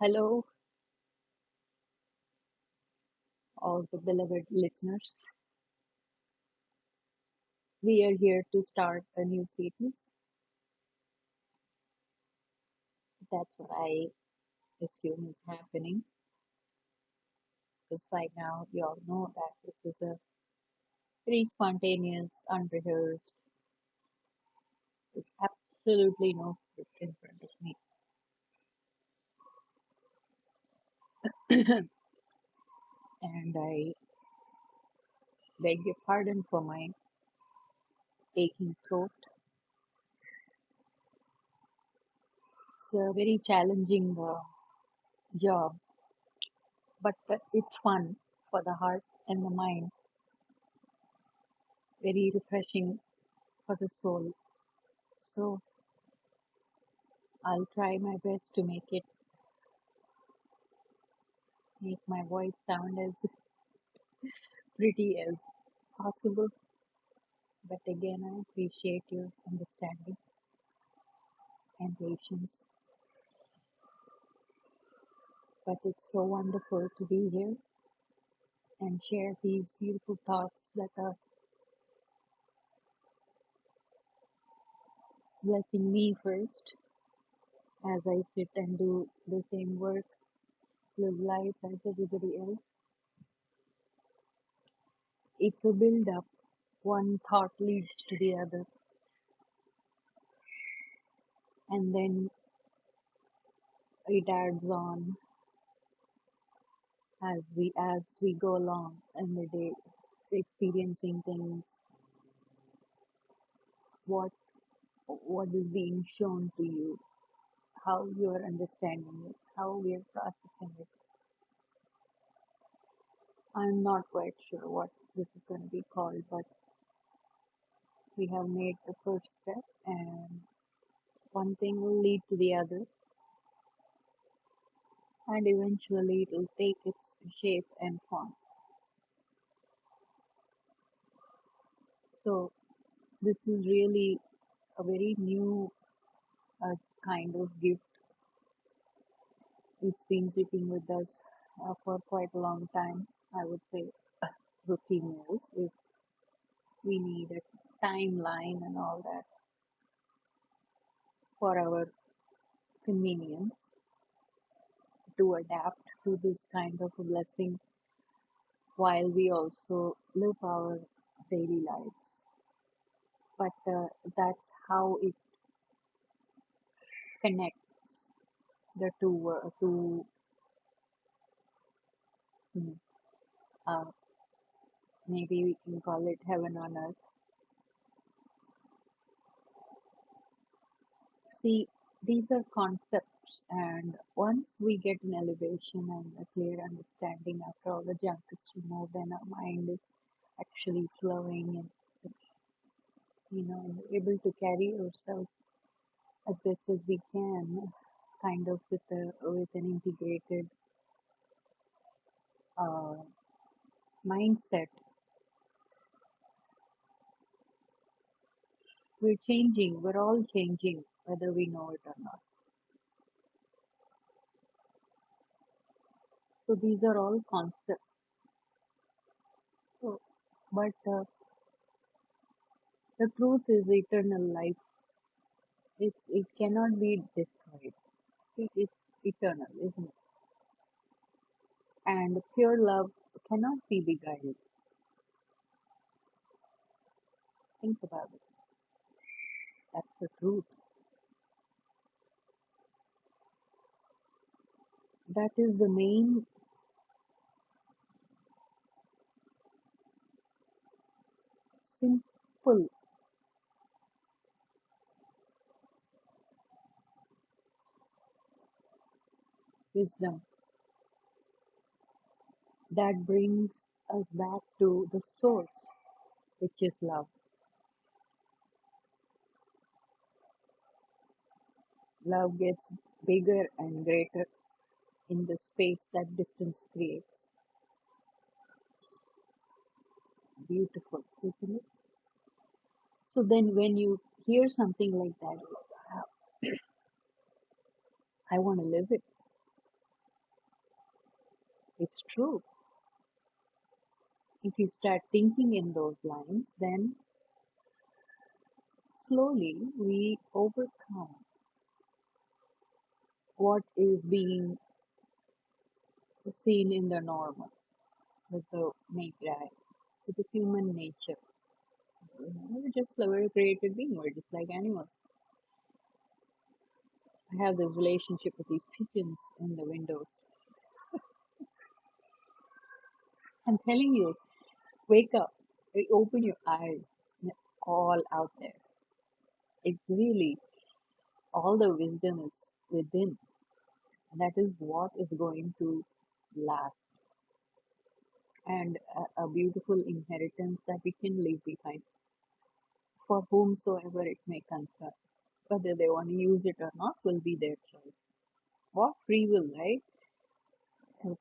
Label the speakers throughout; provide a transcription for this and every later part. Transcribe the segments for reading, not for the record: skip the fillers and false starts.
Speaker 1: Hello, all the beloved listeners. We are here to start a new series. That's what I assume is happening because by now you all know that this is a very spontaneous, unrehearsed. There's absolutely no script in front of me. And I beg your pardon for my aching throat. It's a very challenging job, but it's fun for the heart and the mind, very refreshing for the soul. So I'll try my best to make my voice sound as pretty as possible. But again, I appreciate your understanding and patience. But it's so wonderful to be here and share these beautiful thoughts that are blessing me first as I sit and do the same work, live life as everybody else. It's a build up. One thought leads to the other, and then it adds on as we go along in the day, experiencing things, what what is being shown to you, how you are understanding it, how we are processing it. I'm not quite sure what this is going to be called, but we have made the first step, and one thing will lead to the other, and eventually it will take its shape and form. So this is really a very new uh, kind of gift. It's been sitting with us for quite a long time. I would say 15 years if we need a timeline and all that for our convenience to adapt to this kind of a blessing while we also live our daily lives. But that's how it connects the two mm, uh, maybe we can call it heaven on earth. See, these are concepts, and once we get an elevation and a clear understanding after all the junk is removed and our mind is actually flowing and able to carry ourselves as best as we can, kind of with an integrated uh, mindset, we're changing. We're all changing, whether we know it or not. So these are all concepts. So, but the truth is eternal life. It cannot be destroyed. It's eternal, isn't it? And pure love cannot be beguiled. Think about it. That's the truth. That is the main simple wisdom that brings us back to the source, which is love. Love gets bigger and greater in the space that distance creates. Beautiful, isn't it? So then, when you hear something like that, "Wow, I want to live it." It's true. If you start thinking in those lines, then slowly we overcome what is being seen in the normal with the naked eye, with the human nature. We're just a very created being. We're just like animals. I have this relationship with these pigeons in the windows. I'm telling you, wake up, open your eyes. It's all out there. It's really all the wisdom is within. And that is what is going to last. And a beautiful inheritance that we can leave behind for whomsoever it may concern. Whether they want to use it or not will be their choice. What free will, right?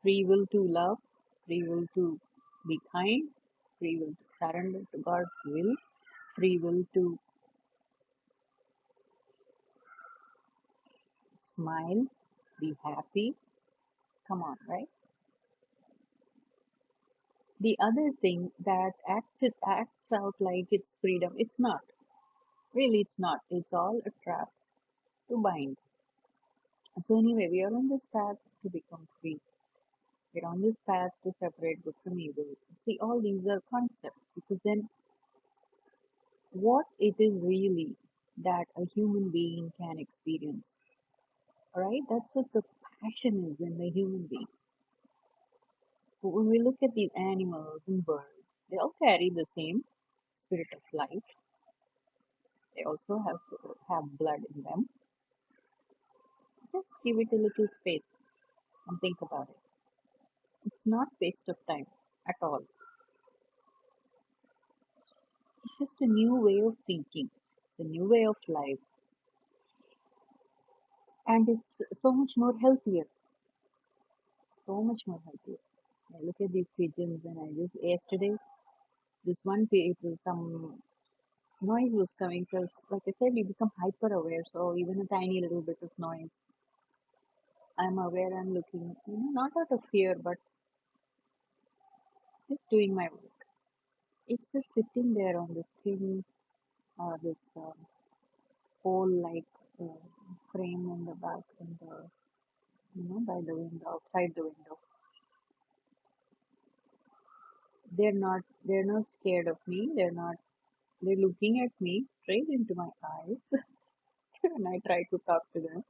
Speaker 1: Free will to love, free will to be kind, free will to surrender to God's will, free will to smile, be happy. Come on, right? The other thing that acts out like it's freedom, it's not. Really, it's not. It's all a trap to bind. So anyway, we are on this path to become free. We're on this path to separate good from evil. See, all these are concepts because then what it is really that a human being can experience. Alright, that's what the passion is in the human being. But when we look at these animals and birds, they all carry the same spirit of life. They also have blood in them. Just give it a little space and think about it. It's not waste of time at all. It's just a new way of thinking. It's a new way of life. And it's so much more healthier. So much more healthier. I look at these pigeons and I just yesterday this one people some noise was coming. So like I said, you become hyper aware. So even a tiny little bit of noise, I'm aware. I'm looking, not out of fear, but just doing my work. It's just sitting there on this thin, this pole-like uh, frame in the back, in the by the window, outside the window. They're not scared of me. They're looking at me straight into my eyes when I try to talk to them.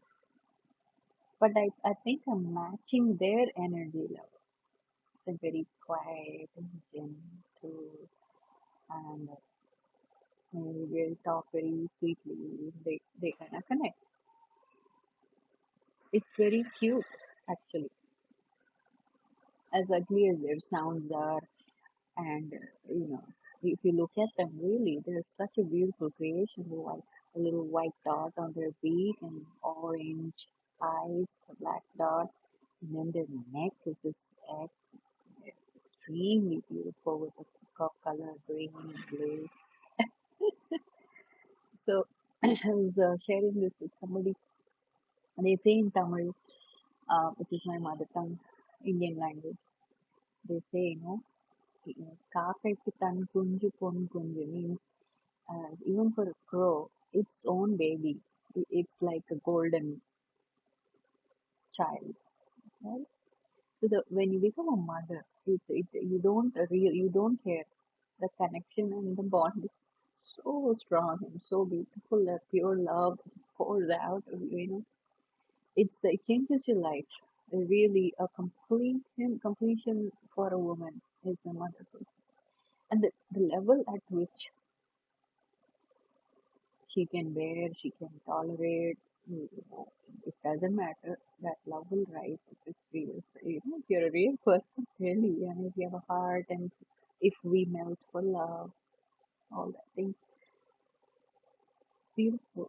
Speaker 1: But I think I'm matching their energy level. They're very quiet and gentle, and they'll talk very sweetly. They kind of connect. It's very cute, actually. As ugly as their sounds are, and if you look at them, really, they're such a beautiful creation. Like a little white dot on their beak and orange eyes, a black dot, and then their neck is this extremely beautiful with the peacock color, green and blue. So I was sharing this with somebody. They say in Tamil, which is my mother tongue, Indian language, they say, காக்கைக்கு தன் குஞ்சு பொன் குஞ்சு means even for a crow, its own baby, it's like a golden child, right? So when you become a mother, you don't care. The connection and the bond is so strong and so beautiful. That pure love pours out. It changes your life. Really, a completion for a woman is a wonderful. And the level at which she can bear, she can tolerate. It doesn't matter. That love will rise if it's real. If you're a real person, really, and if you have a heart, and if we melt for love, all that thing, it's beautiful.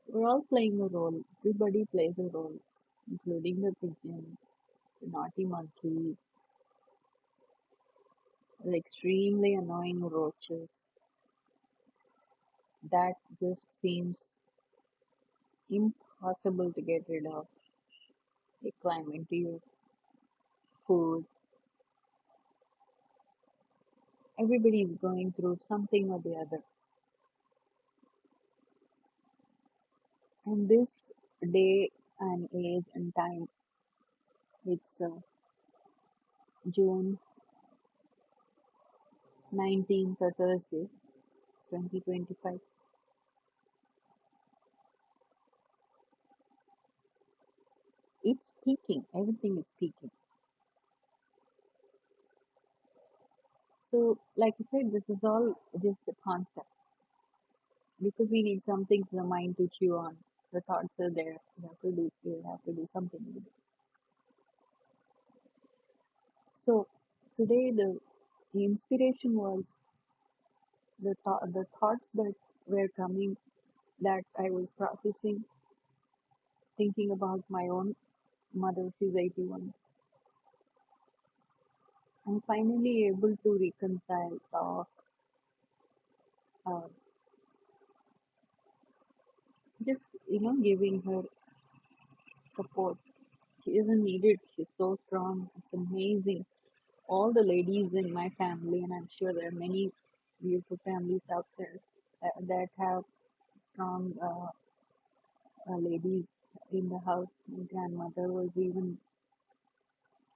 Speaker 1: We're all playing a role. Everybody plays a role, including the pigeon, the naughty monkey, the extremely annoying roaches. That just seems impossible to get rid of. They climb into you. food. Everybody is going through something or the other. And this day and age and time, it's June 19th, or Thursday, 2025. It's peaking. Everything is peaking. So, like I said, this is all just a concept because we need something for the mind to chew on. The thoughts are there. You have to do something with it. So, today the inspiration was the thoughts that were coming, that I was processing, thinking about my own mother. She's 81. I'm finally able to reconcile, talk, uh, just giving her support. She isn't needed. She's so strong. It's amazing. All the ladies in my family, and I'm sure there are many beautiful families out there that have strong ladies in the house. My grandmother was even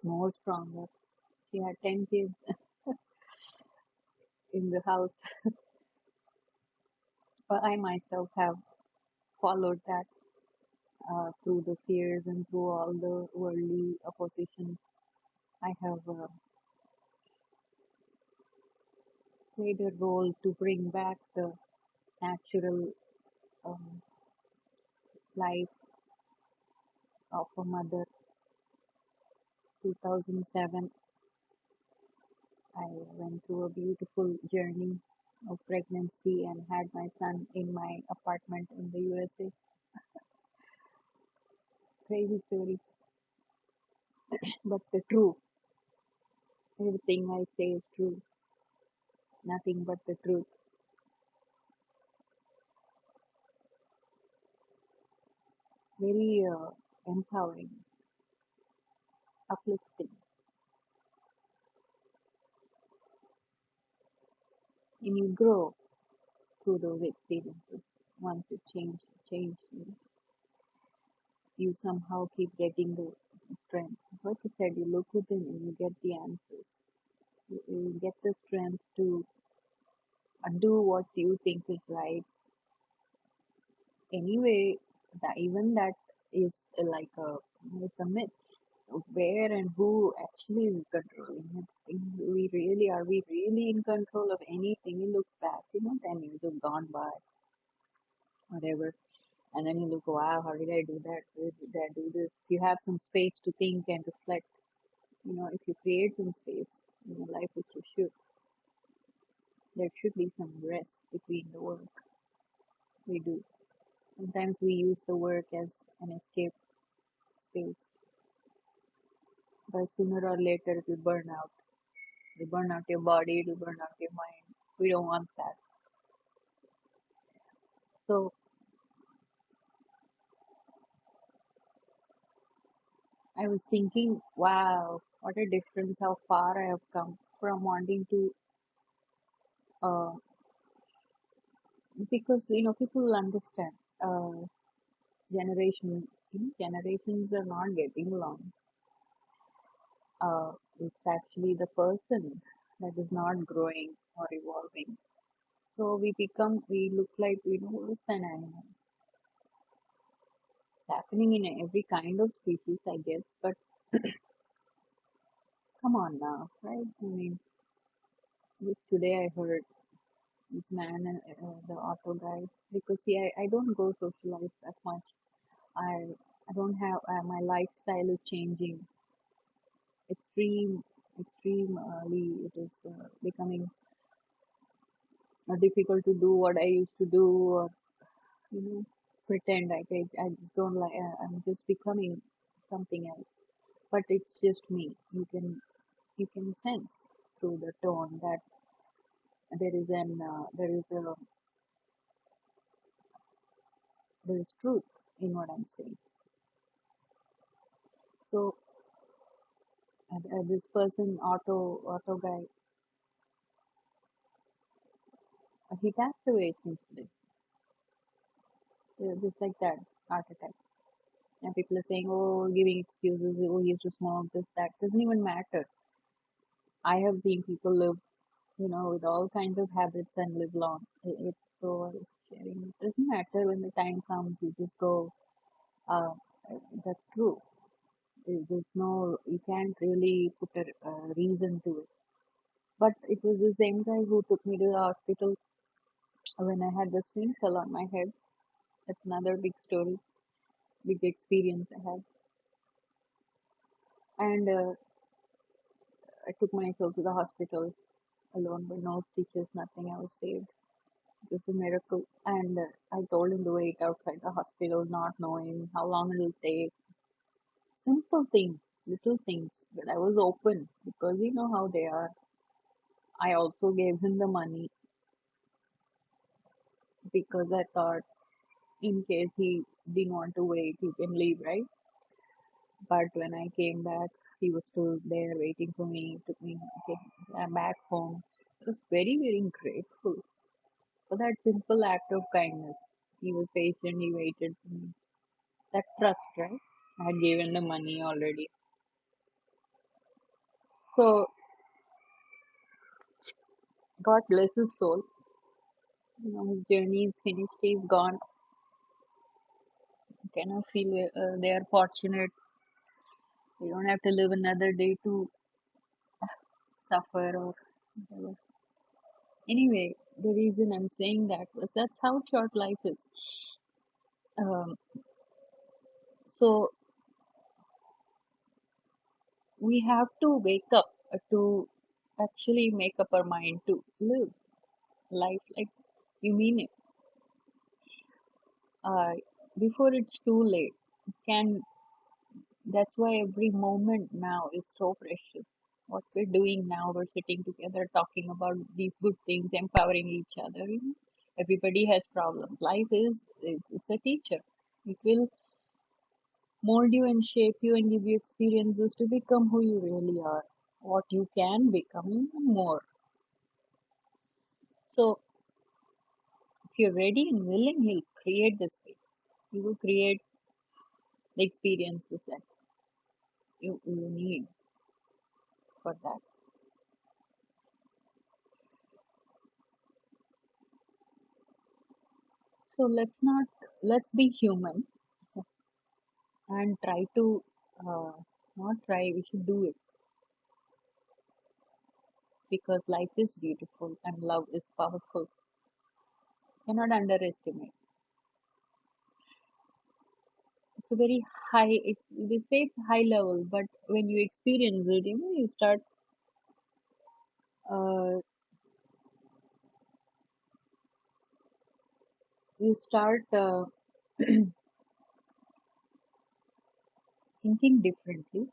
Speaker 1: more stronger. She had 10 kids in the house. But I myself have followed that through the fears and through all the worldly oppositions. I have played a role to bring back the natural um, life of a mother. 2007, I went through a beautiful journey of pregnancy and had my son in my apartment in the USA. Crazy story, but the truth. Everything I say is true, nothing but the truth. Very empowering, uplifting, and you grow through those experiences. Once you change, you somehow keep getting the strength. Like you said, you look within and you get the answers. You get the strength to do what you think is right. Anyway, that even that is like it's a myth. Where and who actually is controlling it? We really in control of anything? You look back, 10 years have gone by, whatever, and then you look, wow, how did I do that? Where did I do this? You have some space to think and reflect. If you create some space in your life, which you should, there should be some rest between the work we do. Sometimes we use the work as an escape space, but sooner or later it will burn out. It will burn out your body, it will burn out your mind. We don't want that. So I was thinking, wow, what a difference, how far I have come from wanting to, uh, because people understand. Generation, generations are not getting along. It's actually the person that is not growing or evolving. So we look like worse than animals. It's happening in every kind of species, I guess. But come on now, right? I mean, just today I heard this man, the auto guy, because see, I don't go socialize that much. I I don't have my lifestyle is changing extreme extremely. It is becoming difficult to do what I used to do, or pretend like I just don't like. I'm just becoming something else. But it's just me. You can sense through the tone that there is truth in what I'm saying. So This person, auto guy, he passed away since then. Just like that, heart attack. And people are saying, oh, giving excuses, oh, he used to smoke, this, that. Doesn't even matter. I have seen people live, with all kinds of habits and live long. It's so sharing. It doesn't matter when the time comes, you just go, uh, that's true. There's no, you can't really put a reason to it. But it was the same guy who took me to the hospital when I had the swing fell on my head. That's another big story, big experience I had. And I took myself to the hospital alone, but no stitches, nothing. I was saved. It was a miracle. And I told him to wait outside the hospital, not knowing how long it will take. Simple things, little things. But I was open because you know how they are. I also gave him the money because I thought in case he didn't want to wait, he can leave, right? But when I came back, he was still there waiting for me, took me back home. I was very, very grateful for that simple act of kindness. He was patient, he waited for me. That trust, right? I had given the money already. So, God bless his soul. His journey is finished, he's gone. You cannot feel they are fortunate. They don't have to live another day to suffer or whatever. Anyway, the reason I'm saying that was that's how short life is. Um, so we have to wake up to actually make up our mind to live life like you mean it. Uh, before it's too late. It can That's why every moment now is so precious. What we're doing now, we're sitting together talking about these good things, empowering each other. Everybody has problems. Life it's a teacher. It will mold you and shape you and give you experiences to become who you really are, what you can become, even more. So, if you're ready and willing, he'll create the space. He will create the experiences that you need for that. So let's be human and try to uh, not try. We should do it because life is beautiful and love is powerful. Cannot underestimate. It's a very high. They say it's high level, but when you experience it, uh, you start thinking differently.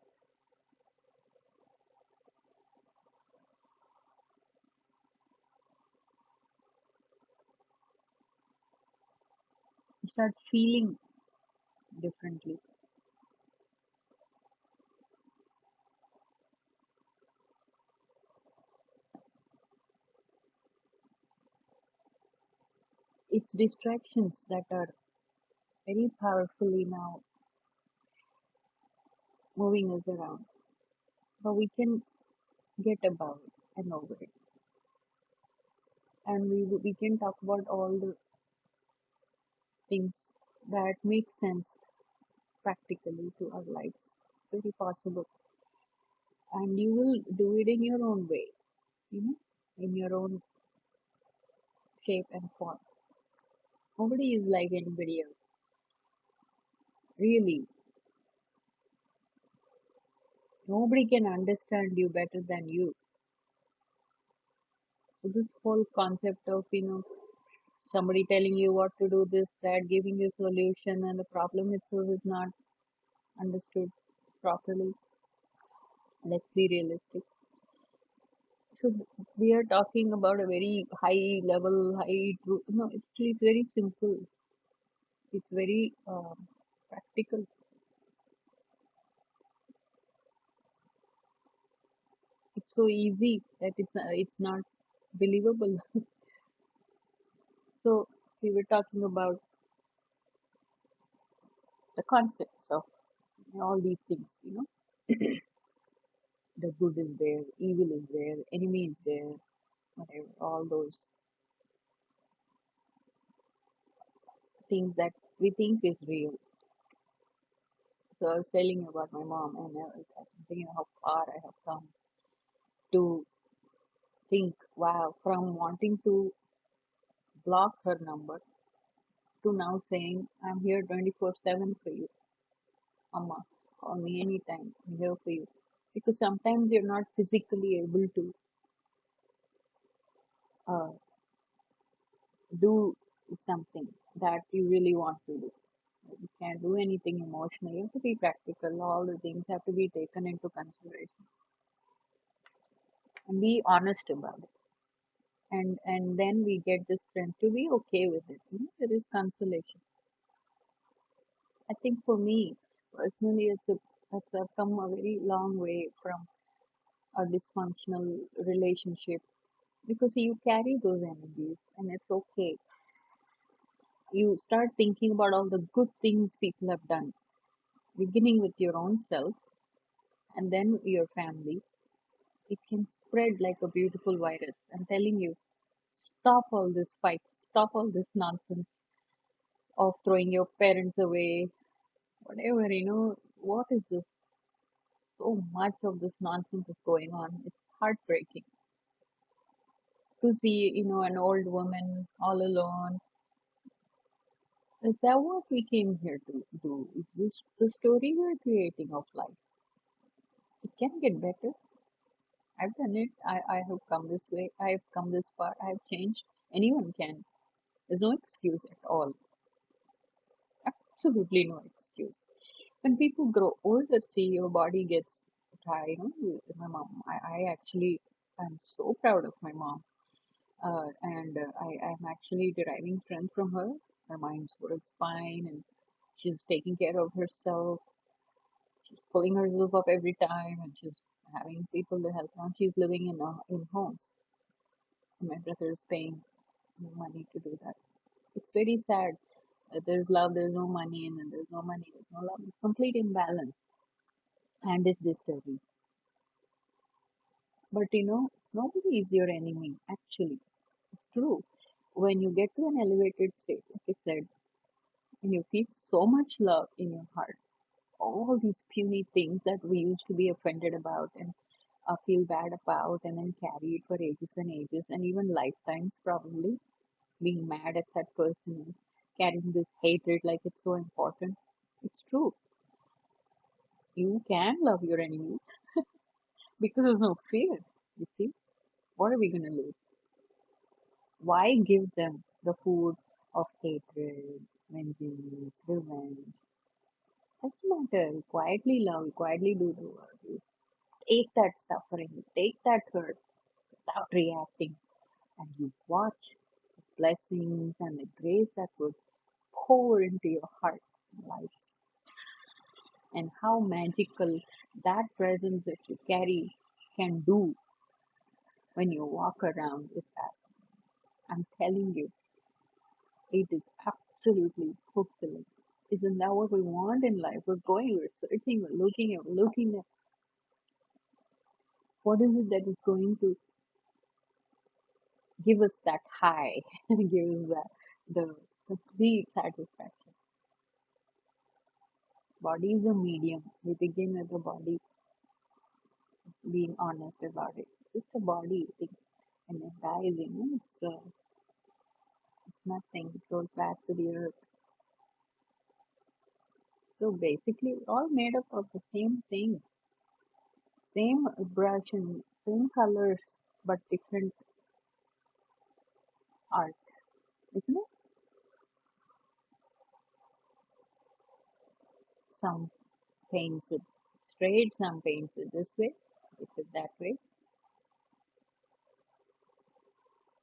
Speaker 1: You start feeling differently. It's distractions that are very powerfully now moving us around, but we can get above it and over it, and we can talk about all the things that make sense practically to our lives. It's very possible, and you will do it in your own way, you know, in your own shape and form. Nobody is like anybody else, really. Nobody can understand you better than you. So this whole concept of somebody telling you what to do, this, that, giving you solution, and the problem itself is not understood properly. Let's be realistic. So we are talking about a very high level, high truth. No, it's very simple. It's very practical. so easy that it's not believable. So we were talking about the concepts of all these things, the good is there, evil is there, enemy is there, whatever, all those things that we think is real. So I was telling you about my mom, and I was thinking how far I have come to think, wow, from wanting to block her number to now saying, I'm here 24/7 for you, Amma. Call me anytime. I'm here for you. Because sometimes you're not physically able to uh, do something that you really want to do. You can't do anything emotional. You have to be practical. All the things have to be taken into consideration and be honest about it. And then we get the strength to be okay with it. There is consolation. I think for me personally, it's a come a very long way from a dysfunctional relationship because you carry those energies and it's okay. You start thinking about all the good things people have done, beginning with your own self and then your family. It can spread like a beautiful virus. I'm telling you, stop all this fight, stop all this nonsense of throwing your parents away, whatever, what is this? So much of this nonsense is going on. It's heartbreaking to see, an old woman all alone. Is that what we came here to do? Is this the story we're creating of life? It can get better. I've done it. I have come this way. I've come this far. I've changed. Anyone can. There's no excuse at all. Absolutely no excuse. When people grow older, see your body gets tired. My mom, I actually, I'm so proud of my mom. And I'm actually deriving strength from her. Her mind works fine and she's taking care of herself. She's pulling herself up every time and she's having people to help her. She's living in homes. My brother is paying money to do that. It's very sad. There's love, there's no money, and then there's no money, there's no love. It's complete imbalance, and it's disturbing. But nobody is your enemy, actually. It's true. When you get to an elevated state, like I said, and you feel so much love in your heart, all these puny things that we used to be offended about and feel bad about, and then carry it for ages and ages, and even lifetimes probably, being mad at that person and carrying this hatred like it's so important. It's true. You can love your enemies because there's no fear. You see, what are we going to lose? Why give them the food of hatred, vengeance, revenge? Doesn't matter. Quietly love, quietly do the work. You take that suffering, take that hurt without reacting, and you watch the blessings and the grace that would pour into your hearts and lives, and how magical that presence that you carry can do when you walk around with that. I'm telling you, it is absolutely fulfilling. Isn't that what we want in life? We're searching, we're looking at what is it that is going to give us that high, give us that the complete satisfaction. Body is a medium. We begin with the body, being honest about it. It's just a body thing, and it dies. It's nothing. It goes back to the earth. So basically, we're all made up of the same thing, same brush and same colors, but different art, isn't it? Some paints it straight, some paints it this way, it's it that way.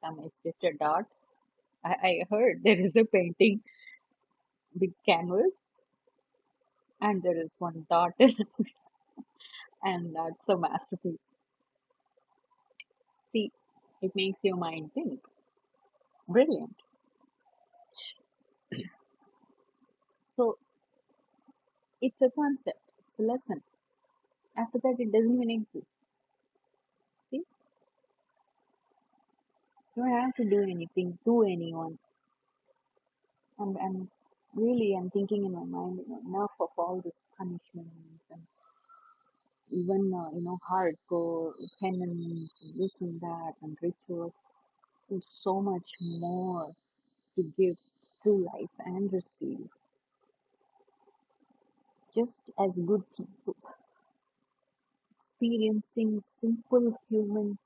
Speaker 1: Some it's just a dot. I heard there is a painting, big canvas, and there is one dot, and that's a masterpiece. It makes your mind think. Brilliant. So it's a concept, it's a lesson. After that, it doesn't even exist. See, you don't have to do anything to anyone. I'm really, I'm thinking in my mind, enough of all this punishments and even, hardcore penance and this and that and rituals. There's so much more to give to life and receive, just as good people, experiencing simple human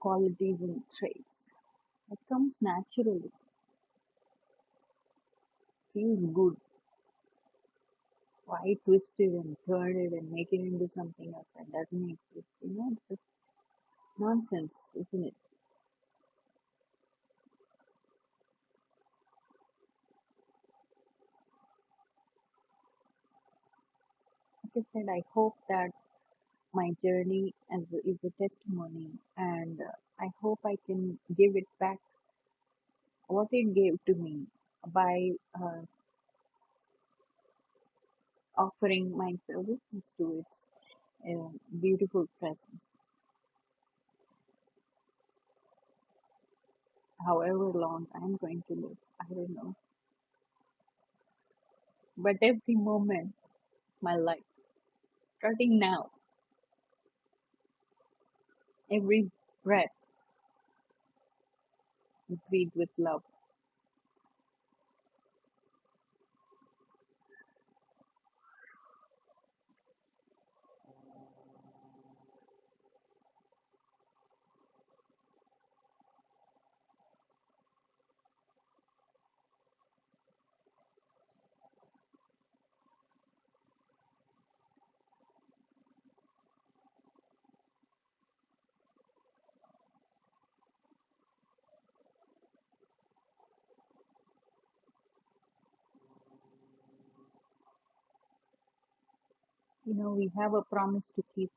Speaker 1: qualities and traits. It comes naturally, feels good. Why twist it and turn it and make it into something else that doesn't exist? It's just nonsense, isn't it? Like I said, I hope that my journey is a testimony, and I hope I can give it back what it gave to me by offering my services to its beautiful presence, however long I'm going to live. I don't know. But every moment, my life, starting now, every breath, breathe with love. We have a promise to keep,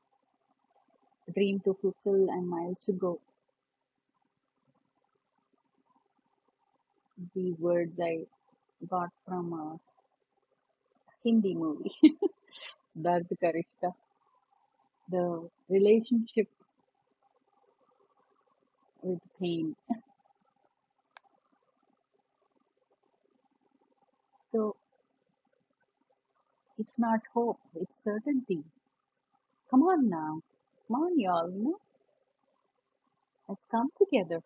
Speaker 1: a dream to fulfill, and miles to go. These words I got from a Hindi movie, Dard Ka Rishta. The relationship with pain. So it's not hope, it's certainty. Come on now. Come on, y'all. Let's come together.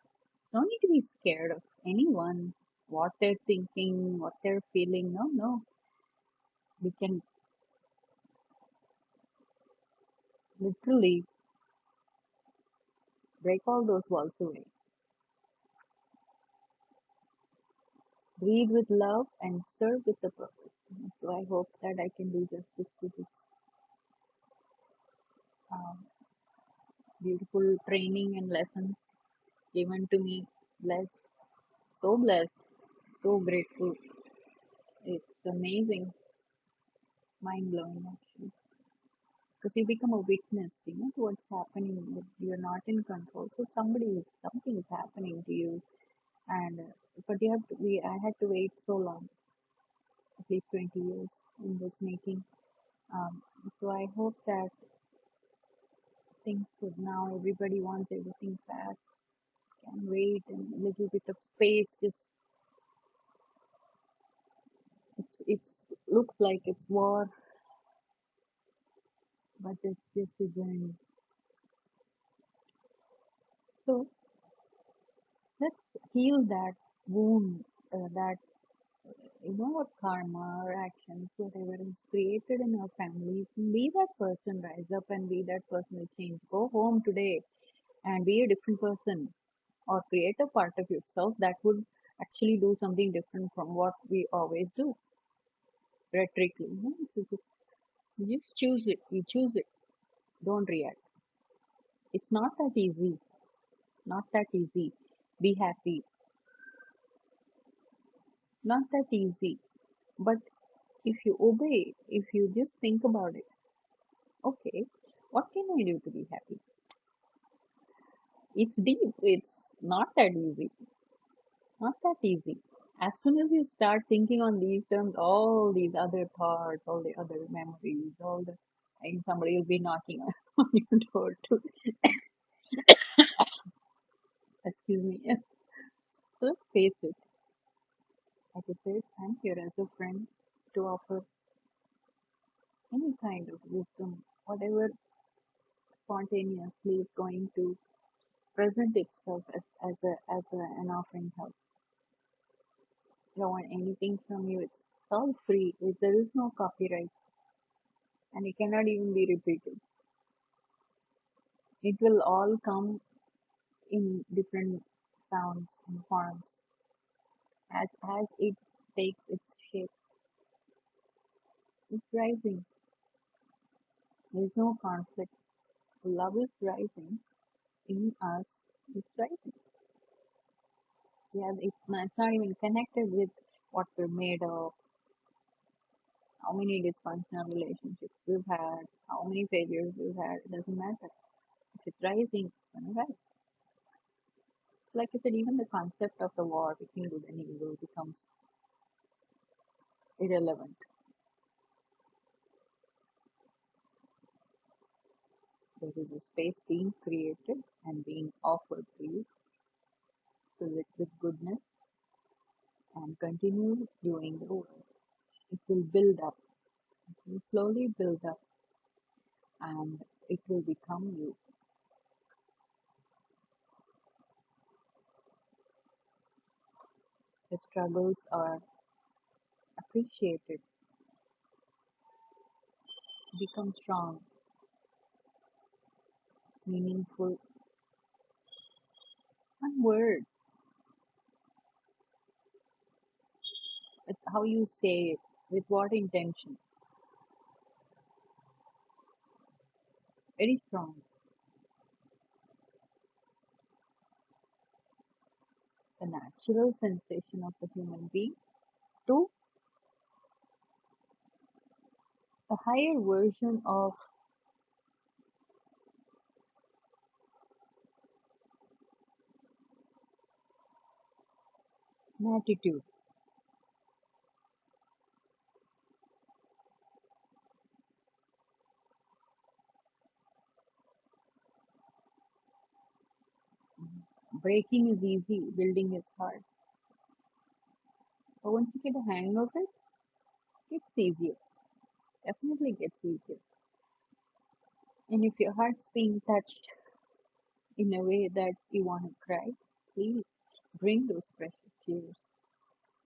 Speaker 1: No need to be scared of anyone, what they're thinking, what they're feeling. No, no. We can literally break all those walls away. Breathe with love and serve with the purpose. So I hope that I can do justice to this um, beautiful training and lessons given to me. Blessed, so grateful. It's amazing, mind blowing actually. Because you become a witness, to what's happening. But you're not in control. So something is happening to you, and but you have to. I had to wait so long, at least 20 years in this making. Um, so I hope that things could now. Everybody wants everything fast. Can wait and a little bit of space. Just it's looks like it's war, but it's just a journey. So let's heal that wound, that what karma or actions, whatever is created in our families. Be that person, rise up and be that person will change. Go home today and be a different person, or create a part of yourself that would actually do something different from what we always do rhetorically. So you just choose it. You choose it. Don't react. It's not that easy. Not that easy. Be happy. Not that easy. But if you obey, if you just think about it, okay, what can I do to be happy? It's deep. It's not that easy. Not that easy. As soon as you start thinking on these terms, all these other thoughts, all the other memories, all the and somebody will be knocking on your door too. Excuse me. Let's face it. Like I said, I'm here as a friend to offer any kind of wisdom, whatever spontaneously is going to present itself an offering help. I don't want anything from you. It's all free. There is no copyright and it cannot even be repeated. It will all come in different sounds and forms as it takes its shape. It's rising. There is no conflict. Love is rising in us. It's rising. Yeah, it's not even connected with what we're made of, how many dysfunctional relationships we've had, how many failures we've had. It doesn't matter. If it's rising, it's gonna rise. Like I said, even the concept of the war between good and evil becomes irrelevant. There is a space being created and being offered to you to live with goodness and continue doing the work. It will build up, it will slowly build up, and it will become you. The struggles are appreciated, become strong, meaningful. One word, it's how you say it, with what intention. Very strong. The natural sensation of the human being to a higher version of an attitude, breaking is easy, building is hard. But once you get a hang of it, it's easier. Definitely gets easier. And if your heart's being touched in a way that you want to cry, please bring those precious tears.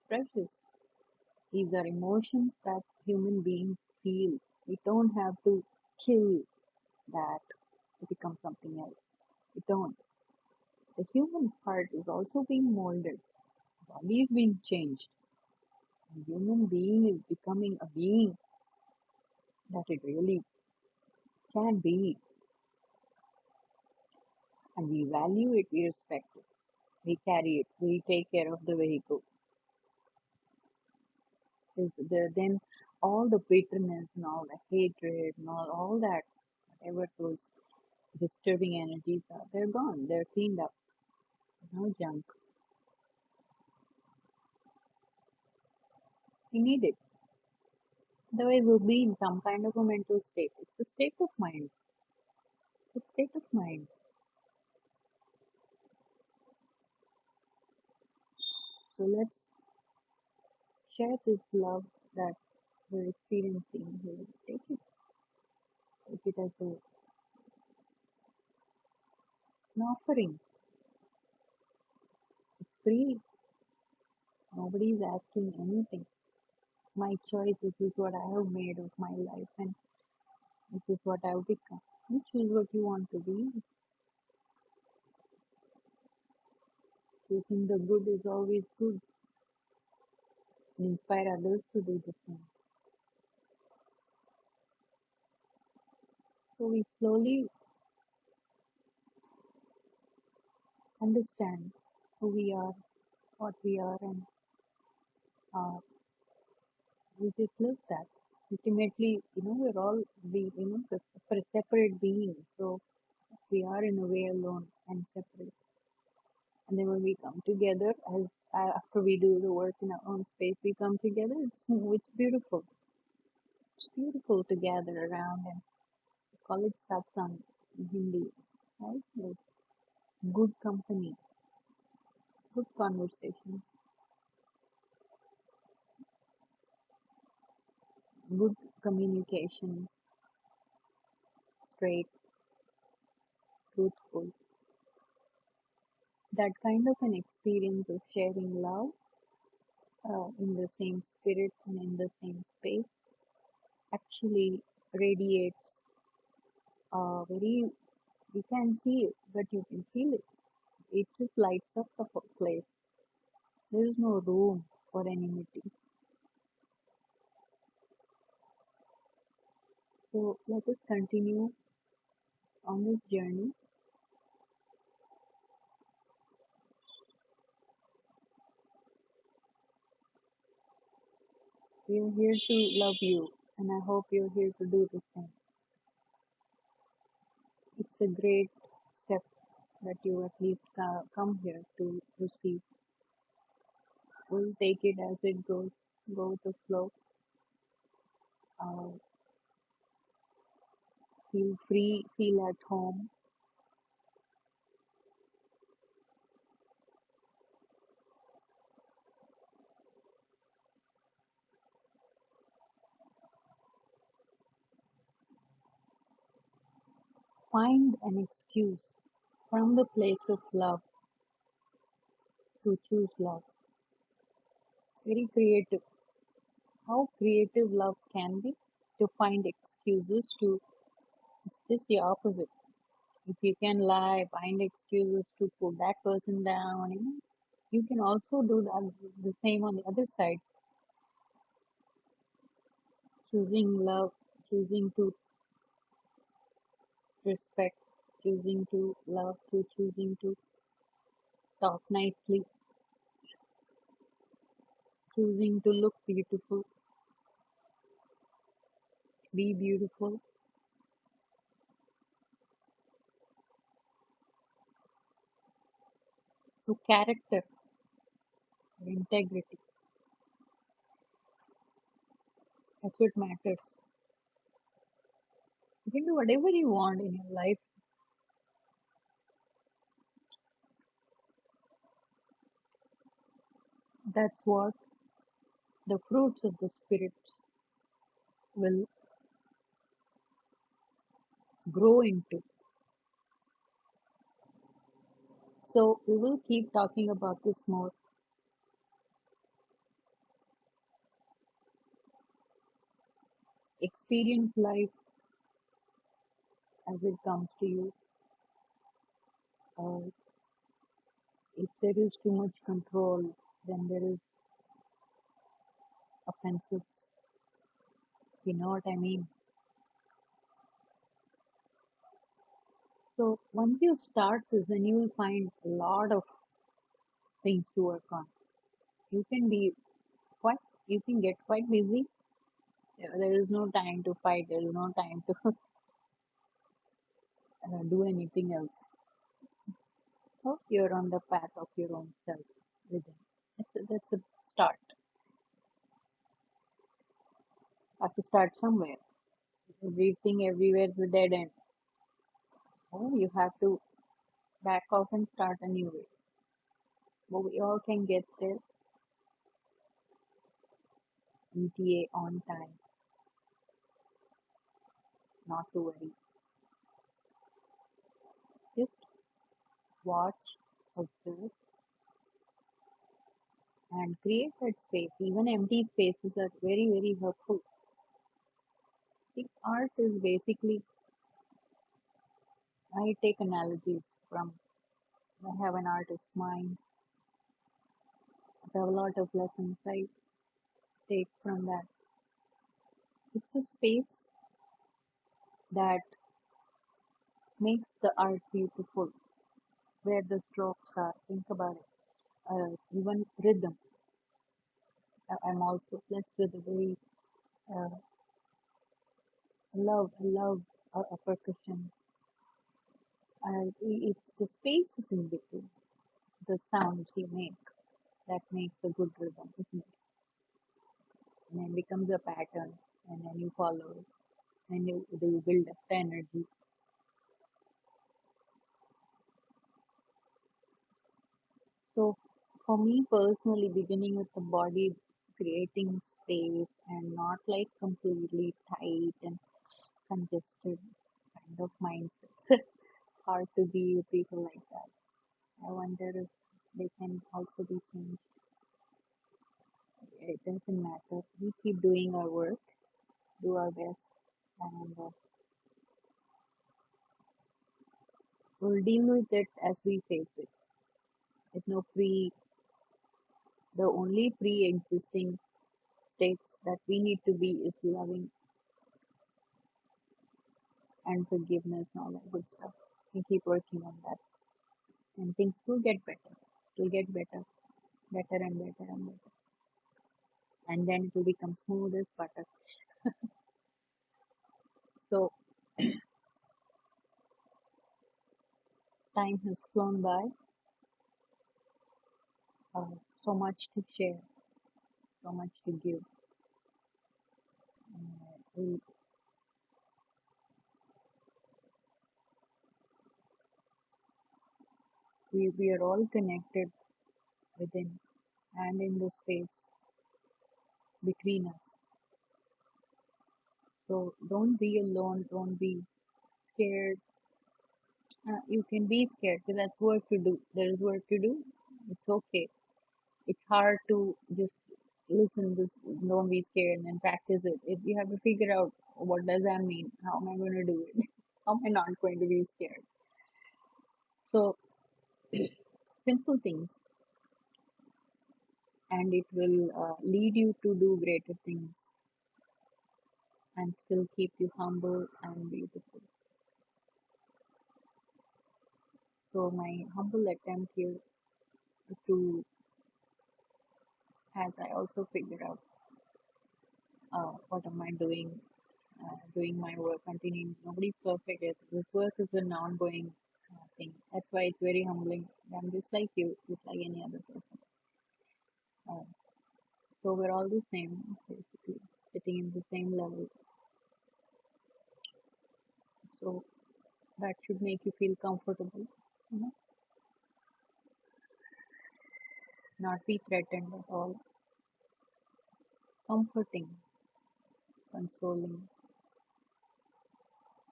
Speaker 1: Precious. These are emotions that human beings feel. We don't have to kill that to become something else. We don't. The human heart is also being molded. Body is being changed. The human being is becoming a being that it really can be. And we value it, we respect it. We carry it, we take care of the vehicle. Then all the bitterness and all the hatred and all that, whatever those disturbing energies are, they're gone, they're cleaned up. No junk. We need it. Otherwise, we'll be in some kind of a mental state. It's a state of mind. It's a state of mind. So let's share this love that we're experiencing here. Take it as an offering. It's free. Nobody's asking anything. My choice. This is what I have made of my life, and this is what I've become. You choose what you want to be. Choosing the good is always good. Inspire others to do the same. So we slowly understand who we are, what we are, and uh, we just live that. Ultimately, we're all separate beings. So We are in a way alone and separate. And then when we come together, as after we do the work in our own space, we come together. It's beautiful. It's beautiful to gather around and call it satsang in Hindi, right? Like good company, good conversations, good communications, straight, truthful. That kind of an experience of sharing love in the same spirit and in the same space actually radiates very, you can see it, but you can feel it. It just lights up the whole place. There is no room for enmity. So let us continue on this journey. We are here to love you, and I hope you're here to do the same. It's a great step that you at least come here to receive. We'll take it as it goes, go with the flow. Uh, feel free, feel at home. Find an excuse from the place of love to choose love. Very creative. How creative love can be to find excuses to, it's just the opposite. If you can lie, find excuses to put that person down, you can also do the same on the other side. Choosing love, choosing to respect, choosing to love, to choosing to talk nicely, choosing to look beautiful, be beautiful, to character, integrity. That's what matters. You can do whatever you want in your life. That's what the fruits of the spirits will grow into. So we will keep talking about this more. Experience life as it comes to you. Or if there is too much control, then there is offenses. You know what I mean? So once you start this, then you will find a lot of things to work on. You can be quite, you can get quite busy. There is no time to fight. There is no time to do anything else. So you're on the path of your own self within. That's a start. Have to start somewhere. Everything everywhere is a dead end. Oh, you have to back off and start a new way. But we all can get there. ETA on time. Not to worry. Just watch, observe, and create that space. Even empty spaces are very, very helpful. See, art is basically, I take analogies from, I have an artist's mind. I have a lot of lessons I take from that. It's a space that makes the art beautiful, where the strokes are. Think about it. Even rhythm. I'm also blessed with a very uh, I love a percussion. It's the spaces in between, the sounds you make, that makes a good rhythm, isn't it? And then becomes a pattern, and then you follow it, and you build up the energy. So, for me personally, beginning with the body, creating space, and not like completely tight and congested kind of mindsets. Hard to be with people like that. I wonder if they can also be changed. It doesn't matter. We keep doing our work, do our best, and we'll deal with it as we face it. There's no the only pre-existing states that we need to be is loving and forgiveness and all that good stuff. We keep working on that, and things will get better. It will get better, better and better and better, and then it will become smooth as butter. So time has flown by. Uh, so much to share, so much to give. We, we are all connected within and in the space between us. So don't be alone, don't be scared. You can be scared because that's work to do. There is work to do. It's okay. It's hard to just listen this, don't be scared, and then practice it. If you have to figure out what does that mean, how am I going to do it? How am I not going to be scared? So simple things, and it will lead you to do greater things and still keep you humble and beautiful. So my humble attempt here to, as I also figure out what am I doing, doing my work, continuing. Nobody's perfect. This work is an ongoing thing. That's why it's very humbling. I'm just like you, just like any other person. Uh, so we're all the same, basically, sitting in the same level. So that should make you feel comfortable, you know, not be threatened at all. Comforting, consoling,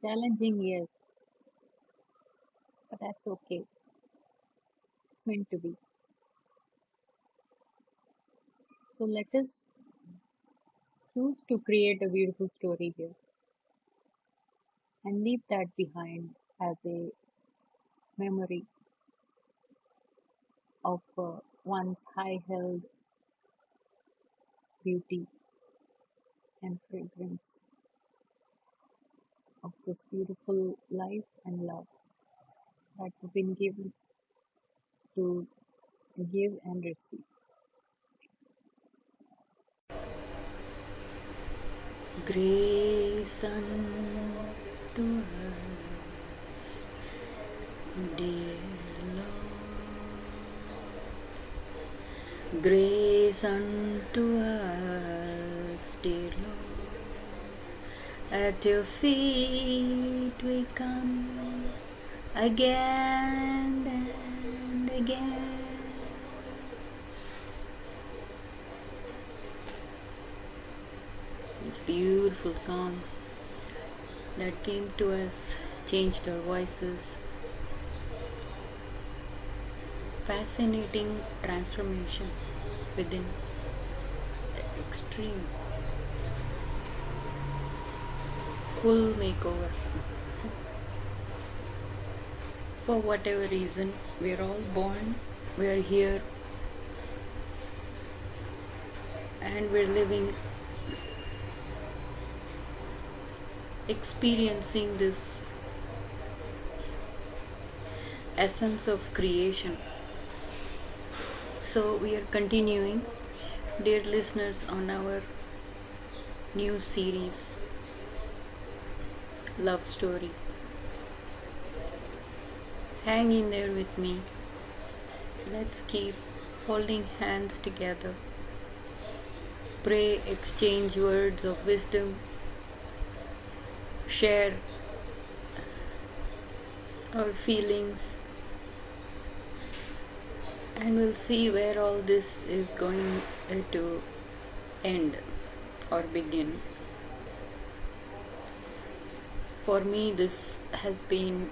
Speaker 1: challenging, yes, but that's okay. It's meant to be. So let us choose to create a beautiful story here and leave that behind as a memory of one's high held beauty and fragrance of this beautiful life and love that we've been given to give and receive.
Speaker 2: Grace unto us, dear Lord. Grace unto us, dear Lord. At your feet we come again and again. These beautiful songs that came to us, changed our voices. Fascinating transformation within, extreme, full makeover. For whatever reason, we are all born, we are here, and we're living, experiencing this essence of creation. So we are continuing, dear listeners, on our new series, Love Story. Hang in there with me. Let's keep holding hands together. Pray, exchange words of wisdom, share our feelings, and we'll see where all this is going to end or begin. For me, this has been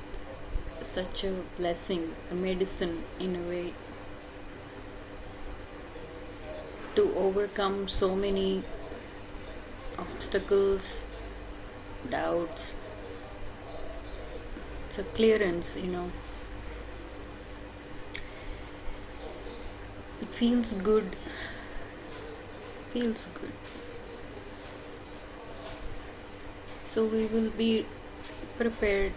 Speaker 2: such a blessing, a medicine in a way, to overcome so many obstacles, doubts. It's a clearance. It feels good, feels good. So we will be prepared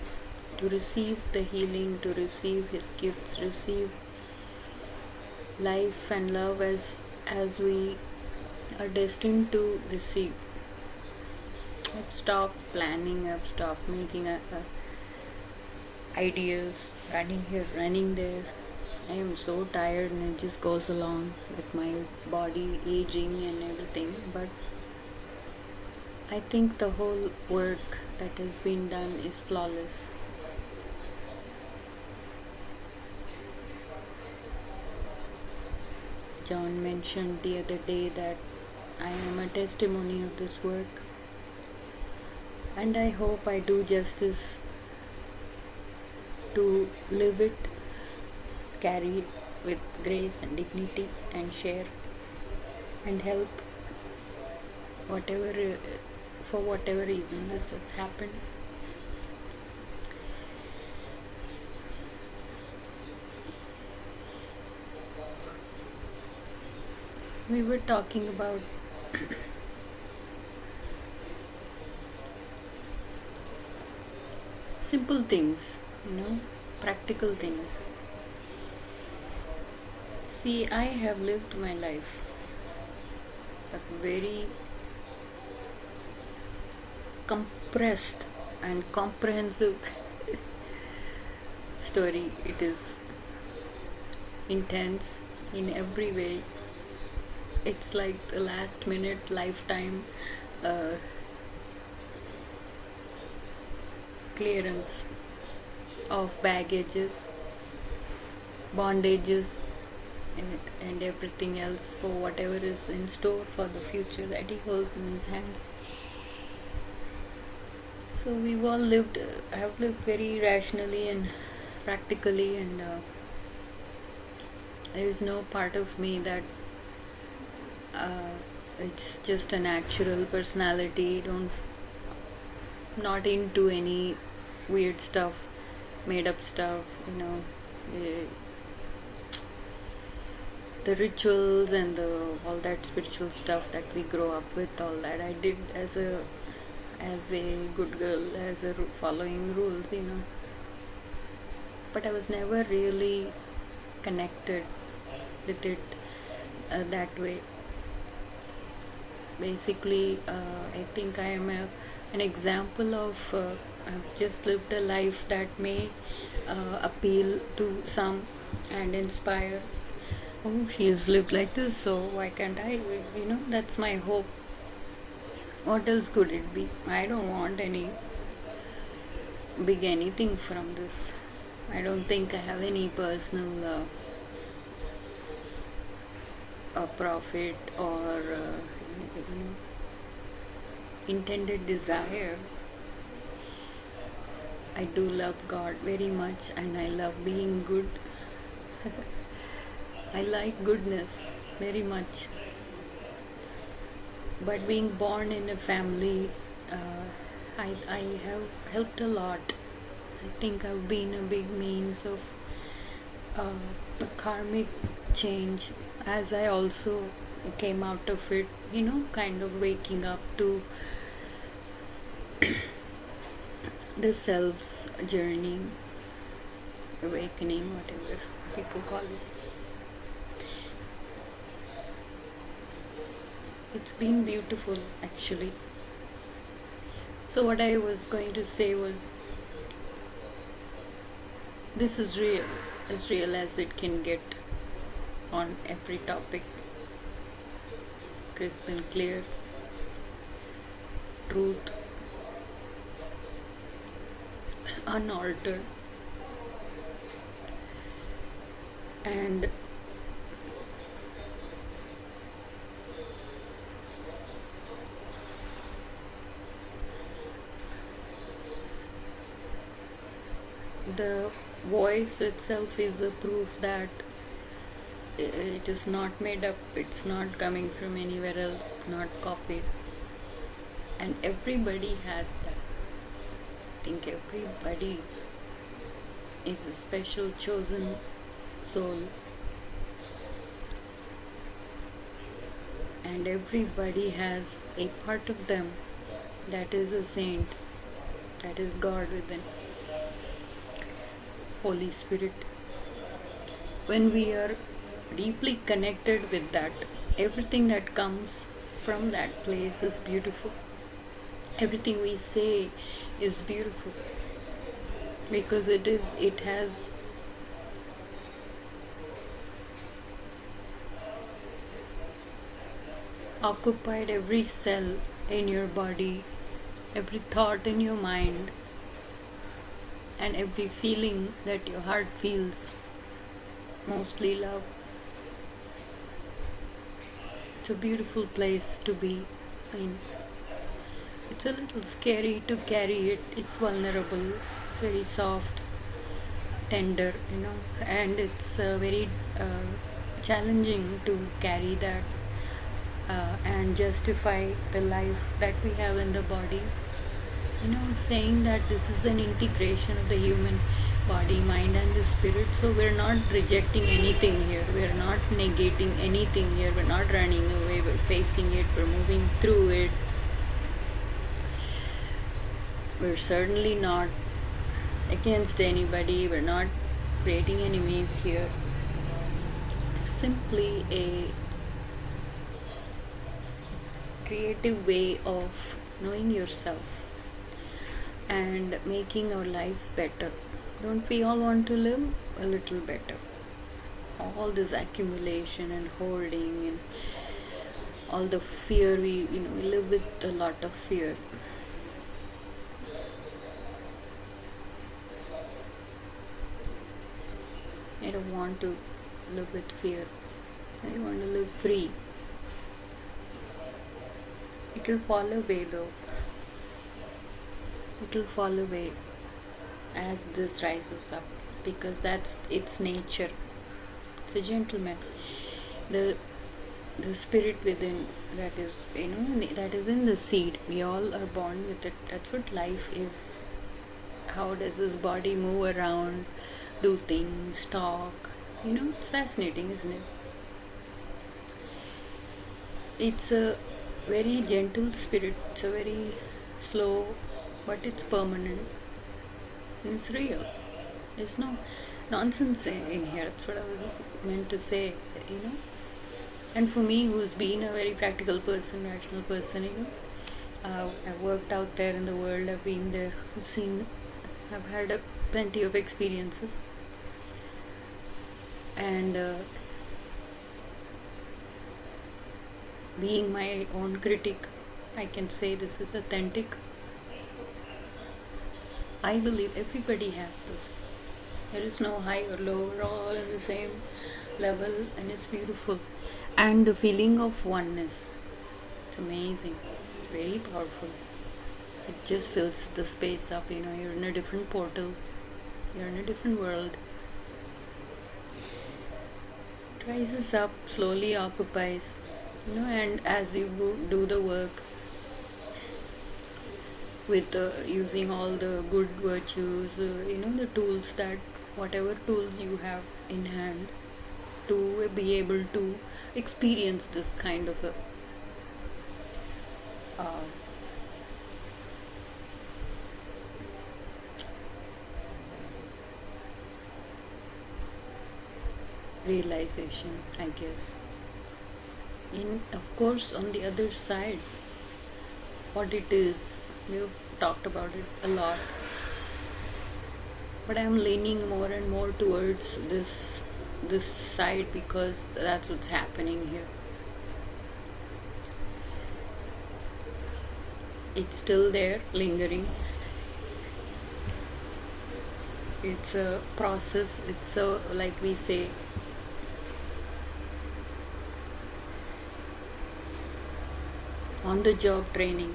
Speaker 2: to receive the healing, to receive His gifts, receive life and love as we are destined to receive. I've stopped planning, I've stopped making ideas, running here, running there. I am so tired and it just goes along with my body aging and everything. But I think the whole work that has been done is flawless. John mentioned the other day that I am a testimony of this work, and I hope I do justice to live it, carry it with grace and dignity, and share and help whatever for whatever reason this has happened. We were talking about simple things, practical things. See, I have lived my life a very compressed and comprehensive story. It is intense in every way. It's like the last minute lifetime clearance of baggages, bondages, and everything else for whatever is in store for the future that He holds in His hands. So we've all lived, have lived very rationally and practically, and there is no part of me that it's just a natural personality. Not into any weird stuff, made up stuff, the rituals and all that spiritual stuff that we grow up with. All that I did as a good girl, as a following rules, but I was never really connected with it that way. Basically, I think I am an example of I've just lived a life that may appeal to some and inspire. Oh, she's lived like this, so why can't I? That's my hope. What else could it be? I don't want any big anything from this. I don't think I have any personal profit or intended desire. I do love God very much, and I love being good. I like goodness very much. But being born in a family, I have helped a lot. I think I've been a big means of karmic change, as I also came out of it, kind of waking up to the self's journey, awakening, whatever people call it. It's been beautiful, actually. So what I was going to say was, This is real, as real as it can get on every topic, crisp and clear, truth, unaltered, and the voice itself is a proof that it is not made up, it's not coming from anywhere else, it's not copied, and everybody has that. I think everybody is a special chosen soul, and everybody has a part of them that is a saint, that is God within, Holy Spirit. When we are deeply connected with that, everything that comes from that place is beautiful. Everything we say is beautiful because it has occupied every cell in your body, every thought in your mind, and every feeling that your heart feels, mostly love. It's a beautiful place to be in. It's a little scary to carry it. It's vulnerable, very soft, tender, and it's very challenging to carry that and justify the life that we have in the body. Saying that this is an integration of the human body, mind, and the spirit. So we're not rejecting anything here, we're not negating anything here, we're not running away, we're facing it, we're moving through it. We're certainly not against anybody, we're not creating enemies here. It's simply a creative way of knowing yourself and making our lives better. Don't we all want to live a little better? All this accumulation and hoarding and all the fear, we live with a lot of fear. I don't want to live with fear. I want to live free. It will fall away though. It will fall away as this rises up because that's its nature. It's a gentleman. The spirit within, that is that is in the seed. We all are born with it. That's what life is. How does this body move around, do things, talk? It's fascinating, isn't it? It's a very gentle spirit. It's a very slow, but it's permanent. And it's real. There's no nonsense in here. That's what I was meant to say. And for me, who's been a very practical person, rational person, I've worked out there in the world. I've been there. I've had plenty of experiences. And being my own critic, I can say this is authentic. I believe everybody has this. There is no high or low, we're all in the same level, and it's beautiful. And the feeling of oneness, it's amazing, it's very powerful. It just fills the space up, you're in a different portal, you're in a different world. It rises up, slowly occupies, and as you do the work with using all the good virtues, the tools, that whatever tools you have in hand to be able to experience this kind of a realization, I guess. And of course, on the other side, what it is, we've talked about it a lot. but I'm leaning more and more towards this side because that's what's happening here. It's still there, lingering. It's a process. It's a, like we say, on the job training.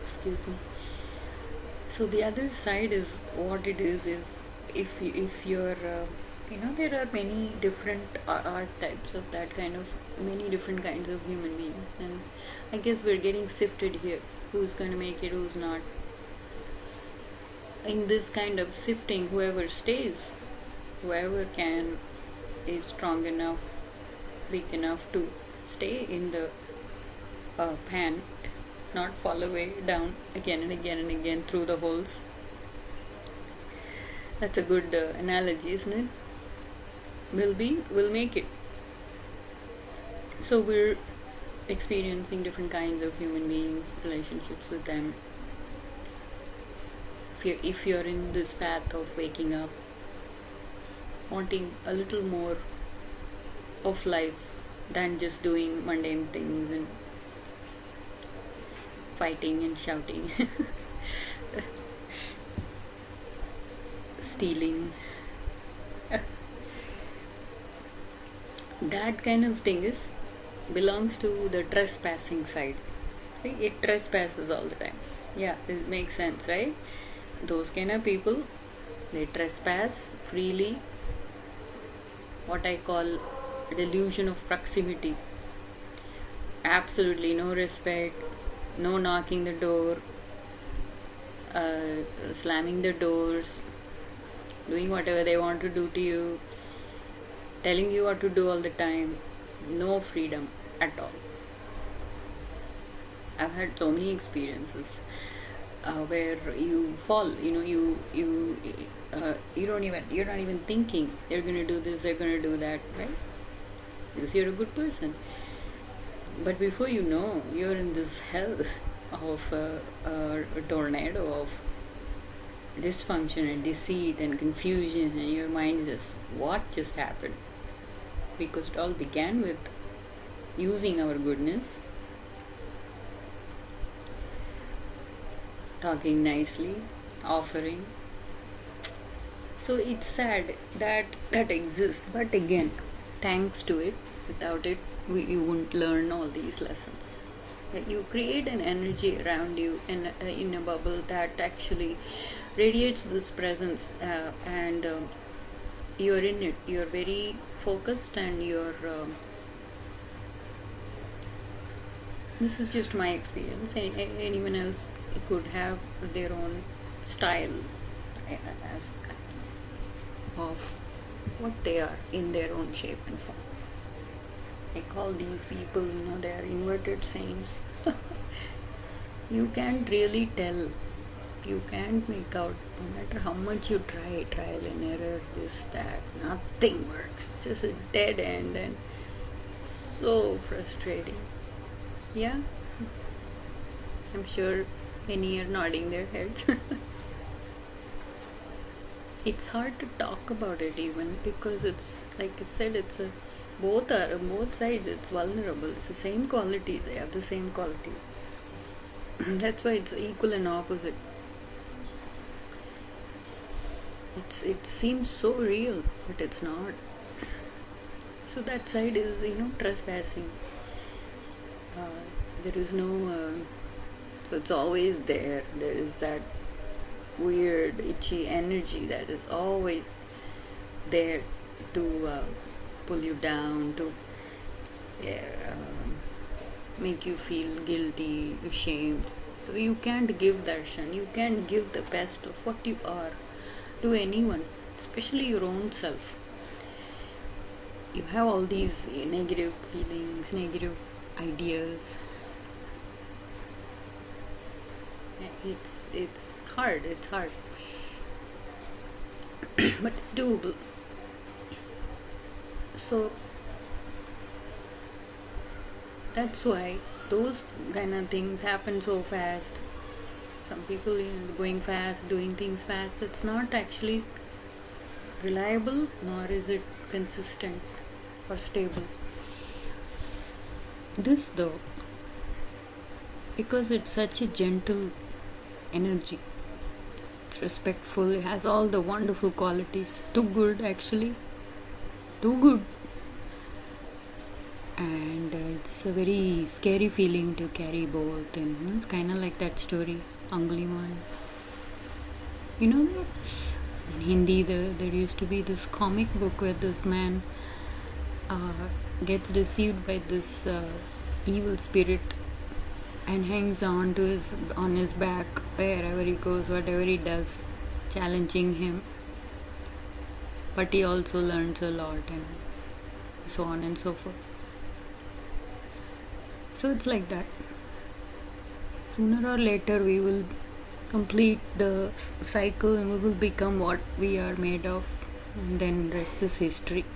Speaker 2: Excuse me. So the other side is what it is if you're there are many different art types of that kind of, many different kinds of human beings, and I guess we're getting sifted here. Who's going to make it, who's not? In this kind of sifting, whoever stays, whoever can, is strong enough, big enough to stay in the pan, not fall away down again and again and again through the holes. That's a good analogy, isn't it? Will make it. So we're experiencing different kinds of human beings, relationships with them. If you're in this path of waking up, wanting a little more of life than just doing mundane things and fighting and shouting, stealing, that kind of thing is belongs to the trespassing side. See, it trespasses all the time. Yeah, it makes sense, right? Those kind of people, they trespass freely. What I call delusion of proximity. Absolutely no respect, no knocking the door, slamming the doors, doing whatever they want to do to you, telling you what to do all the time. No freedom at all. I've had so many experiences where you fall. You're not even thinking they're gonna do this, they're gonna do that, right? Because you're a good person. But before you know, you're in this hell of a tornado of dysfunction and deceit and confusion, and your mind is just, what just happened? Because it all began with using our goodness, talking nicely, offering. So it's sad that that exists, but again, thanks to it, without it, you wouldn't learn all these lessons. You create an energy around you in a bubble that actually radiates this presence, and you're in it. You're very focused, and you're. This is just my experience. Anyone else could have their own style as of what they are in their own shape and form. I call these people, they are inverted saints. You can't really tell. You can't make out, no matter how much you try, trial and error, this, that, nothing works. It's just a dead end and so frustrating. Yeah, I'm sure many are nodding their heads. It's hard to talk about it even because it's, like I said, it's a both sides. It's vulnerable. It's the same qualities. They have the same qualities. That's why it's equal and opposite. It seems so real, but it's not. So that side is, trespassing. There is no. So it's always there. There is that weird, itchy energy that is always there to pull you down, to make you feel guilty, ashamed. So you can't give darshan. You can't give the best of what you are to anyone, especially your own self. You have all these negative feelings, negative ideas. It's hard. It's hard, but it's doable. So that's why those kind of things happen so fast. Some people going fast, doing things fast, it's not actually reliable, nor is it consistent or stable. This, though, because it's such a gentle energy, it's respectful, it has all the wonderful qualities. Too good, actually. Too good. And it's a very scary feeling to carry both. And it's kind of like that story, Angulimal. You know that? In Hindi, there used to be this comic book where this man gets deceived by this evil spirit and hangs on his back wherever he goes, whatever he does, challenging him. But he also learns a lot, and so on and so forth. So it's like that. Sooner or later, we will complete the cycle and we will become what we are made of, and then rest is history.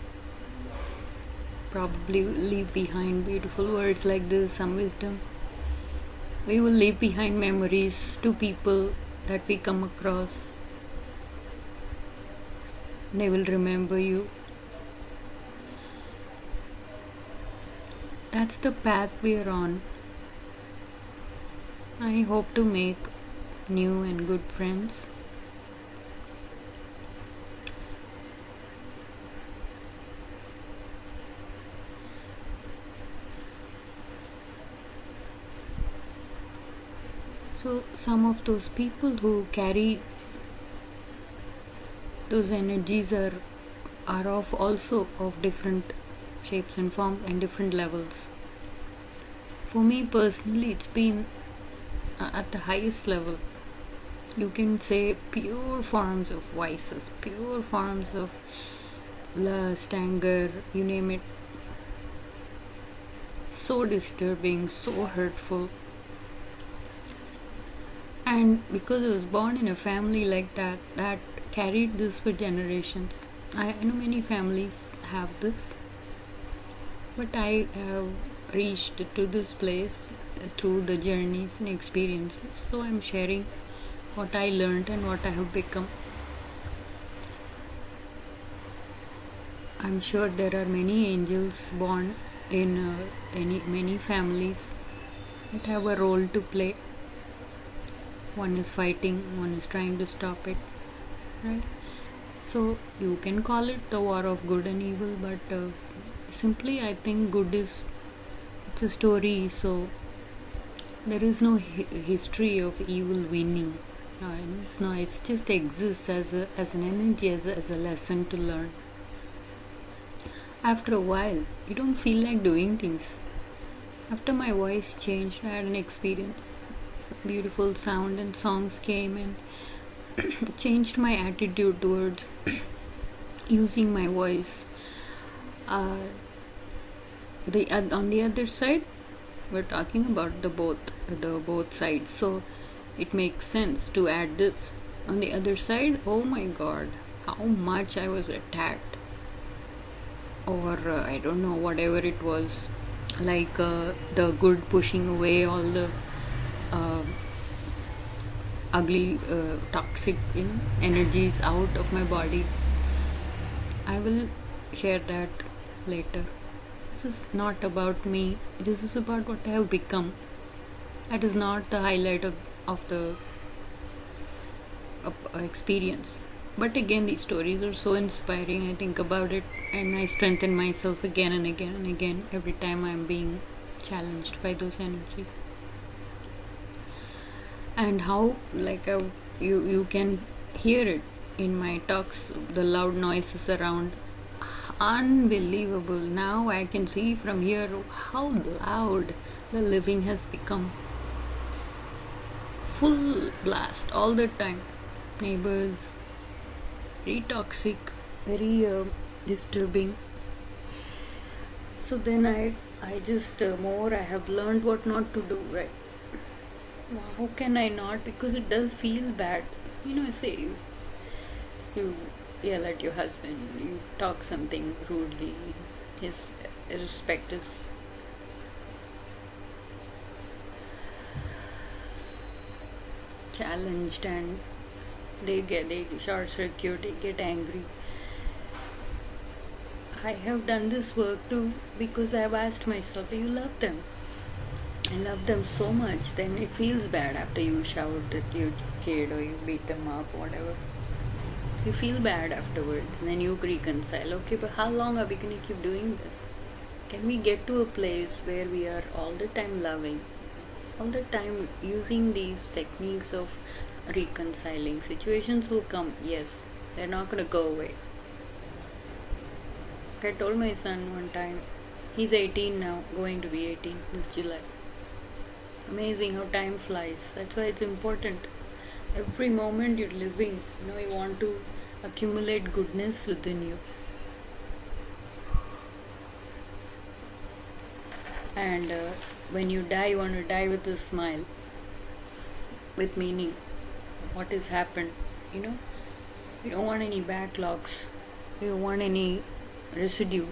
Speaker 2: Probably leave behind beautiful words like this, some wisdom. We will leave behind memories to people that we come across. They will remember you. That's the path we are on. I hope to make new and good friends. So some of those people who carry those energies are of also of different shapes and forms and different levels. For me personally, it's been at the highest level. You can say pure forms of vices, pure forms of lust, anger, you name it. So disturbing, so hurtful. And because I was born in a family like that carried this for generations. I know many families have this, but I have reached to this place through the journeys and experiences. So I'm sharing what I learned and what I have become. I'm sure there are many angels born in many families that have a role to play. One is fighting, one is trying to stop it, right? So you can call it the war of good and evil, but simply I think good is, it's a story, so there is no history of evil winning. It's just exists as an energy, as a lesson to learn. After a while, you don't feel like doing things. After my voice changed, I had an experience. Some beautiful sound and songs came and changed my attitude towards using my voice. On the other side, we're talking about the both sides, so it makes sense to add this. On the other side, oh my God, how much I was attacked, or I don't know, whatever it was, like the good pushing away all the ugly, toxic energies out of my body. I will share that later. This is not about me. This is about what I have become. That is not the highlight of the experience. But again, these stories are so inspiring. I think about it and I strengthen myself again and again and again every time I'm being challenged by those energies. And how, like, you can hear it in my talks, the loud noises around. Unbelievable. Now I can see from here how loud the living has become. Full blast all the time. Neighbors, very toxic, very disturbing. So then I just more I have learned what not to do, right? How can I not? Because it does feel bad. Say you yell at your husband, you talk something rudely, his respect is challenged and they short circuit, they get angry. I have done this work too because I've asked myself, do you love them? I love them so much, then it feels bad after you shout at your kid or you beat them up, whatever. You feel bad afterwards, and then you reconcile. Okay, but how long are we going to keep doing this? Can we get to a place where we are all the time loving, all the time using these techniques of reconciling? Situations will come, yes, they're not going to go away. I told my son one time, he's 18 now, going to be 18 this July. Amazing how time flies. That's why it's important. Every moment you're living, you want to accumulate goodness within you. And when you die, you want to die with a smile, with meaning. What has happened, you don't want any backlogs, you don't want any residue.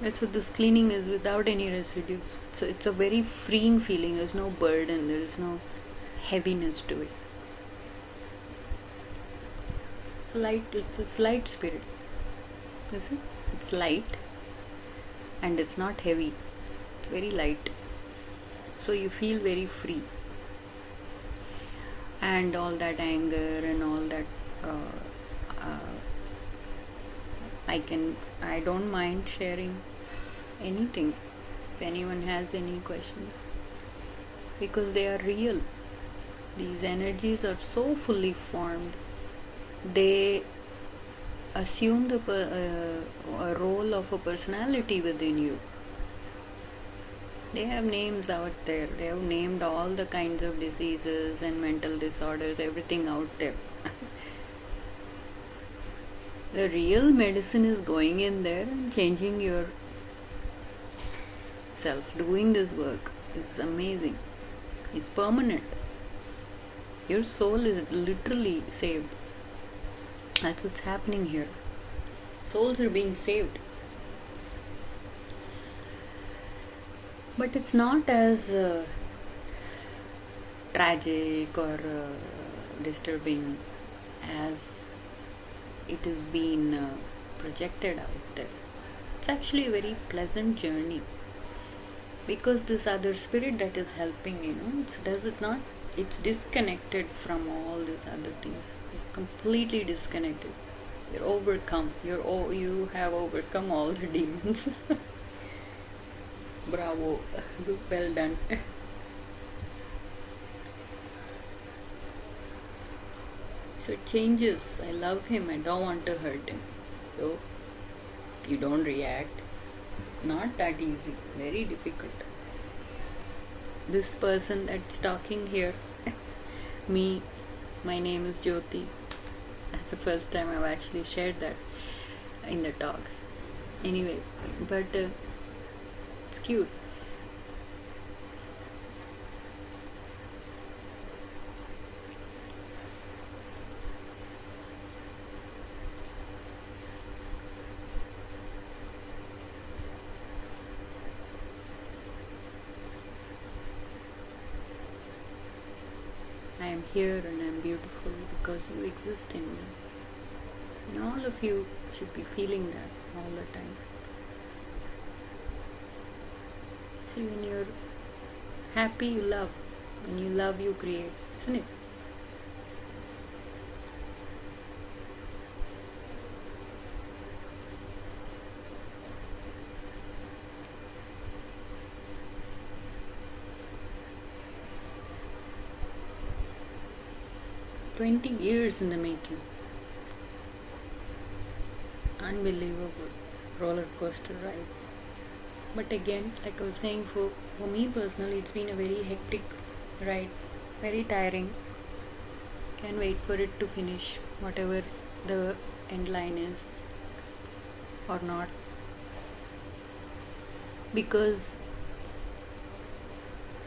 Speaker 2: That's what this cleaning is, without any residues. So it's a very freeing feeling. There's no burden, there is no heaviness to it. It's a light spirit. You see? It's light and it's not heavy. It's very light. So you feel very free. And all that anger and all that I don't mind sharing anything if anyone has any questions, because they are real. These energies are so fully formed. They assume a role of a personality within you. They have names out there. They have named all the kinds of diseases and mental disorders, everything out there. The real medicine is going in there and changing your self. Doing this work is amazing. It's permanent. Your soul is literally saved. That's what's happening here. Souls are being saved. But it's not as tragic or disturbing as it is being projected out there. It's actually a very pleasant journey, because this other spirit that is helping, it's disconnected from all these other things. You're completely disconnected. You're overcome. You have overcome all the demons. Bravo. Well done. So it changes. I love him. I don't want to hurt him. So you don't react. Not that easy. Very difficult. This person that's talking here, my name is Jyoti. That's the first time I've actually shared that in the talks. Anyway, but it's cute. I am here and I am beautiful because you exist in me. And all of you should be feeling that all the time. See, when you're happy, you love. When you love, you create. Isn't it? "20 years in the making." Unbelievable roller coaster ride. But again, like I was saying, for me personally, it's been a very hectic ride, very tiring. Can't wait for it to finish, whatever the end line is or not. Because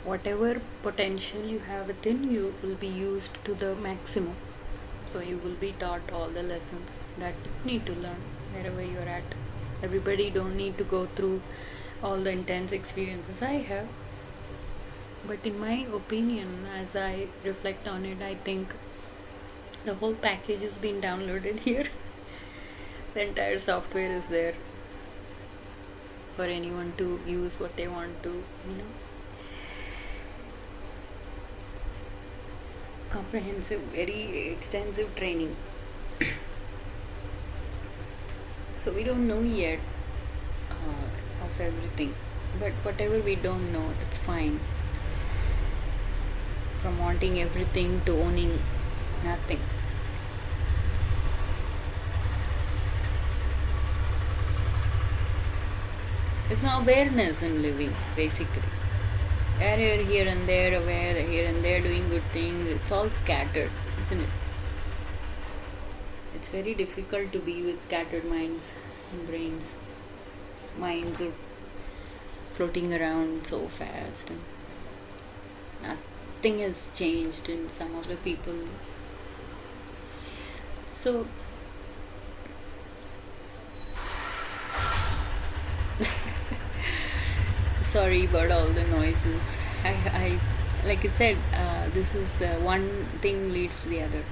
Speaker 2: whatever potential you have within you will be used to the maximum. So you will be taught all the lessons that you need to learn wherever you're at. Everybody don't need to go through all the intense experiences I have. But in my opinion, as I reflect on it, I think the whole package has been downloaded here. The entire software is there for anyone to use what they want to, comprehensive, very extensive training. So we don't know yet of everything, but whatever we don't know, it's fine. From wanting everything to owning nothing. It's an awareness in living, basically. They're here and there, aware, they're here and there doing good things. It's all scattered, isn't it? It's very difficult to be with scattered minds and brains. Minds are floating around so fast, and nothing has changed in some of the people. So, sorry about all the noises. I like I said, this is one thing leads to the other.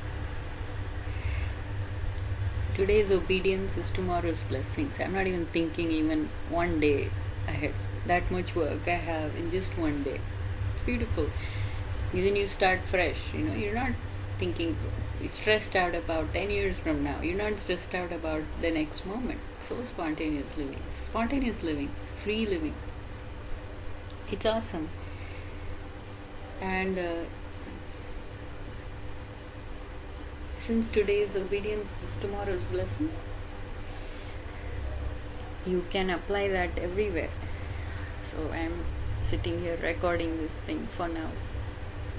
Speaker 2: Today's obedience is tomorrow's blessings. I'm not even thinking even one day ahead. That much work I have in just one day. It's beautiful. Then you start fresh. You're not thinking, stressed out about 10 years from now. You're not stressed out about the next moment. So spontaneous living. Spontaneous living. It's free living. It's awesome. And since today's obedience is tomorrow's blessing, you can apply that everywhere. So I'm sitting here recording this thing for now.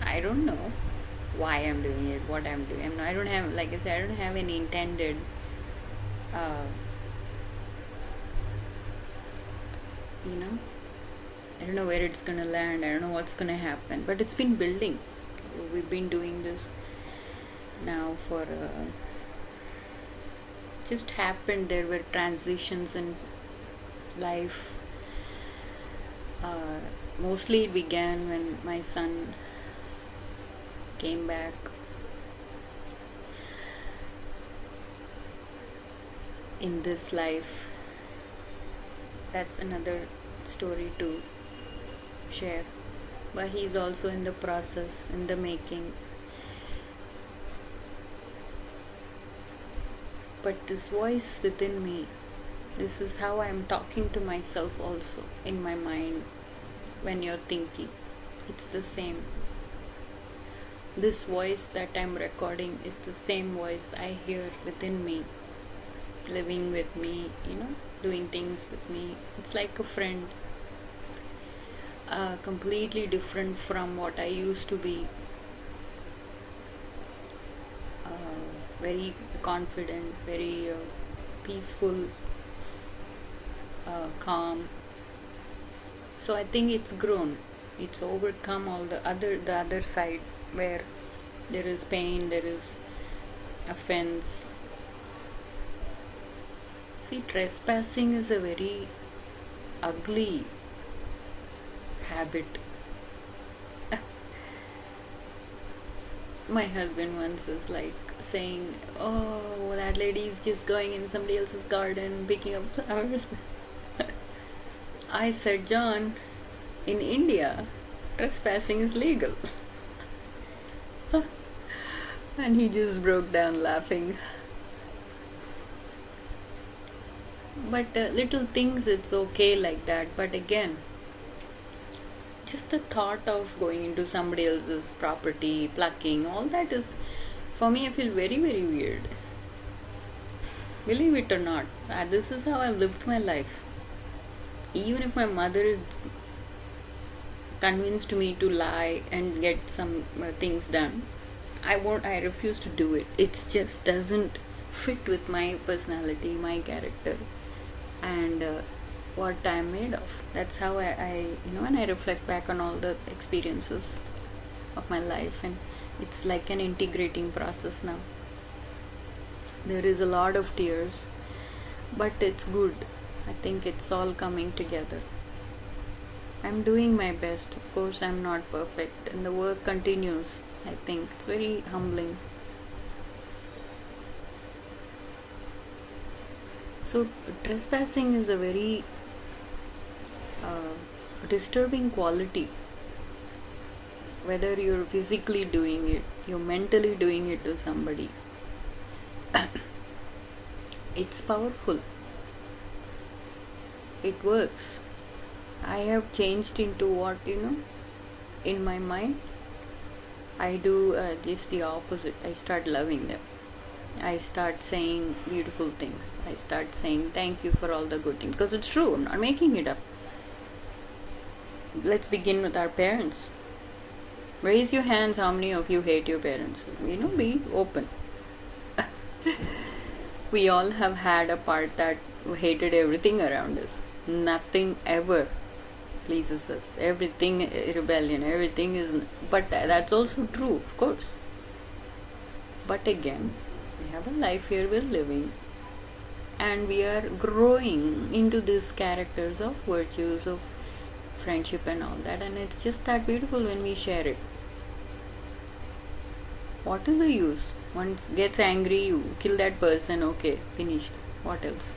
Speaker 2: I don't know why I'm doing it, what I'm doing. I don't have, like I said, I don't have any intended I don't know where it's gonna land. I don't know what's gonna happen, but it's been building. We've been doing this now for just happened. There were transitions in life. Mostly it began when my son came back. In this life, that's another story to share, but he's also in the process, in the making. But this voice within me, this is how I'm talking to myself also in my mind. When you're thinking, it's the same. This voice that I'm recording is the same voice I hear within me, living with me, doing things with me. It's like a friend, completely different from what I used to be. Very confident, very peaceful, calm. So I think it's grown. It's overcome all the other side where there is pain, there is offense. See, trespassing is a very ugly habit. My husband once was like saying, "Oh, that lady is just going in somebody else's garden picking up flowers." I said, "John, in India, trespassing is legal." And he just broke down laughing. But little things, it's okay like that. But again, just the thought of going into somebody else's property, plucking, all that is, for me, I feel very, very weird. Believe it or not, this is how I've lived my life. Even if my mother is convinced me to lie and get some things done, I refuse to do it. It just doesn't fit with my personality, my character, and what I'm made of. That's how I when I reflect back on all the experiences of my life, and it's like an integrating process now. There is a lot of tears, but it's good. I think it's all coming together. I'm doing my best. Of course, I'm not perfect, and the work continues. I think it's very humbling. So, trespassing is a very disturbing quality. Whether you're physically doing it, you're mentally doing it to somebody, it's powerful. It works. I have changed into what, in my mind, I do just the opposite. I start loving them. I start saying beautiful things. I start saying thank you for all the good things. Because it's true, I'm not making it up. Let's begin with our parents. Raise your hands how many of you hate your parents. Be open. We all have had a part that hated everything around us. Nothing ever pleases us. Everything rebellion, everything is. But that's also true, of course. But again, we have a life here we're living, and we are growing into these characters of virtues of friendship and all that, and it's just that beautiful when we share it. What is the use? One gets angry, you kill that person, okay, finished. What else?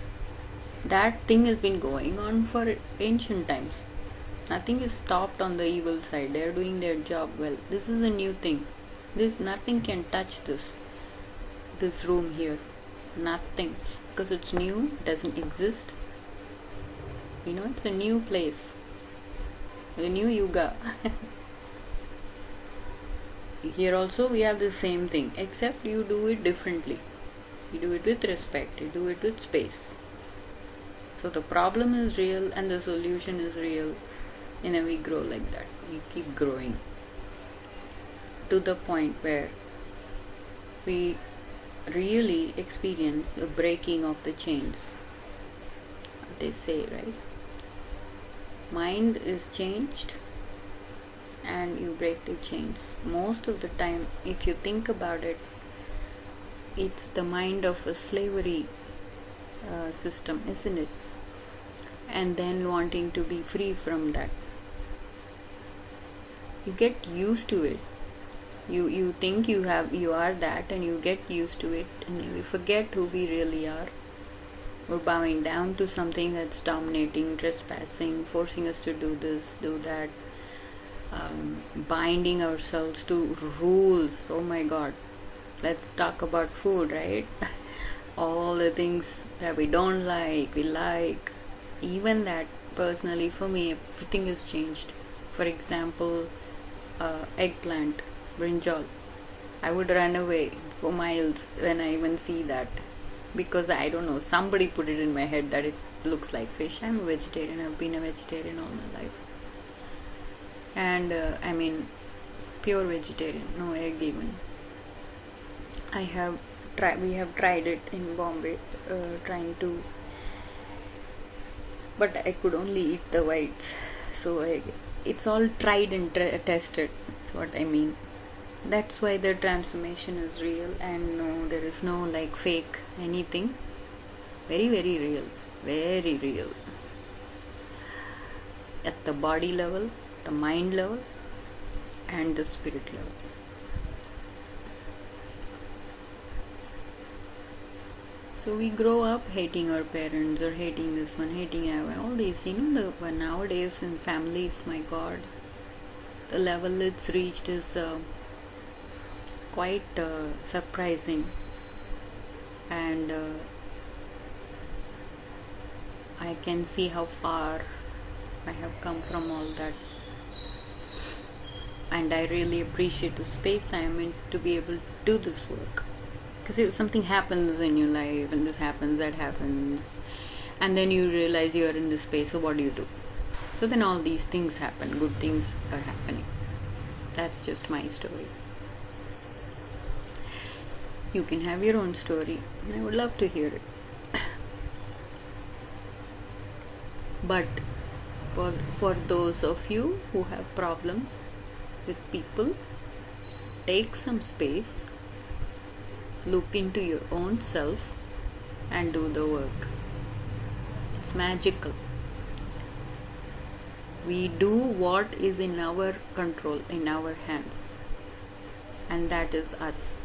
Speaker 2: That thing has been going on for ancient times. Nothing is stopped on the evil side. They are doing their job well. This is a new thing. Nothing can touch this room here. Nothing. Because it's new, it doesn't exist. It's a new place. A new yuga. Here also we have the same thing, except you do it differently. You do it with respect, you do it with space. So the problem is real and the solution is real. And we grow like that. We keep growing to the point where we really experience a breaking of the chains. They say, right? Mind is changed and you break the chains. Most of the time, if you think about it, it's the mind of a slavery system, isn't it? And then wanting to be free from that. You get used to it. You think you are that, and you get used to it, and we forget who we really are. We're bowing down to something that's dominating, trespassing, forcing us to do this, do that, binding ourselves to rules. Oh my god, let's talk about food, right? All the things that we don't like, we like. Even that, personally, for me, everything has changed. For example, eggplant, brinjal. I would run away for miles when I even see that, because I don't know, somebody put it in my head that it looks like fish. I'm a vegetarian. I've been a vegetarian all my life. And pure vegetarian, no egg even. We have tried it in Bombay, trying to, but I could only eat the whites. So it's all tried and tested. That's what I mean. That's why the transformation is real, and no, there is no like fake anything. Very, very real. Very real. At the body level, the mind level, and the spirit level. So we grow up hating our parents, or hating this one, hating all these. Nowadays in families, my god, the level it's reached is quite surprising. And I can see how far I have come from all that. And I really appreciate the space I am in to be able to do this work. Because if something happens in your life, and this happens, that happens, and then you realize you are in this space, so what do you do? So then all these things happen, good things are happening. That's just my story. You can have your own story, and I would love to hear it. But for those of you who have problems with people, take some space, look into your own self, and do the work. It's magical. We do what is in our control, in our hands, and that is us.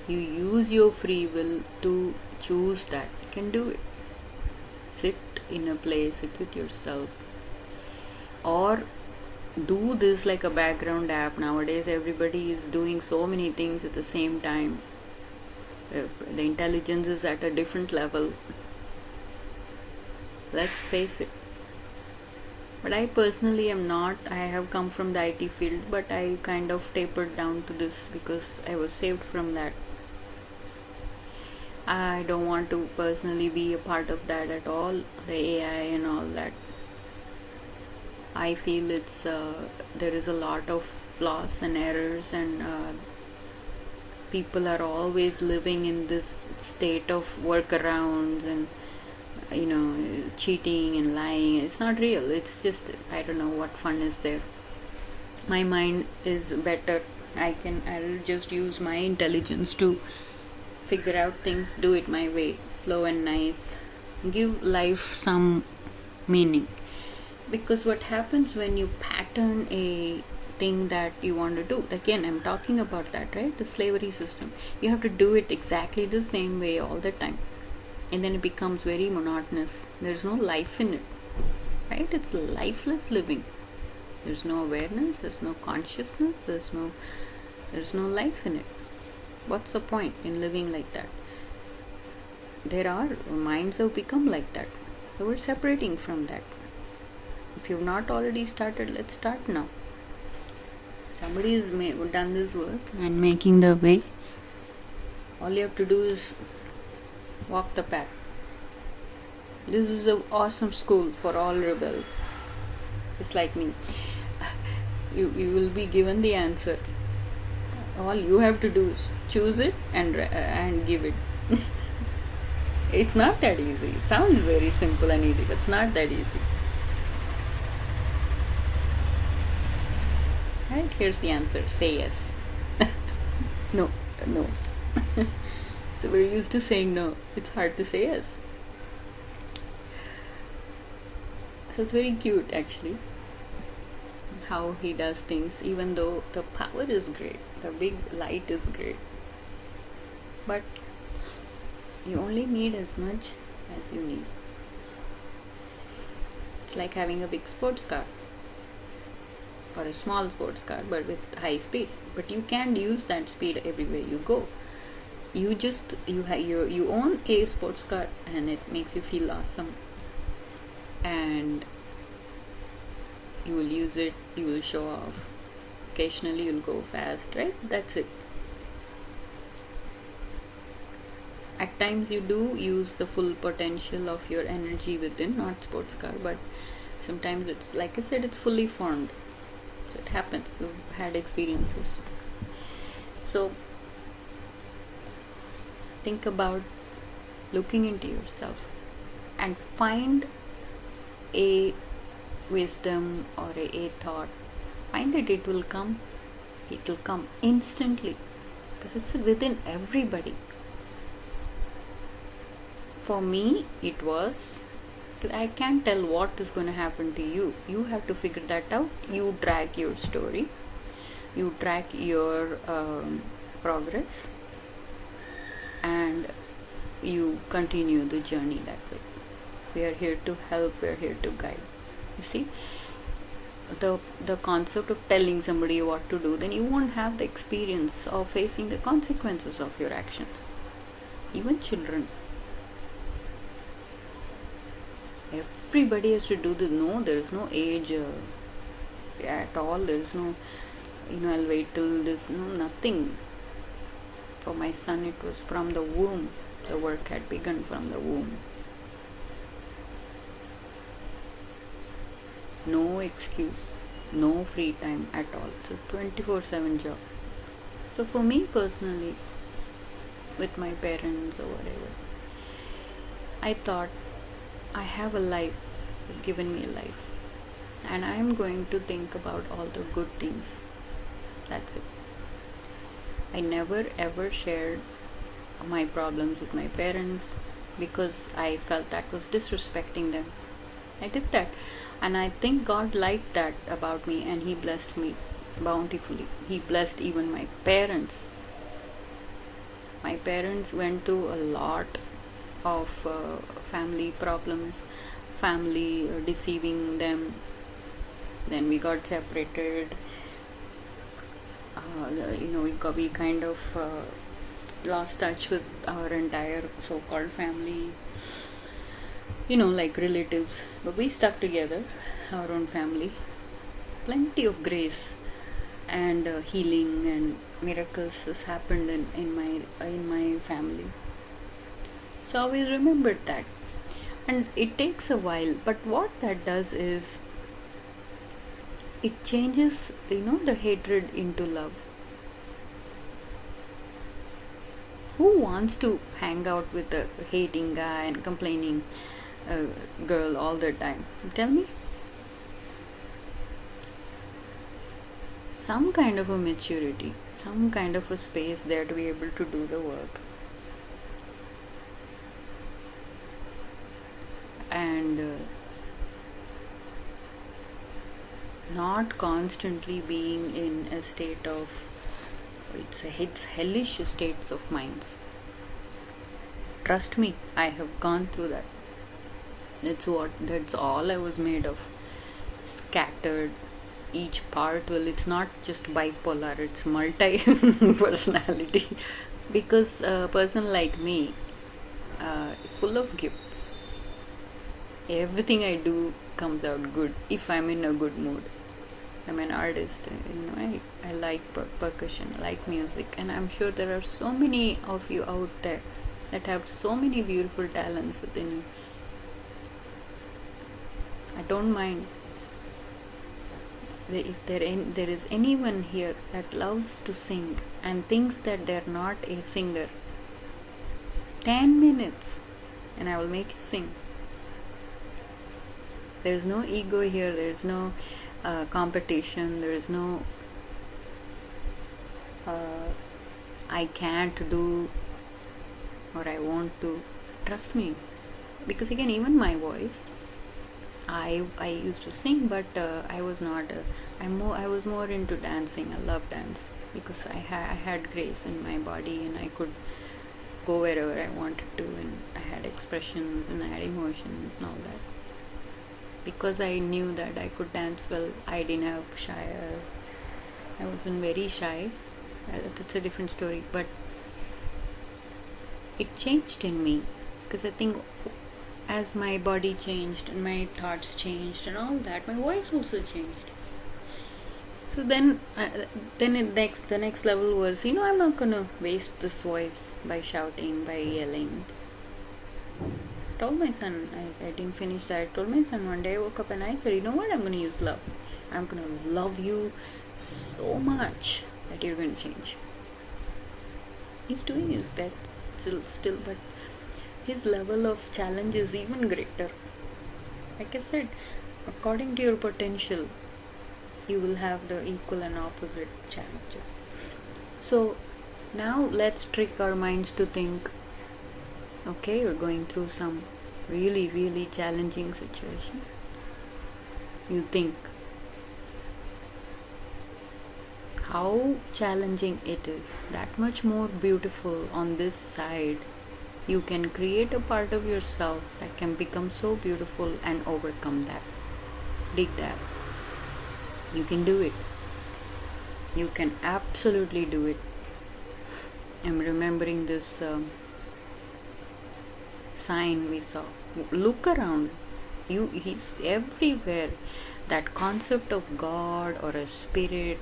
Speaker 2: You use your free will to choose that. You can do it. Sit in a place, sit with yourself, or do this like a background app. Nowadays everybody is doing so many things at the same time. The intelligence is at a different level, let's face it. But I personally am not. I have come from the IT field, but I kind of tapered down to this because I was saved from that. I don't want to personally be a part of that at all, the AI and all that. I feel it's there is a lot of flaws and errors, and people are always living in this state of workarounds and cheating and lying. It's not real. It's just, I don't know what fun is there. My mind is better. I'll just use my intelligence to figure out things, do it my way, slow and nice, give life some meaning. Because what happens when you pattern a thing that you want to do, again I'm talking about that, right? The slavery system. You have to do it exactly the same way all the time, and then it becomes very monotonous. There's no life in it, right? It's lifeless living. There's no awareness, there's no consciousness, there's no life in it. What's the point in living like that? There are minds have become like that, so we're separating from that. If you've not already started, let's start now. Somebody has done this work and making the way. All you have to do is walk the path. This is an awesome school for all rebels. It's like me. You will be given the answer. All you have to do is choose it and give it. It's not that easy. It sounds very simple and easy, but it's not that easy. Right? Here's the answer. Say yes. No. So we're used to saying no. It's hard to say yes. So it's very cute actually how he does things, even though the power is great, the big light is great. But you only need as much as you need. It's like having a big sports car or a small sports car but with high speed, but you can't use that speed everywhere you go. You own a sports car and it makes you feel awesome, and you will use it, you will show off, occasionally you'll go fast, right? That's it. At times you do use the full potential of your energy within, not sports car, but sometimes it's, like I said, it's fully formed. So it happens. You've had experiences. So think about looking into yourself and find a wisdom or a thought. Find it. It will come instantly, because it's within everybody. For me, it was, I can't tell what is going to happen to you. You have to figure that out. You track your story, you track your progress, and you continue the journey that way. We are here to help, we are here to guide. You see, the concept of telling somebody what to do, then you won't have the experience of facing the consequences of your actions. Even children, everybody has to do this. No, there is no age at all. There is no, I'll wait till this. No, nothing. For my son, it was from the womb. The work had begun from the womb. No excuse, no free time at all. It's a 24/7 job. So for me personally, with my parents or whatever, I thought, I have a life, they've given me a life, and I am going to think about all the good things. That's it. I never ever shared my problems with my parents because I felt that was disrespecting them. I did that. And I think God liked that about me, and He blessed me bountifully. He blessed even my parents. My parents went through a lot of family problems, family deceiving them. Then we got separated. We kind of lost touch with our entire so-called family, like relatives, but we stuck together, our own family. Plenty of grace and healing and miracles has happened in my family. So I always remembered that. And it takes a while, but what that does is it changes, the hatred into love. Who wants to hang out with a hating guy and complaining girl all the time? Tell me. Some kind of a maturity, some kind of a space there to be able to do the work. And not constantly being in a state of it's hellish states of minds. Trust me, I have gone through that. That's all I was made of. Scattered, each part. Well, it's not just bipolar, it's multi personality. Because a person like me, full of gifts, everything I do comes out good if I'm in a good mood. I'm an artist, I like percussion, I like music, and I'm sure there are so many of you out there that have so many beautiful talents within you. I don't mind. If there is anyone here that loves to sing and thinks that they're not a singer, 10 minutes and I will make you sing. There's no ego here, there's no competition, there is no I can't do or I want to. Trust me, because again, even my voice, I used to sing, but I was not. I was more into dancing. I love dance because I had grace in my body and I could go wherever I wanted to, and I had expressions and I had emotions and all that. Because I knew that I could dance well, I didn't have shy. I wasn't very shy. That's a different story, but it changed in me because I think as my body changed and my thoughts changed and all that, my voice also changed. So then the next level was, I'm not gonna waste this voice by shouting, by yelling. I told my son, I didn't finish that. I told my son one day, I woke up and I said, you know what, I'm gonna use love. I'm gonna love you so much that you're gonna change. He's doing his best still, but his level of challenge is even greater. Like I said, according to your potential, you will have the equal and opposite challenges. So now let's trick our minds to think, okay, you're going through some really, really challenging situation. You think how challenging it is, that much more beautiful on this side. You can create a part of yourself that can become so beautiful and overcome that. Dig that. You can do it. You can absolutely do it. I'm remembering this sign we saw. Look around. He's everywhere. That concept of God or a spirit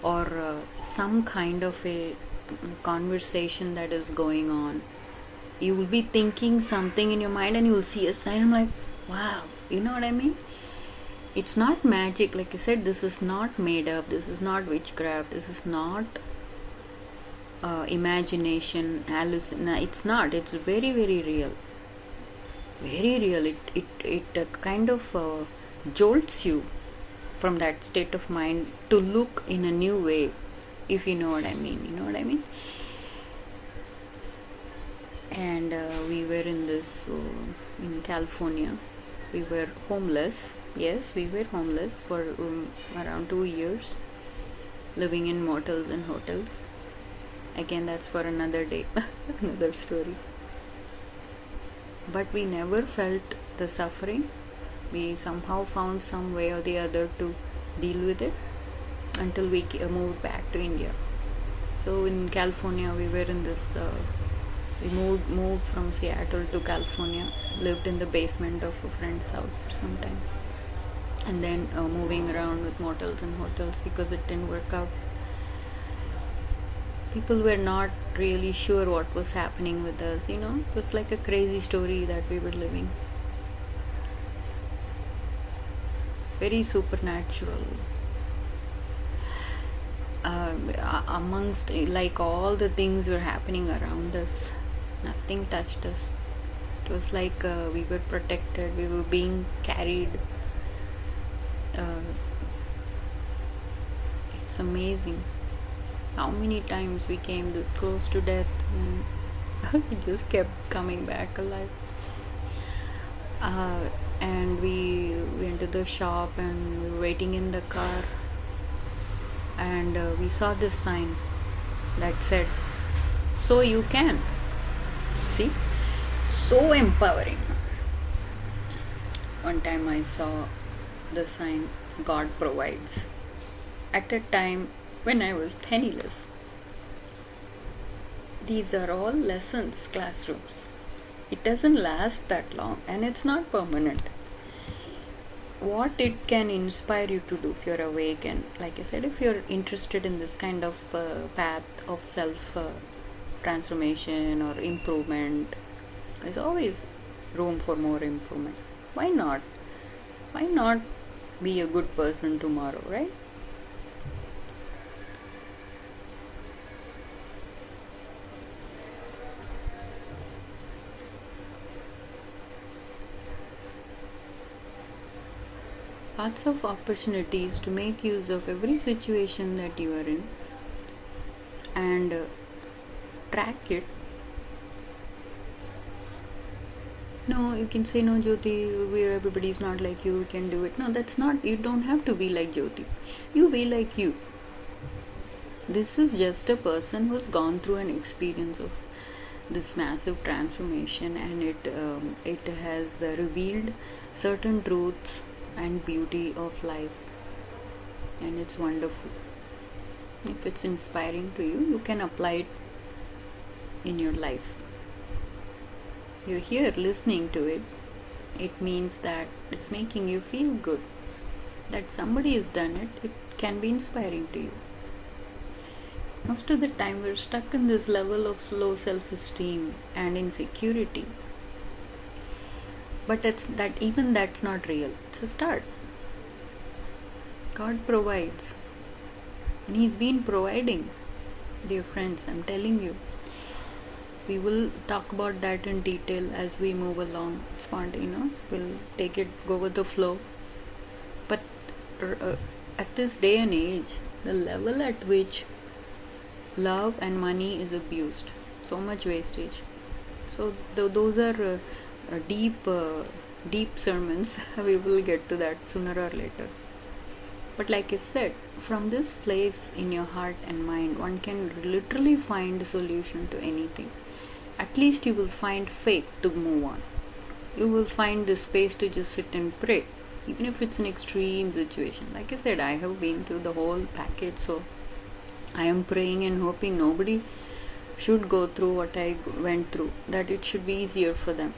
Speaker 2: or some kind of a conversation that is going on. You will be thinking something in your mind and you will see a sign. I'm like, wow, you know what I mean? It's not magic. Like I said, this is not made up. This is not witchcraft. This is not imagination, it's not. It's very, very real. Very real. It kind of jolts you from that state of mind to look in a new way, if you know what I mean. You know what I mean? And we were in California we were homeless. Yes, we were homeless for around 2 years, living in motels and hotels. Again, that's for another day, another story. But we never felt the suffering. We somehow found some way or the other to deal with it until we moved back to India. So in California, we were in this. We moved from Seattle to California. Lived in the basement of a friend's house for some time, and then moving around with motels and hotels because it didn't work out. People were not really sure what was happening with us. It was like a crazy story that we were living. Very supernatural. Amongst like all the things were happening around us, nothing touched us. It was like we were protected, we were being carried. It's amazing how many times we came this close to death and we just kept coming back alive. And we went to the shop and we were waiting in the car, and we saw this sign that said, "So you can." See, so empowering. One time I saw the sign, "God provides," at a time when I was penniless. These are all lessons, classrooms. It doesn't last that long and it's not permanent. What it can inspire you to do if you're awake, and like I said, if you're interested in this kind of path of self transformation or improvement, there's always room for more improvement. Why not? Why not be a good person tomorrow, right? Lots of opportunities to make use of every situation that you are in and track it. No, you can say, "No, Jyoti, everybody's not like you can do it." No, that's not. You don't have to be like Jyoti. You be like you. This is just a person who's gone through an experience of this massive transformation, and it has revealed certain truths and beauty of life, and it's wonderful. If it's inspiring to you, you can apply it in your life. You're here listening to it, it means that it's making you feel good, that somebody has done it. It can be inspiring to you. Most of the time we're stuck in this level of low self-esteem and insecurity, but that's not real. It's a start. God provides, and He's been providing, dear friends. I'm telling you, we will talk about that in detail as we move along. We'll take it, go with the flow. But at this day and age, the level at which love and money is abused, so much wastage. So those are deep sermons. We will get to that sooner or later. But like I said, from this place in your heart and mind, one can literally find a solution to anything. At least you will find faith to move on. You will find the space to just sit and pray, even if it's an extreme situation. Like I said, I have been through the whole package, so I am praying and hoping nobody should go through what I went through, that it should be easier for them.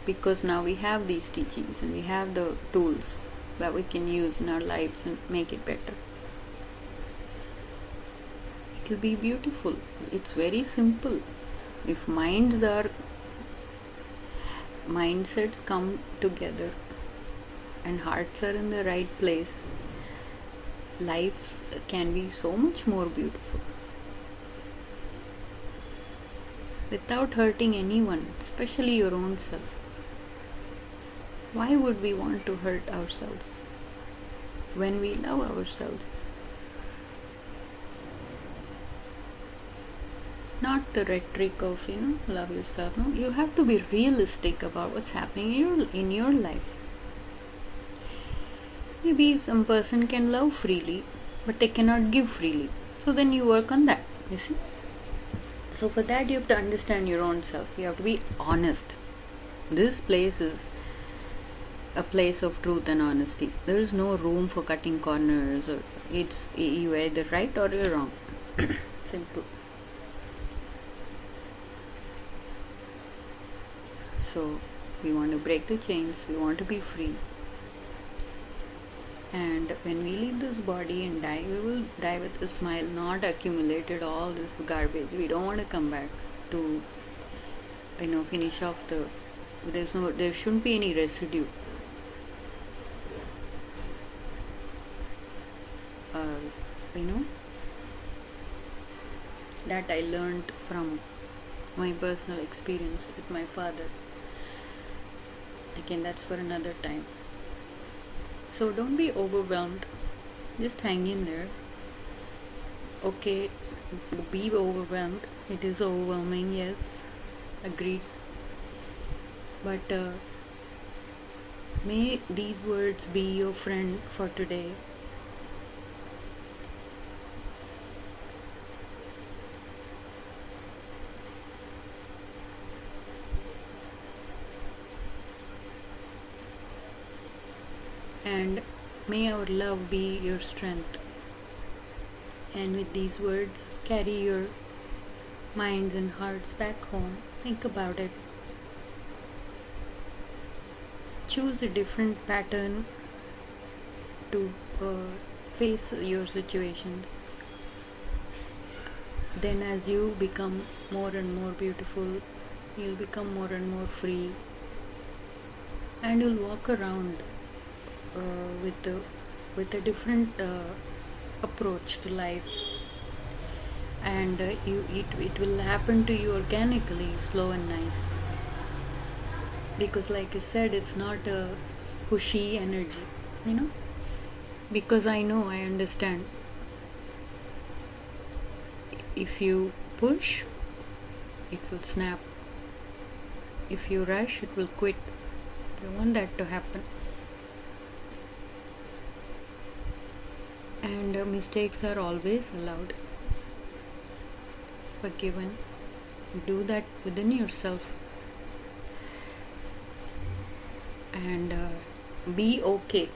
Speaker 2: Because now we have these teachings and we have the tools that we can use in our lives and make it better. It will be beautiful. It's very simple. If mindsets come together and hearts are in the right place, lives can be so much more beautiful without hurting anyone, especially your own self. Why would we want to hurt ourselves when we love ourselves? Not the rhetoric of love yourself. No, you have to be realistic about what's happening in your life. Maybe some person can love freely, but they cannot give freely. So then you work on that. You see. So for that you have to understand your own self. You have to be honest. This place is a place of truth and honesty. There is no room for cutting corners, or it's you either right or you're wrong. Simple. So we want to break the chains, we want to be free. And when we leave this body and die, we will die with a smile, not accumulated all this garbage. We don't want to come back to finish off there shouldn't be any residue. You know that I learned from my personal experience with my father. Again, that's for another time. So don't be overwhelmed. Just hang in there. Okay, be overwhelmed. It is overwhelming, yes. Agreed. But may these words be your friend for today. And may our love be your strength. And with these words, carry your minds and hearts back home. Think about it. Choose a different pattern to face your situations. Then, as you become more and more beautiful, you'll become more and more free, and you'll walk around with a different approach to life, and it will happen to you organically, slow and nice. Because, like I said, it's not a pushy energy, Because I understand. If you push, it will snap. If you rush, it will quit. I don't want that to happen. And mistakes are always allowed, forgiven. Do that within yourself, and be okay.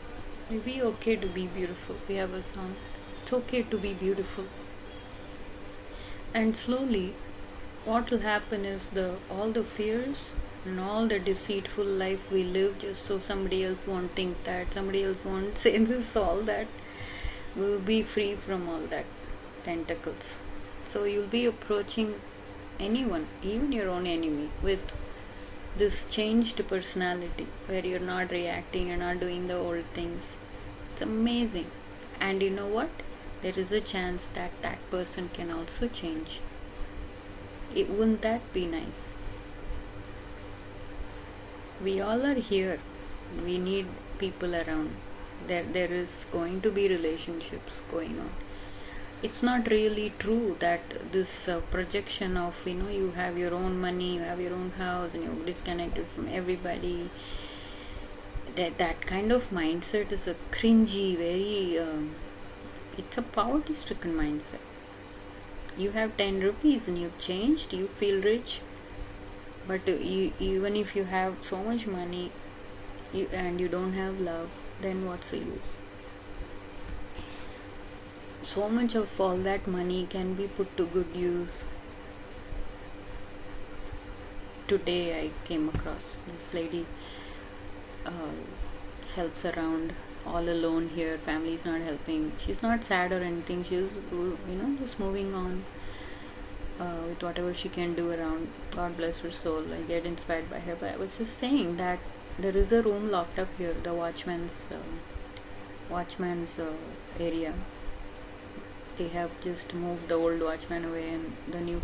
Speaker 2: Be okay to be beautiful. We have a song. It's okay to be beautiful. And slowly, what will happen is all the fears and all the deceitful life we live just so somebody else won't think that, somebody else won't say this, all that, will be free from all that tentacles. So you'll be approaching anyone, even your own enemy, with this changed personality where you're not reacting, you're not doing the old things. It's amazing. And you know what? There is a chance that that person can also change. Wouldn't that be nice? We all are here. We need people around. There is going to be relationships going on. It's not really true that this projection of you have your own money, you have your own house, and you're disconnected from everybody. That kind of mindset is a cringy, very it's a poverty-stricken mindset. You have 10 rupees and you've changed, you feel rich, but even if you have so much money and you don't have love, then what's the use? So much of all that money can be put to good use. Today I came across this lady, helps around, all alone here, family's not helping. She's not sad or anything, she's just moving on with whatever she can do around. God bless her soul. I get inspired by her. But I was just saying that there is a room locked up here, the watchman's area. They have just moved the old watchman away, and the new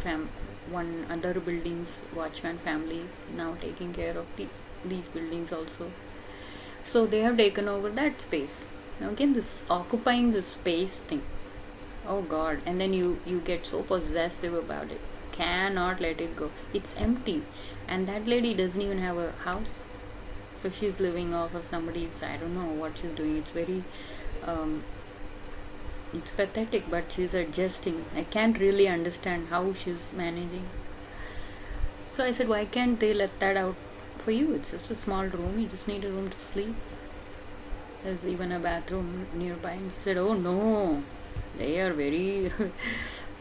Speaker 2: one other building's watchman family is now taking care of these buildings also. So they have taken over that space. Now again, this occupying the space thing. Oh God! And then you get so possessive about it. cannot let it go. It's empty. And that lady doesn't even have a house. So she's living off of somebody's, I don't know what she's doing. It's very, um, it's pathetic, but she's adjusting. I can't really understand how she's managing. So I said, why can't they let that out for you? It's just a small room. You just need a room to sleep. There's even a bathroom nearby. And she said, oh no, they are very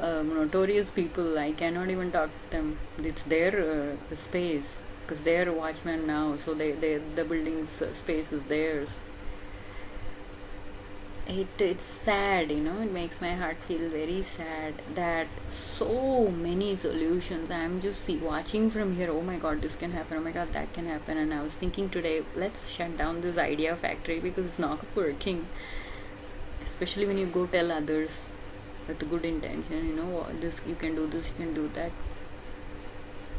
Speaker 2: notorious people. I cannot even talk to them. It's their space because they are watchmen now. So the building's space is theirs. It's sad, it makes my heart feel very sad that so many solutions. I'm just watching from here. Oh my god, this can happen. Oh my god, that can happen. And I was thinking today, let's shut down this idea factory because it's not working. Especially when you go tell others with good intention, this you can do, this you can do that.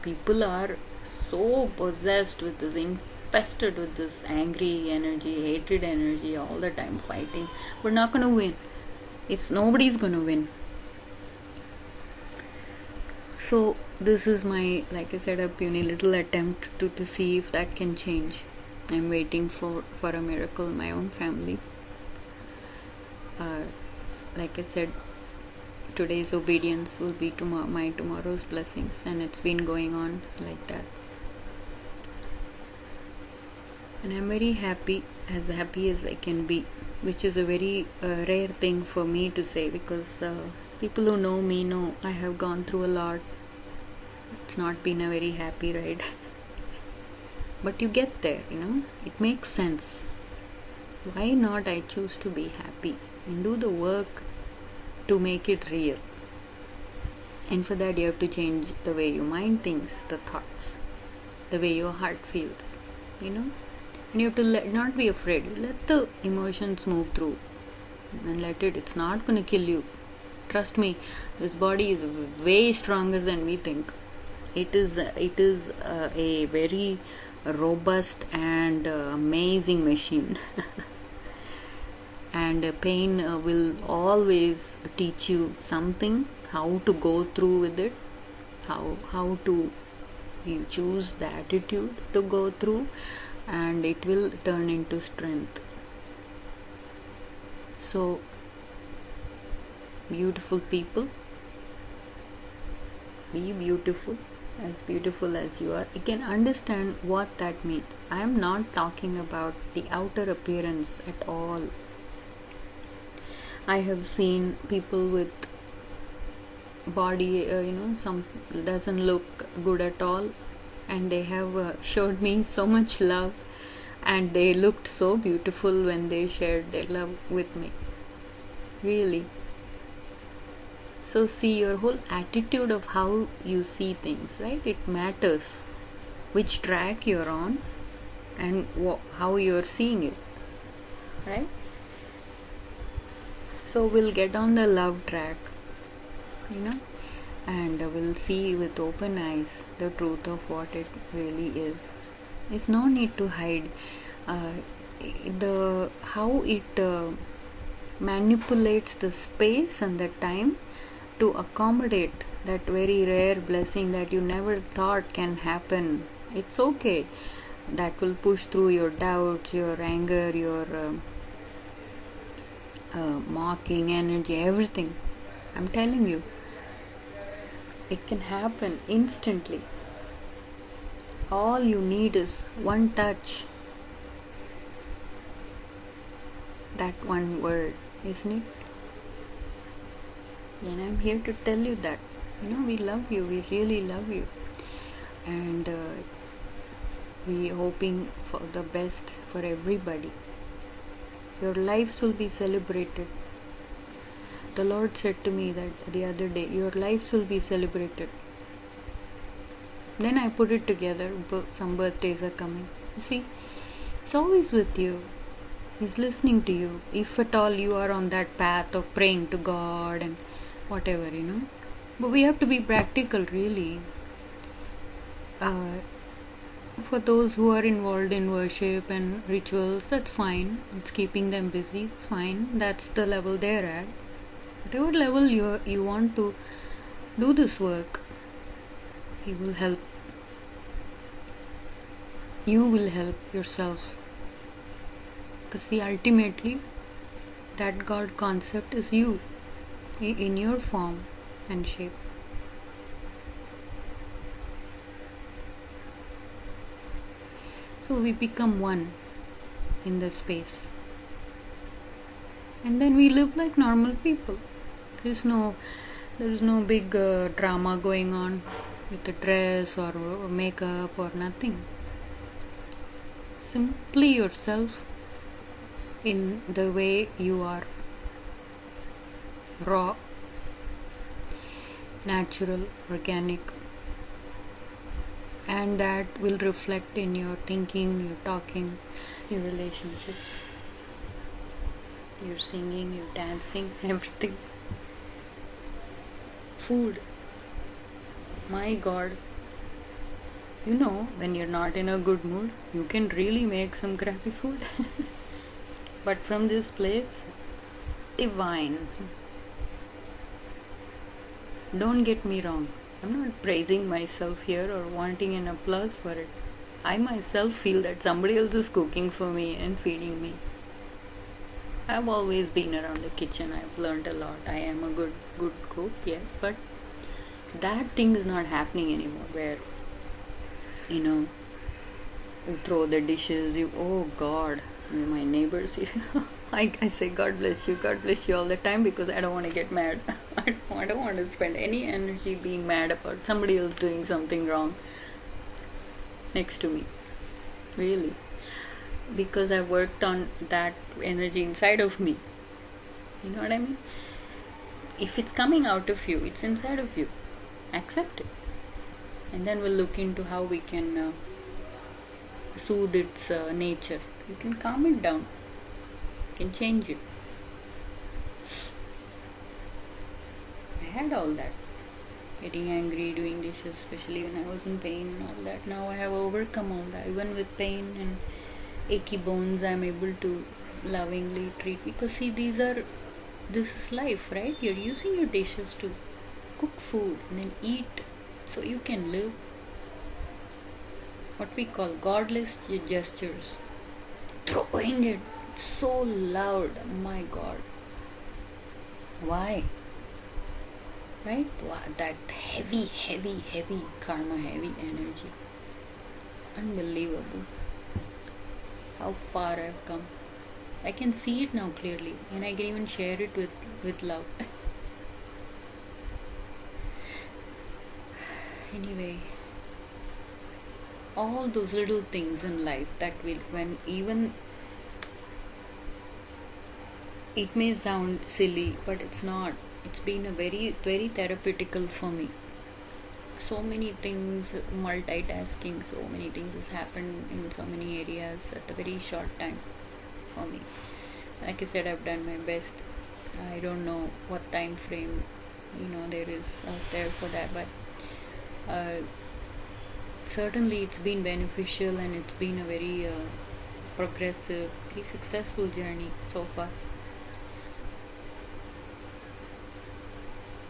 Speaker 2: People are so possessed with this, infested with this angry energy, hatred energy, all the time fighting. We're not going to win. Nobody's going to win. So this is my, like I said, a puny little attempt to see if that can change. I'm waiting for a miracle in my own family. Like I said, today's obedience will be my tomorrow's blessings, and it's been going on like that. And I'm very happy as I can be, which is a very rare thing for me to say, because people who know me know I have gone through a lot. It's not been a very happy ride. But you get there, it makes sense. Why not I choose to be happy and do the work to make it real? And for that you have to change the way you mind things, the thoughts, the way your heart feels, and you have to not be afraid. Let the emotions move through and it's not going to kill you. Trust me, this body is way stronger than we think. It is a very robust and amazing machine. And pain will always teach you something, how to go through with it, how to you choose the attitude to go through, and it will turn into strength. So, beautiful people, be beautiful as you are. You can understand what that means. I am not talking about the outer appearance at all. I have seen people with body, some doesn't look good at all, and they have showed me so much love, and they looked so beautiful when they shared their love with me. Really. So see, your whole attitude of how you see things, right? It matters which track you're on and how you're seeing it, right? So we'll get on the love track, and we'll see with open eyes the truth of what it really is. There's no need to hide how it manipulates the space and the time to accommodate that very rare blessing that you never thought can happen. It's okay. That will push through your doubts, your anger, your mocking energy, everything. I'm telling you, it can happen instantly. All you need is one touch. That one word, isn't it? And I'm here to tell you that, we love you. We really love you. And we hoping for the best for everybody. Your lives will be celebrated. The Lord said to me that the other day, your lives will be celebrated. Then I put it together. Some birthdays are coming. You see, it's always with you. He's listening to you. If at all you are on that path of praying to God and whatever, But we have to be practical, really. For those who are involved in worship and rituals, that's fine. It's keeping them busy. It's fine. That's the level they're at. Whatever level you want to do this work, He will help. You will help yourself. Because see, ultimately, that God concept is you in your form and shape. So we become one in the space. And then we live like normal people. There's no there is no big drama going on with the dress or makeup or nothing. Simply yourself in the way you are, raw, natural, organic, and that will reflect in your thinking, your talking, your relationships, your singing, your dancing, everything. Food, my God, when you're not in a good mood, you can really make some crappy food. But from this place, divine. Don't get me wrong, I'm not praising myself here or wanting an applause for it. I myself feel that somebody else is cooking for me and feeding me. I've always been around the kitchen, I've learned a lot. I am a good cook, yes, but that thing is not happening anymore where you throw the dishes, oh God, my neighbors, I say God bless you all the time because I don't want to get mad. I don't want to spend any energy being mad about somebody else doing something wrong next to me. Really. Because I worked on that energy inside of me. You know what I mean? If it's coming out of you, it's inside of you. Accept it. And then we'll look into how we can soothe its nature. You can calm it down. You can change it. I had all that. Getting angry, doing dishes, especially when I was in pain and all that. Now I have overcome all that. Even with pain and achy bones, I'm able to lovingly treat. Because see, this is life, right? You're using your dishes to cook food and then eat so you can live. What we call godless gestures. Throwing it so loud, my God. Why? Right? That heavy karma, heavy energy. Unbelievable. How far I've come. I can see it now clearly, and I can even share it with love. Anyway, all those little things in life that when even it may sound silly, but it's not. It's been a very, very therapeutical for me. So many things, multitasking, so many things has happened in so many areas at a very short time for me. Like I said, I've done my best. I don't know what time frame there is out there for that, but certainly it's been beneficial and it's been a very progressive, very successful journey so far.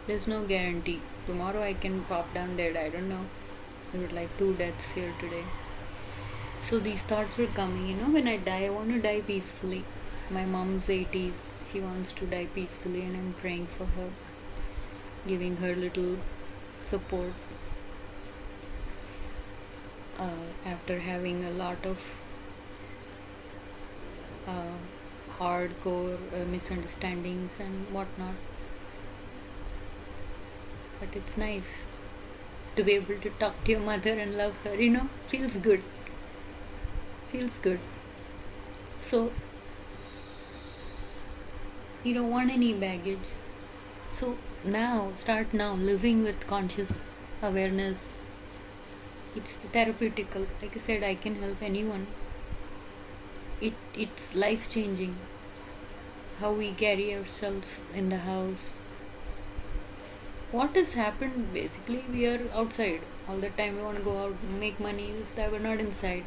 Speaker 2: There's no guarantee. Tomorrow I can pop down dead. I don't know. There were like 2 deaths here today. So these thoughts were coming, when I die, I want to die peacefully. My mom's 80s. She wants to die peacefully and I'm praying for her. Giving her little support. After having a lot of hardcore misunderstandings and whatnot. But it's nice to be able to talk to your mother and love her, feels good. Feels good. So, you don't want any baggage. So start now living with conscious awareness. It's therapeutical. Like I said, I can help anyone. It's life changing. How we carry ourselves in the house. What has happened basically, we are outside all the time. We want to go out and make money. It's that we're not inside.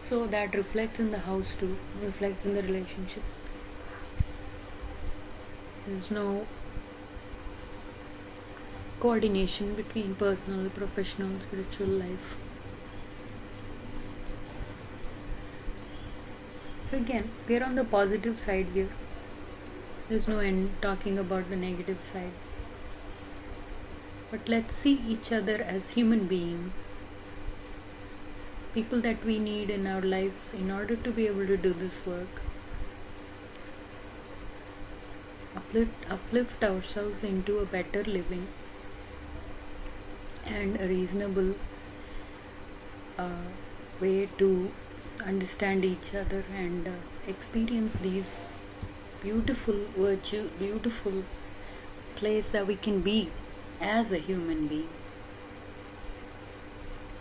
Speaker 2: So that reflects in the house too, reflects in the relationships. There's no coordination between personal, professional, spiritual life. So again, we're on the positive side here. There's no end talking about the negative side. But let's see each other as human beings, people that we need in our lives in order to be able to do this work. Uplift ourselves into a better living and a reasonable way to understand each other and experience these beautiful virtue, beautiful place that we can be as a human being.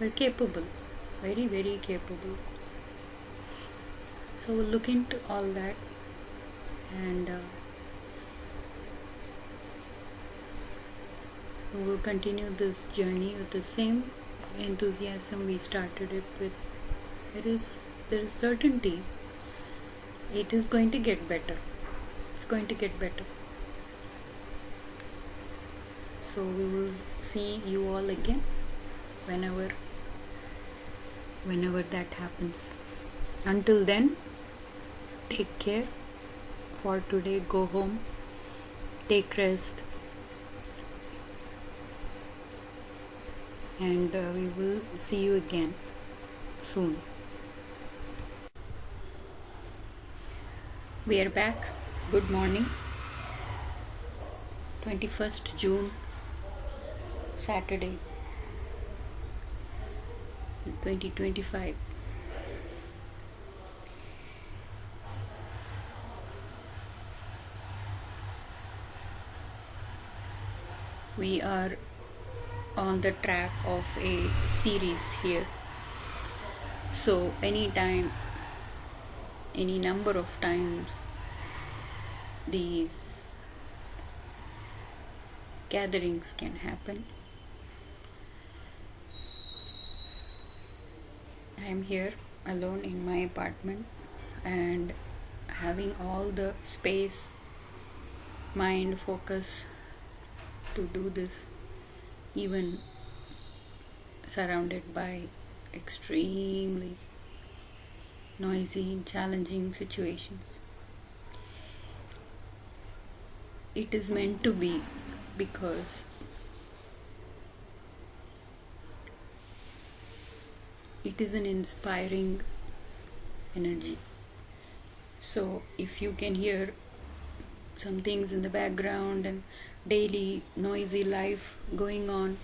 Speaker 2: We're capable, very, very capable. So we'll look into all that and we will continue this journey with the same enthusiasm we started it with. There is certainty. It is going to get better. It's going to get better. So we will see you all again whenever that happens. Until then, take care. For today, go home, take rest, and we will see you again soon. We are back. Good morning. 21st June, Saturday, 2025. We are on the track of a series here. So anytime, any number of times, these gatherings can happen. I am here alone in my apartment and having all the space, mind, focus to do this, even surrounded by extremely noisy and challenging situations. It is meant to be because it is an inspiring energy. So if you can hear some things in the background and daily noisy life going on,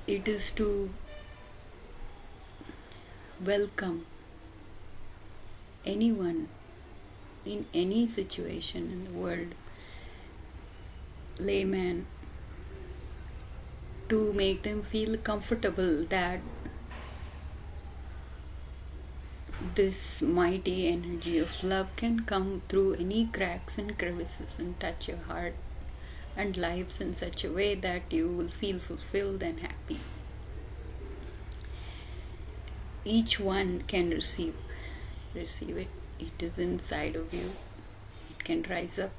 Speaker 2: it is to welcome anyone in any situation in the world, layman, to make them feel comfortable that this mighty energy of love can come through any cracks and crevices and touch your heart and lives in such a way that you will feel fulfilled and happy. Each one can receive it. It is inside of you. It can rise up.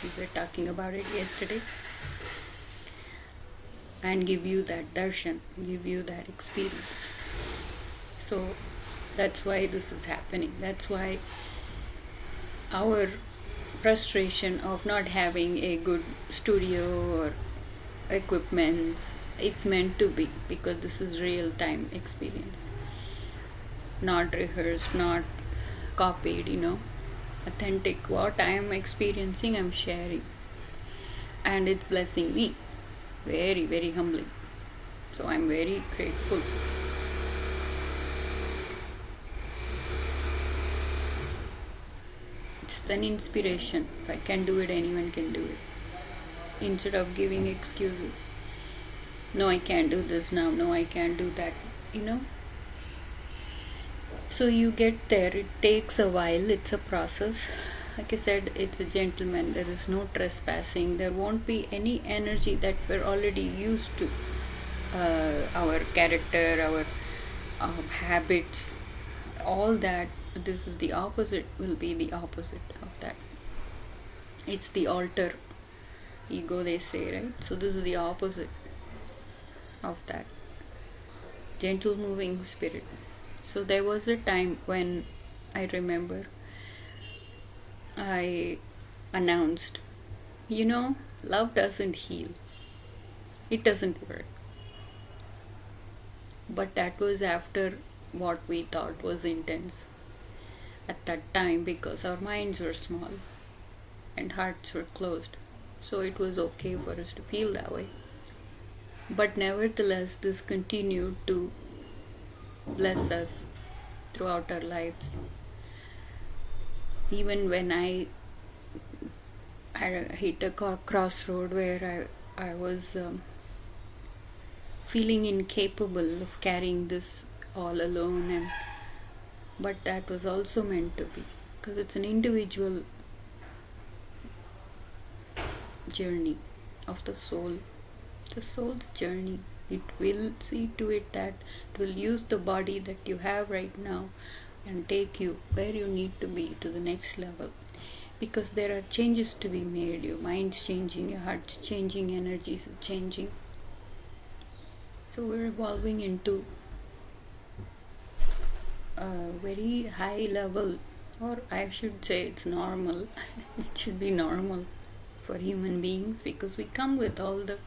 Speaker 2: We were talking about it yesterday. And give you that darshan, give you that experience. So that's why this is happening. That's why our frustration of not having a good studio or equipments, it's meant to be, because this is real time experience, not rehearsed, not copied, authentic. What I am experiencing, I'm sharing, and it's blessing me very, very humbling. So I'm very grateful. It's an inspiration. If I can do it, anyone can do it. Instead of giving excuses, no, I can't do this now, no, I can't do that, So you get there. It takes a while. It's a process. Like I said, it's a gentleman. There is no trespassing. There won't be any energy that we're already used to. Our character, our habits, all that. This is the opposite, will be the opposite of that. It's the altar ego, they say, right? So this is the opposite of that, gentle moving spirit. So there was a time when I remember I announced, love doesn't heal, it doesn't work. But that was after what we thought was intense at that time, because our minds were small and hearts were closed. So it was okay for us to feel that way. But nevertheless, this continued to bless us throughout our lives. Even when I hit a crossroad where I was feeling incapable of carrying this all alone, but that was also meant to be, because it's an individual journey of the soul's journey. It will see to it that it will use the body that you have right now and take you where you need to be, to the next level, because there are changes to be made. Your mind's changing, your heart's changing, energies are changing. So we're evolving into a very high level, or I should say it's normal. It should be normal for human beings, because we come with all the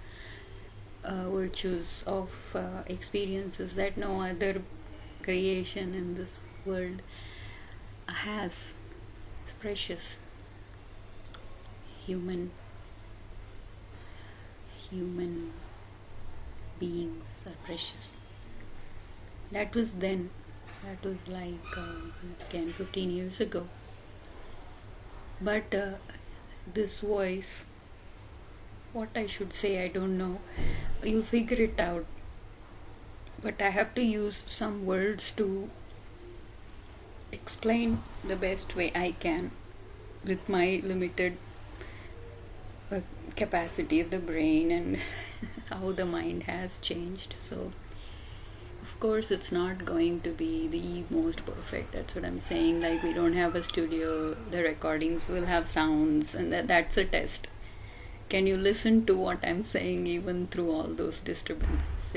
Speaker 2: virtues of experiences that no other creation in this world has. It's precious. Human beings are precious. That was then. That was like 10, 15 years ago. But this voice, what I should say, I don't know. You'll figure it out. But I have to use some words to explain the best way I can with my limited capacity of the brain and how the mind has changed. So of course it's not going to be the most perfect. That's what I'm saying. Like, we don't have a studio, the recordings will have sounds, and that's a test. Can you listen to what I'm saying even through all those disturbances,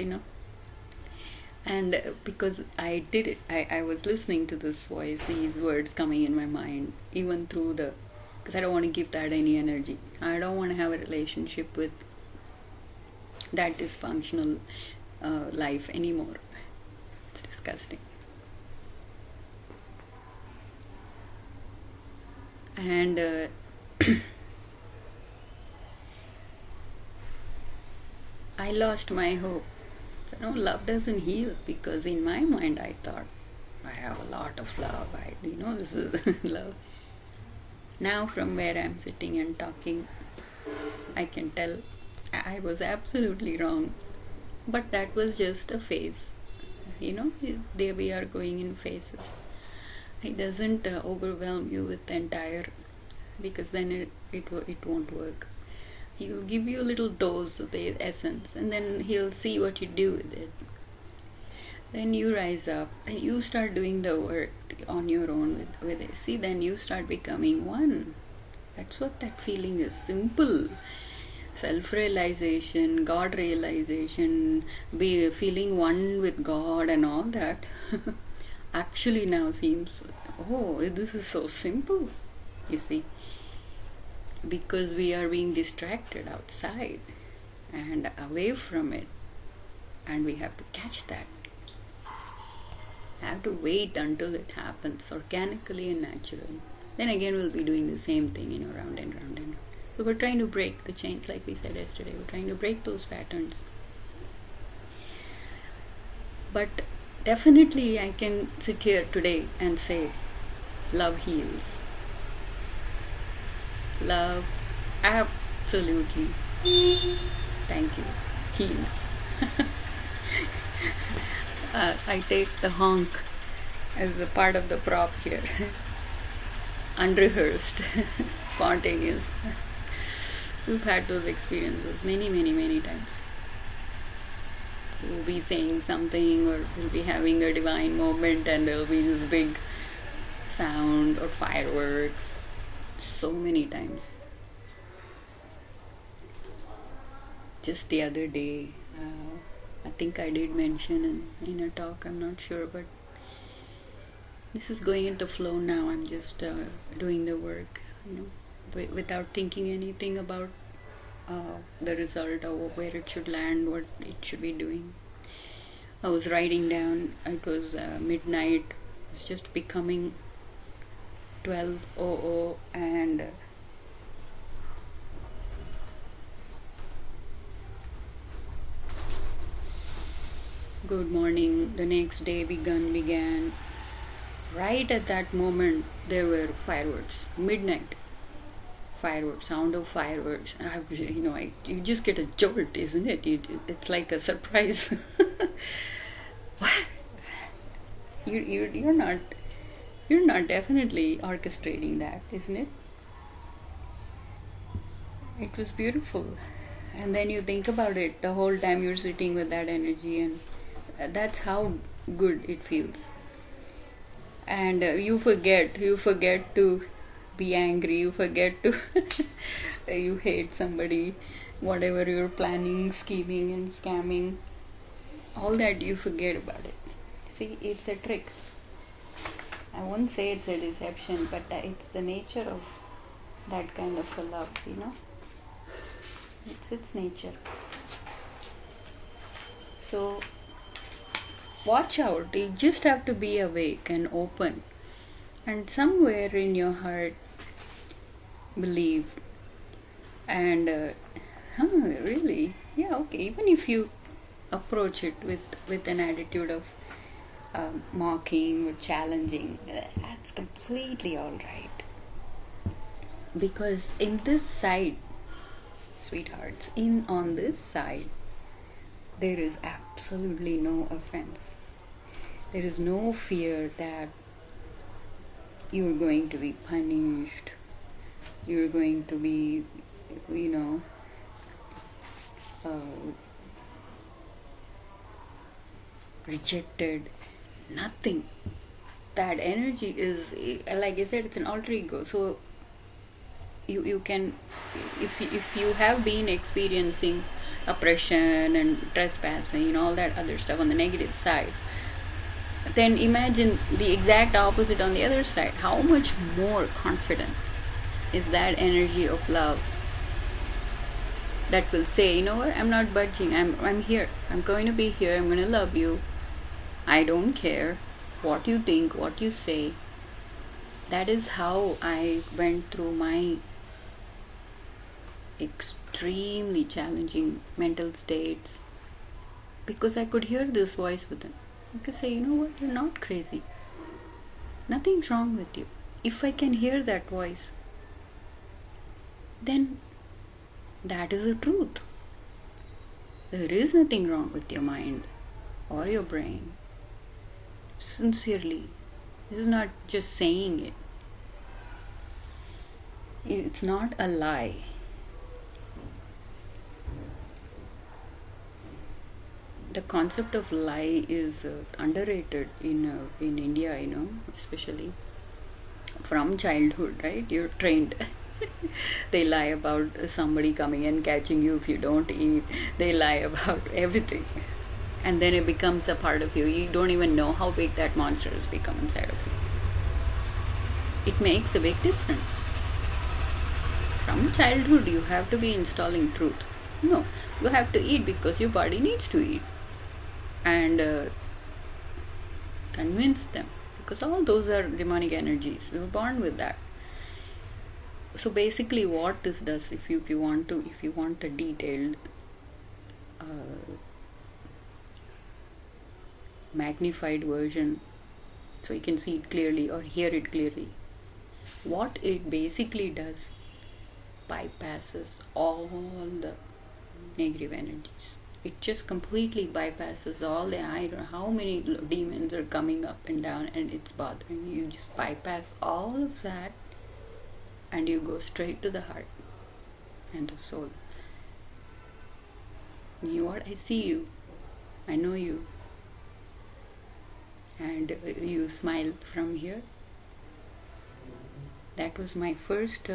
Speaker 2: And because I did it, I was listening to this voice, these words coming in my mind, even through because I don't want to give that any energy. I don't want to have a relationship with that dysfunctional life anymore. It's disgusting. And I lost my hope. No, love doesn't heal, because in my mind I thought I have a lot of love. This is love. Now from where I'm sitting and talking, I can tell I was absolutely wrong. But that was just a phase. There we are going in phases. It doesn't overwhelm you with the entire, because then it won't work. He'll give you a little dose of the essence, and then he'll see what you do with it. Then you rise up and you start doing the work on your own with it. See, then you start becoming one. That's what that feeling is. Simple. Self-realization, God realization, be feeling one with God and all that actually now seems, this is so simple, you see, because we are being distracted outside and away from it, and we have to catch that. I have to wait until it happens organically and naturally. Then again we'll be doing the same thing, round and round and round. So we're trying to break the chains, like we said yesterday. We're trying to break those patterns. But definitely I can sit here today and say, love heals. Love absolutely, thank you, heals. I take the honk as a part of the prop here. Unrehearsed, spontaneous. We've had those experiences many, many, many times. We'll be saying something, or we'll be having a divine moment, and there'll be this big sound or fireworks. So many times. just the other day. I think I did mention in a talk, I'm not sure, but this is going into flow now. I'm just doing the work, without thinking anything about the result or where it should land, what it should be doing. I was writing down, it was midnight, it's just becoming 12:00, and good morning. The next day began. Right at that moment, there were fireworks. Midnight fireworks, sound of fireworks. You just get a jolt, isn't it? It's like a surprise. What? You're not definitely orchestrating that, isn't it? It was beautiful. And then you think about it the whole time you're sitting with that energy, and that's how good it feels. And you forget to be angry, you forget to you hate somebody, whatever you're planning, scheming and scamming, all that you forget about it. See, it's a trick. I won't say it's a deception, but it's the nature of that kind of a love. It's its nature. So watch out. You just have to be awake and open, and somewhere in your heart believe. And really, yeah, okay. Even if you approach it with an attitude of mocking or challenging, that's completely all right. Because in this side, sweethearts, in on this side, there is absolutely no offense. There is no fear that you're going to be punished, you're going to be, rejected. Nothing. That energy is, like I said, it's an alter ego. So you can, if you have been experiencing oppression and trespassing and all that other stuff on the negative side, then imagine the exact opposite on the other side. How much more confident is that energy of love that will say, you know what, I'm not budging, I'm here, I'm going to be here, I'm going to love you, I don't care what you think, what you say. That is how I went through my extremely challenging mental states, because I could hear this voice within. I could say, you know what, you're not crazy. Nothing's wrong with you. If I can hear that voice, then that is the truth. There is nothing wrong with your mind or your brain. Sincerely. This is not just saying it. It's not a lie. The concept of lie is underrated in India, especially from childhood, right? You're trained. They lie about somebody coming and catching you if you don't eat. They lie about everything. And then it becomes a part of you. You don't even know how big that monster has become inside of you. It makes a big difference. From childhood, you have to be installing truth. No, you have to eat because your body needs to eat. And convince them, because all those are demonic energies. You're born with that. So basically, what this does, if you want the detailed, magnified version, so you can see it clearly or hear it clearly, what it basically does, bypasses all the negative energies. It just completely bypasses all the, I don't know how many demons are coming up and down and it's bothering you. You just bypass all of that and you go straight to the heart and the soul. You know what? I see you. I know you. And you smile from here. That was my first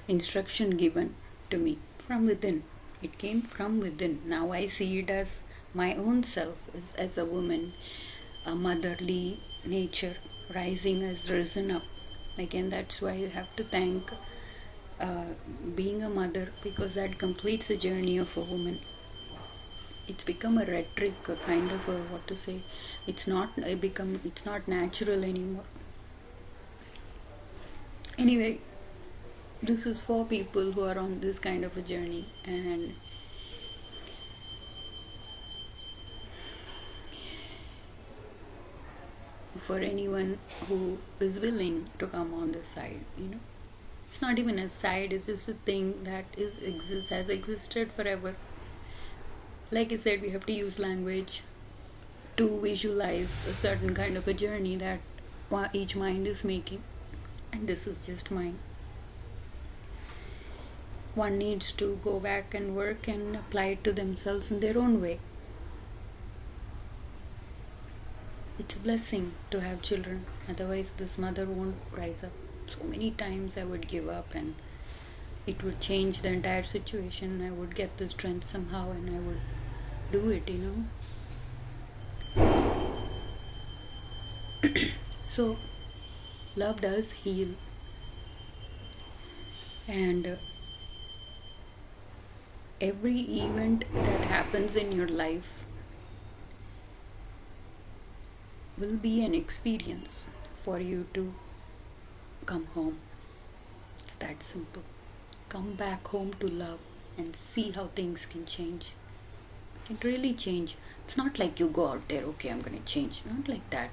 Speaker 2: instruction given to me from within. It came from within. Now I see it as my own self, as a woman, a motherly nature rising has risen up. Again, that's why you have to thank uh, being a mother, because that completes the journey of a woman. It's become a rhetoric, a kind of a, what to say, it's not natural anymore. Anyway, this is for people who are on this kind of a journey, and for anyone who is willing to come on this side, it's not even a side, it's just a thing that has existed forever. Like I said, we have to use language to visualize a certain kind of a journey that each mind is making, and this is just mine. One needs to go back and work and apply it to themselves in their own way. It's a blessing to have children, otherwise this mother won't rise up. So many times I would give up and it would change the entire situation. I would get the strength somehow and I would do it. So love does heal, and every event that happens in your life will be an experience for you to come home. It's that simple. Come back home to love and see how things can change. It can really change. It's not like you go out there, okay, I'm gonna change. Not like that.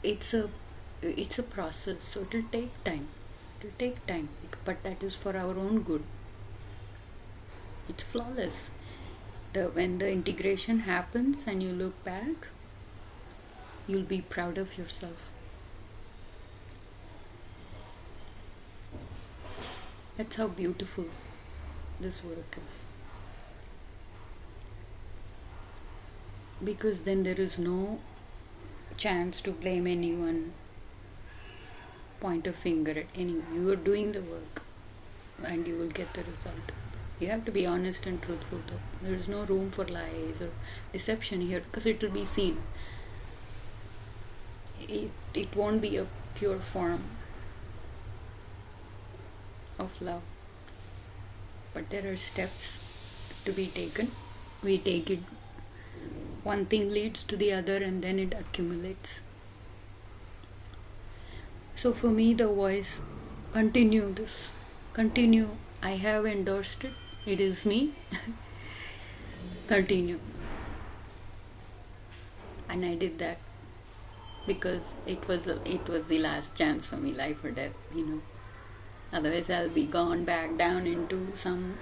Speaker 2: It's a process, so it'll take time. But that is for our own good. It's flawless. When the integration happens and you look back, you'll be proud of yourself. That's how beautiful this work is. Because then there is no chance to blame anyone, point a finger at anyone. You are doing the work and you will get the result. You have to be honest and truthful though. There is no room for lies or deception here, because it will be seen. It won't be a pure form of love. But there are steps to be taken. We take it, one thing leads to the other, and then it accumulates. So for me, the voice, continue this. Continue. I have endorsed it. It is me. Continue. And I did that because it was the last chance for me, life or death. Otherwise I'll be gone back down into some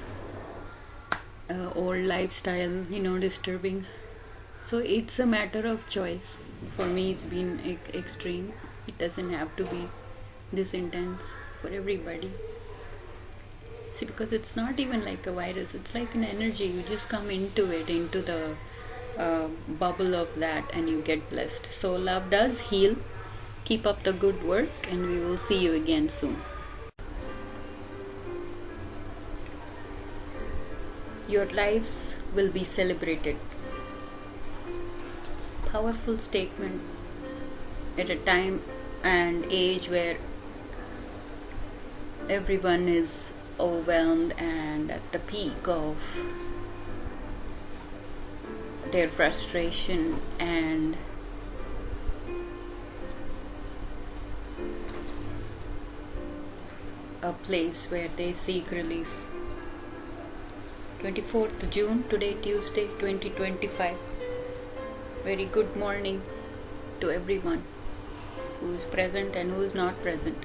Speaker 2: old lifestyle, disturbing. So it's a matter of choice. For me it's been extreme. It doesn't have to be this intense for everybody. See, because it's not even like a virus, it's like an energy. You just come into the bubble of that, and you get blessed. So love does heal. Keep up the good work, and we will see you again soon. Your lives will be celebrated. Powerful statement at a time and age where everyone is overwhelmed and at the peak of their frustration and a place where they seek relief. 24th June, today Tuesday 2025. Very good morning to everyone who is present and who is not present.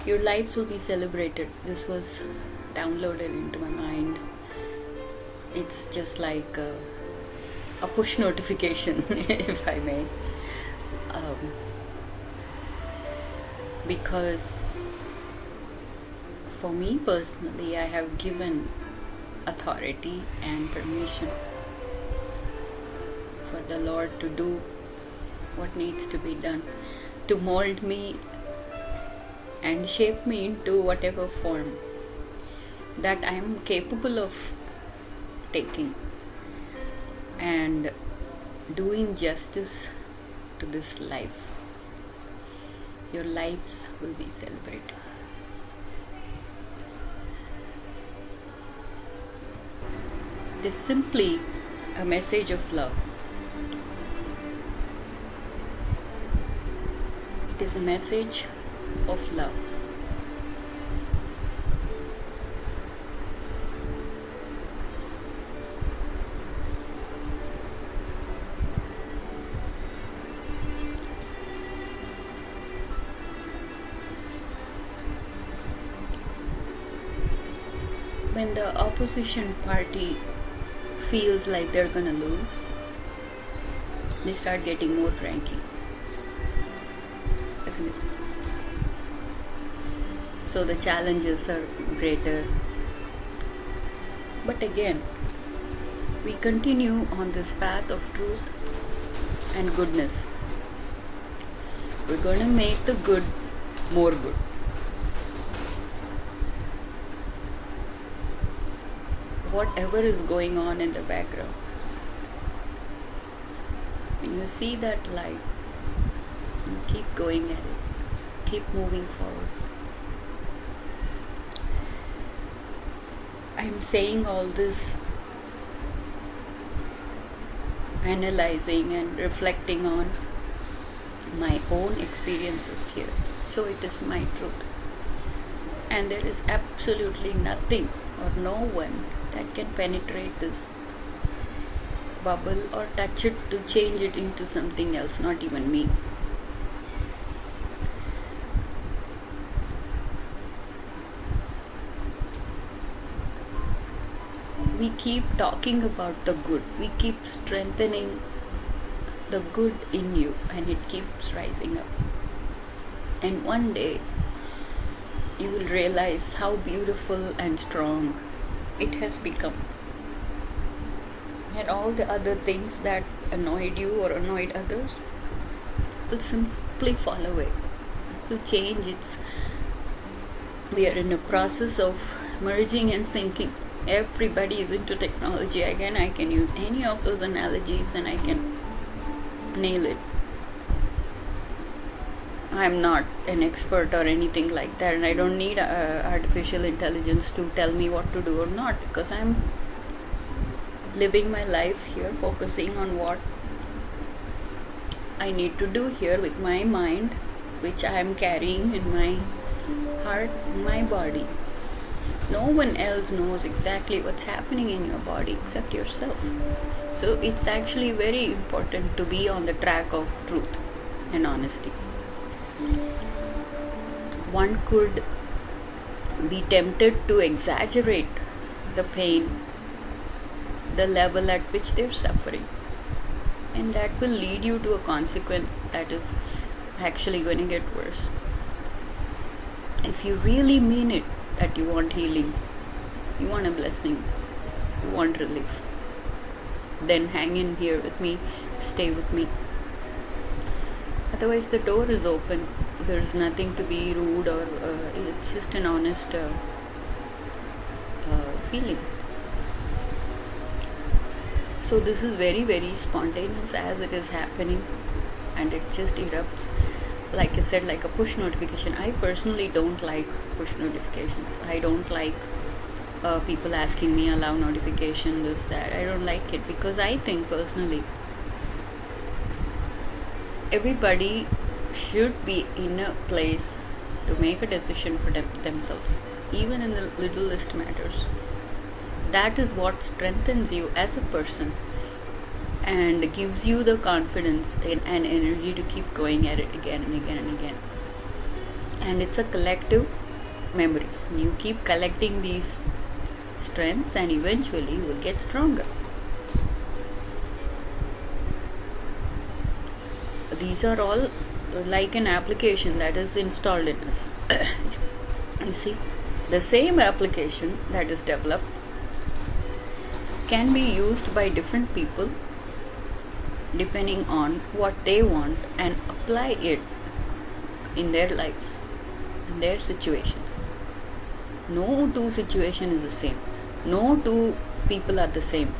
Speaker 2: Your lives will be celebrated. This was downloaded into my mind. It's just like a push notification, if I may. Because for me personally, I have given authority and permission for the Lord to do what needs to be done, to mold me and shape me into whatever form that I am capable of taking and doing justice to this life. Your lives will be celebrated. It is simply a message of love. It is a message of love. When the opposition party feels like they're gonna lose, they start getting more cranky, isn't it? So the challenges are greater. But again, we continue on this path of truth and goodness. We're going to make the good more good. Whatever is going on in the background, when you see that light, you keep going at it, keep moving forward. I'm saying all this, analyzing and reflecting on my own experiences here. So it is my truth. And there is absolutely nothing or no one that can penetrate this bubble or touch it to change it into something else, not even me. We keep talking about the good, we keep strengthening the good in you, and it keeps rising up. And one day you will realize how beautiful and strong it has become. And all the other things that annoyed you or annoyed others will simply fall away. It will change. We are in a process of merging and syncing. Everybody is into technology. Again, I can use any of those analogies and I can nail it. I'm not an expert or anything like that, and I don't need artificial intelligence to tell me what to do or not, because I'm living my life here, focusing on what I need to do here with my mind, which I am carrying in my heart, my body. No one else knows exactly what's happening in your body except yourself. So it's actually very important to be on the track of truth and honesty. One could be tempted to exaggerate the pain, the level at which they're suffering, and that will lead you to a consequence that is actually going to get worse. If you really mean it, that you want healing, you want a blessing, you want relief, then hang in here with me, stay with me. Otherwise, the door is open. There's nothing to be rude or it's just an honest feeling. So this is very, very spontaneous as it is happening, and it just erupts, like I said, like a push notification. I personally don't like push notifications. I don't like people asking me allow notification, this, that. I don't like it, because I think personally everybody should be in a place to make a decision for themselves, even in the littlest matters. That is what strengthens you as a person and gives you the confidence and energy to keep going at it again and again and again. And it's a collective memories. You keep collecting these strengths and eventually you will get stronger. These are all like an application that is installed in us. You see, the same application that is developed can be used by different people depending on what they want and apply it in their lives, in their situations. No two situation is the same. No two people are the same.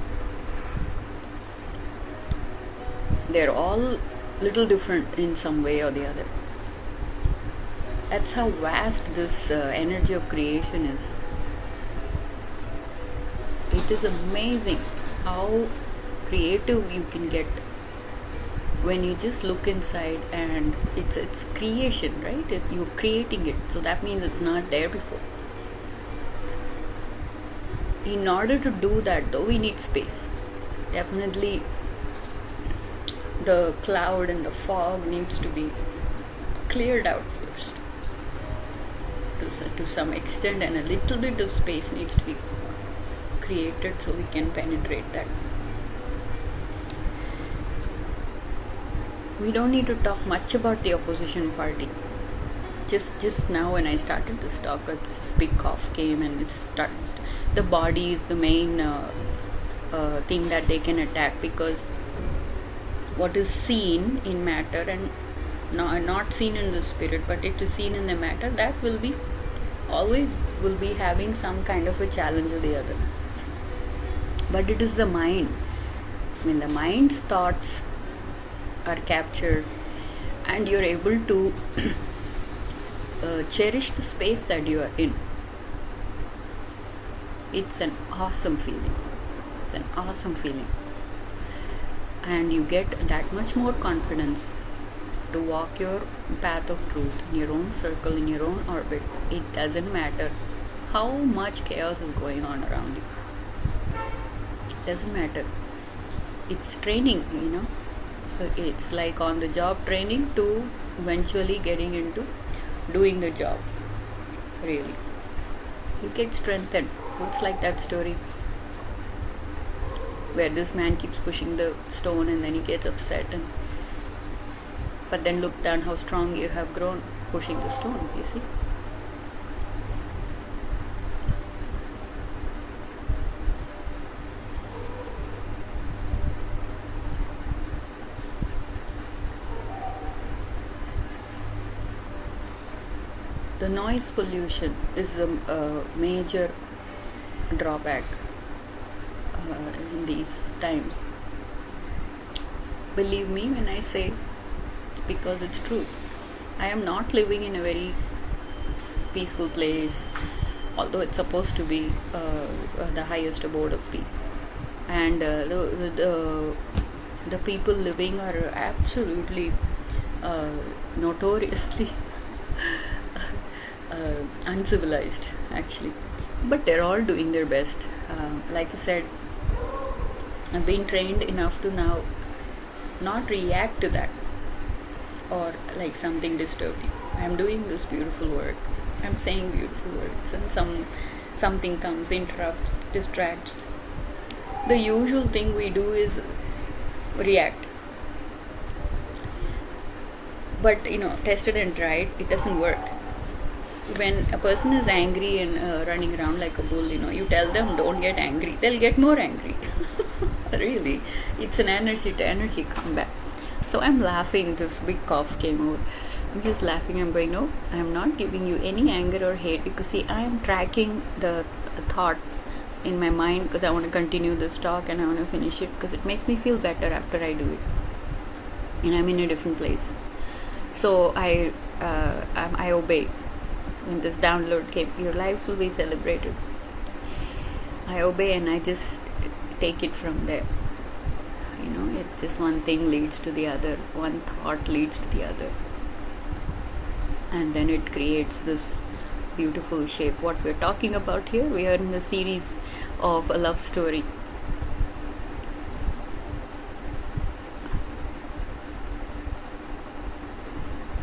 Speaker 2: They're all little different in some way or the other. That's how vast this energy of creation is. It is amazing how creative you can get when you just look inside, and it's creation, right? You're creating it, so that means it's not there before. In order to do that, though, we need space. Definitely, the cloud and the fog needs to be cleared out first to some extent, and a little bit of space needs to be created so we can penetrate that. We don't need to talk much about the opposition party. Just now when I started this talk, this big cough came, and the body is the main thing that they can attack, because what is seen in matter and not seen in the spirit, but it is seen in the matter, that will be always will be having some kind of a challenge or the other. But it is the mind. When the mind's thoughts are captured and you're able to cherish the space that you are in, it's an awesome feeling. It's an awesome feeling. And you get that much more confidence to walk your path of truth in your own circle, in your own orbit. It doesn't matter how much chaos is going on around you. It doesn't matter. It's training, It's like on the job training to eventually getting into doing the job. Really. You get strengthened. It's like that story where this man keeps pushing the stone and then he gets upset, but then look down how strong you have grown pushing the stone, you see. The noise pollution is a major drawback in these times. Believe me when I say it's because it's truth. I am not living in a very peaceful place, although it's supposed to be the highest abode of peace. And the people living are absolutely notoriously uncivilized, actually. But they're all doing their best. Like I said, I've been trained enough to now not react to that or like something disturbed you. I'm doing this beautiful work. I'm saying beautiful words, and something comes, interrupts, distracts. The usual thing we do is react. But tested and tried, it doesn't work. When a person is angry and running around like a bull, you tell them don't get angry, they'll get more angry. Really, it's an energy to energy combat. So I'm laughing. This big cough came over. I'm just laughing. I'm going, no, I'm not giving you any anger or hate, because see, I am tracking the thought in my mind, because I want to continue this talk and I want to finish it, because it makes me feel better after I do it, and I'm in a different place. So I obey. When this download came, your lives will be celebrated, I obey, and I just take it from there. It's just one thing leads to the other, one thought leads to the other, and then it creates this beautiful shape. What we're talking about here, we are in the series of a love story.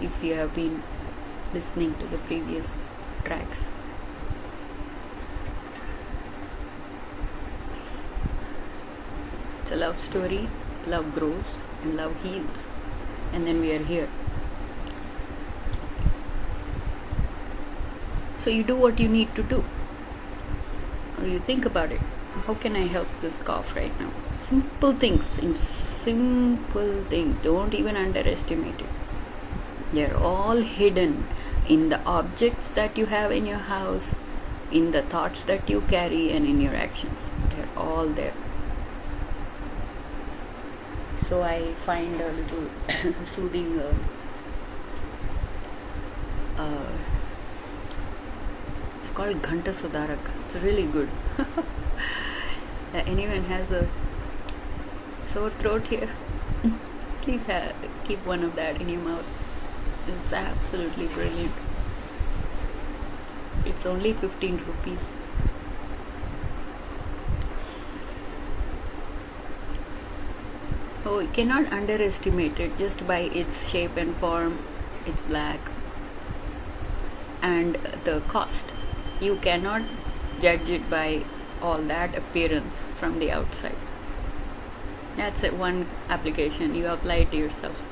Speaker 2: If you have been listening to the previous tracks, it's a love story. Love grows and love heals, and then we are here. So you do what you need to do, or you think about it. How can I help this cough right now? Simple things. Don't even underestimate it. They're all hidden in the objects that you have in your house, in the thoughts that you carry and in your actions. They're all there. So I find a little soothing. It's called Ghanta Sudarak. It's really good. Anyone has a sore throat here? Please keep one of that in your mouth. It's absolutely brilliant. It's only 15 rupees. Oh, you cannot underestimate it just by its shape and form. It's black. And the cost. You cannot judge it by all that appearance from the outside. That's one application. You apply it to yourself.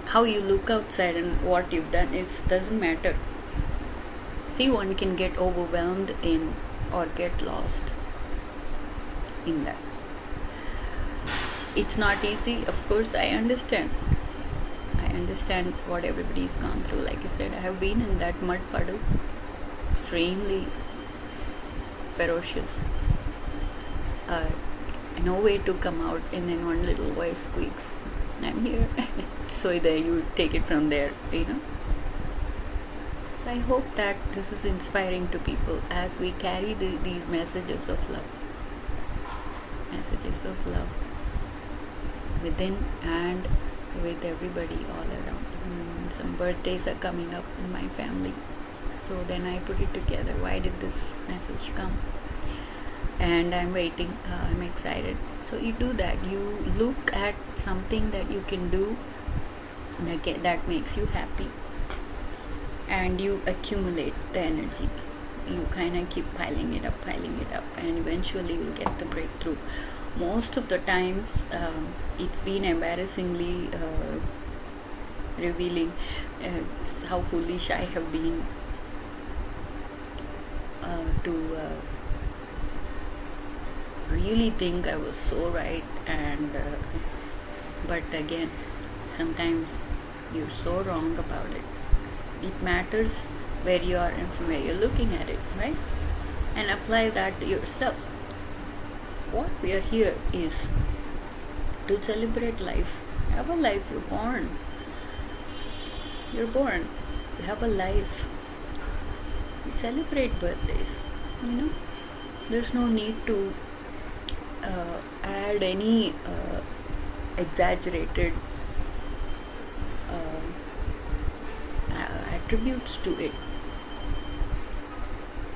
Speaker 2: How you look outside and what you've done doesn't matter. See, one can get overwhelmed in or get lost in that. It's not easy, of course. I understand what everybody's gone through. Like I said, I have been in that mud puddle, extremely ferocious, no way to come out, and then one little voice squeaks, I'm here. So there you take it from there, So I hope that this is inspiring to people as we carry these messages of love within and with everybody all around. Some birthdays are coming up in my family, so then I put it together. Why did this message come? And I'm waiting. I'm excited. So you do that. You look at something that you can do that makes you happy, and you accumulate the energy. You kind of keep piling it up, and eventually you'll get the breakthrough. Most of the times, it's been embarrassingly revealing how foolish I have been to really think I was so right, and but again, sometimes you're so wrong about it. It matters where you are and from where you're looking at it, right? And apply that to yourself. What we are here is to celebrate life. You have a life. You're born. You have a life. We celebrate birthdays. There's no need to add any exaggerated attributes to it.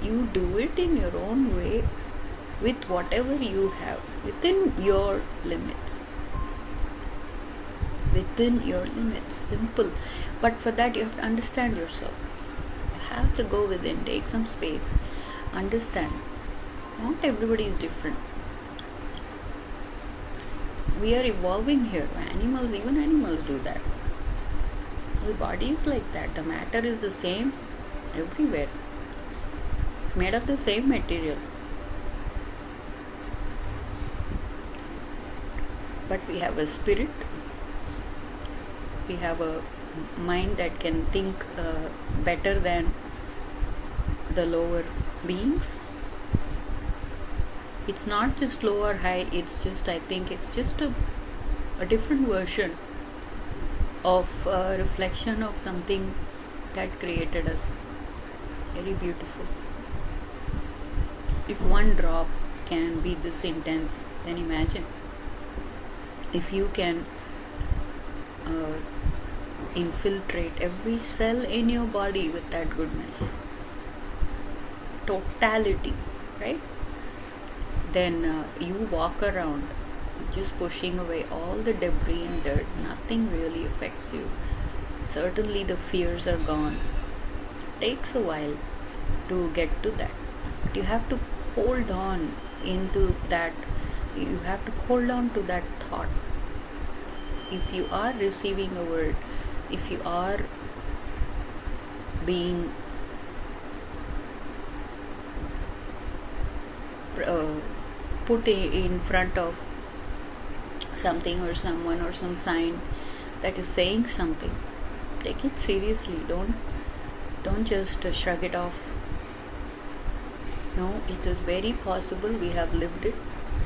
Speaker 2: You do it in your own way, with whatever you have, within your limits. Simple. But for that you have to understand yourself. You have to go within, take some space, understand. Not everybody is different. We are evolving here. Even animals do that. The body is like that. The matter is the same everywhere. Made of the same material. But we have a spirit. We have a mind that can think better than the lower beings. It's not just low or high, I think it's just a different version of a reflection of something that created us. Very beautiful. If one drop can be this intense, then imagine if you can infiltrate every cell in your body with that goodness, totality, right? Then you walk around just pushing away all the debris and dirt. Nothing really affects you. Certainly the fears are gone. It takes a while to get to that, but you have to hold on into that. You have to hold on to that thought. If you are receiving a word, if you are being put in front of something or someone or some sign that is saying something, take it seriously. Don't just shrug it off. No, it is very possible. We have lived it.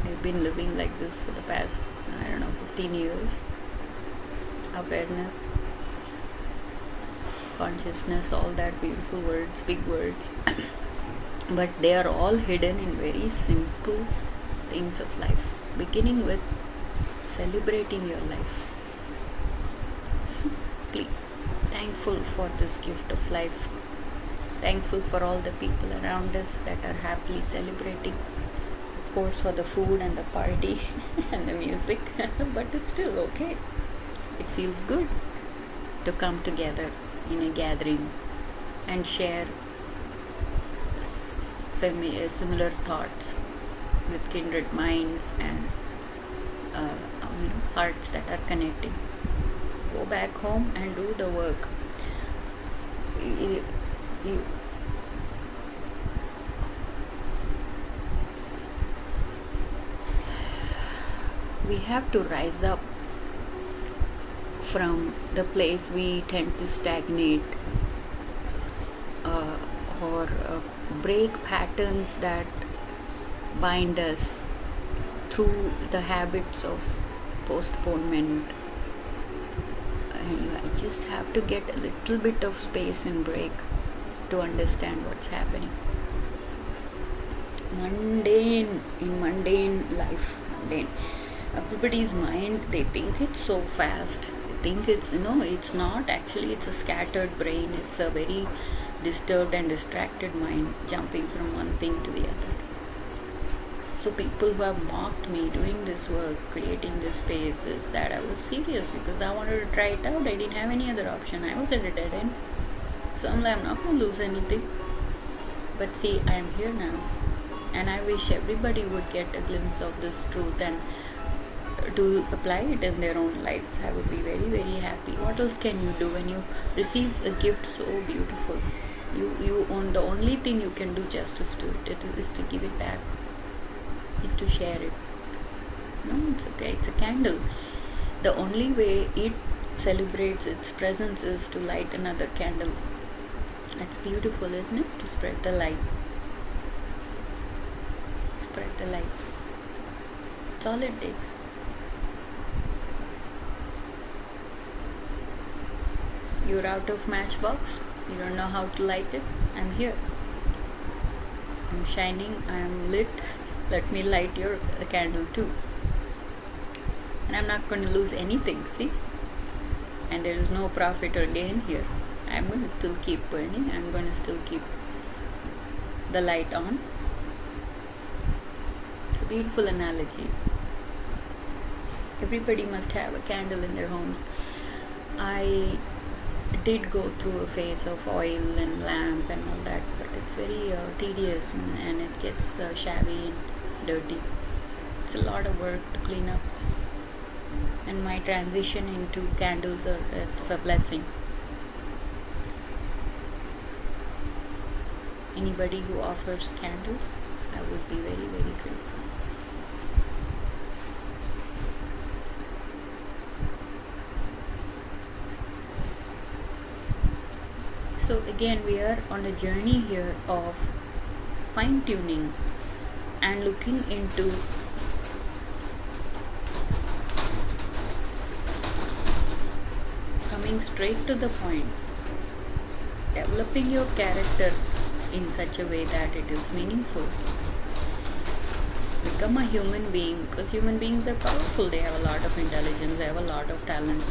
Speaker 2: We've been living like this for the past, I don't know, 15 years. Awareness, consciousness, all that beautiful words, big words. But they are all hidden in very simple things of life, beginning with celebrating your life. Simply thankful for this gift of life, thankful for all the people around us that are happily celebrating, of course, for the food and the party and the music, but it's still okay. It feels good to come together in a gathering and share similar thoughts with kindred minds and hearts that are connecting. Go back home and do the work. You we have to rise up from the place we tend to stagnate, or break patterns that bind us through the habits of postponement. I just have to get a little bit of space and break to understand what's happening. Mundane life, everybody's mind, they think it's so fast. They think it's, it's not actually. It's a scattered brain. It's a very disturbed and distracted mind, jumping from one thing to the other. So people who have mocked me doing this work, creating this space, this, that, I was serious because I wanted to try it out. I didn't have any other option. I was at a dead end. So I'm like, I'm not going to lose anything. But see, I am here now. And I wish everybody would get a glimpse of this truth and to apply it in their own lives. I would be very, very happy. What else can you do when you receive a gift so beautiful? You own, the only thing you can do justice to it is to give it back, is to share it. No, it's okay. It's a candle. The only way it celebrates its presence is to light another candle. That's beautiful, isn't it? To spread the light. Spread the light. That's all it takes. You're out of matchbox. You don't know how to light it. I'm here. I'm shining. I'm lit. Let me light your candle too. And I'm not going to lose anything, see? And there is no profit or gain here. I'm going to still keep burning. I'm going to still keep the light on. It's a beautiful analogy. Everybody must have a candle in their homes. I did go through a phase of oil and lamp and all that, but it's very tedious and it gets shabby and dirty. It's a lot of work to clean up. And my transition into candles, it's a blessing. Anybody who offers candles, I would be very, very grateful. So again, we are on a journey here of fine-tuning and looking into coming straight to the point, developing your character in such a way that it is meaningful. Become a human being, because human beings are powerful. They have a lot of intelligence, they have a lot of talent.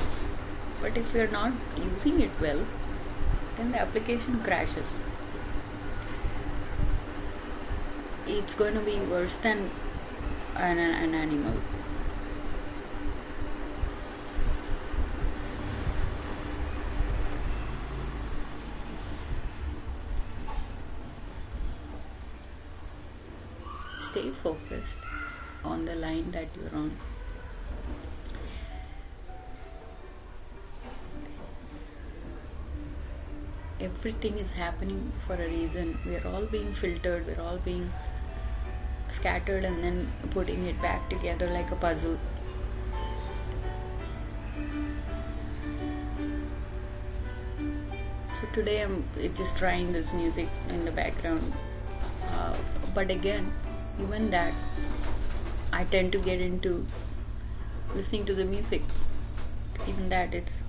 Speaker 2: But if you're not using it well, then the application crashes. It's going to be worse than an animal. Stay focused on the line that you're on. Everything is happening for a reason. We're all being filtered, we're all being scattered and then putting it back together like a puzzle. So today I'm just trying this music in the background, But again, even that, I tend to get into listening to the music. Even that, it's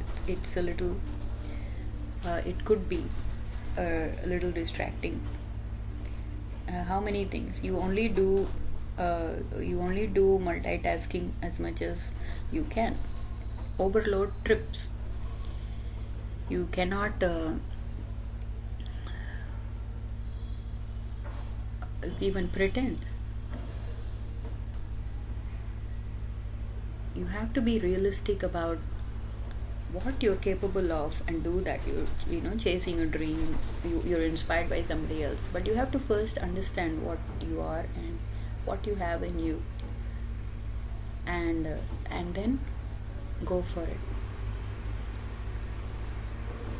Speaker 2: a little, it could be a little distracting. How many things you only do multitasking as much as you can. Overload trips. You cannot even pretend. You have to be realistic about what you're capable of and do that. You're chasing a dream, you're inspired by somebody else, but you have to first understand what you are and what you have in you, and then go for it.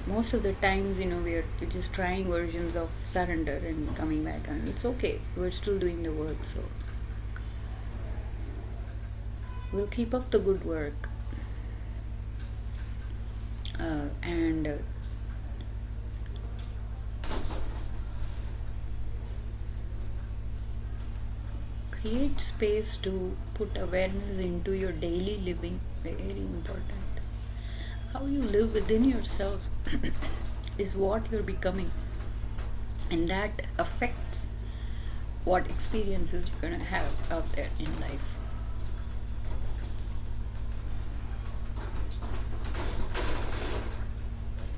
Speaker 2: Most of the times, we're just trying versions of surrender and coming back, and it's okay, we're still doing the work. So we'll keep up the good work, and create space to put awareness into your daily living. Very important. How you live within yourself is what you're becoming, and that affects what experiences you're going to have out there in life.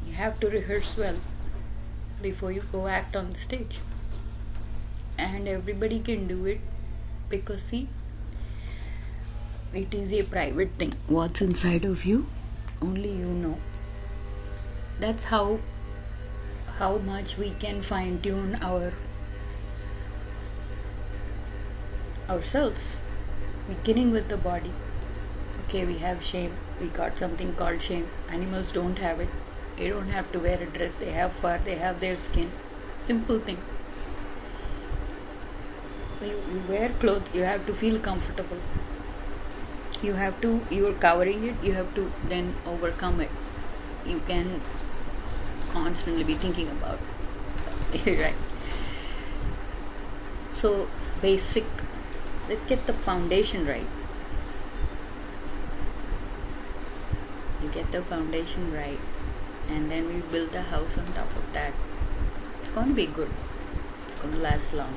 Speaker 2: You have to rehearse well before you go act on the stage, and everybody can do it, because see, it is a private thing. What's inside of you, only you know. That's how much we can fine tune ourselves, beginning with the body. Okay, we have shame. We got something called shame. Animals don't have it. They don't have to wear a dress. They have fur. They have their skin. Simple thing. You wear clothes. You have to feel comfortable. You're covering it. You have to then overcome it. You can constantly be thinking about it. Right? So basic. Let's get the foundation right. You get the foundation right, and then we build a house on top of that. It's going to be good. It's going to last long.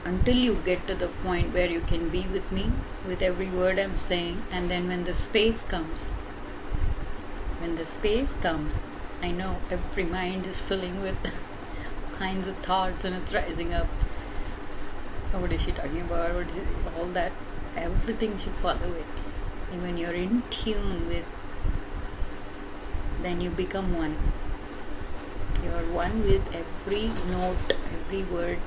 Speaker 2: Until you get to the point where you can be with me, with every word I'm saying, and then when the space comes, I know every mind is filling with kinds of thoughts, and it's rising up. Oh, what is she talking about? All that? Everything should follow it. And when you're in tune with, then you become one. You're one with every note, every word,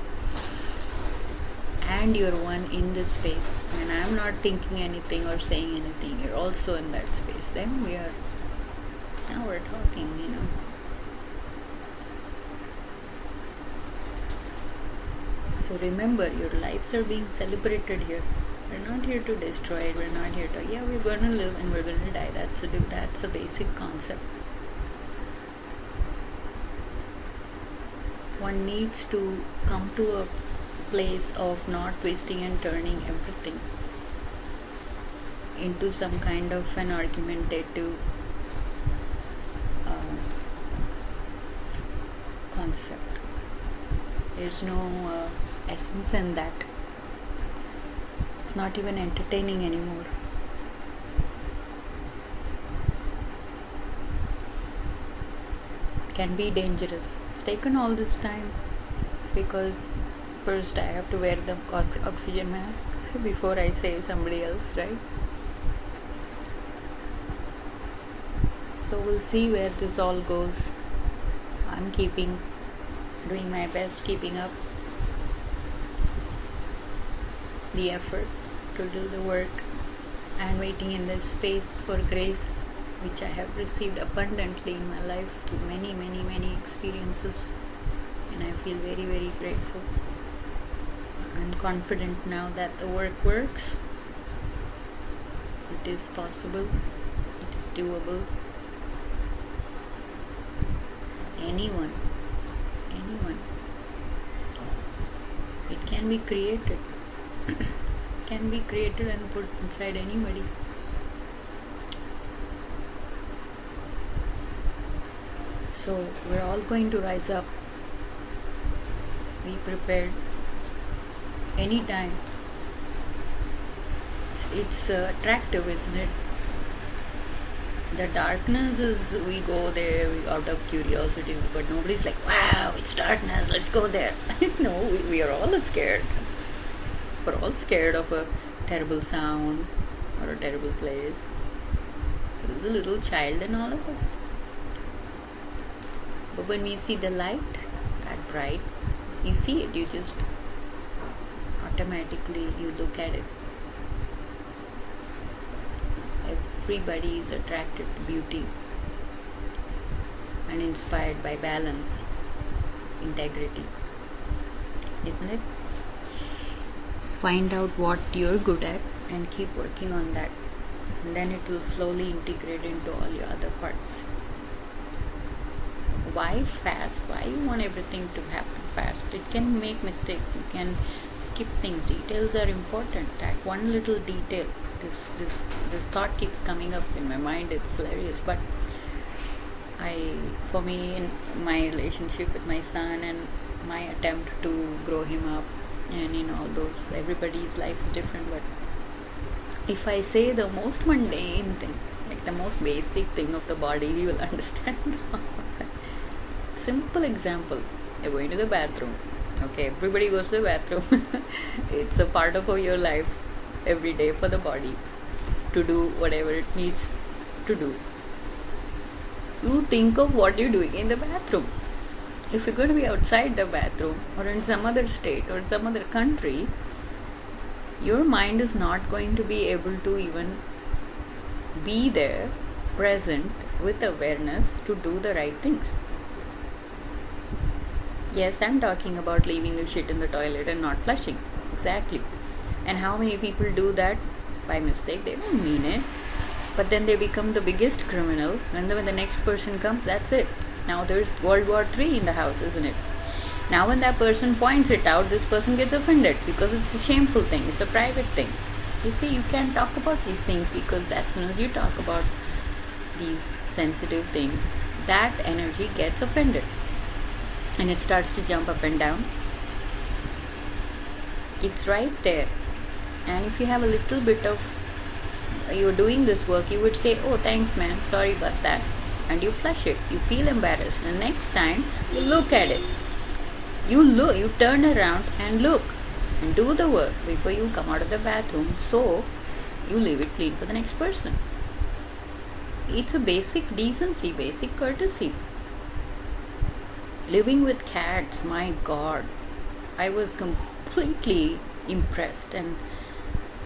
Speaker 2: and you're one in this space. And I'm not thinking anything or saying anything. You're also in that space. Then now we're talking, So remember, your lives are being celebrated here. We're not here to destroy it. We're not here to, we're going to live and we're going to die. That's a basic concept. One needs to come to a place of not twisting and turning everything into some kind of an argumentative concept. There's no essence in that. It's not even entertaining anymore. It can be dangerous. It's taken all this time because first I have to wear the oxygen mask before I save somebody else, right? So we'll see where this all goes. I'm doing my best, keeping up the effort to do the work, and waiting in this space for grace which I have received abundantly in my life through many, many, many experiences, and I feel very, very grateful. I'm confident now that the work works. It is possible, it is doable. Anyone, anyone, it can be created, can be created and put inside anybody. So we're all going to rise up. Be prepared anytime. It's attractive, isn't it? The darkness is, we go there out of curiosity, but nobody's like, wow, it's darkness, let's go there. No, we are all scared. We're all scared of a terrible sound or a terrible place. There's a little child in all of us. But when we see the light, that bright, you see it, you just automatically, you look at it. Everybody is attracted to beauty and inspired by balance, integrity, isn't it? Find out what you're good at and keep working on that, and then it will slowly integrate into all your other parts. Why fast? Why you want everything to happen fast? It can make mistakes, you can skip things. Details are important. That one little detail, this thought keeps coming up in my mind. It's hilarious, but for me, in my relationship with my son and my attempt to grow him up, and in all those, everybody's life is different, but if I say the most mundane thing, like the most basic thing of the body, you will understand. Simple example, you're going to the bathroom. Okay, everybody goes to the bathroom. It's a part of your life every day for the body to do whatever it needs to do. You think of what you're doing in the bathroom. If you're going to be outside the bathroom or in some other state or some other country, your mind is not going to be able to even be there, present, with awareness to do the right things. Yes, I'm talking about leaving the shit in the toilet and not flushing. Exactly. And how many people do that by mistake? They don't mean it. But then they become the biggest criminal. And then when the next person comes, that's it. Now there's World War III in the house, isn't it? Now when that person points it out, this person gets offended because it's a shameful thing. It's a private thing. You see, you can't talk about these things because as soon as you talk about these sensitive things, that energy gets offended. And it starts to jump up and down. It's right there. And if you have a little bit of, you're doing this work, you would say, oh, thanks man, sorry about that. And you flush it. You feel embarrassed. The next time, you look at it. You turn around and look and do the work before you come out of the bathroom, so you leave it clean for the next person. It's a basic decency, basic courtesy. Living with cats, my God, I was completely impressed and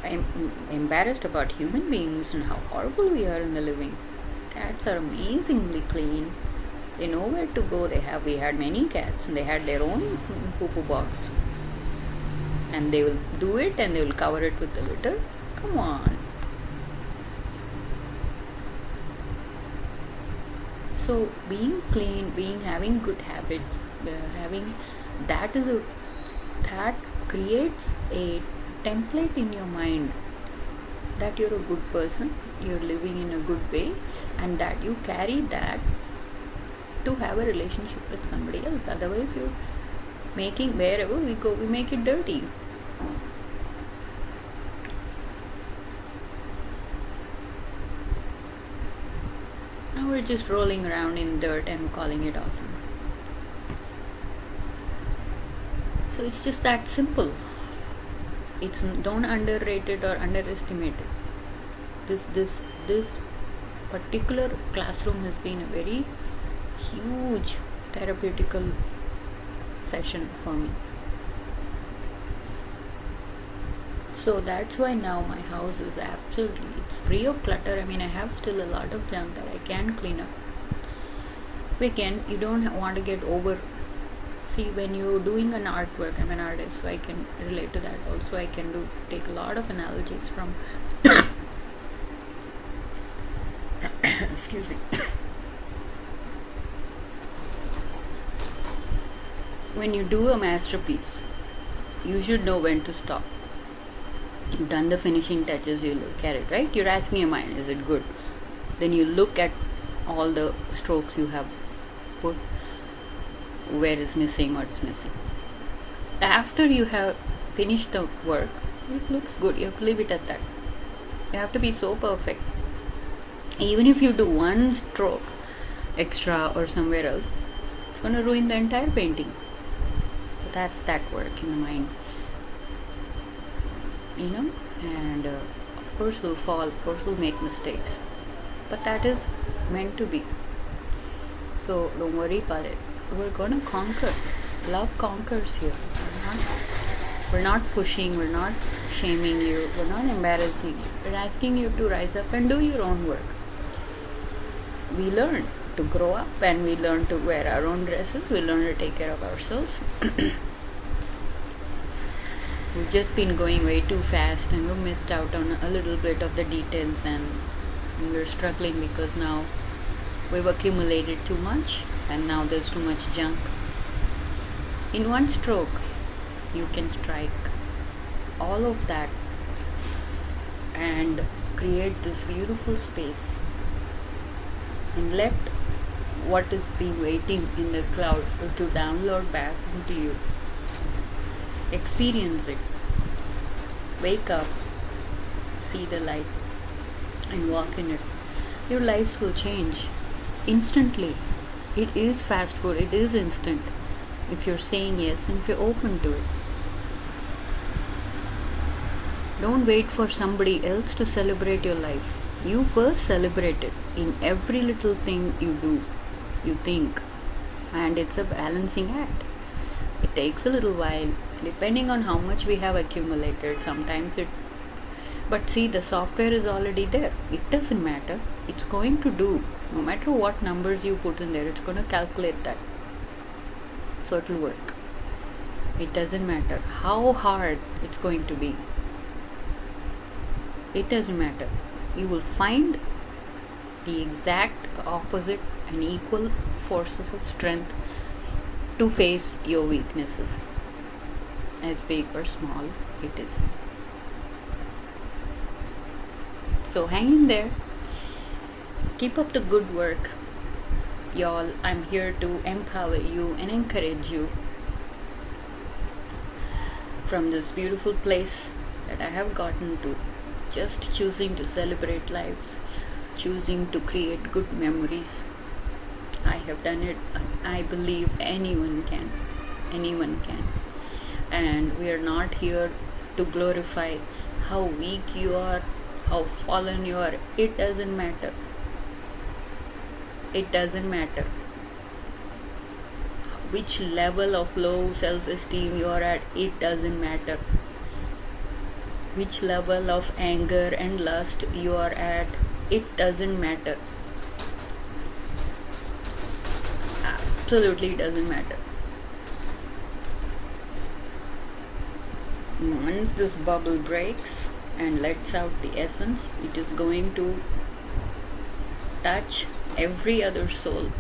Speaker 2: I'm embarrassed about human beings and how horrible we are in the living. Cats are amazingly clean. They know where to go. We had many cats and they had their own poo-poo box. And they will do it and they will cover it with the litter. Come on. So being clean, having good habits, that creates a template in your mind that you're a good person, you're living in a good way, and that you carry that to have a relationship with somebody else. Otherwise, you're making, wherever we go, we make it dirty. Now we're just rolling around in dirt and calling it awesome. So it's just that simple. Don't underrate it or underestimate it. This particular classroom has been a very huge therapeutical session for me. So that's why now my house is absolutely, it's free of clutter. I mean, I have still a lot of junk that I can clean up. Again, you don't want to get over. See, when you're doing an artwork, I'm an artist, so I can relate to that. Also, I can take a lot of analogies from excuse me. When you do a masterpiece, you should know when to stop. You've done the finishing touches, you look at it, right? You're asking your mind, is it good? Then you look at all the strokes you have put, where is missing, what's missing. After you have finished the work, it looks good. You have to leave it at that. You have to be so perfect. Even if you do one stroke extra or somewhere else, it's going to ruin the entire painting. So that's that work in the mind, and of course we'll fall, of course we'll make mistakes, but that is meant to be. So don't worry about it. We're going to conquer. Love conquers here. We're not pushing, we're not shaming you, we're not embarrassing you. We're asking you to rise up and do your own work. We learn to grow up, and we learn to wear our own dresses, we learn to take care of ourselves. We've just been going way too fast, and we've missed out on a little bit of the details, and we're struggling because now we've accumulated too much, and now there's too much junk. In one stroke, you can strike all of that and create this beautiful space, and let what is being waiting in the cloud to download back into you. Experience it. Wake up, see the light, and walk in it. Your lives will change instantly. It is fast food, it is instant. If you're saying yes and if you're open to it. Don't wait for somebody else to celebrate your life. You first celebrate it in every little thing you do, you think. And it's a balancing act. It takes a little while, depending on how much we have accumulated. Sometimes but see, the software is already there. It doesn't matter. It's going to do. No matter what numbers you put in there, it's going to calculate that. So it will work. It doesn't matter how hard it's going to be. It doesn't matter. You will find the exact opposite and equal forces of strength to face your weaknesses. As big or small it is. So hang in there. Keep up the good work. Y'all, I'm here to empower you and encourage you from this beautiful place that I have gotten to. Just choosing to celebrate lives, choosing to create good memories. I have done it. I believe anyone can. Anyone can. And we are not here to glorify how weak you are, how fallen you are. It doesn't matter. It doesn't matter which level of low self-esteem you are at. It doesn't matter which level of anger and lust you are at. It doesn't matter. Absolutely doesn't matter. Once this bubble breaks and lets out the essence, it is going to touch every other soul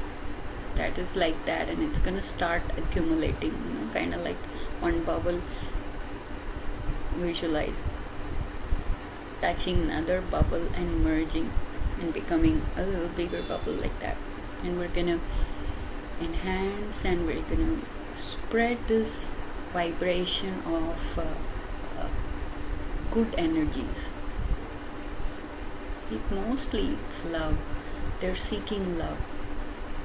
Speaker 2: that is like that, and it's going to start accumulating, kind of like one bubble. Visualize touching another bubble and merging and becoming a little bigger bubble like that. And we're going to enhance, and we're going to spread this vibration of good energies. Mostly it's love. They're seeking love.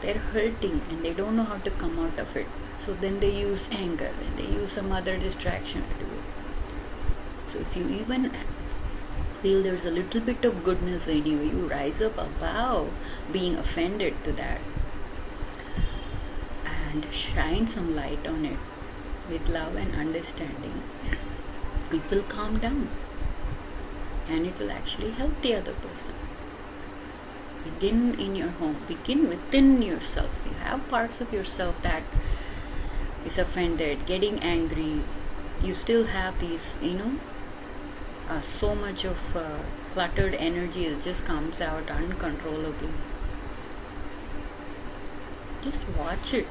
Speaker 2: They're hurting and they don't know how to come out of it. So then they use anger and they use some other distraction to do it. So if you even feel there's a little bit of goodness in you, you rise up above being offended to that and shine some light on it with love and understanding. It will calm down. and it will actually help the other person. Begin in your home, begin within yourself. You have parts of yourself that is offended, getting angry. You still have these, so much of cluttered energy that just comes out uncontrollably. Just watch it.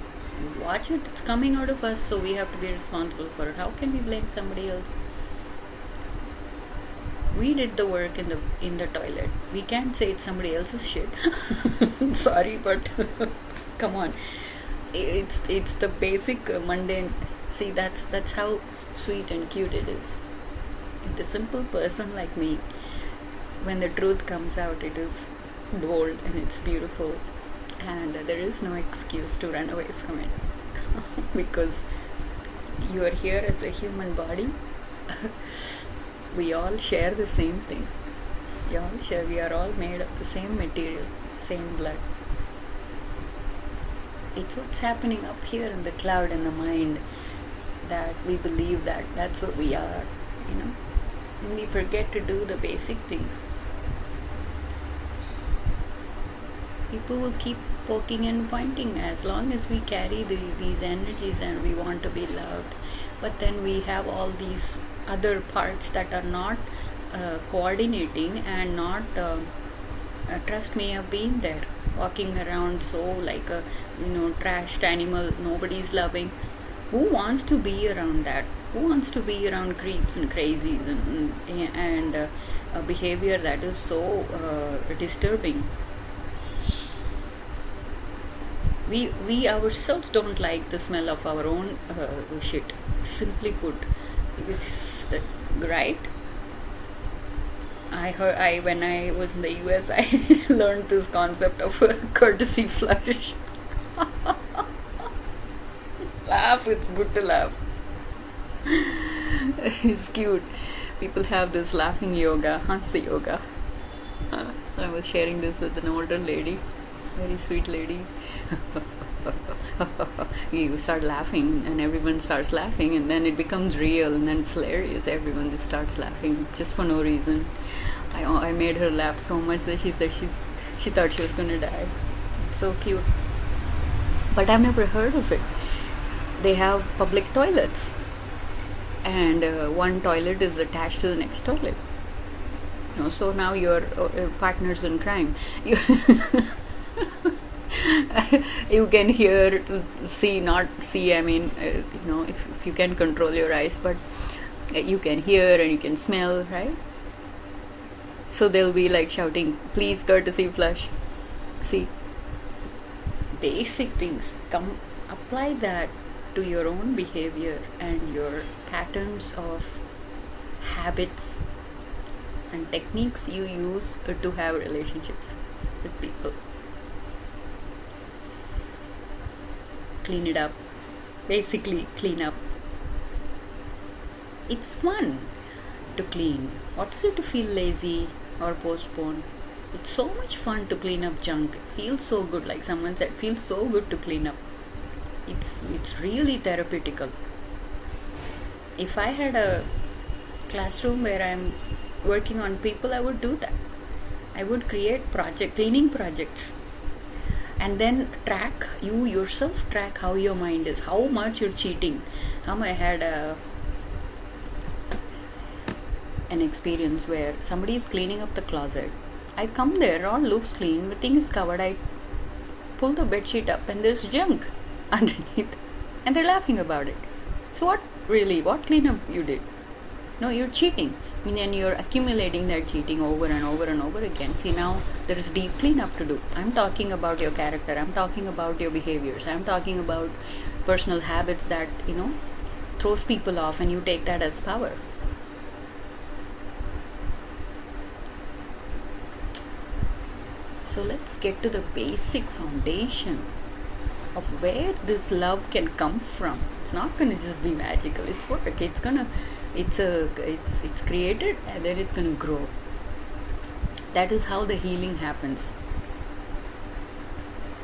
Speaker 2: It's coming out of us, so we have to be responsible for it. How can we blame somebody else? We did the work in the toilet. We can't say it's somebody else's shit. Sorry, but come on. It's the basic mundane. See, that's how sweet and cute it is. If the simple person like me, when the truth comes out, it is bold and it's beautiful, and there is no excuse to run away from it. Because you are here as a human body. We all share the same thing. We are all made of the same material, same blood. It's what's happening up here in the cloud in the mind that we believe that that's what we are, and we forget to do the basic things. People will keep poking and pointing as long as we carry these energies and we want to be loved. But then we have all these other parts that are not coordinating and not trust me, I've been there, walking around so like a trashed animal nobody's loving. Who wants to be around that? Who wants to be around creeps and crazies and a behavior that is so disturbing? We ourselves don't like the smell of our own shit, simply put. Right? I when I was in the US, I learned this concept of a courtesy flush. Laugh, it's good to laugh. It's cute. People have this laughing yoga, Hansa yoga. I was sharing this with an older lady, very sweet lady. You start laughing and everyone starts laughing, and then it becomes real, and then it's hilarious. Everyone just starts laughing just for no reason. I made her laugh so much that she said she thought she was gonna die. So cute. But I've never heard of it. They have public toilets, and one toilet is attached to the next toilet. So now you're partners in crime. You can hear, not see, if you can control your eyes, but you can hear and you can smell, right? So they'll be like shouting, please courtesy flush. See, basic things. Come, apply that to your own behavior and your patterns of habits and techniques you use to have relationships with people. Clean it up. Basically, clean up. It's fun to clean. What is it to feel lazy or postpone? It's so much fun to clean up junk. It feels so good. Like someone said, feels so good to clean up. It's really therapeutical. If I had a classroom where I'm working on people, I would do that. I would create cleaning projects, and then you yourself track how your mind is, how much you're cheating. I had an experience where somebody is cleaning up the closet. I come there, all looks clean, everything is covered. I pull the bed sheet up and there's junk underneath, and they're laughing about it. So what cleanup you did? No, you're cheating. And then you're accumulating that cheating over and over and over again. See, now there is deep cleanup to do. I'm talking about your character. I'm talking about your behaviors. I'm talking about personal habits that, throws people off, and you take that as power. So let's get to the basic foundation of where this love can come from. It's not going to just be magical. It's work. It's created, and then it's going to grow. That is how the healing happens.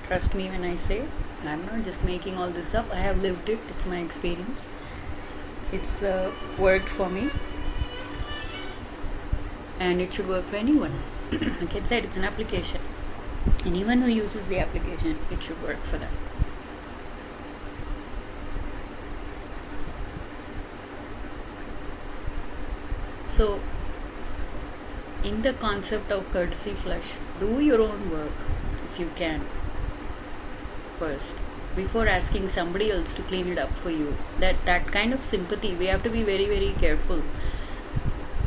Speaker 2: Trust me when I say I'm not just making all this up. I have lived it. It's my experience. It's worked for me. and it should work for anyone. Like I said, it's an application. Anyone who uses the application, it should work for them. So, in the concept of courtesy flush, do your own work if you can first before asking somebody else to clean it up for you. That kind of sympathy, we have to be very, very careful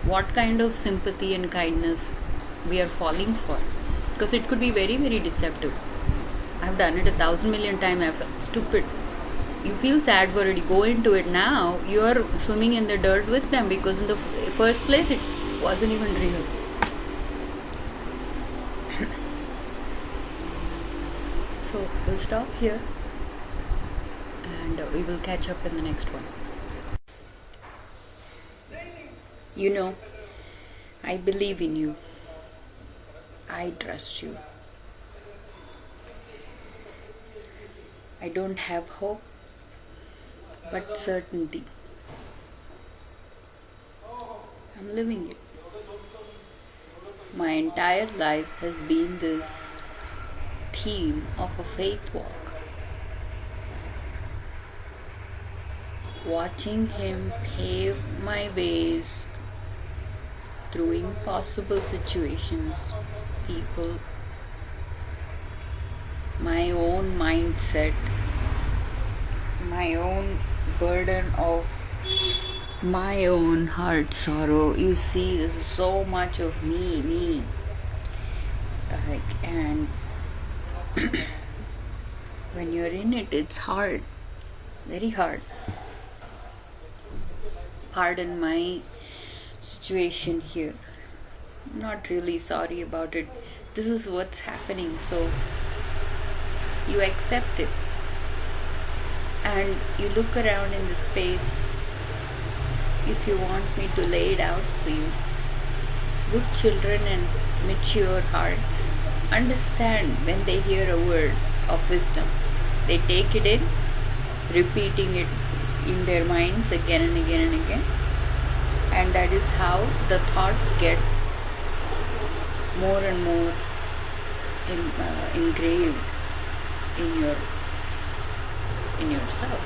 Speaker 2: what kind of sympathy and kindness we are falling for, because it could be very, very deceptive. I've done it 1,000,000,000 times. I felt stupid. You feel sad for it, you go into it. Now you are swimming in the dirt with them, because in the first place it wasn't even real. So we'll stop here, and we will catch up in the next one. You know, I believe in you. I trust you. I don't have hope, but certainty. I'm living it. My entire life has been this theme of a faith walk. Watching him pave my ways through impossible situations, people, my own mindset, my own burden of my own heart sorrow. You see, this is so much of me. And when you're in it, it's hard, very hard. Pardon my situation here. I'm not really sorry about it. This is what's happening, so you accept it. And you look around in the space. If you want me to lay it out for you, good children and mature hearts understand when they hear a word of wisdom. They take it in, repeating it in their minds again and again and again. And that is how the thoughts get more and more engraved in yourself,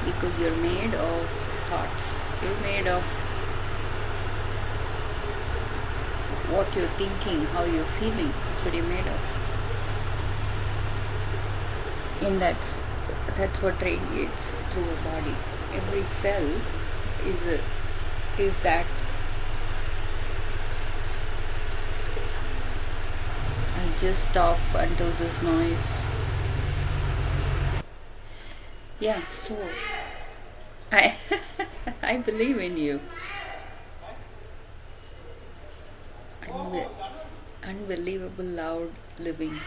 Speaker 2: because you're made of thoughts. You're made of what you're thinking, how you're feeling. That's what you're made of. And that's what radiates through a body. Every cell is that. I'll just stop until this noise. Yeah, so I I believe in you. Unbelievable loud living.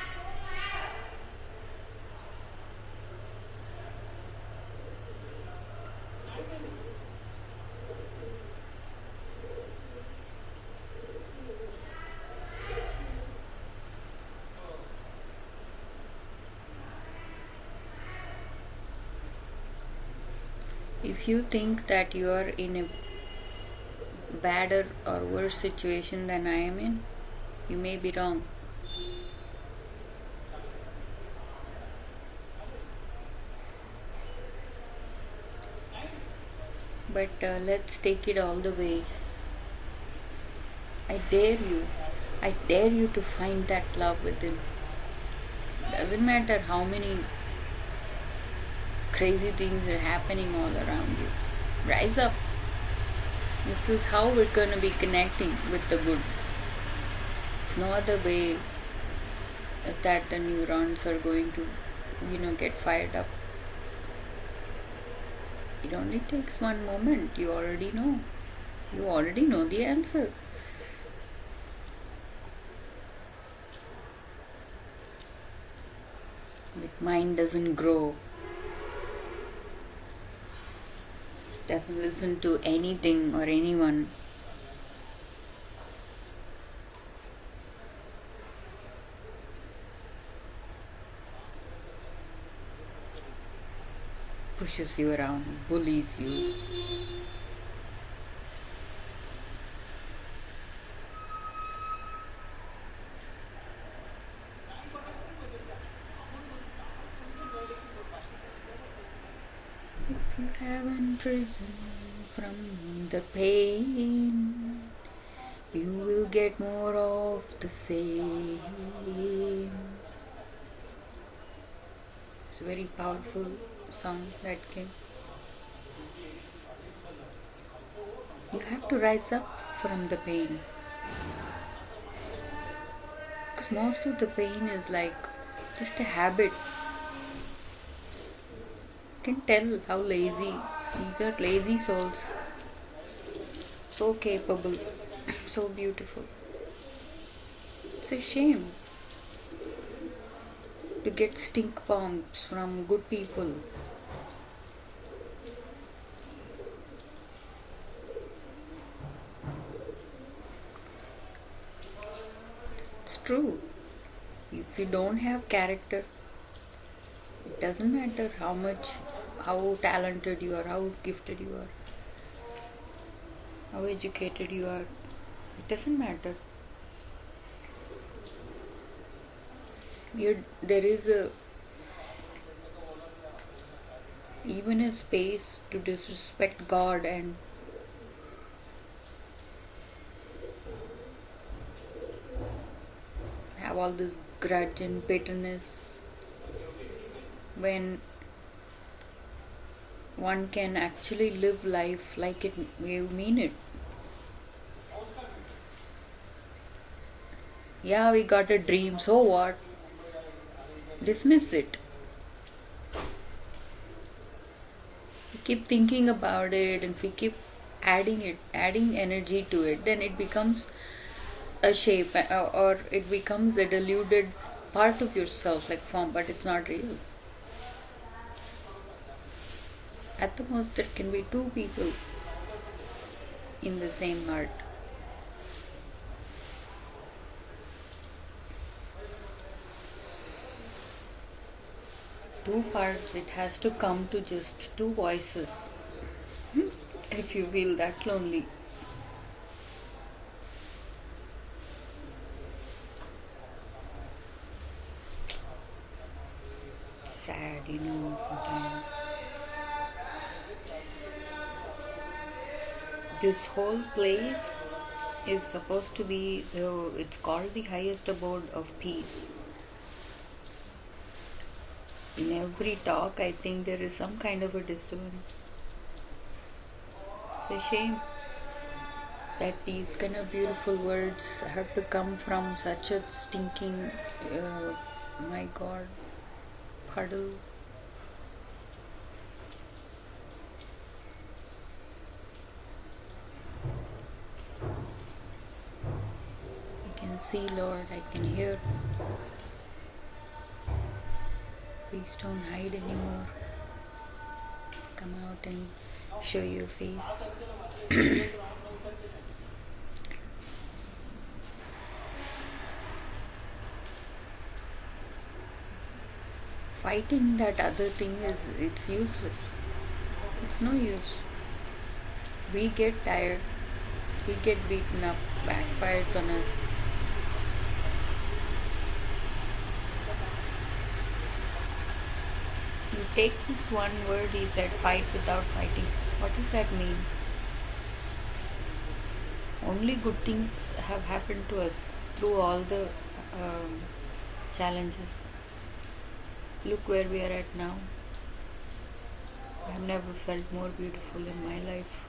Speaker 2: If you think that you are in a badder or worse situation than I am in, you may be wrong. But let's take it all the way. I dare you to find that love within. Doesn't matter how many crazy things are happening all around you. Rise up. This is how we're going to be connecting with the good. It's no other way that the neurons are going to, get fired up. It only takes one moment. You already know. You already know the answer. But mind doesn't grow. Doesn't listen to anything or anyone. Pushes you around, bullies you. You haven't risen from the pain, you will get more of the same. It's a very powerful song that can. You have to rise up from the pain. Because most of the pain is like just a habit. You can tell how lazy. These are lazy souls. So capable. So beautiful. It's a shame to get stink bombs from good people. It's true. If you don't have character, it doesn't matter how talented you are, how gifted you are, how educated you are. It doesn't matter. There is even a space to disrespect God and have all this grudge and bitterness when one can actually live life like you mean it. Yeah, we got a dream, so what? Dismiss it. We keep thinking about it, and if we keep adding energy to it, then it becomes a shape, or it becomes a deluded part of yourself, like form, but it's not real. At the most, there can be two people in the same heart. Two parts, it has to come to just two voices. If you feel that lonely, sad, sometimes. This whole place is supposed to be, it's called the highest abode of peace. In every talk, I think there is some kind of a disturbance. It's a shame that these kind of beautiful words have to come from such a stinking, my God, puddle. I can see, Lord, I can hear. Please don't hide anymore. Come out and show your face. Fighting that other thing it's useless. It's no use. We get tired, we get beaten up, backfires on us. You take this one word, he said, fight without fighting. What does that mean? Only good things have happened to us through all the challenges. Look where we are at now. I have never felt more beautiful in my life.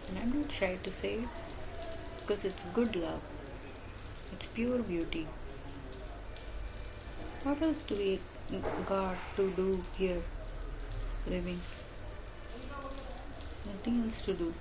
Speaker 2: And I'm not shy to say it because it's good love. It's pure beauty. What else do we got to do here living? Nothing else to do.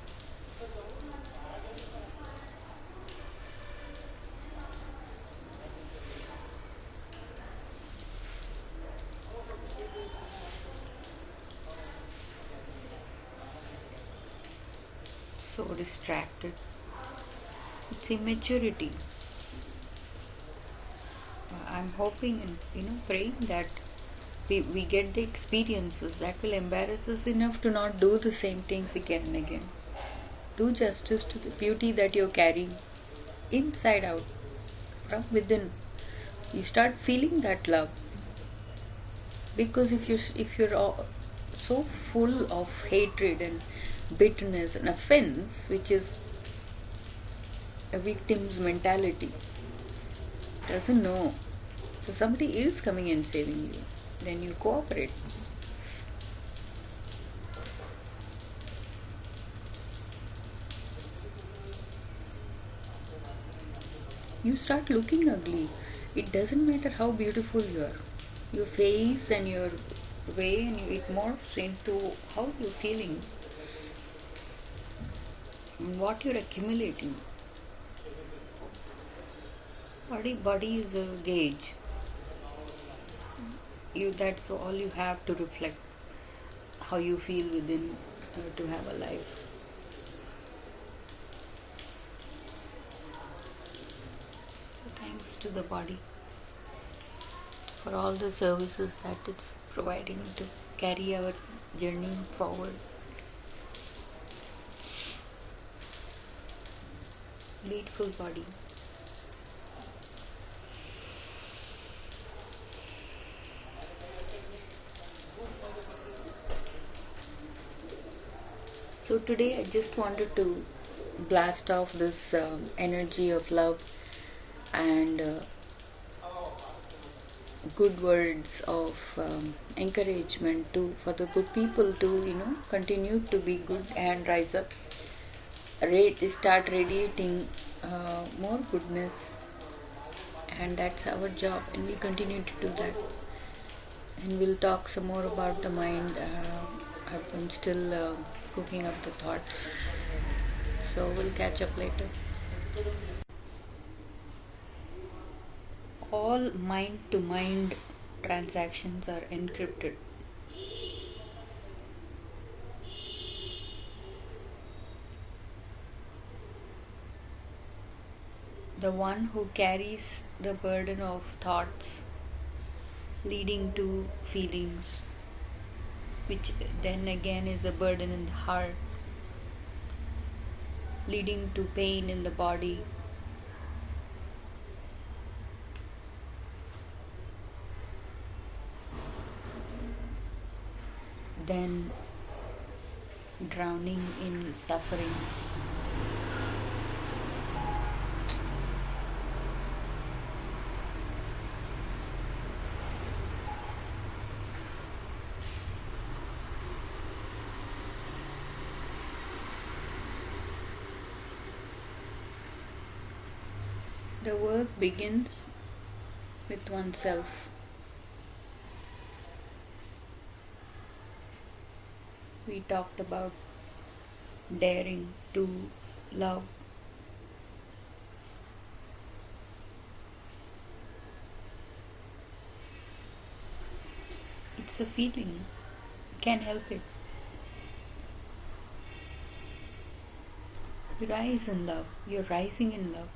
Speaker 2: So distracted. It's immaturity. I'm hoping and praying that we get the experiences that will embarrass us enough to not do the same things again and again. Do justice to the beauty that you're carrying inside out, from within. You start feeling that love, because if you're so full of hatred and bitterness and offense, which is a victim's mentality. Doesn't know. So somebody is coming and saving you. Then you cooperate. You start looking ugly. It doesn't matter how beautiful you are. Your face and your way, and it morphs into how you're feeling, what you're accumulating. Body is a gauge. That's all you have to reflect how you feel within to have a life. So thanks to the body for all the services that it's providing to carry our journey forward. Beautiful body. So today I just wanted to blast off this energy of love and good words of encouragement to for the good people to continue to be good and rise up, start radiating more goodness, and that's our job, and we continue to do that. And we'll talk some more about the mind. I'm still cooking up the thoughts, so we'll catch up later. All mind to mind transactions are encrypted. The one who carries the burden of thoughts leading to feelings, which then again is a burden in the heart, leading to pain in the body, then drowning in suffering. The work begins with oneself. We talked about daring to love. It's a feeling. Can't help it. You rise in love. You're rising in love.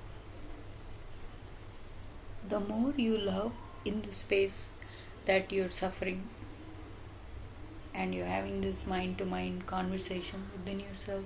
Speaker 2: The more you love in the space that you're suffering, and you're having this mind to mind conversation within yourself,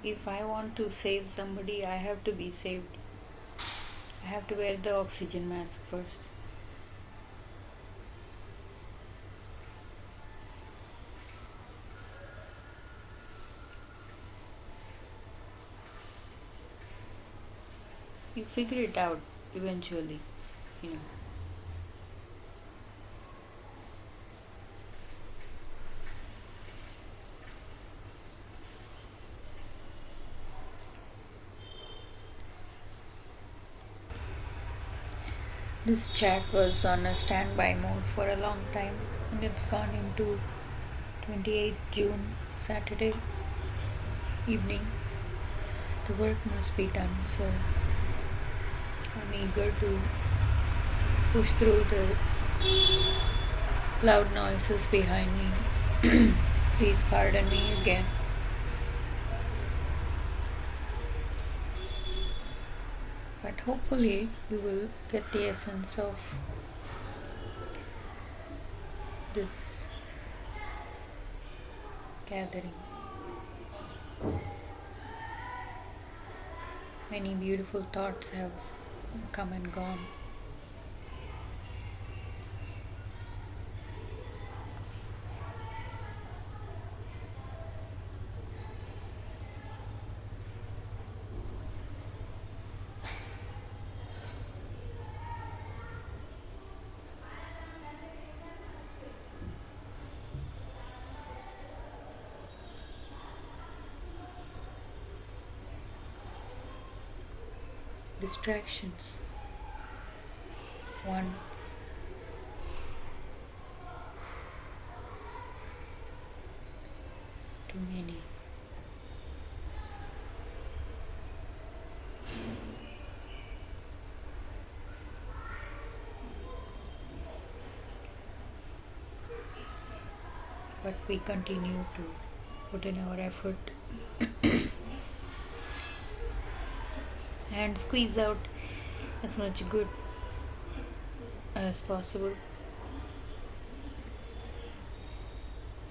Speaker 2: if I want to save somebody, I have to be saved. I have to wear the oxygen mask first. You figure it out eventually, you know. This chat was on a standby mode for a long time, and it's gone into 28th June, Saturday evening. The work must be done, so I'm eager to push through the loud noises behind me. Please pardon me again. But hopefully, you will get the essence of this gathering. Many beautiful thoughts have come and gone. Distractions. One, too many. But we continue to put in our effort and squeeze out as much good as possible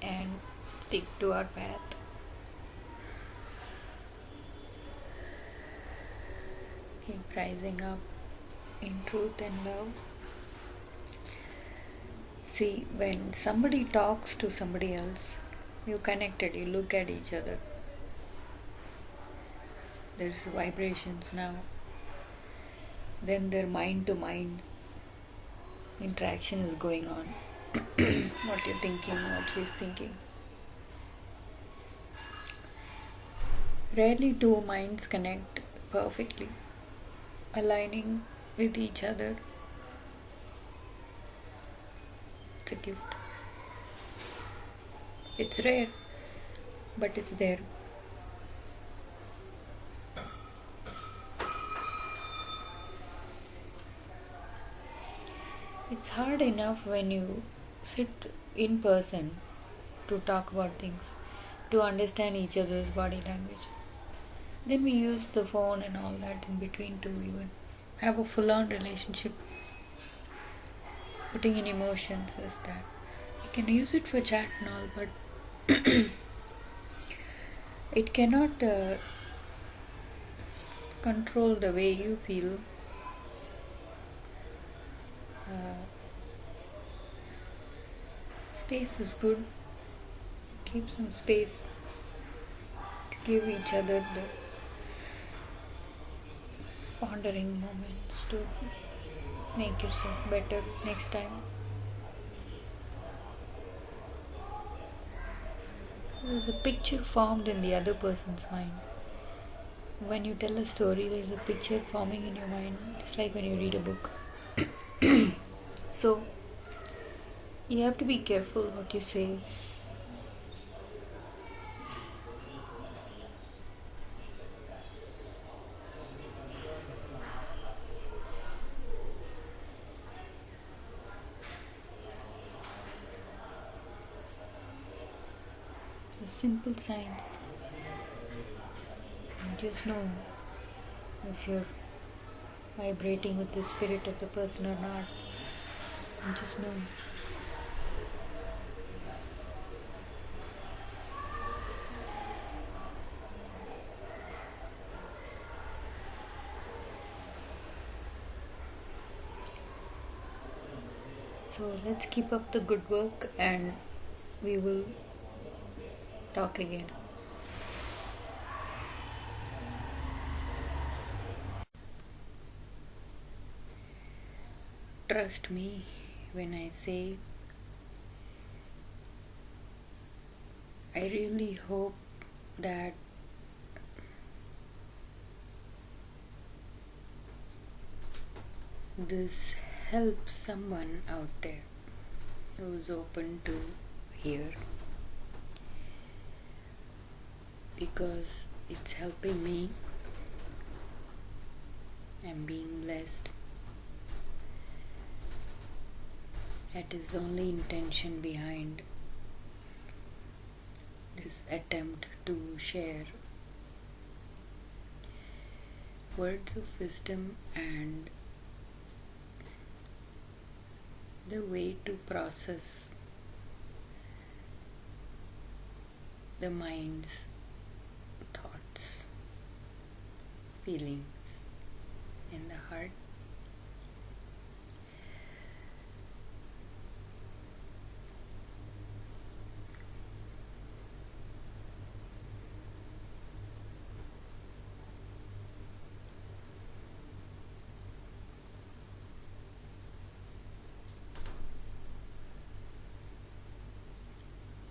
Speaker 2: and stick to our path. Keep rising up in truth and love. See, when somebody talks to somebody else, you're connected, you look at each other. There's vibrations now. Then their mind to mind interaction is going on. What you're thinking, what she's thinking. Rarely two minds connect perfectly, aligning with each other. It's a gift. It's rare, but it's there. It's hard enough when you sit in person to talk about things, to understand each other's body language. Then we use the phone and all that in between to even have a full on relationship. Putting in emotions is that. You can use it for chat and all, but it cannot control the way you feel. Space is good. Keep some space to give each other the pondering moments to make yourself better next time. There's a picture formed in the other person's mind. When you tell a story, there's a picture forming in your mind, just like when you read a book. So, you have to be careful what you say. The simple signs. You just know if you're vibrating with the spirit of the person or not. You just know. So let's keep up the good work and we will talk again. Trust me when I say I really hope that this helps someone out there who's open to hear, because it's helping me. I'm being blessed. That is the only intention behind this attempt to share words of wisdom and the way to process the mind's thoughts, feelings, and the heart.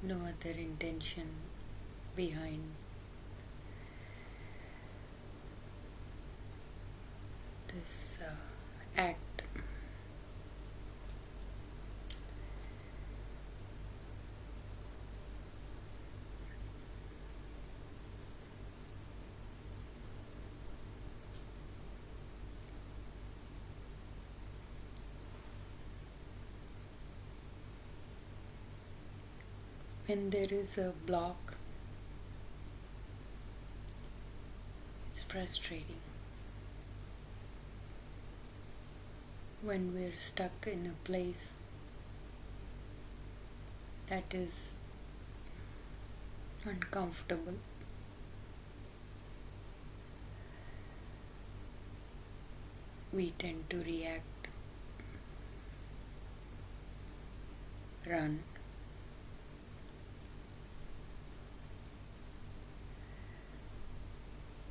Speaker 2: No other intention behind this act. When there is a block, it's frustrating. When we're stuck in a place that is uncomfortable, we tend to react, run.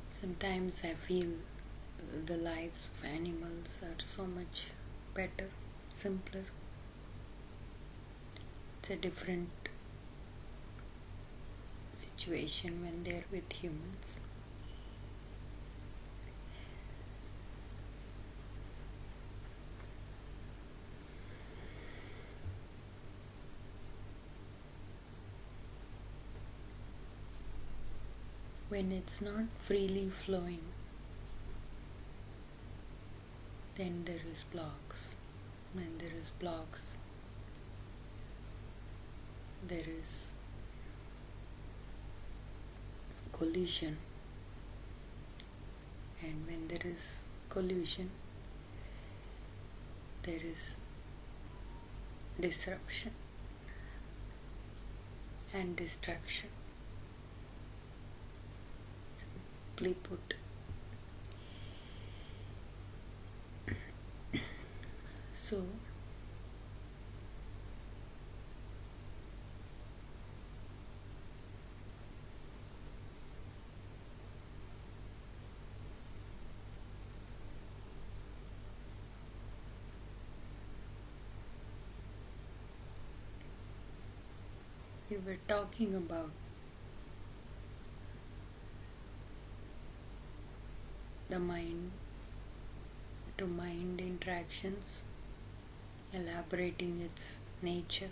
Speaker 2: Sometimes I feel the lives of animals are so much better, simpler. It's a different situation when they're with humans. When it's not freely flowing, then there is blocks. When there is blocks, there is collision. And when there is collision, there is disruption and destruction. Simply put. So, we were talking about the mind to mind interactions, elaborating its nature.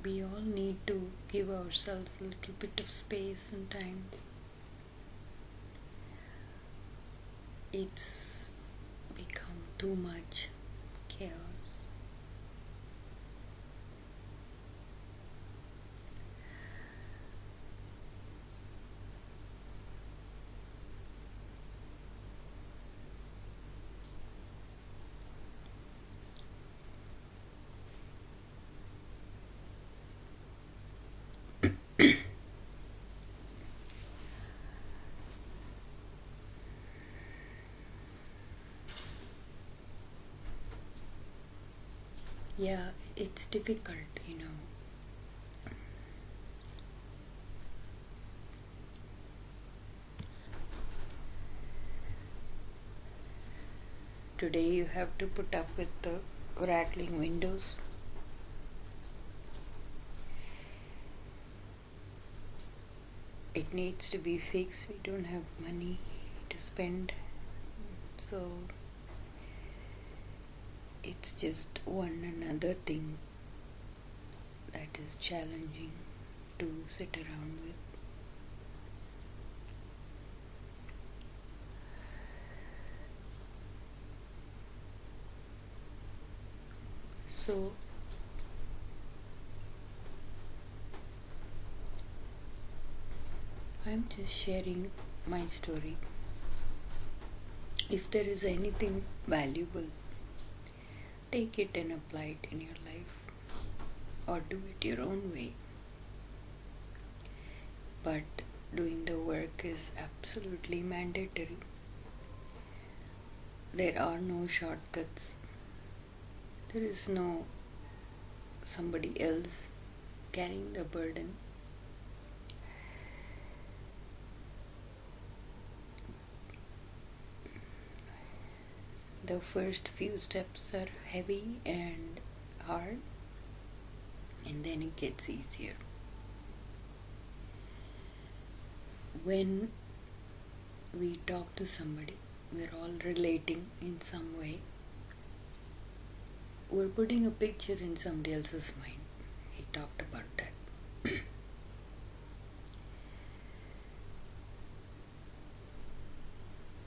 Speaker 2: We all need to give ourselves a little bit of space and time. It's become too much chaos. Yeah, it's difficult. Today you have to put up with the rattling windows. It needs to be fixed. We don't have money to spend. So it's just one another thing that is challenging to sit around with. So I'm just sharing my story. If there is anything valuable take it and apply it in your life, or do it your own way. But doing the work is absolutely mandatory. There are no shortcuts. There is no somebody else carrying the burden. The first few steps are heavy and hard, and then it gets easier. When we talk to somebody, we're all relating in some way. We're putting a picture in somebody else's mind. He talked about that.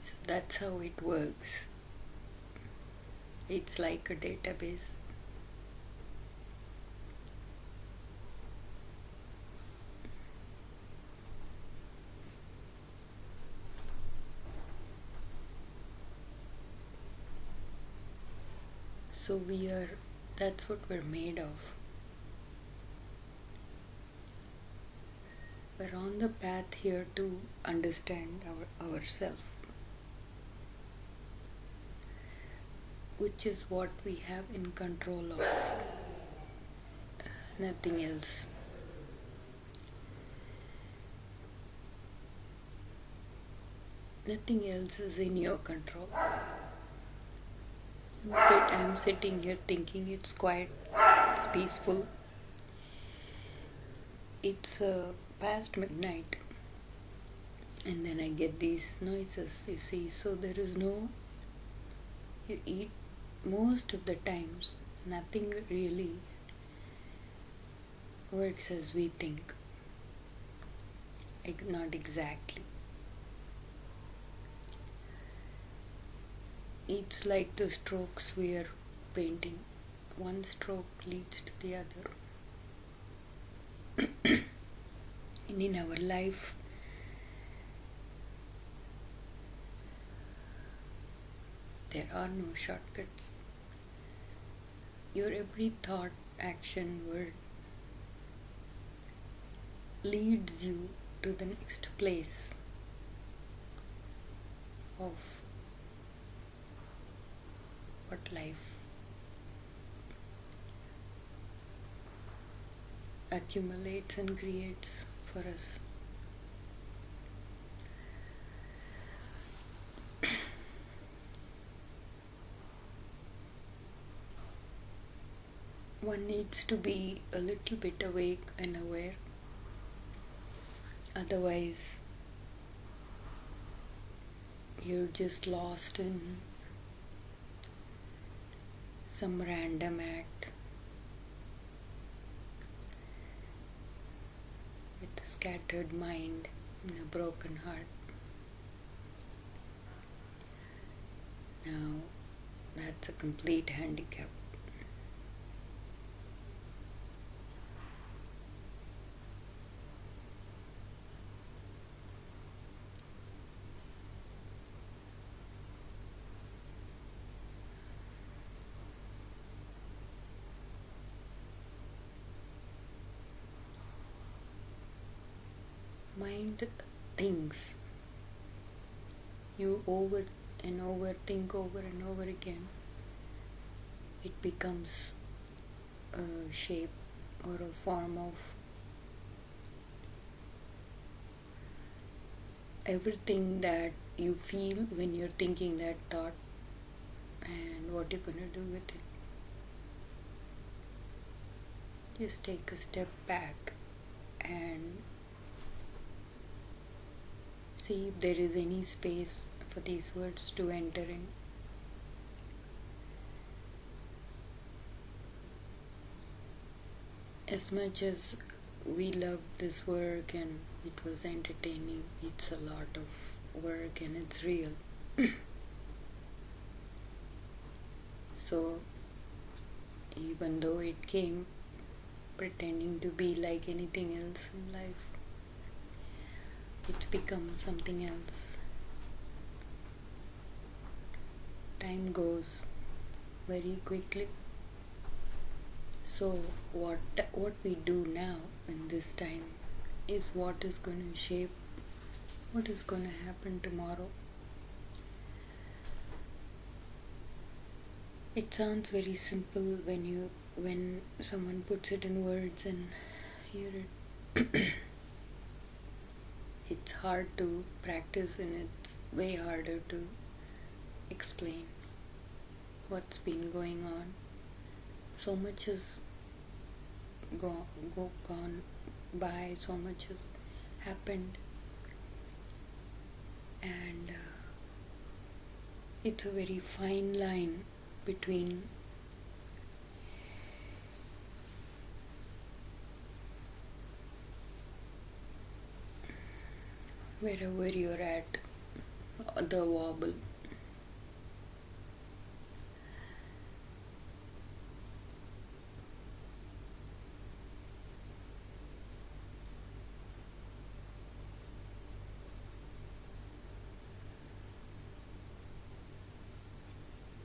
Speaker 2: So that's how it works. It's like a database. So that's what we're made of. We're on the path here to understand ourselves, which is what we have in control of, nothing else. Nothing else is in your control. I'm sitting here thinking it's quiet, it's peaceful. It's past midnight, and then I get these noises, you see. So there is no, you eat most of the times, nothing really works as we think. Not exactly. It's like the strokes we are painting. One stroke leads to the other. And in our life, there are no shortcuts. Your every thought, action, word leads you to the next place of what life accumulates and creates for us. One needs to be a little bit awake and aware. Otherwise, you're just lost in some random act with a scattered mind and a broken heart. Now, that's a complete handicap. Mind thinks. You over and over think over and over again. It becomes a shape or a form of everything that you feel when you're thinking that thought and what you're gonna do with it. Just take a step back and see if there is any space for these words to enter in. As much as we loved this work and it was entertaining, it's a lot of work and it's real. So, even though it came pretending to be like anything else in life, it's become something else. Time goes, very quickly. So what we do now in this time is what is going to shape what is going to happen tomorrow. It sounds very simple when someone puts it in words and hear it. It's hard to practice and it's way harder to explain what's been going on. So much has gone by, so much has happened, and it's a very fine line between wherever you're at, the wobble.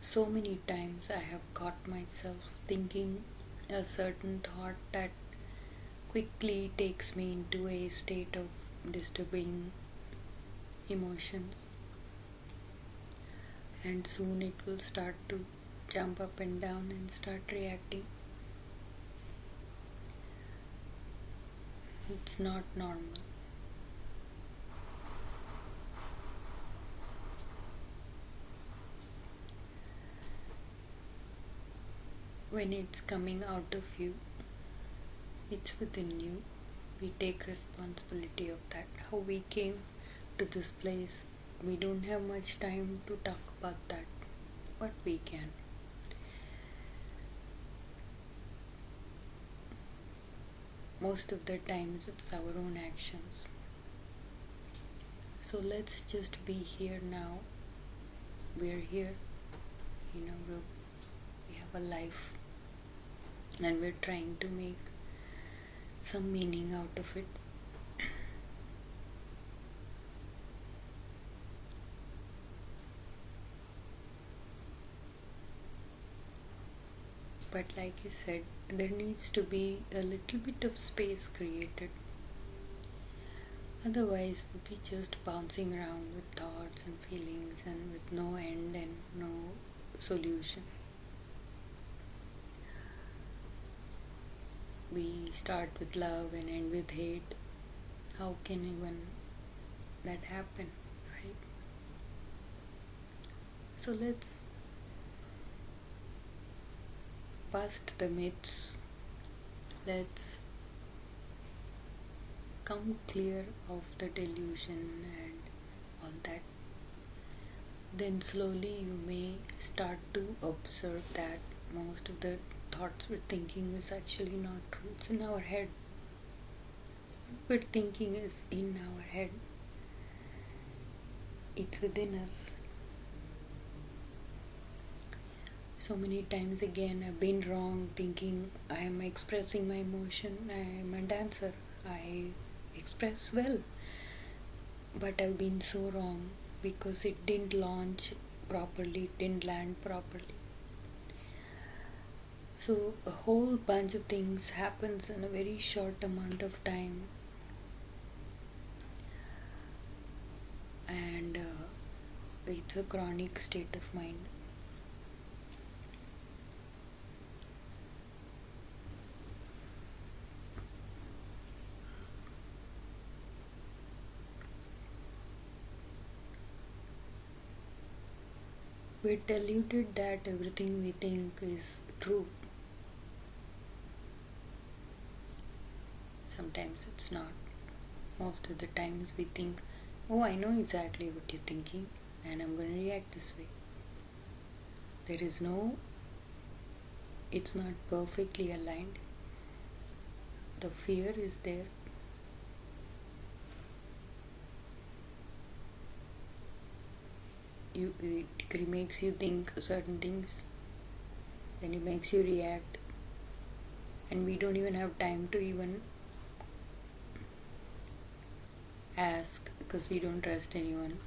Speaker 2: So many times I have caught myself thinking a certain thought that quickly takes me into a state of disturbing emotions, and soon it will start to jump up and down and start reacting. It's not normal. When it's coming out of you, it's within you. We take responsibility of that. How we came to this place, we don't have much time to talk about that, but we can. Most of the times, it's our own actions. So let's just be here now. We're here, we have a life, and we're trying to make some meaning out of it. But like I said, there needs to be a little bit of space created. Otherwise, we'll be just bouncing around with thoughts and feelings and with no end and no solution. We start with love and end with hate. How can even that happen, right? So let's bust the myths. Let's come clear of the delusion and all that. Then slowly you may start to observe that most of the thoughts we're thinking is actually not true. It's in our head. What we're thinking is in our head. It's within us. So many times again I've been wrong thinking I am expressing my emotion. I am a dancer. I express well. But I've been so wrong because it didn't launch properly, it didn't land properly. So a whole bunch of things happens in a very short amount of time, and it's a chronic state of mind. We're deluded that everything we think is true. Sometimes it's not. Most of the times we think, oh, I know exactly what you're thinking, and I'm going to react this way. There is no, it's not perfectly aligned. The fear is there. It makes you think certain things, then it makes you react, and we don't even have time to even ask because we don't trust anyone.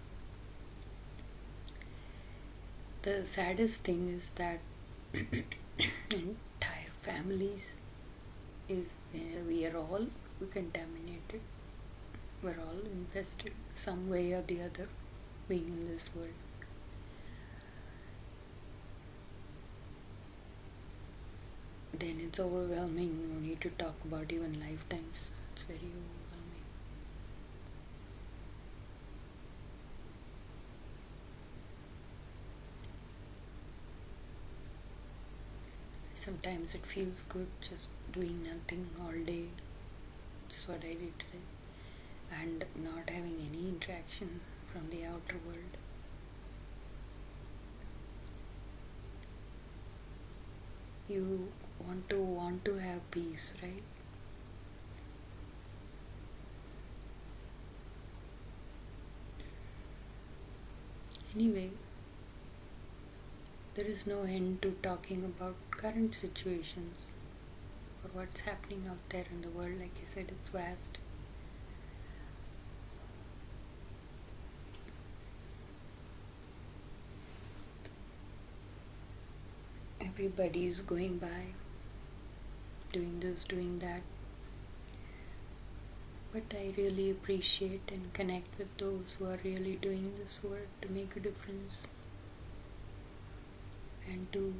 Speaker 2: The saddest thing is that entire families is we are all contaminated. We're all infested some way or the other being in this world. Then it's overwhelming. No need to talk about even lifetimes. It's very overwhelming. Sometimes it feels good just doing nothing all day. That's what I did today. And not having any interaction from the outer world. You want to have peace, right? Anyway, there is no end to talking about current situations or what's happening out there in the world. Like I said, it's vast. Everybody is going by, doing this, doing that. But I really appreciate and connect with those who are really doing this work to make a difference and to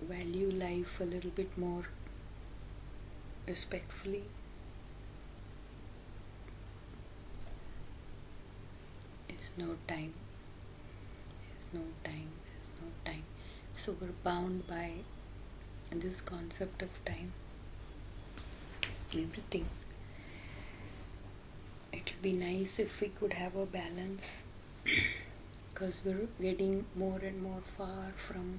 Speaker 2: value life a little bit more respectfully. There's no time. There's no time. There's no time. So we're bound by this concept of time. Everything. It would be nice if we could have a balance because we're getting more and more far from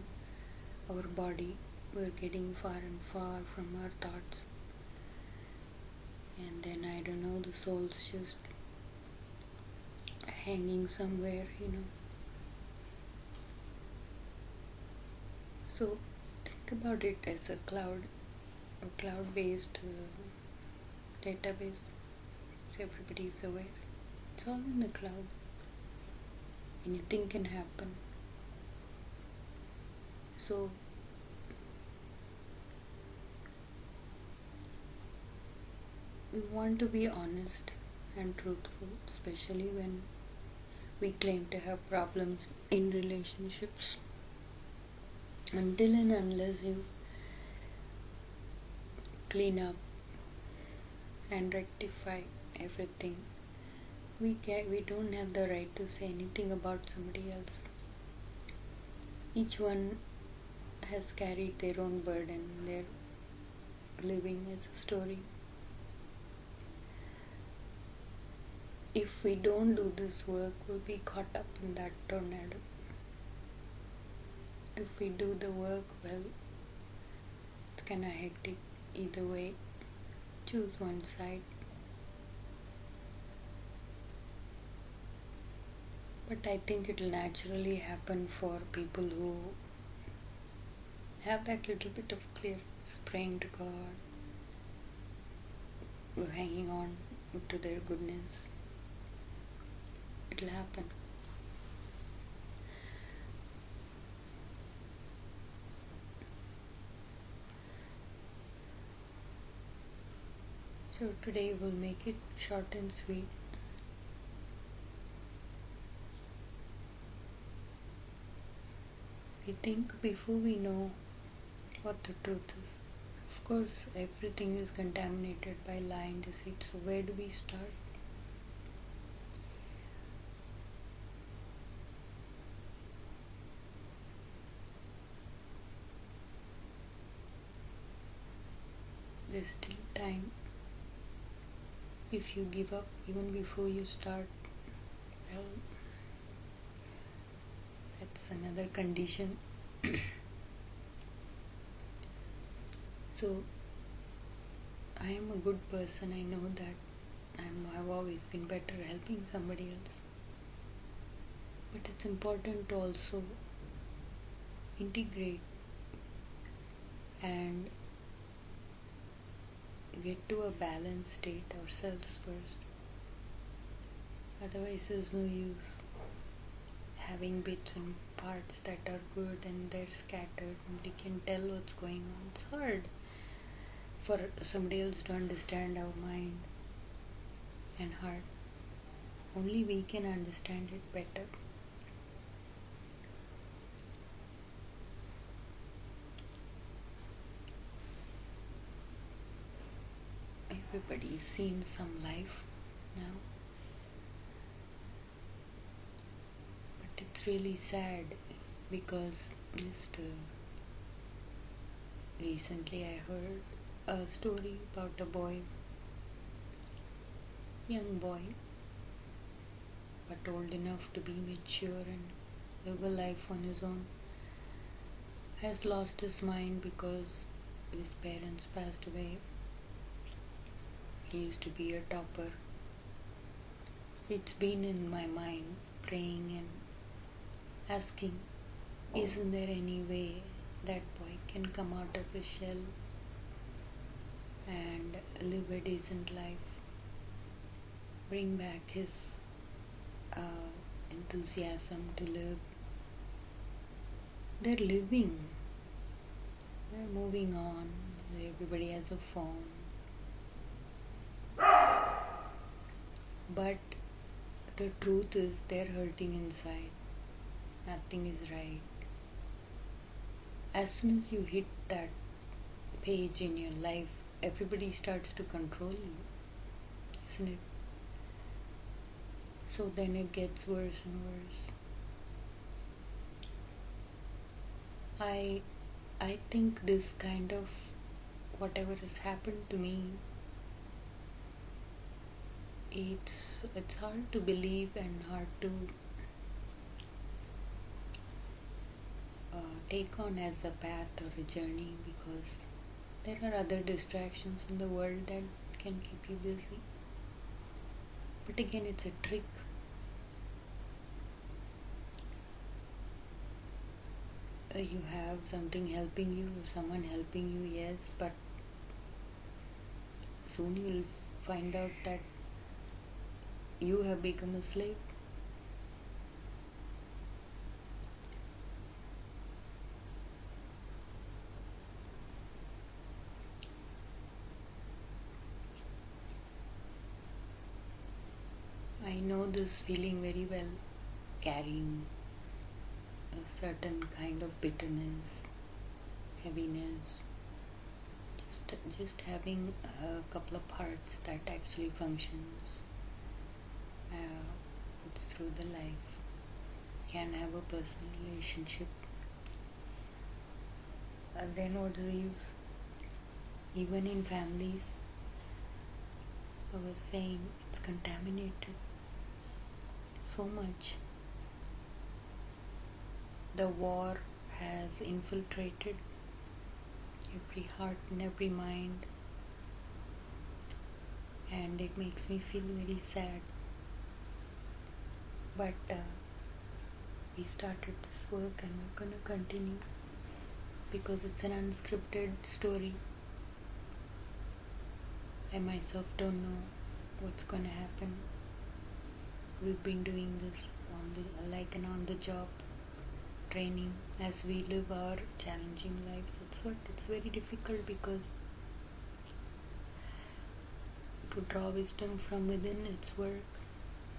Speaker 2: our body. We're getting far and far from our thoughts. And then I don't know, the soul's just hanging somewhere, So think about it as a cloud-based database. So everybody is aware. It's all in the cloud. Anything can happen. So we want to be honest and truthful, especially when we claim to have problems in relationships. Until and unless you clean up and rectify everything, we don't have the right to say anything about somebody else. Each one has carried their own burden. They're living as a story. If we don't do this work, we'll be caught up in that tornado. If we do the work, well, it's kind of hectic either way. Choose one side. But I think it'll naturally happen for people who have that little bit of clearness, praying to God, hanging on to their goodness. It'll happen. So today we'll make it short and sweet. We think before we know what the truth is. Of course, everything is contaminated by lie and deceit. So where do we start? There's still time. If you give up even before you start, well, that's another condition. So, I am a good person. I know that I've always been better helping somebody else. But it's important to also integrate and get to a balanced state ourselves first. Otherwise, there's no use having bits and parts that are good and they're scattered. Nobody can tell what's going on. It's hard for somebody else to understand our mind and heart. Only we can understand it better. Everybody's seen some life now, but it's really sad because just recently I heard a story about a boy, young boy, but old enough to be mature and live a life on his own, has lost his mind because his parents passed away. He used to be a topper. It's been in my mind, praying and asking, isn't there any way that boy can come out of his shell and live a decent life, bring back his enthusiasm to live? They're living, they're moving on, everybody has a phone, but the truth is they're hurting inside. Nothing is right. As soon as you hit that page in your life, everybody starts to control you, isn't it? So then it gets worse and worse. I think this kind of whatever has happened to me, it's hard to believe and hard to take on as a path or a journey, because there are other distractions in the world that can keep you busy. But again, it's a trick. You have something helping you, someone helping you, yes, but soon you'll find out that you have become a slave. I know this feeling very well, carrying a certain kind of bitterness, heaviness, just having a couple of parts that actually functions, puts through the life, can have a personal relationship, and then what's the use? Even in families, I was saying, it's contaminated so much. The war has infiltrated every heart and every mind, and it makes me feel very sad. But we started this work and we're going to continue because it's an unscripted story. I myself don't know what's going to happen. We've been doing this like an on-the-job training as we live our challenging lives. It's very difficult, because to draw wisdom from within, it's work,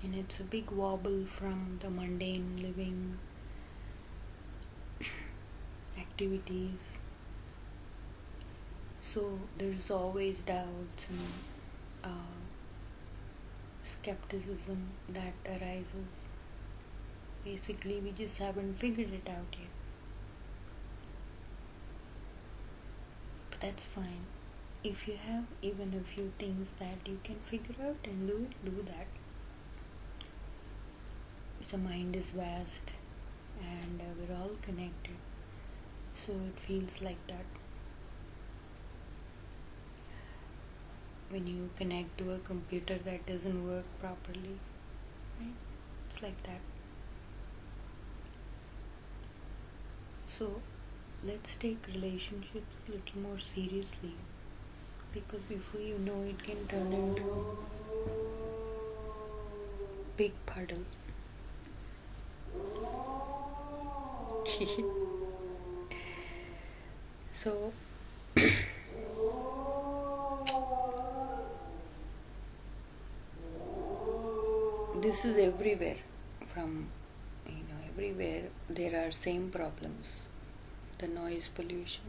Speaker 2: and it's a big wobble from the mundane living activities. So there's always doubts and skepticism that arises. Basically, we just haven't figured it out yet. But that's fine. If you have even a few things that you can figure out and do that. The mind is vast, and we're all connected, so it feels like that. When you connect to a computer that doesn't work properly, right? It's like that. So let's take relationships a little more seriously, because before you know, it can turn into a big puddle. So this is everywhere. From everywhere there are same problems. The noise pollution,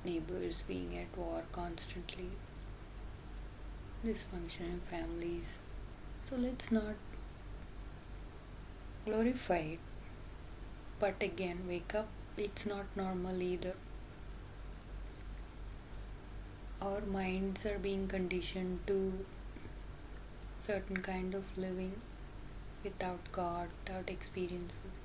Speaker 2: neighbors being at war constantly, dysfunction in families. So let's not glorify it, but again, wake up. It's not normal either. Our minds are being conditioned to certain kind of living without God, without experiences.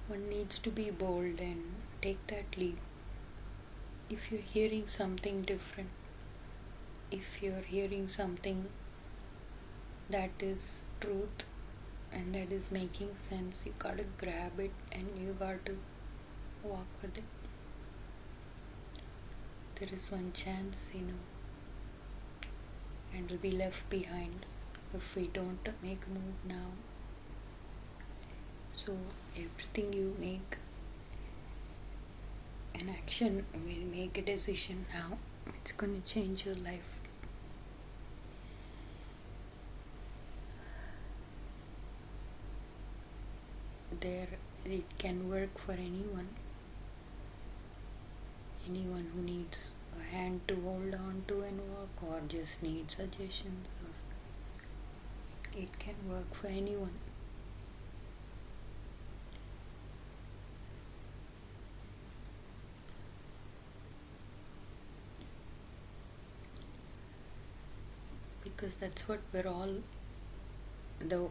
Speaker 2: One needs to be bold and take that leap. If you're hearing something different, if you're hearing something that is truth and that is making sense, you gotta grab it and you gotta walk with it. There is one chance, and will be left behind if we don't make a move now. So everything you make an action, will make a decision now, it's gonna change your life. There, it can work for anyone who needs a hand to hold on to and walk, or just needs suggestions, or it can work for anyone. Because that's what we're all, the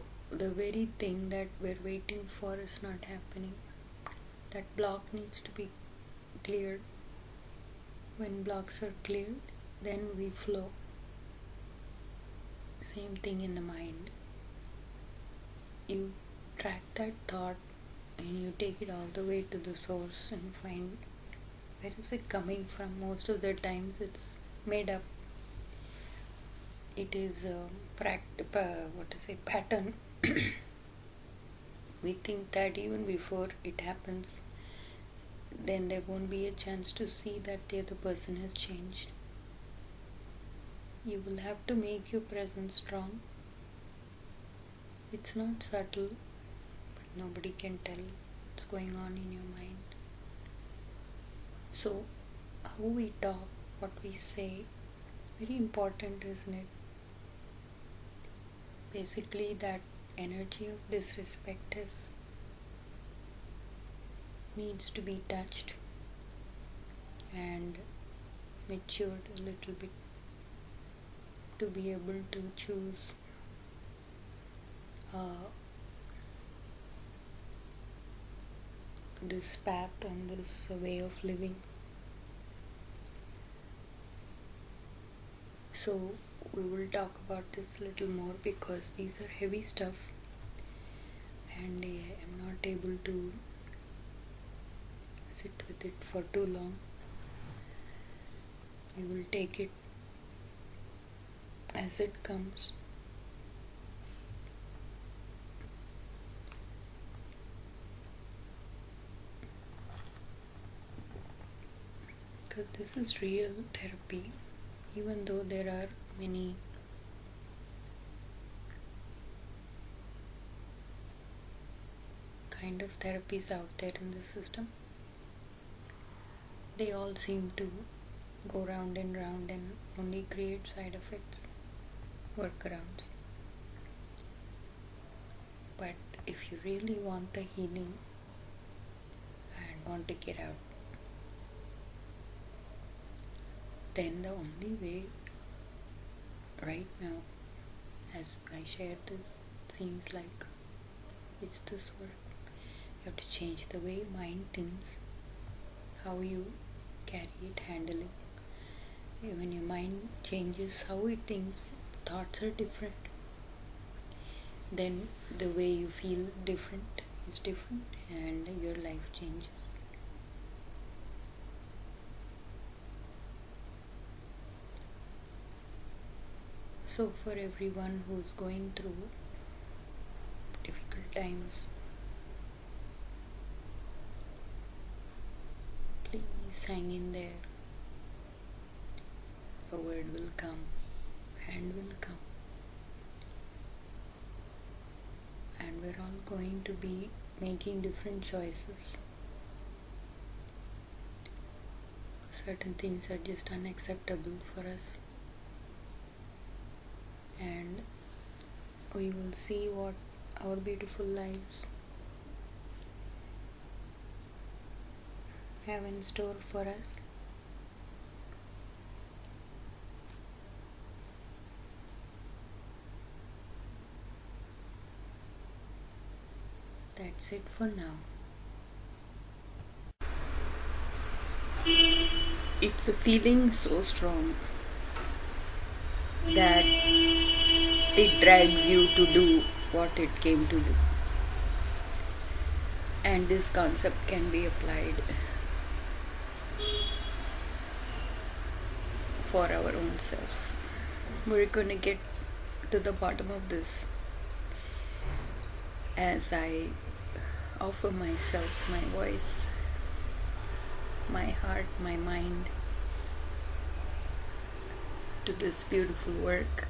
Speaker 2: very thing that we're waiting for is not happening. That block needs to be cleared. When blocks are cleared, then we flow. Same thing in the mind. You track that thought and you take it all the way to the source and find where is it coming from. Most of the times it's made up. It is a pattern. We think that even before it happens, then there won't be a chance to see that the other person has changed. You will have to make your presence strong. It's not subtle, but nobody can tell what's going on in your mind. So, how we talk, what we say, very important, isn't it? Basically, that energy of disrespect needs to be touched and matured a little bit to be able to choose this path and this way of living. So we will talk about this a little more because these are heavy stuff and I'm not able to sit with it for too long. I will take it as it comes. Because this is real therapy, even though there are many kind of therapies out there in the system. They all seem to go round and round and only create side effects, workarounds. But if you really want the healing and want to get out, then the only way right now, as I share this, it seems like it's this work. You have to change the way mind thinks, how you carry it, handle it. When your mind changes how it thinks, thoughts are different. Then the way you feel is different and your life changes. So for everyone who's going through times. Please hang in there. A word will come, hand will come, and we're all going to be making different choices. Certain things are just unacceptable for us, and we will see what our beautiful lives have in store for us. That's it for now. It's a feeling so strong that it drags you to do what it came to do. And this concept can be applied for our own self. We're going to get to the bottom of this as I offer myself, my voice, my heart, my mind to this beautiful work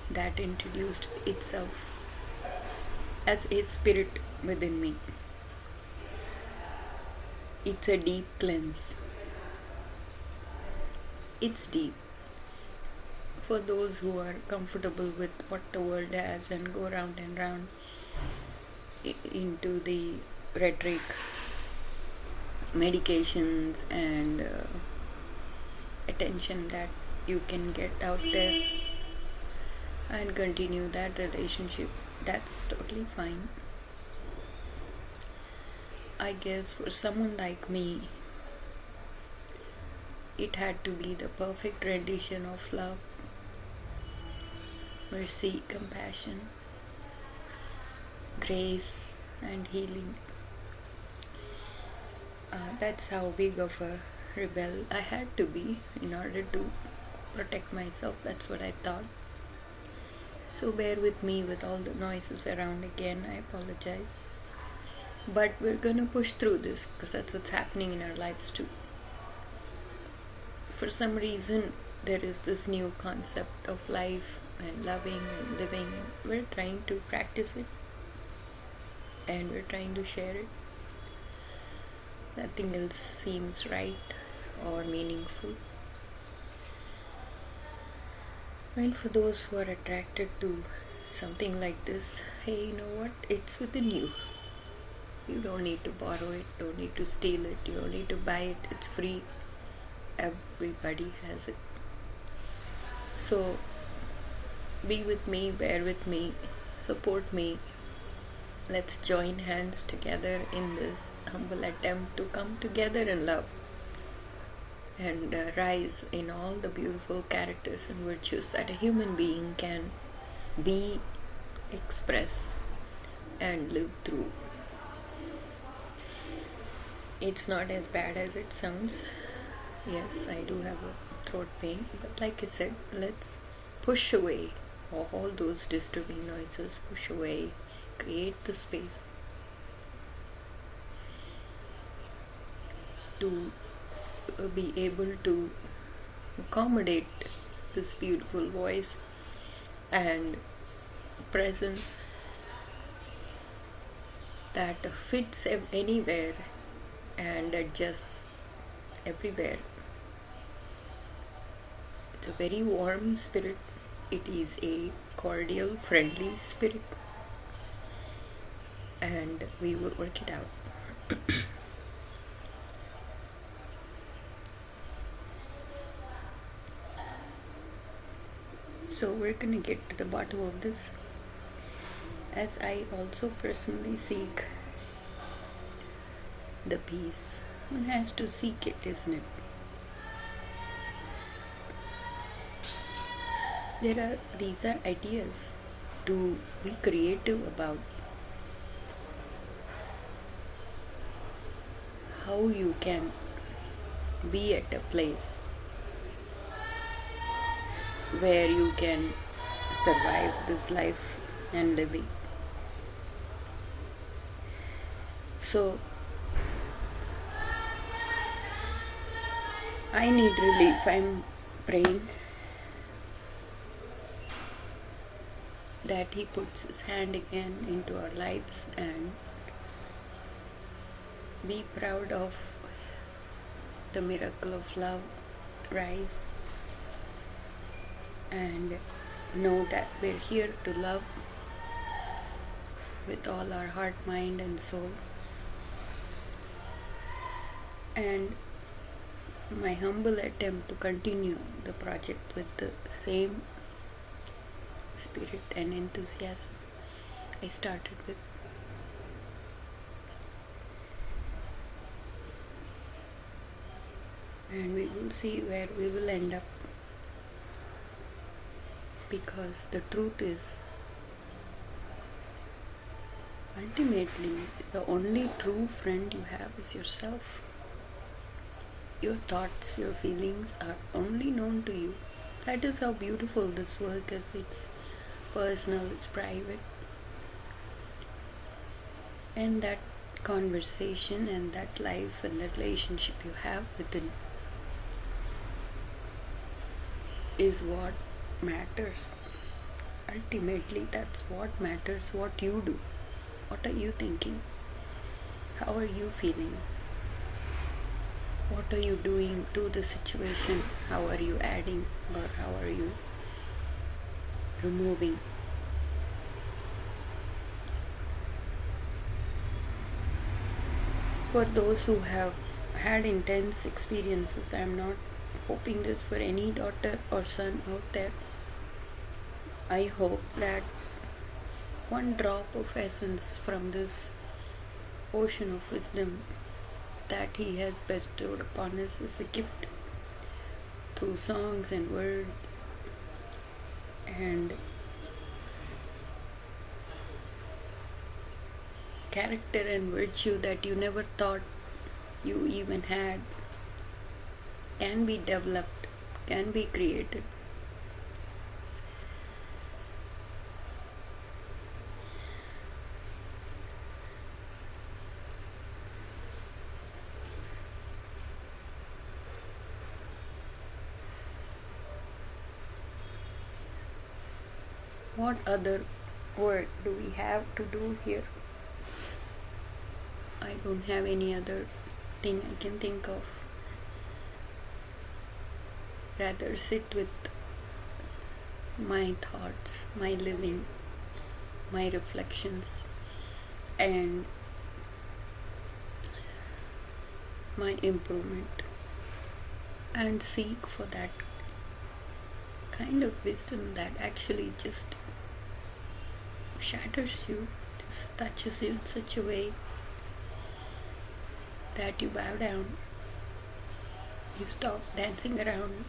Speaker 2: that introduced itself as a spirit within me. It's a deep cleanse. It's deep. For those who are comfortable with what the world has and go round and round into the rhetoric, medications, and attention that you can get out there and continue that relationship, that's totally fine. I guess for someone like me, it had to be the perfect rendition of love, mercy, compassion, grace, and healing. That's how big of a rebel I had to be in order to protect myself. That's what I thought. So bear with me with all the noises around again. I apologize. But we're gonna push through this because that's what's happening in our lives too. For some reason, there is this new concept of life and loving and living. We're trying to practice it and we're trying to share it. Nothing else seems right or meaningful. Well, for those who are attracted to something like this, hey, you know what? It's within you. You don't need to borrow it, don't need to steal it, you don't need to buy it. It's free. Everybody has it. So, be with me, bear with me, support me. Let's join hands together in this humble attempt to come together in love and rise in all the beautiful characters and virtues that a human being can be, express, and live through. It's not as bad as it sounds. Yes, I do have a throat pain, but like I said, let's push away all those disturbing noises, push away, create the space to be able to accommodate this beautiful voice and presence that fits anywhere and adjusts everywhere. It's a very warm spirit. It is a cordial, friendly spirit. And we will work it out. So we're gonna get to the bottom of this, as I also personally seek the peace. One has to seek it, isn't it? These are ideas to be creative about how you can be at a place where you can survive this life and living. So I need relief. I'm praying that He puts His hand again into our lives and be proud of the miracle of love rise and know that we're here to love with all our heart, mind, and soul. And my humble attempt to continue the project with the same spirit and enthusiasm I started with. And we will see where we will end up, because the truth is, ultimately, the only true friend you have is yourself. Your thoughts, your feelings are only known to you. That is how beautiful this work is. It's personal, it's private. And that conversation and that life and that relationship you have within is what matters. Ultimately, that's what matters, what you do. What are you thinking? How are you feeling? What are you doing to the situation? How are you adding or how are you removing? For those who have had intense experiences, I am not hoping this for any daughter or son out there. I hope that one drop of essence from this ocean of wisdom that He has bestowed upon us is a gift through songs and words and character and virtue that you never thought you even had can be developed, can be created. What other work do we have to do here? I don't have any other thing I can think of. Rather sit with my thoughts, my living, my reflections, and my improvement, and seek for that kind of wisdom that actually just shatters you, just touches you in such a way that you bow down, you stop dancing around,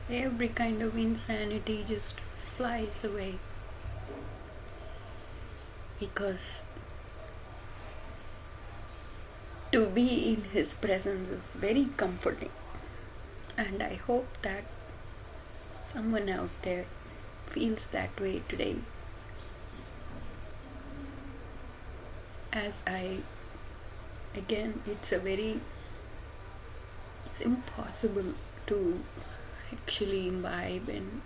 Speaker 2: every kind of insanity just flies away, because to be in His presence is very comforting. And I hope that someone out there feels that way today, as I, again, it's impossible to actually imbibe and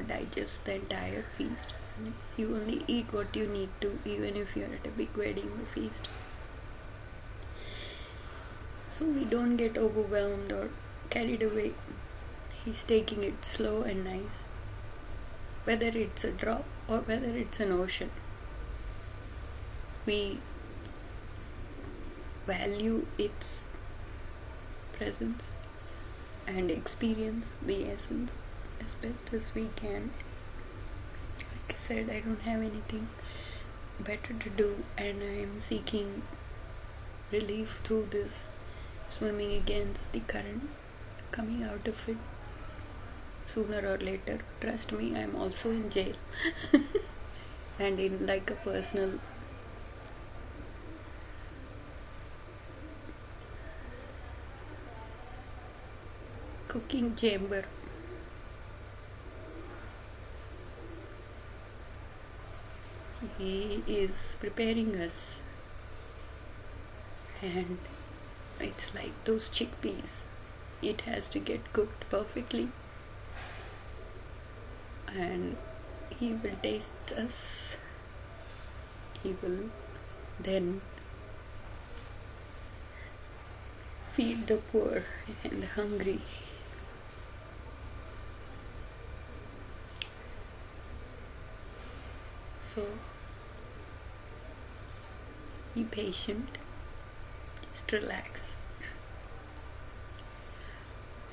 Speaker 2: digest the entire feast, isn't it? You only eat what you need to, even if you're at a big wedding or feast. So we don't get overwhelmed or carried away. He's taking it slow and nice, whether it's a drop or whether it's an ocean. We value its presence and experience the essence as best as we can. Like I said, I don't have anything better to do, and I am seeking relief through this, swimming against the current, coming out of it sooner or later. Trust me, I'm also in jail and in like a personal cooking chamber. He is preparing us And it's like those chickpeas, it has to get cooked perfectly, and he will taste us. He will then feed the poor and the hungry. So be patient, just relax.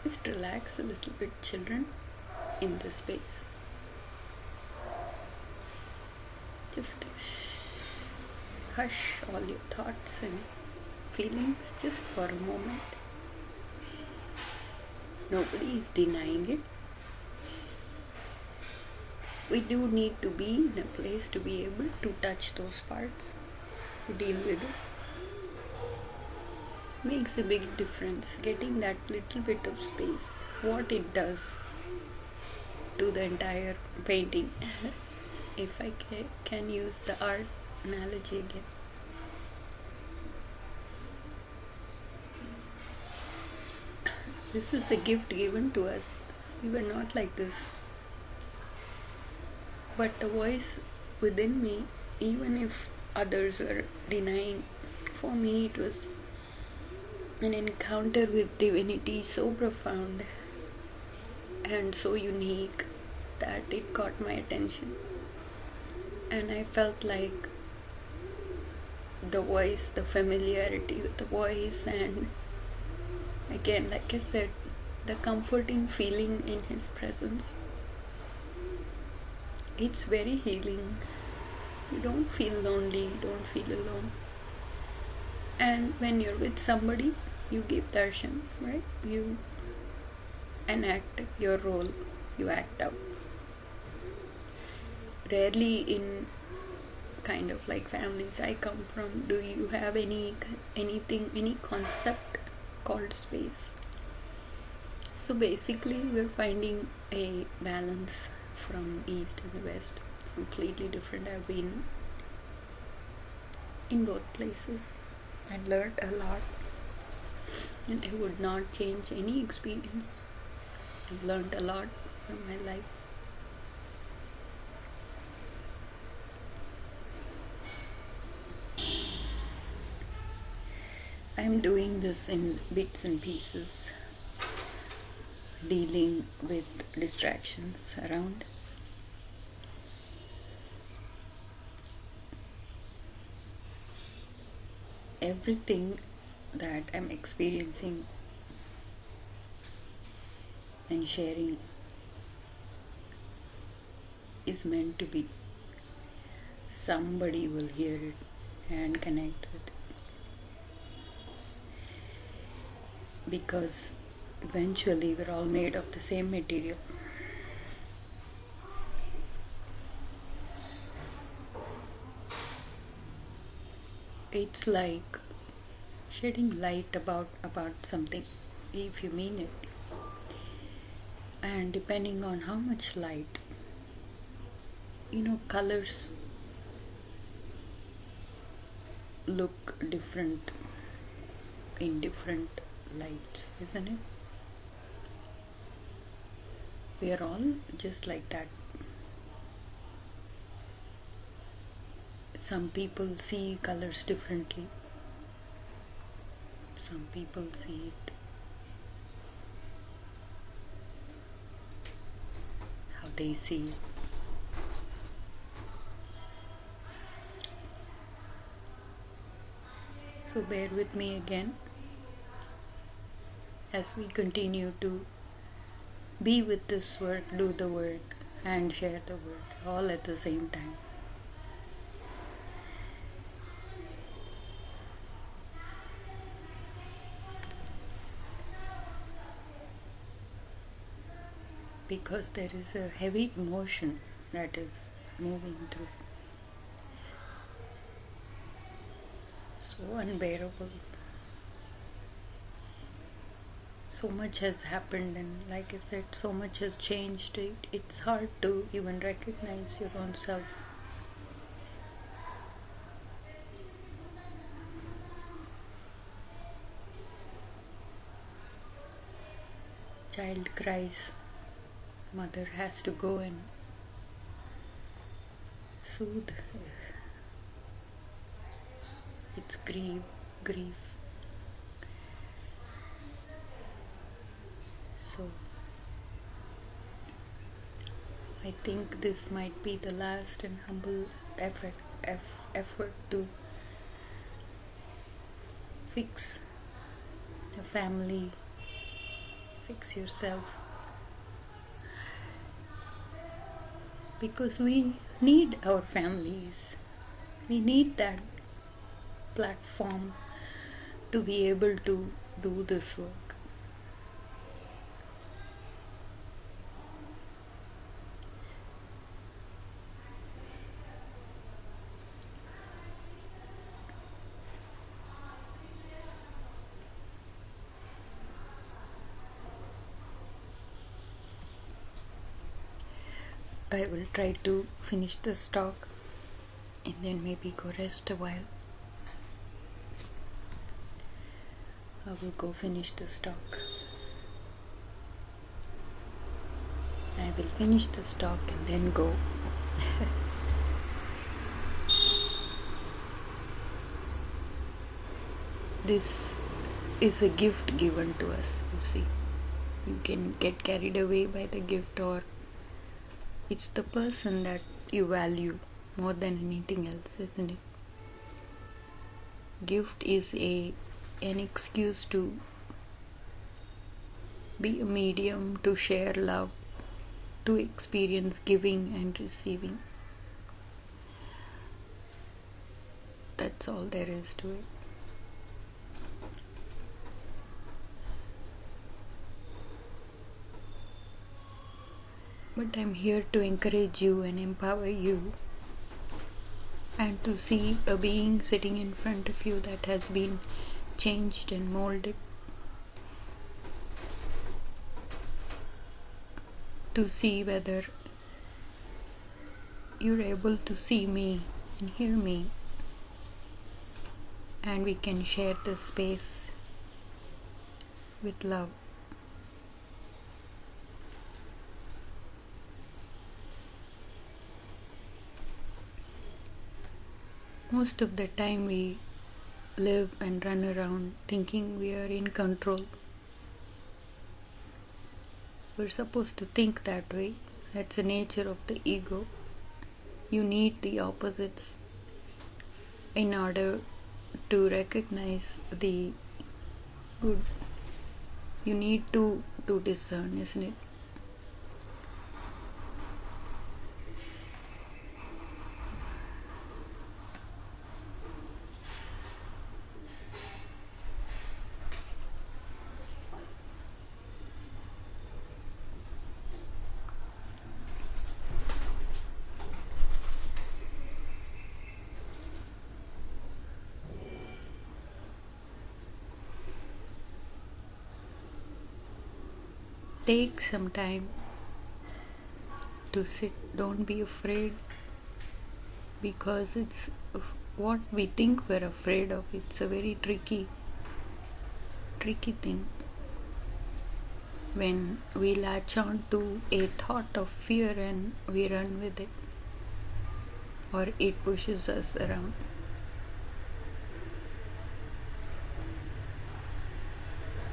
Speaker 2: Just relax a little bit, children, in this space. Just hush all your thoughts and feelings just for a moment. Nobody is denying it. We do need to be in a place to be able to touch those parts, to deal with it. Makes a big difference, getting that little bit of space, what it does to the entire painting. If I can use the art analogy again. This is a gift given to us. We were not like this. But the voice within me, even if others were denying, for me it was an encounter with divinity so profound and so unique that it caught my attention. And I felt like the voice, the familiarity with the voice, and again, like I said, the comforting feeling in his presence. It's very healing. You don't feel lonely, you don't feel alone. And when you're with somebody, you give darshan, right? You enact your role, you act out. Rarely in kind of like families I come from, do you have any concept called space. So basically we're finding a balance from east and the west. It's completely different. I've been in both places and learned a lot, and I would not change any experience. I've learned a lot from my life. I'm doing this in bits and pieces, dealing with distractions around. Everything that I'm experiencing and sharing is meant to be. Somebody will hear it and connect with it. Because eventually we're all made of the same material. It's like shedding light about something, if you mean it. And depending on how much light, colors look different in different lights, isn't it? We are all just like that. Some people see colors differently. Some people see it how they see it. So bear with me again as we continue to be with this work, do the work, and share the work all at the same time. Because there is a heavy emotion that is moving through. So unbearable. So much has happened, and like I said, so much has changed. It's hard to even recognize your own self. child cries, mother has to go and soothe its grief. So I think this might be the last and humble effort to fix a family, fix yourself, because we need our families. We need that platform to be able to do this work. I will try to finish this talk and then maybe go rest a while. I will go finish this talk. I will finish this talk and then go. This is a gift given to us, you see. You can get carried away by the gift, or it's the person that you value more than anything else, isn't it? Gift is an excuse to be a medium to share love, to experience giving and receiving. That's all there is to it. But I'm here to encourage you and empower you, and to see a being sitting in front of you that has been changed and molded, to see whether you're able to see me and hear me, and we can share this space with love. Most of the time we live and run around thinking we are in control. We're supposed to think that way. That's the nature of the ego. You need the opposites in order to recognize the good. You need to discern, isn't it? Take some time to sit. Don't be afraid, because it's what we think we're afraid of. It's a very tricky thing. When we latch on to a thought of fear and we run with it, or it pushes us around.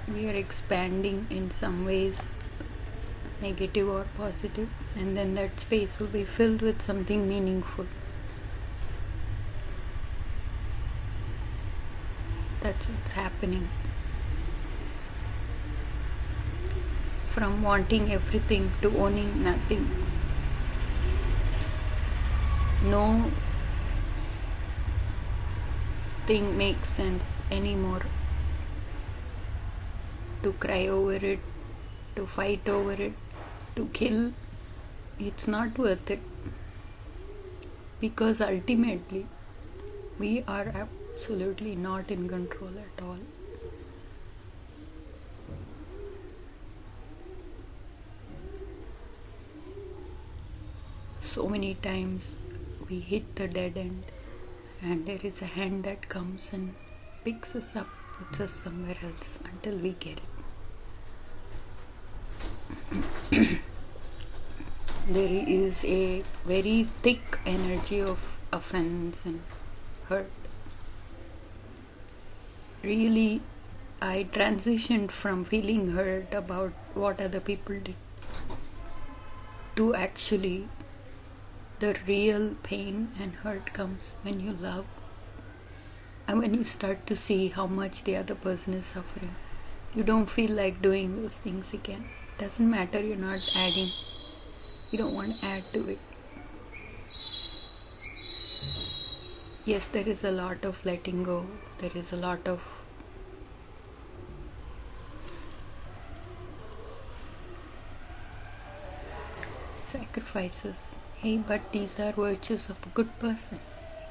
Speaker 2: We are expanding in some ways, negative or positive, and then that space will be filled with something meaningful. That's what's happening. From wanting everything to owning nothing. No thing makes sense anymore. To cry over it, to fight over it, to kill, it's not worth it. Because ultimately, we are absolutely not in control at all. So many times we hit the dead end, and there is a hand that comes and picks us up, puts us somewhere else until we get it. there is a very thick energy of offense and hurt. Really, I transitioned from feeling hurt about what other people did to actually the real pain and hurt comes when you love and when you start to see how much the other person is suffering. You don't feel like doing those things again. Doesn't matter, you're not adding, you don't want to add to it. Yes, there is a lot of letting go, there is a lot of sacrifices. Hey, but these are virtues of a good person.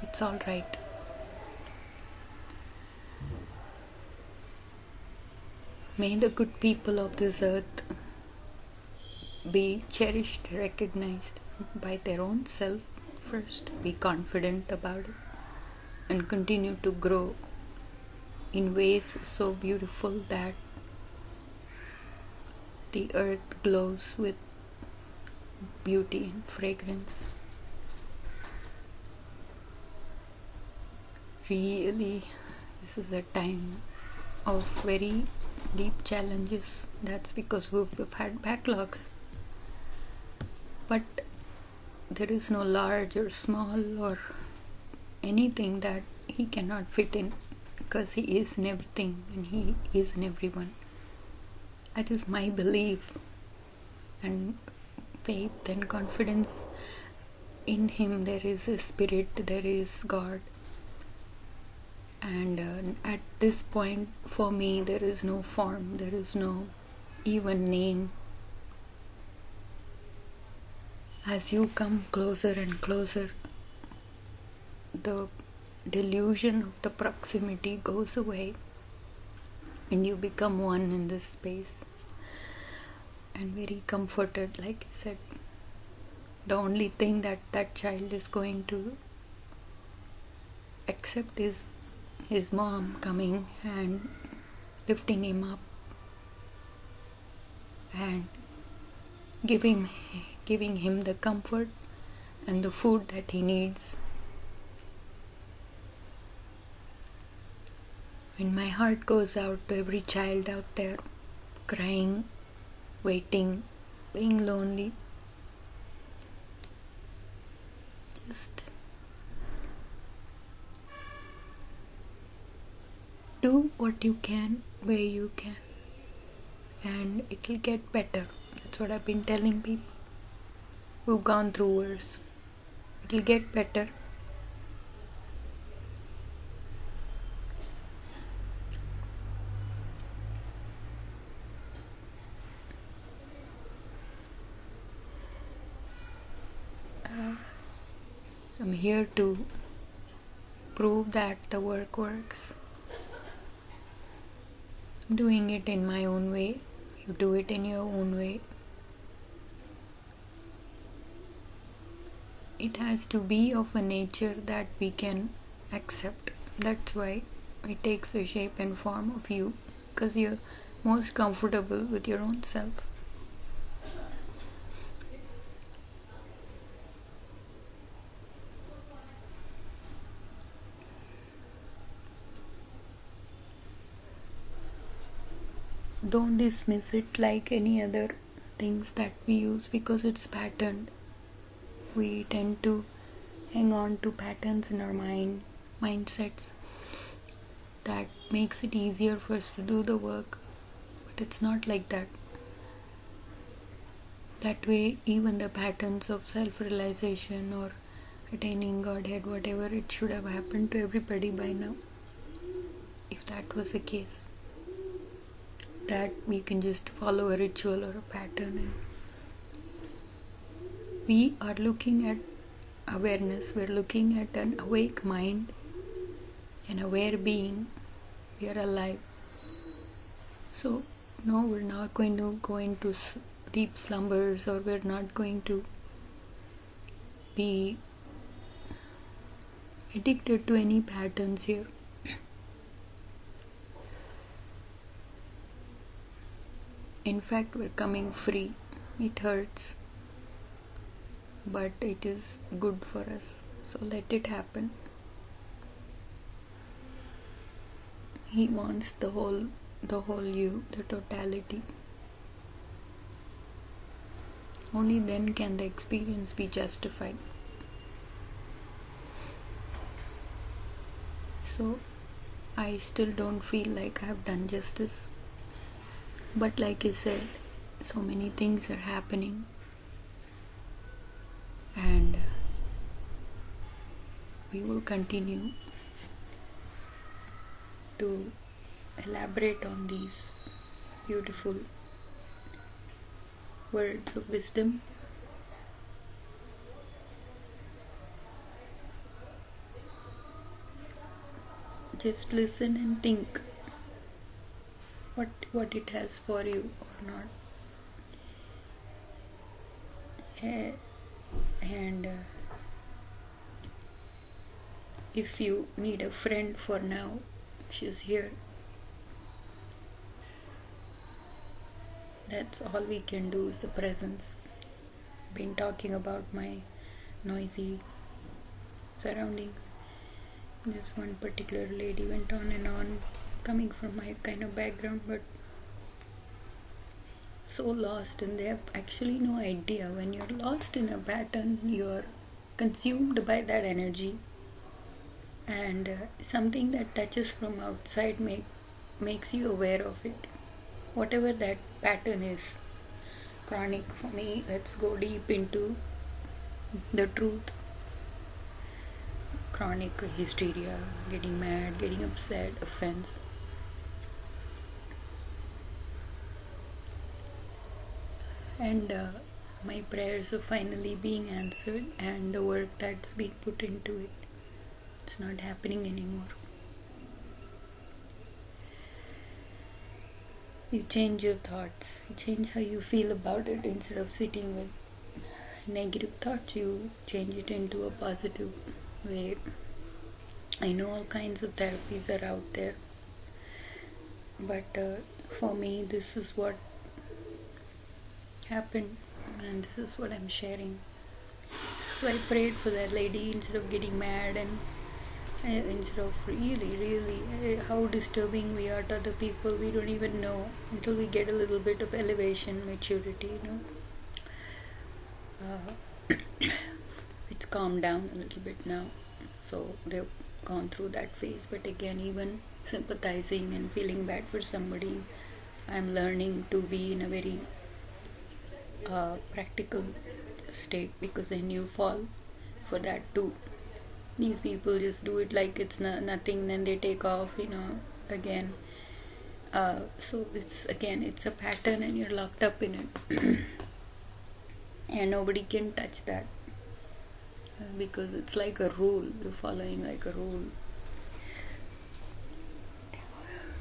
Speaker 2: It's all right. May the good people of this earth be cherished, recognized by their own self first, be confident about it, and continue to grow in ways so beautiful that the earth glows with beauty and fragrance. Really, this is a time of very deep challenges. That's because we've had backlogs. But there is no large or small or anything that he cannot fit in, because he is in everything and he is in everyone. That is my belief and faith and confidence in him. There is a spirit, there is God, and at this point for me there is no form, there is no even name. As you come closer and closer, the delusion of the proximity goes away and you become one in this space and very comforted. Like I said, the only thing that that child is going to accept is his mom coming and lifting him up and giving him the comfort and the food that he needs. When my heart goes out to every child out there crying, waiting, being lonely, just do what you can where you can, and it'll get better. That's what I've been telling people who've gone through worse. It'll get better. I'm here to prove that the work works. I'm doing it in my own way. You do it in your own way. It has to be of a nature that we can accept. That's why it takes the shape and form of you, because you're most comfortable with your own self. Don't dismiss it like any other things that we use because it's patterned. We tend to hang on to patterns in our mindsets that makes it easier for us to do the work, but it's not like that. That way, even the patterns of self-realization or attaining Godhead, whatever, it should have happened to everybody by now. If that was the case, that we can just follow a ritual or a pattern. And we are looking at awareness, we're looking at an awake mind, an aware being. We are alive. So, no, we're not going to go into deep slumbers, or we're not going to be addicted to any patterns here. In fact, we're coming free. It hurts, but it is good for us. So let it happen. He wants the whole you, the totality. Only then can the experience be justified. So I still don't feel like I've done justice. But like I said, so many things are happening, and we will continue to elaborate on these beautiful words of wisdom. Just listen and think what it has for you or not. And if you need a friend for now, she's here. That's all we can do, is the presence. Been talking about my noisy surroundings. This one particular lady went on and on, coming from my kind of background, but so lost, and they have actually no idea. When you're lost in a pattern, you're consumed by that energy, and something that touches from outside makes you aware of it, whatever that pattern is. Chronic for me, let's go deep into the truth. Chronic hysteria, getting mad, getting upset, offense. And my prayers are finally being answered, and the work that's being put into it, it's not happening anymore. You change your thoughts, you change how you feel about it. Instead of sitting with negative thoughts, you change it into a positive way. I know all kinds of therapies are out there, but for me, this is what happened, and this is what I'm sharing. So I prayed for that lady instead of getting mad, and instead of really how disturbing we are to other people. We don't even know until we get a little bit of elevation, maturity, it's calmed down a little bit now, so they've gone through that phase. But again, even sympathizing and feeling bad for somebody, I'm learning to be in a very practical state, because then you fall for that too. These people just do it like it's nothing, then they take off, again. So it's a pattern, and you're locked up in it. And nobody can touch that, because it's like a rule. You're following like a rule.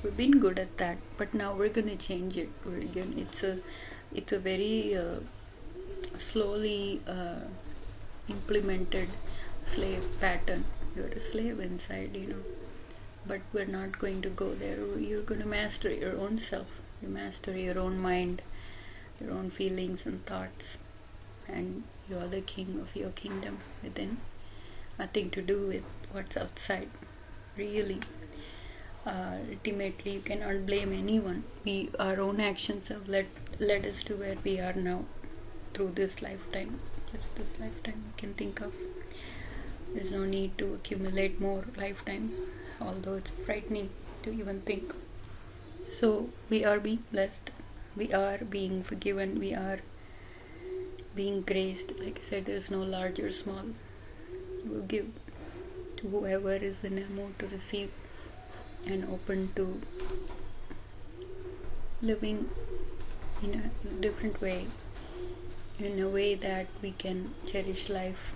Speaker 2: We've been good at that, but now we're gonna change it. It's a very slowly implemented slave pattern. You're a slave inside, but we're not going to go there. You're going to master your own self. You master your own mind, your own feelings and thoughts, and you're the king of your kingdom within. Nothing to do with what's outside, really. Ultimately, you cannot blame anyone. Our own actions have led us to where we are now, through this lifetime. Just this lifetime you can think of. There's no need to accumulate more lifetimes, although it's frightening to even think. So we are being blessed, we are being forgiven, we are being graced. Like I said, there's no large or small. We'll give to whoever is in a mood to receive, and open to living in a different way, in a way that we can cherish life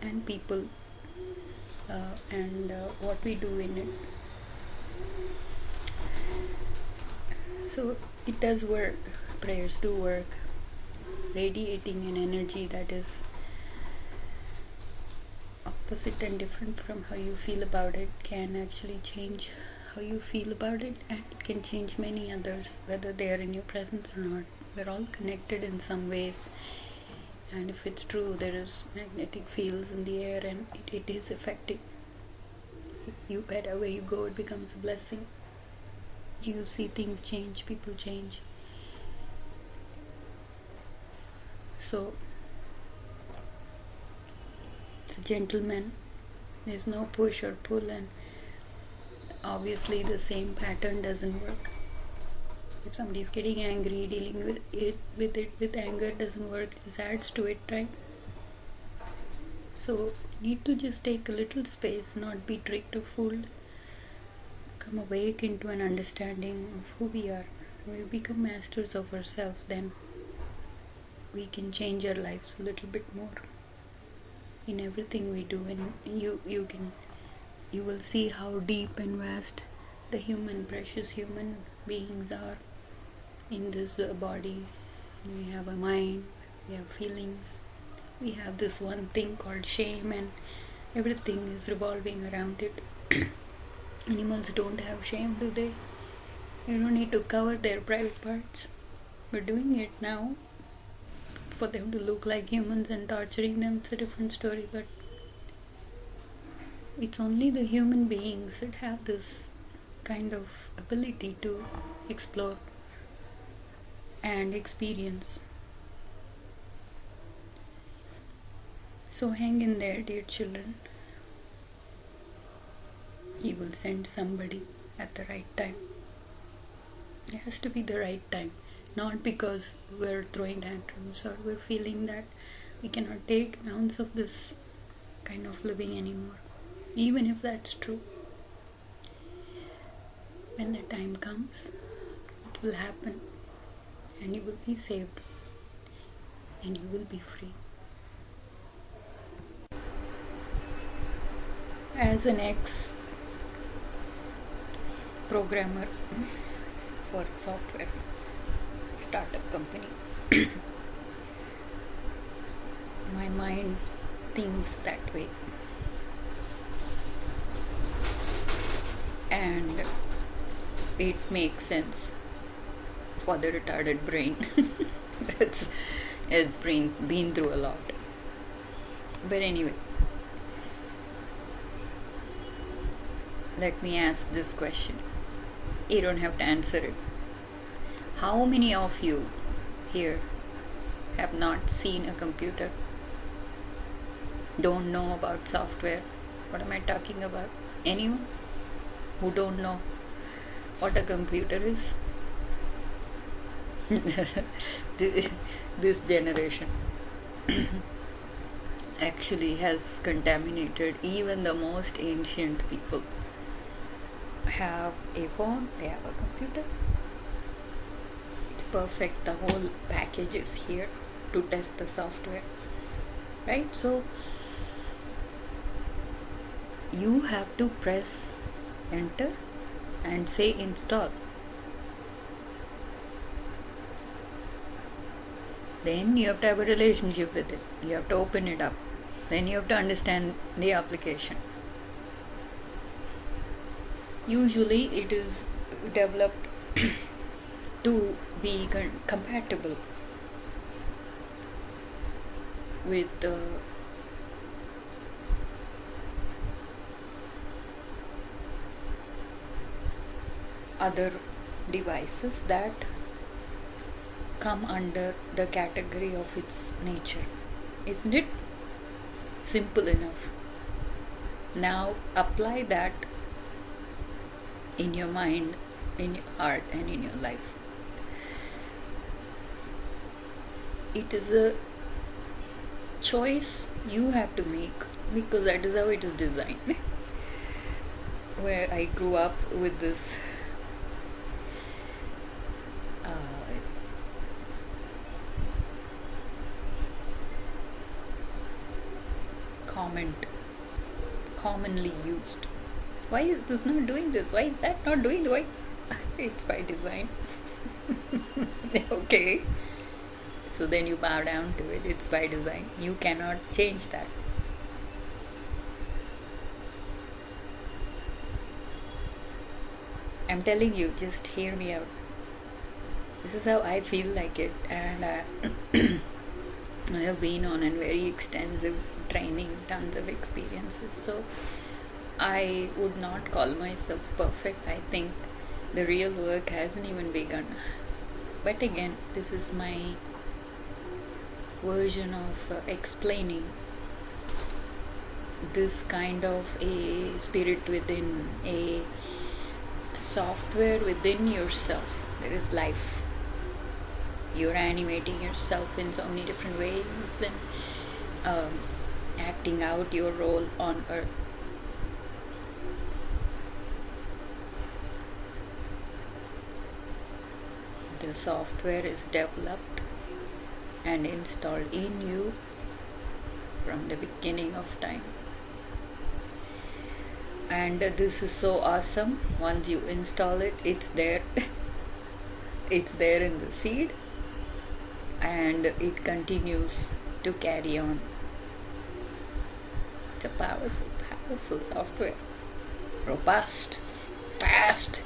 Speaker 2: and people, and what we do in it. So it does work. Prayers do work. Radiating an energy that is opposite and different from how you feel about it can actually change how you feel about it, and it can change many others, whether they are in your presence or not. we're all connected in some ways. And if it's true, there is magnetic fields in the air, and it is affecting you. Wherever you go, it becomes a blessing. You see things change, people change. So it's a gentleman. There's no push or pull, and obviously the same pattern doesn't work. If somebody's getting angry, dealing with anger doesn't work, it just adds to it, right? So need to just take a little space, not be tricked or fooled. Come awake into an understanding of who we are. We become masters of ourselves, then we can change our lives a little bit more in everything we do. And you will see how deep and vast the precious human beings are in this body. We have a mind, we have feelings, we have this one thing called shame, and everything is revolving around it. Animals don't have shame, do they? You don't need to cover their private parts. We're doing it now for them to look like humans, and torturing them is a different story. But it's only the human beings that have this kind of ability to explore and experience. So hang in there, dear children. He will send somebody at the right time. It has to be the right time, not because we're throwing tantrums or we're feeling that we cannot take an ounce of this kind of living anymore. Even if that's true, when the time comes, it will happen, and you will be saved, and you will be free. As an ex-programmer for software startup company, my mind thinks that way, and it makes sense for the retarded brain. it's been through a lot. But anyway, let me ask this question. You don't have to answer it. How many of you here have not seen a computer? Don't know about software? What am I talking about? Anyone who don't know what a computer is? This generation actually has contaminated even the most ancient people. Have a phone, they have a computer. It's perfect. The whole package is here to test the software, right? So you have to press enter and say install. Then you have to have a relationship with it. You have to open it up. Then you have to understand the application. Usually it is developed to be compatible with other devices that come under the category of its nature. Isn't it simple enough? Now apply that in your mind, in your heart, and in your life. It is a choice you have to make, because that is how it is designed. Where I grew up with this comment commonly used. Why is this not doing this? Why is that not doing the why? It's by design. Okay. So then you bow down to it. It's by design. You cannot change that. I'm telling you, just hear me out. This is how I feel like it, and I have been on a very extensive training, tons of experiences. So I would not call myself perfect. I think the real work hasn't even begun. But again, this is my version of explaining this kind of a spirit within, a software within yourself. There is life. You're animating yourself in so many different ways and acting out your role on earth. The software is developed and installed in you from the beginning of time. And this is so awesome. Once you install it, it's there. It's there in the seed, and it continues to carry on. It's a powerful, powerful software. Robust, fast,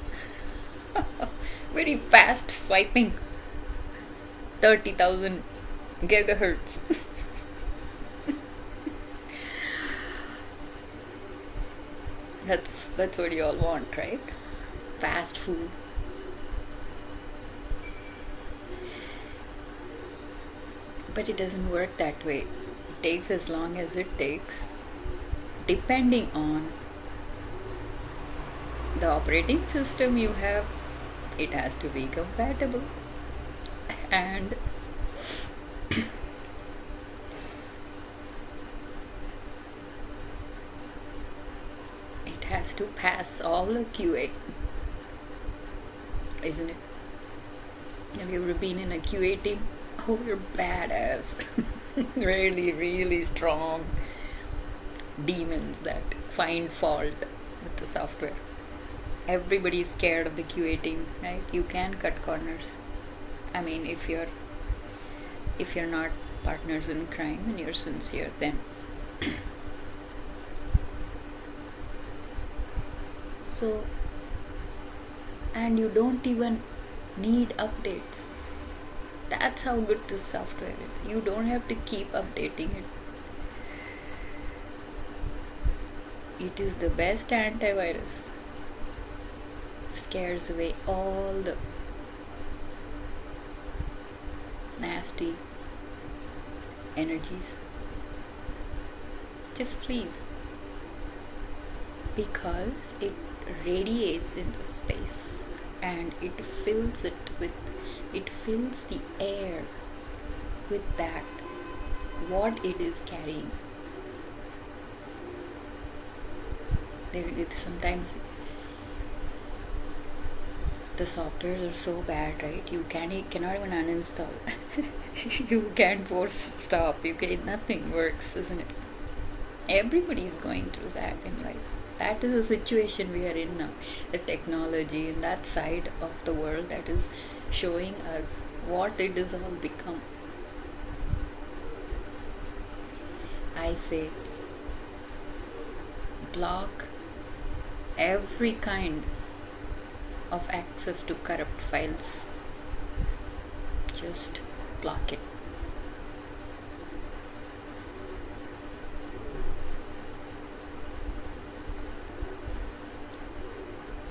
Speaker 2: very fast swiping. 30,000 gigahertz. That's what you all want, right? Fast food. But it doesn't work that way. It takes as long as it takes, depending on the operating system you have. It has to be compatible, and it has to pass all the QA, isn't it? Have you ever been in a QA team? Oh, you're badass. Really, really strong demons that find fault with the software. Everybody is scared of the QA team, right? You can cut corners. I mean, if you're not partners in crime and you're sincere, then so, and you don't even need updates. That's how good this software is. You don't have to keep updating it. It is the best antivirus. Scares away all the nasty energies. Just flees. Because it radiates into space and it fills the air with that, what it is carrying. Sometimes the softwares are so bad, right? You cannot even uninstall. You can't force stop. Nothing works, isn't it? Everybody's going through that in life. That is the situation we are in now. The technology and that side of the world that is showing us what it is all become. I say, block every kind of access to corrupt files. Just block it.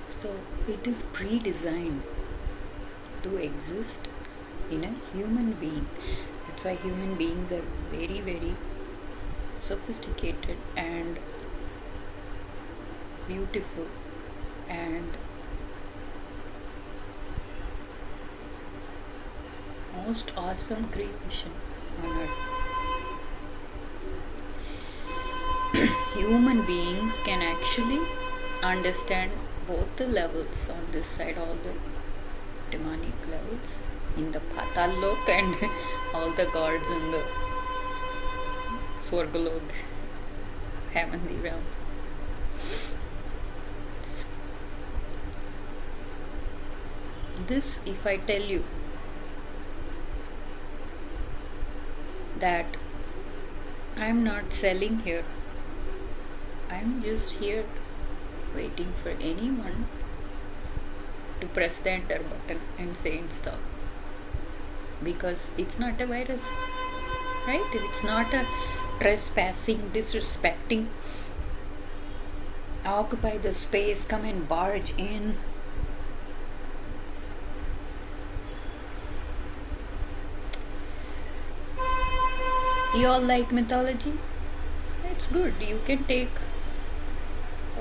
Speaker 2: So it is pre-designed to exist in a human being. That's why human beings are very, very sophisticated and beautiful and most awesome creation on earth. Human beings can actually understand both the levels on this side, all the demonic levels in the Patal Lok and all the gods in the Swargalok, heavenly realms. This, if I tell you that I'm not selling here, I'm just here waiting for anyone to press the enter button and say install. because it's not a virus, right? It's not a trespassing, disrespecting, occupy the space, come and barge in. You all like mythology? It's good. You can take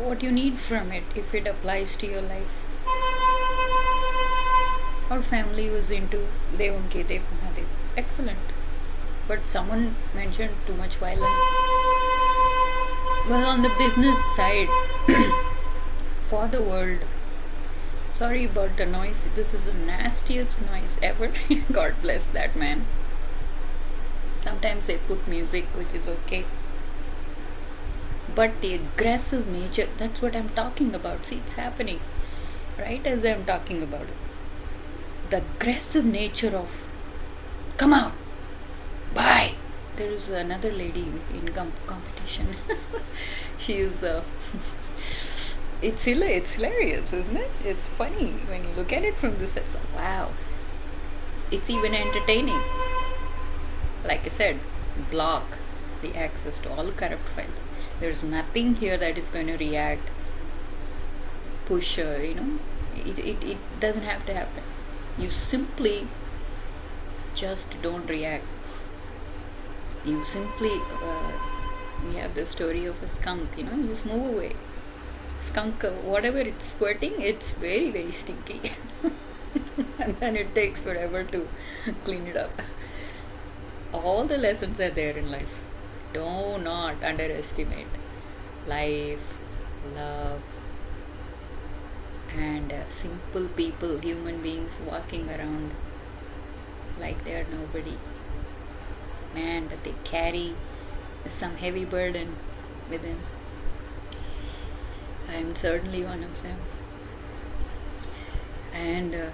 Speaker 2: what you need from it if it applies to your life. Our family was into Devam Ke Dev Mahadev. Excellent. But someone mentioned too much violence. Well, on the business side, for the world, sorry about the noise. This is the nastiest noise ever. God bless that man. Sometimes they put music, which is okay. But the aggressive nature, that's what I'm talking about. See, it's happening right as I'm talking about it. The aggressive nature of, come out, bye. There is another lady in competition. She is, it's hilarious, isn't it? It's funny when you look at it from this side. Wow. It's even entertaining. Like I said, block the access to all corrupt files. There's nothing here that is going to react, push, it doesn't have to happen. You simply just don't react. You simply, we have the story of a skunk, you just move away. Skunk, whatever it's squirting, it's very, very stinky. And then it takes forever to clean it up. All the lessons are there in life. Do not underestimate life, love, and simple people, human beings walking around like they are nobody. Man, but they carry some heavy burden within. I am certainly one of them. And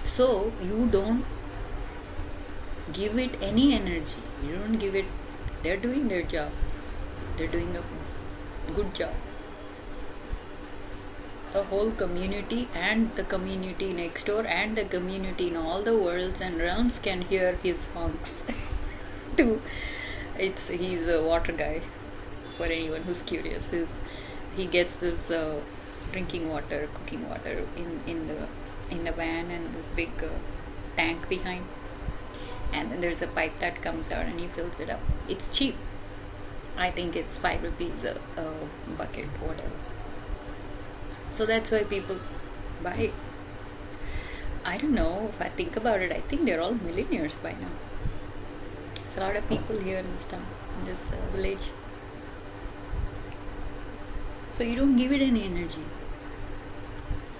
Speaker 2: so you don't give it any energy. You don't give it. They're doing their job. They're doing a good job. The whole community and the community next door and the community in all the worlds and realms can hear his honks. Too. He's a water guy. For anyone who's curious, he gets this drinking water, cooking water in the van and this big tank behind. And then there's a pipe that comes out and he fills it up. It's cheap. I think it's 5 rupees a bucket, whatever. So that's why people buy it. I don't know, if I think about it, I think they're all millionaires by now. There's a lot of people here in this town, in this village. So you don't give it any energy.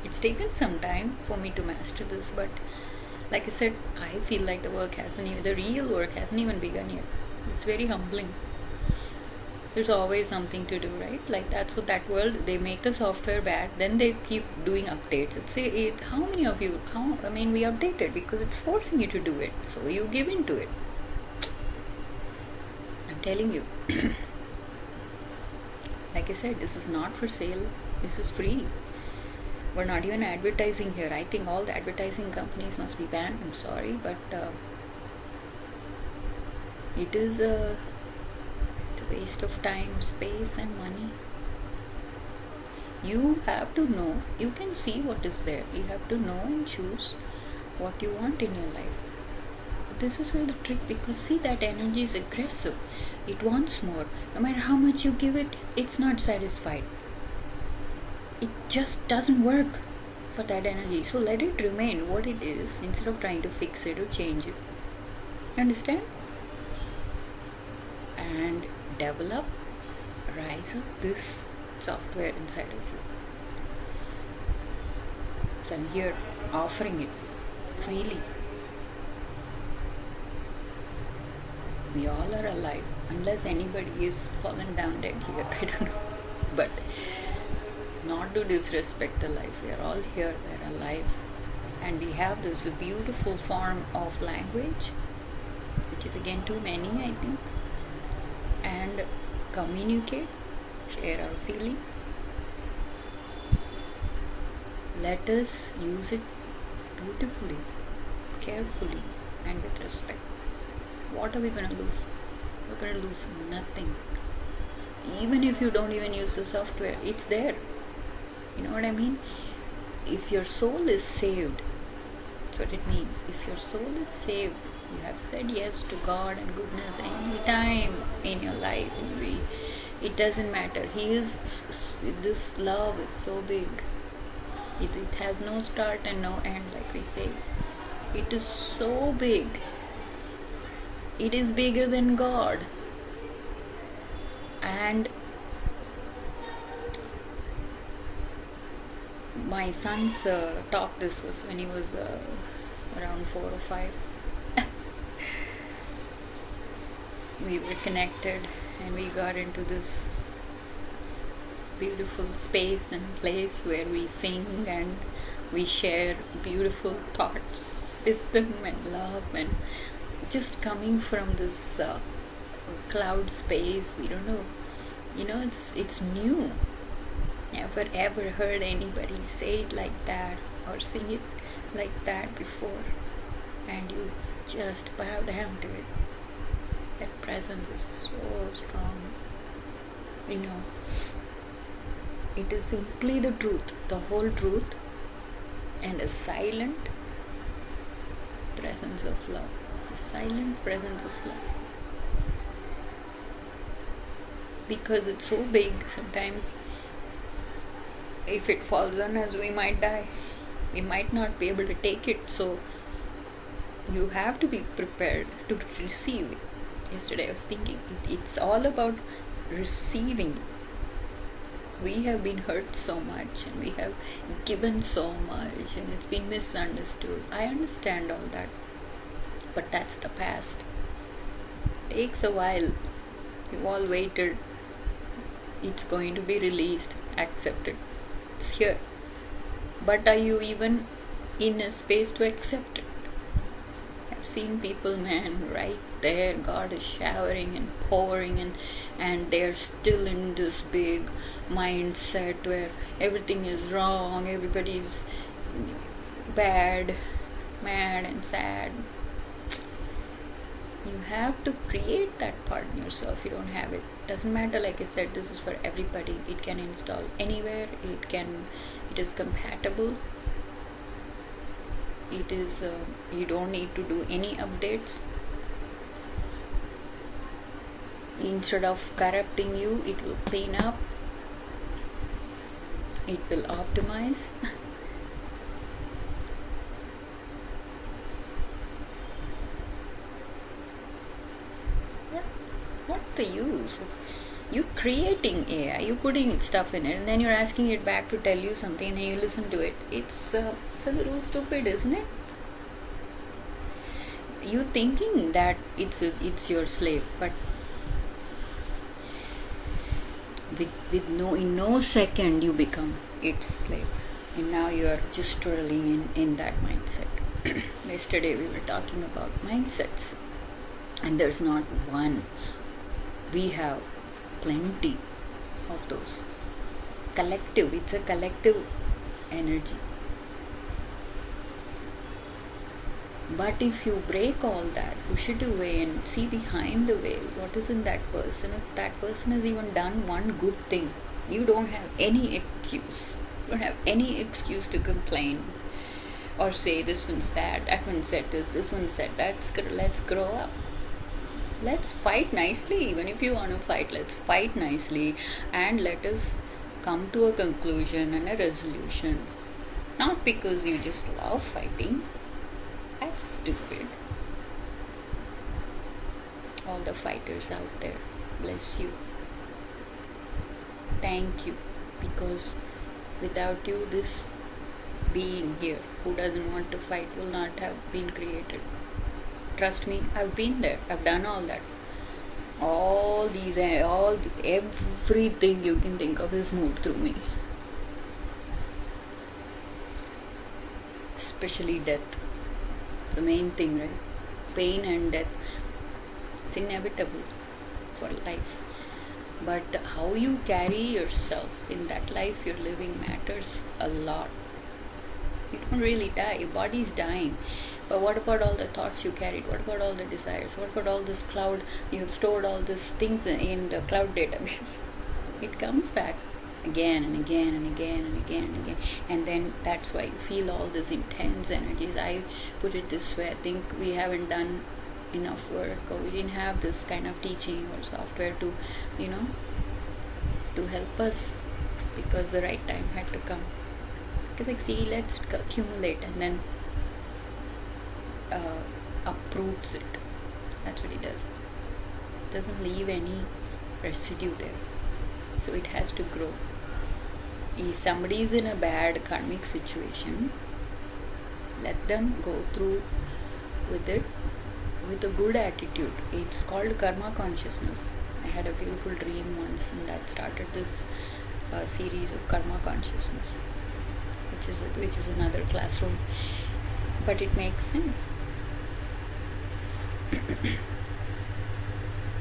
Speaker 2: It's taken some time for me to master this, but like I said, I feel like the real work hasn't even begun yet. It's very humbling. There's always something to do, right? Like that's what that world, they make the software bad, then they keep doing updates. How many of you, we update it because it's forcing you to do it. So you give in to it. I'm telling you. Like I said, this is not for sale. This is free. We're not even advertising here. I think all the advertising companies must be banned. I'm sorry, but it is a waste of time, space, and money. You have to know. You can see what is there. You have to know and choose what you want in your life. This is where the trick, because see, that energy is aggressive. It wants more. No matter how much you give it, it's not satisfied. It just doesn't work for that energy. So let it remain what it is instead of trying to fix it or change it. Understand? And develop, rise up this software inside of you. So I'm here offering it freely. We all are alive, unless anybody is fallen down dead here. I don't know. But not to disrespect the life. We are all here, we are alive. And we have this beautiful form of language, which is again too many, I think. And communicate, share our feelings. Let us use it beautifully. carefully and with respect. What are we going to lose? We're going to lose nothing. Even if you don't even use the software, it's there. You know what I mean? If your soul is saved, that's what it means. If your soul is saved, you have said yes to God and goodness any time in your life. It doesn't matter. This love is so big. It has no start and no end, like we say. It is so big. It is bigger than God. And my son's talk, this was when he was around 4 or 5. We were connected and we got into this beautiful space and place where we sing and we share beautiful thoughts, wisdom and love, and just coming from this cloud space. We don't know, it's new. Never ever heard anybody say it like that or sing it like that before, and you just bow down to it. That presence is so strong. It is simply the truth, the whole truth, and a silent presence of love. The silent presence of love. Because it's so big, sometimes if it falls on us, we might die. We might not be able to take it. So you have to be prepared to receive it. Yesterday I was thinking, it's all about receiving. We have been hurt so much and we have given so much and it's been misunderstood. I understand all that. But that's the past. It takes a while. You've all waited. It's going to be released, accepted. It's here. But are you even in a space to accept it? I've seen people, man, right there, God is showering and pouring, and they're still in this big mindset where everything is wrong, everybody's bad, mad and sad. You have to create that part in yourself. You don't have it. Doesn't matter, like I said, this is for everybody. It can install anywhere. It is compatible. It is you don't need to do any updates. Instead of corrupting you, it will clean up. It will optimize. What's the use? You creating AI, you putting stuff in it, and then you're asking it back to tell you something, and then you listen to it. It's a little stupid, isn't it? You thinking that it's your slave, but in no second you become its slave, and now you are just twirling in that mindset. Yesterday we were talking about mindsets, and there's not one. We have plenty of those. Collective, it's a collective energy. But if you break all that, push it away and see behind the veil, what is in that person? If that person has even done one good thing, you don't have any excuse. You don't have any excuse to complain or say this one's bad, that one said this one said that. Let's grow up. Let's fight nicely. Even if you want to fight, let's fight nicely and let us come to a conclusion and a resolution. Not because you just love fighting. That's stupid. All the fighters out there, bless you. Thank you. Because without you, this being here who doesn't want to fight will not have been created. Trust me, I've been there. I've done all that. Everything you can think of is moved through me. Especially death. The main thing, right? Pain and death. It's inevitable for life. But how you carry yourself in that life you're living matters a lot. You don't really die. Your body is dying. But what about all the thoughts you carried? What about all the desires? What about all this cloud? You have stored all these things in the cloud database. It comes back again and again and again and again and again. And then that's why you feel all these intense energies. I put it this way, I think we haven't done enough work, or we didn't have this kind of teaching or software to, you know, to help us, because the right time had to come. Because like, see, let's accumulate, and then uproots it. That's what it does. It doesn't leave any residue there. So it has to grow. If somebody is in a bad karmic situation, let them go through with it with a good attitude. It's called karma consciousness. I had a beautiful dream once, and that started this series of karma consciousness, which is another classroom. But it makes sense.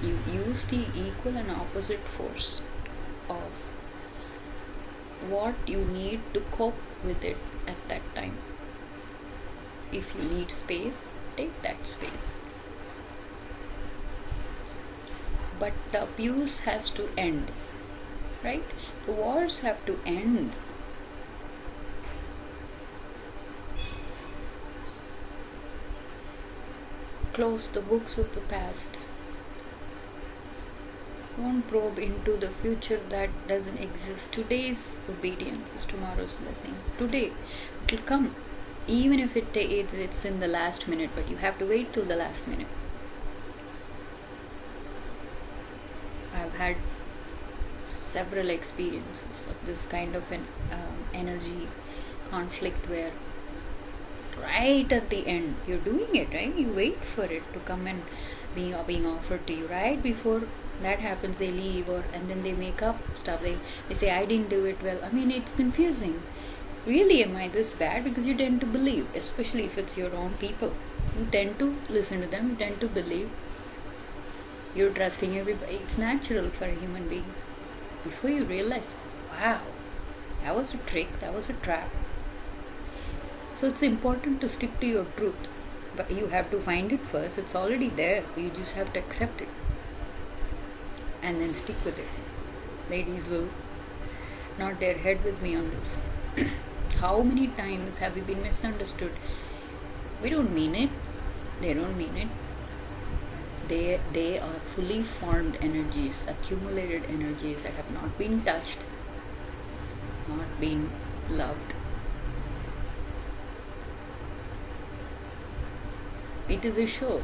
Speaker 2: You use the equal and opposite force of what you need to cope with it at that time. If you need space, take that space. But the abuse has to end, right? The wars have to end. Close the books of the past. Don't probe into the future that doesn't exist. Today's obedience is tomorrow's blessing. Today, it will come. Even if it's in the last minute, but you have to wait till the last minute. I've had several experiences of this kind of an energy conflict where right at the end, you're doing it, right? You wait for it to come and being offered to you. Right before that happens, they leave, and then they make up stuff. They say, I didn't do it well. I mean, it's confusing. Really, am I this bad? Because you tend to believe, especially if it's your own people. You tend to listen to them, you tend to believe. You're trusting everybody. It's natural for a human being. Before you realize, wow, that was a trick, that was a trap. So it's important to stick to your truth. But you have to find it first. It's already there. You just have to accept it. And then stick with it. Ladies will nod their head with me on this. How many times have we been misunderstood? We don't mean it. They don't mean it. They are fully formed energies, accumulated energies that have not been touched, not been loved. It is a show.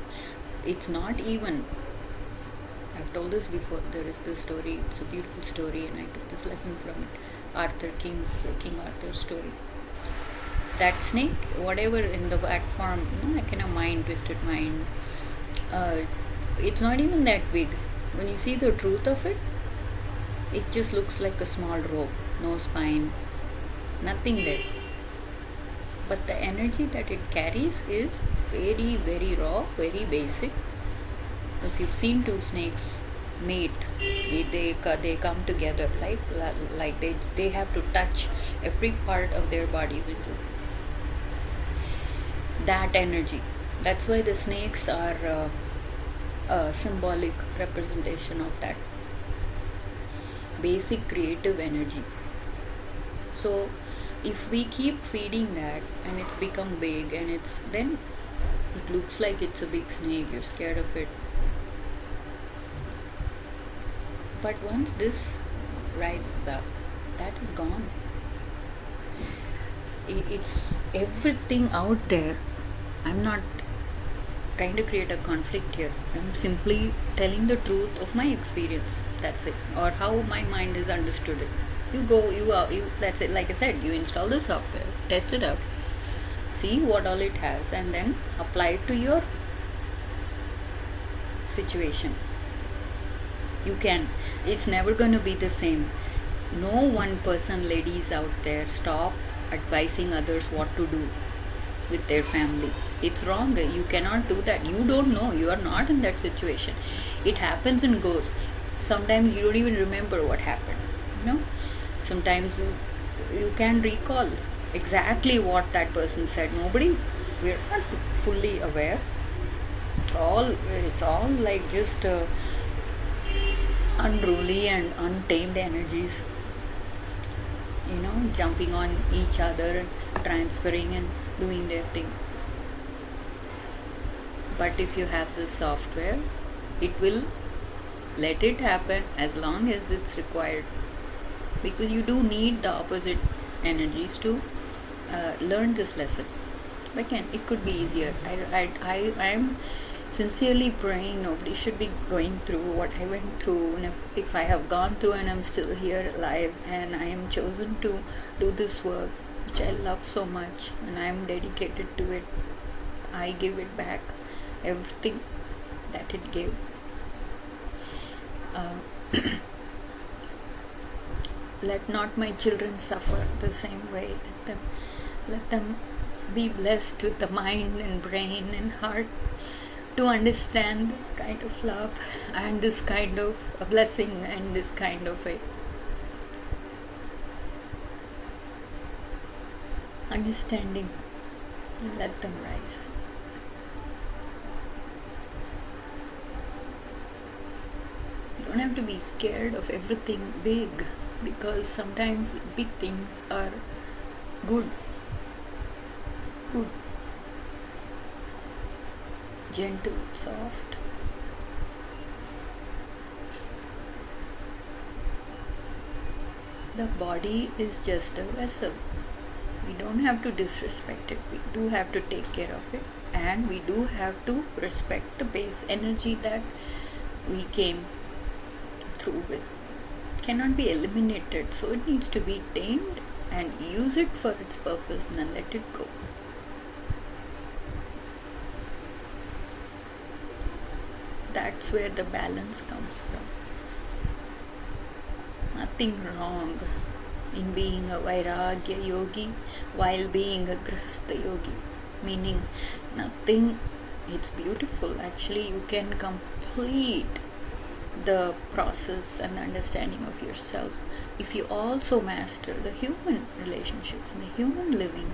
Speaker 2: It's not even. I've told this before. There is this story. It's a beautiful story, and I took this lesson from it. King Arthur's story. That snake, whatever in that form, like in a twisted mind. It's not even that big. When you see the truth of it, it just looks like a small rope, no spine, nothing there. But the energy that it carries is very, very raw, very basic. If you've seen two snakes mate, they come together, like they have to touch every part of their bodies into that energy. That's why the snakes are a symbolic representation of that basic creative energy. So if we keep feeding that and it's become big, and then it looks like it's a big snake, you're scared of it. But once this rises up, that is gone. It's everything out there. I'm not trying to create a conflict here. I'm simply telling the truth of my experience. That's it. Or how my mind has understood it. That's it. Like I said, you install the software, test it out, see what all it has, and then apply it to your situation. You can. It's never going to be the same. No one person, ladies out there, stop advising others what to do with their family. It's wrong. You cannot do that. You don't know. You are not in that situation. It happens and goes. Sometimes you don't even remember what happened. Sometimes you can recall exactly what that person said. Nobody we're not fully aware. It's all like just unruly and untamed energies, jumping on each other and transferring and doing their thing. But if you have the software, it will let it happen as long as it's required, because you do need the opposite energies to learn this lesson. Again, it could be easier. I'm sincerely praying nobody should be going through what I went through, and if I have gone through and I'm still here alive and I am chosen to do this work which I love so much and I'm dedicated to it, I give it back everything that it gave. uh, let not my children suffer the same way. Let them be blessed with the mind and brain and heart to understand this kind of love and this kind of a blessing and this kind of a understanding. Let them rise. You don't have to be scared of everything big, because sometimes big things are good, gentle, soft. The body is just a vessel. We don't have to disrespect it. We do have to take care of it, and we do have to respect the base energy that we came through with. Cannot be eliminated, so it needs to be tamed and use it for its purpose and then let it go. That's where the balance comes from. Nothing wrong in being a Vairagya yogi while being a Grihastha yogi. Meaning, nothing, it's beautiful. Actually, you can complete the process and the understanding of yourself if you also master the human relationships and the human living,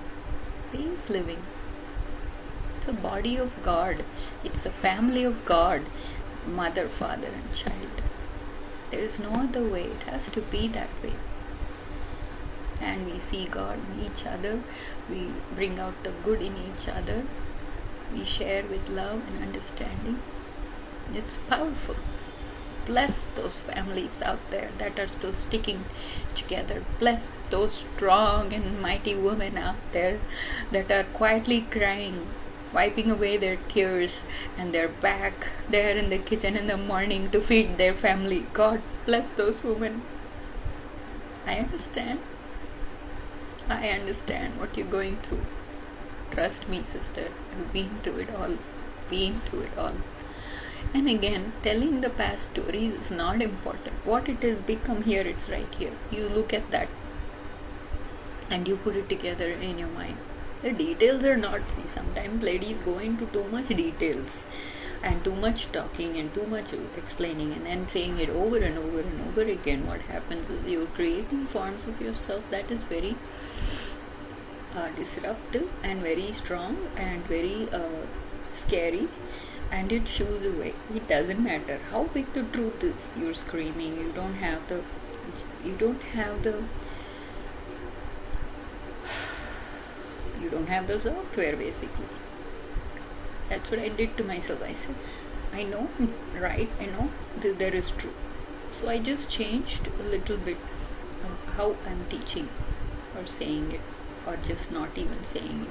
Speaker 2: peace living. It's a body of God. It's a family of God, mother, father, and child. There is no other way. It has to be that way. And we see God in each other. We bring out the good in each other. We share with love and understanding. It's powerful. Bless those families out there that are still sticking together. Bless those strong and mighty women out there that are quietly crying, wiping away their tears, and they're back there in the kitchen in the morning to feed their family. God bless those women. I understand what you're going through. Trust me, sister, I've been through it all. And again, telling the past stories is not important. What it has become here, it's right here. You look at that and you put it together in your mind. The details are not, see, sometimes ladies go into too much details and too much talking and too much explaining and then saying it over and over and over again. What happens is you're creating forms of yourself that is very disruptive and very strong and very scary, and it shoos away. It doesn't matter how big the truth is. You're screaming. You don't have the software, basically. That's what I did to myself. I said, I know, right? I know there is truth. So I just changed a little bit of how I'm teaching or saying it, or just not even saying it.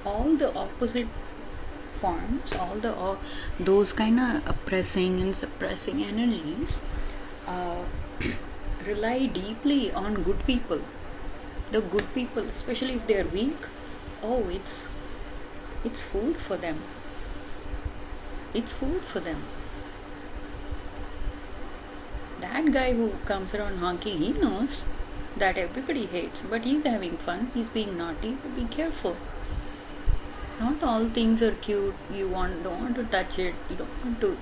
Speaker 2: All the opposite forms, those kind of oppressing and suppressing energies rely deeply on good people. The good people, especially if they are weak, it's food for them. It's food for them. That guy who comes around honking, he knows that everybody hates, but he's having fun. He's being naughty. Be careful. Not all things are cute. You don't want to touch it. You don't want to,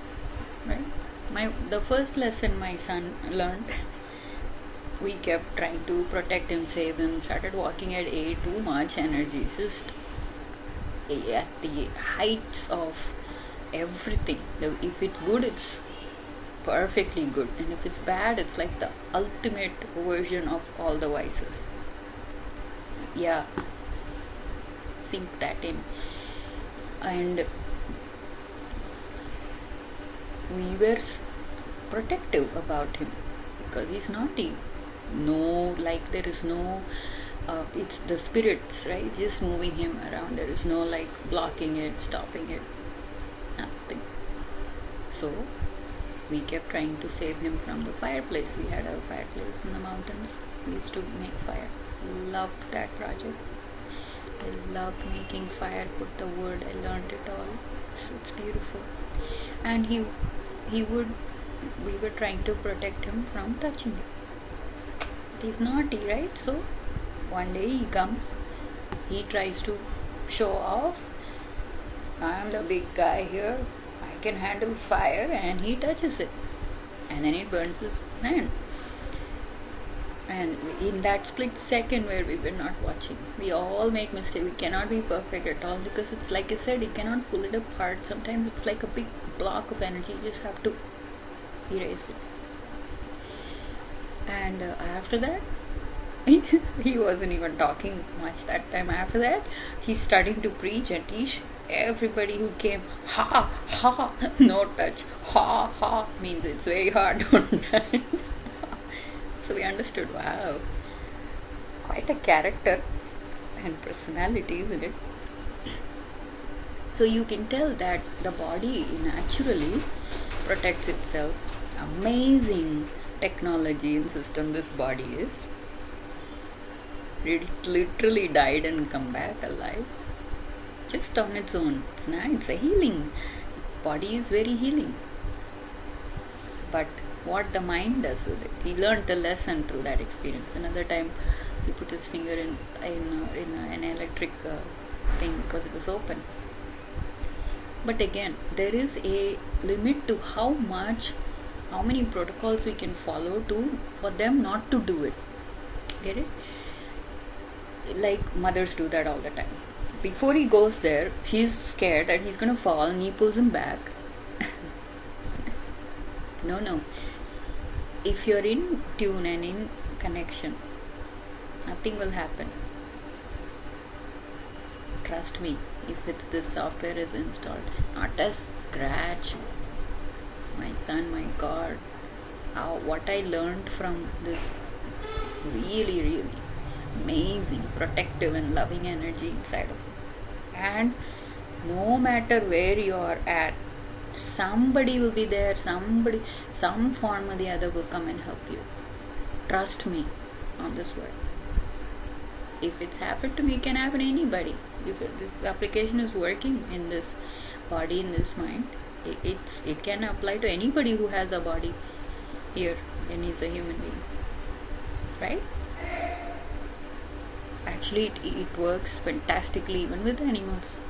Speaker 2: right? The first lesson my son learned we kept trying to protect him, save him, started walking at too much energy, just at the heights of everything. If it's good, it's perfectly good, and if it's bad, it's like the ultimate version of all the vices. Yeah, sink that in. And we were protective about him because he's naughty. No, like there is no it's the spirits, right, just moving him around. There is no like blocking it, stopping it, nothing. So we kept trying to save him from the fireplace. We had a fireplace in the mountains. We used to make fire. Loved that project. I loved making fire, put the wood. I learned it all. It's beautiful. And he would we were trying to protect him from touching it. He's naughty, right? So one day he comes, he tries to show off. I am the big guy here. I can handle fire, and he touches it, and then it burns his hand. And in that split second where we were not watching, we all make mistakes. We cannot be perfect at all because it's like I said, you cannot pull it apart. Sometimes it's like a big block of energy. You just have to erase it. And after that, he wasn't even talking much that time. After that, he's starting to preach and teach everybody who came. Ha ha, no touch. Ha ha means it's very hard, don't touch. So we understood, wow, quite a character and personality, isn't it? So you can tell that the body naturally protects itself. Amazing technology and system this body is. It literally died and come back alive just on its own. It's a healing. Body is very healing. But what the mind does with it, he learned the lesson through that experience. Another time, he put his finger in an electric thing because it was open. But again, there is a limit to how many protocols we can follow for them not to do it. Get it? Like mothers do that all the time. Before he goes there, she's scared that he's gonna fall, and he pulls him back. No. If you're in tune and in connection, nothing will happen. Trust me, if this software is installed, not a scratch. My son, my God, what I learned from this really, really amazing, protective and loving energy inside of you. And no matter where you are at, somebody will be there, some form or the other will come and help you. Trust me on this word. If it's happened to me, it can happen to anybody. If this application is working in this body, in this mind, it can apply to anybody who has a body here and is a human being, right? Actually, it works fantastically even with animals.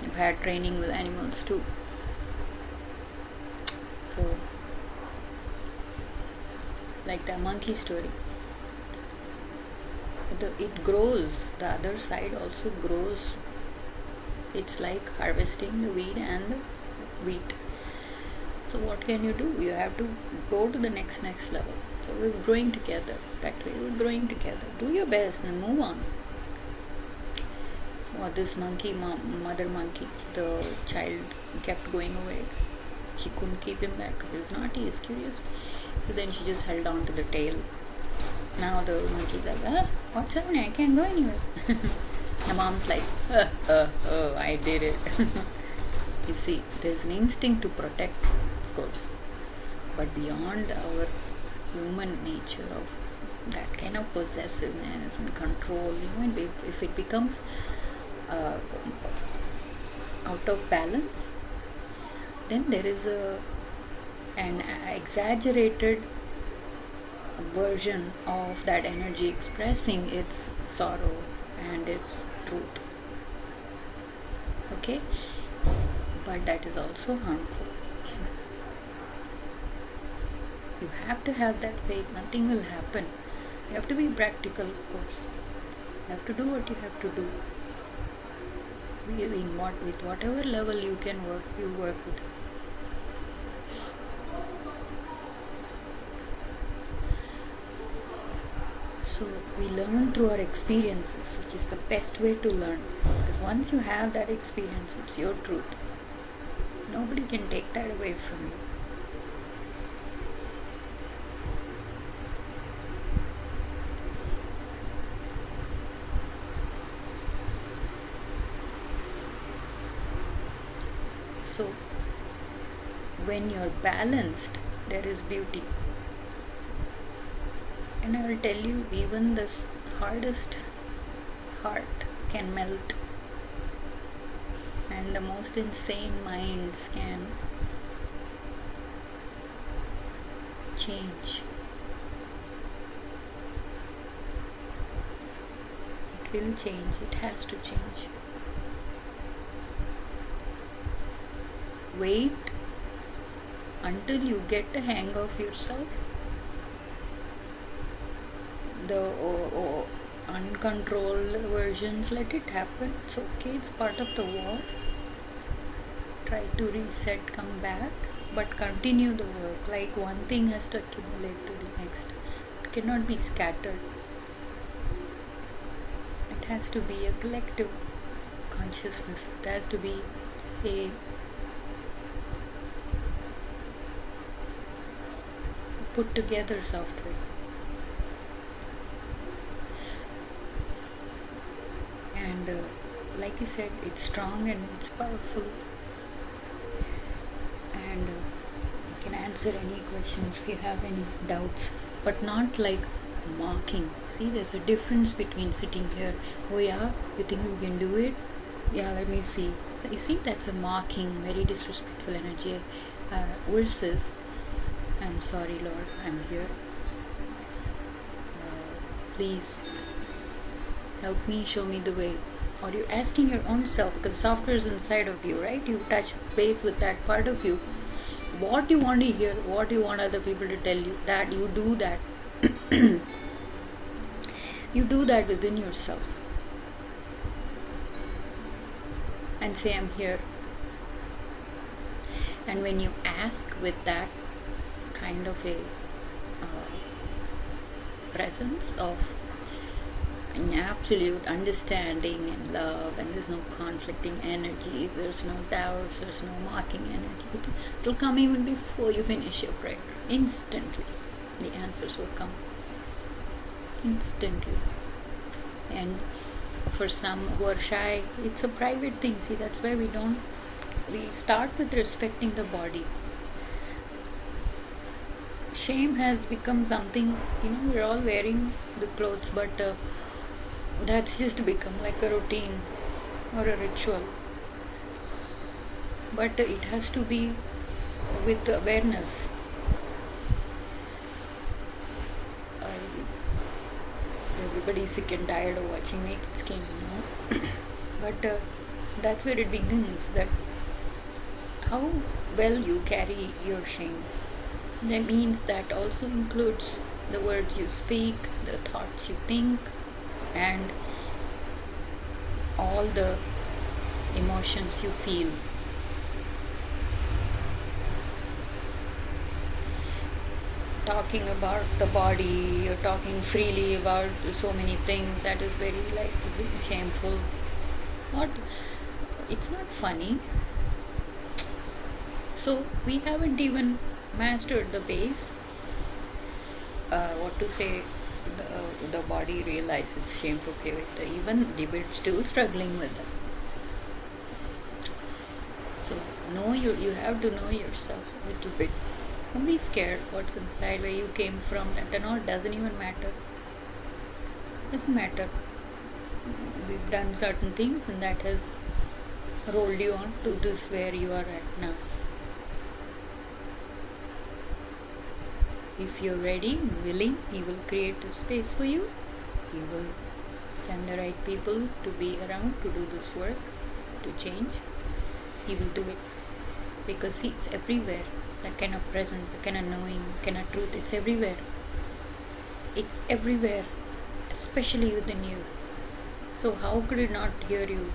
Speaker 2: I've had training with animals too. So, like the monkey story, it grows. The other side also grows. It's like harvesting the weed and the wheat. So what can you do? You have to go to the next level. So we're growing together. That way we're growing together. Do your best and move on. This monkey, mother monkey, the child kept going away. She couldn't keep him back because he was naughty, he was curious. So then she just held on to the tail. Now the monkey's like, what's happening? I can't go anywhere. The mom's like, I did it. You see, there's an instinct to protect, of course, but beyond our human nature of that kind of possessiveness and control, if it becomes out of balance, then there is an exaggerated version of that energy expressing its sorrow and its truth. Okay, but that is also harmful. You have to have that faith. Nothing will happen. You have to be practical, of course. You have to do what you have to do. With whatever level you can work, you work with it. So we learn through our experiences, which is the best way to learn. Because once you have that experience, it's your truth. Nobody can take that away from you. So when you're balanced, there is beauty. And I will tell you, even the hardest heart can melt, and the most insane minds can change. It will change, it has to change. Wait until you get the hang of yourself. The uncontrolled versions, let it happen. It's okay, it's part of the war. Try to reset, come back, but continue the work. Like one thing has to accumulate to the next. It cannot be scattered. It has to be a collective consciousness. It has to be a put together software. And like I said, it's strong and it's powerful, and you can answer any questions if you have any doubts, but not like mocking. See, there's a difference between sitting here, oh yeah, you think you can do it, yeah, let me see. You see, that's a mocking, very disrespectful energy, versus I'm sorry Lord, I'm here, please help me, show me the way. Or you're asking your own self, because software is inside of you, right? You touch base with that part of you. What you want to hear, what you want other people to tell you, that you do that. You do that within yourself. And say, I'm here. And when you ask with that kind of a presence of an absolute understanding and love, and there's no conflicting energy, there's no doubts, there's no mocking energy, it'll come even before you finish your prayer. Instantly the answers will come, instantly. And for some who are shy, it's a private thing. See, that's why we start with respecting the body. Shame has become something, we're all wearing the clothes, but that's just become like a routine or a ritual. But it has to be with awareness. Everybody's sick and tired of watching naked skin, but that's where it begins, that how well you carry your shame. That means that also includes the words you speak, the thoughts you think, and all the emotions you feel. Talking about the body, you're talking freely about so many things, that is very shameful. It's not funny. So we haven't even mastered the base. What to say, the body realizes shameful. Even we're still struggling with that. So you have to know yourself a little bit. Don't be scared what's inside, where you came from. That doesn't even matter. Doesn't matter. We've done certain things, and that has rolled you on to this where you are at now. If you're ready and willing, He will create a space for you. He will send the right people to be around to do this work, to change. He will do it, because He's everywhere. that kind of presence, that kind of knowing, kind of truth. It's everywhere. It's everywhere, especially within you. So, how could it not hear you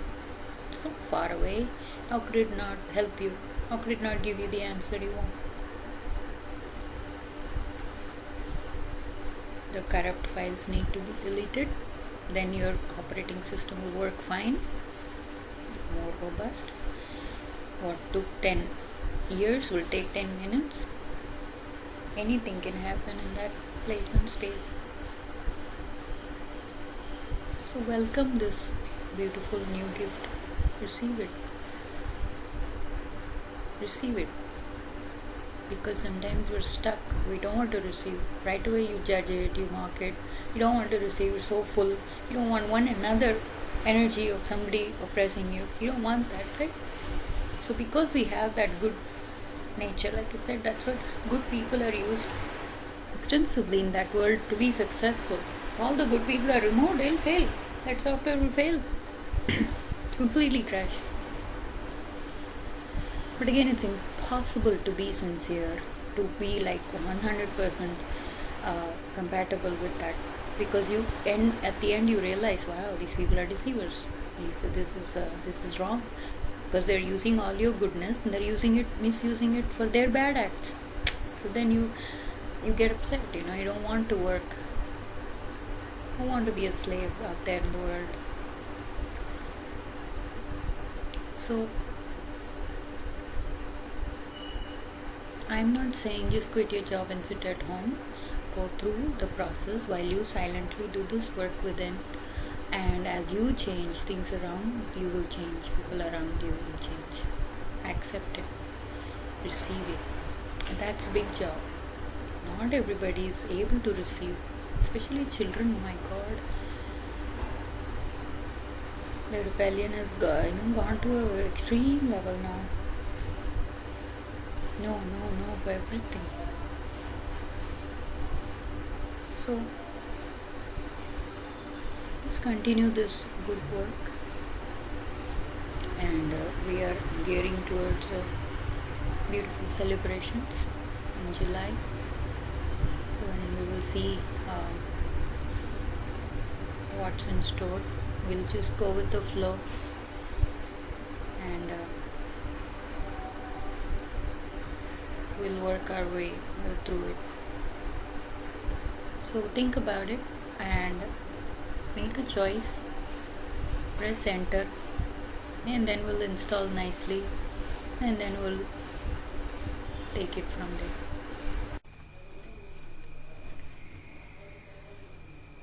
Speaker 2: so far away? How could it not help you? How could it not give you the answer you want? The corrupt files need to be deleted, then your operating system will work fine, more robust. What took 10 years will take 10 minutes. Anything can happen in that place and space. So, welcome this beautiful new gift. Receive it. Receive it. Because sometimes we're stuck. We don't want to receive. Right away, you judge it, you mock it. You don't want to receive. You're so full. You don't want one another energy of somebody oppressing you. You don't want that, right? So, because we have that good nature, like I said, that's what good people are used extensively in that world to be successful. All the good people are removed, they'll fail. That software will fail. Completely crash. But again, it's impossible to be sincere, to be like 100% compatible with that, because you end at the end you realize, wow, these people are deceivers. This is wrong, because they're using all your goodness and they're misusing it for their bad acts. So then you get upset. You don't want to work. You don't want to be a slave out there in the world. So I'm not saying just quit your job and sit at home. Go through the process while you silently do this work within. And as you change things around, you will change. People around you will change. Accept it. Receive it. And that's a big job. Not everybody is able to receive. Especially children, oh my God. The rebellion has gone to an extreme level now. No for everything. So just continue this good work, and we are gearing towards beautiful celebrations in July, when we will see what's in store. We'll just go with the flow, and we'll work our way through it. So think about it and make a choice, press enter, and then we'll install nicely, and then we'll take it from there.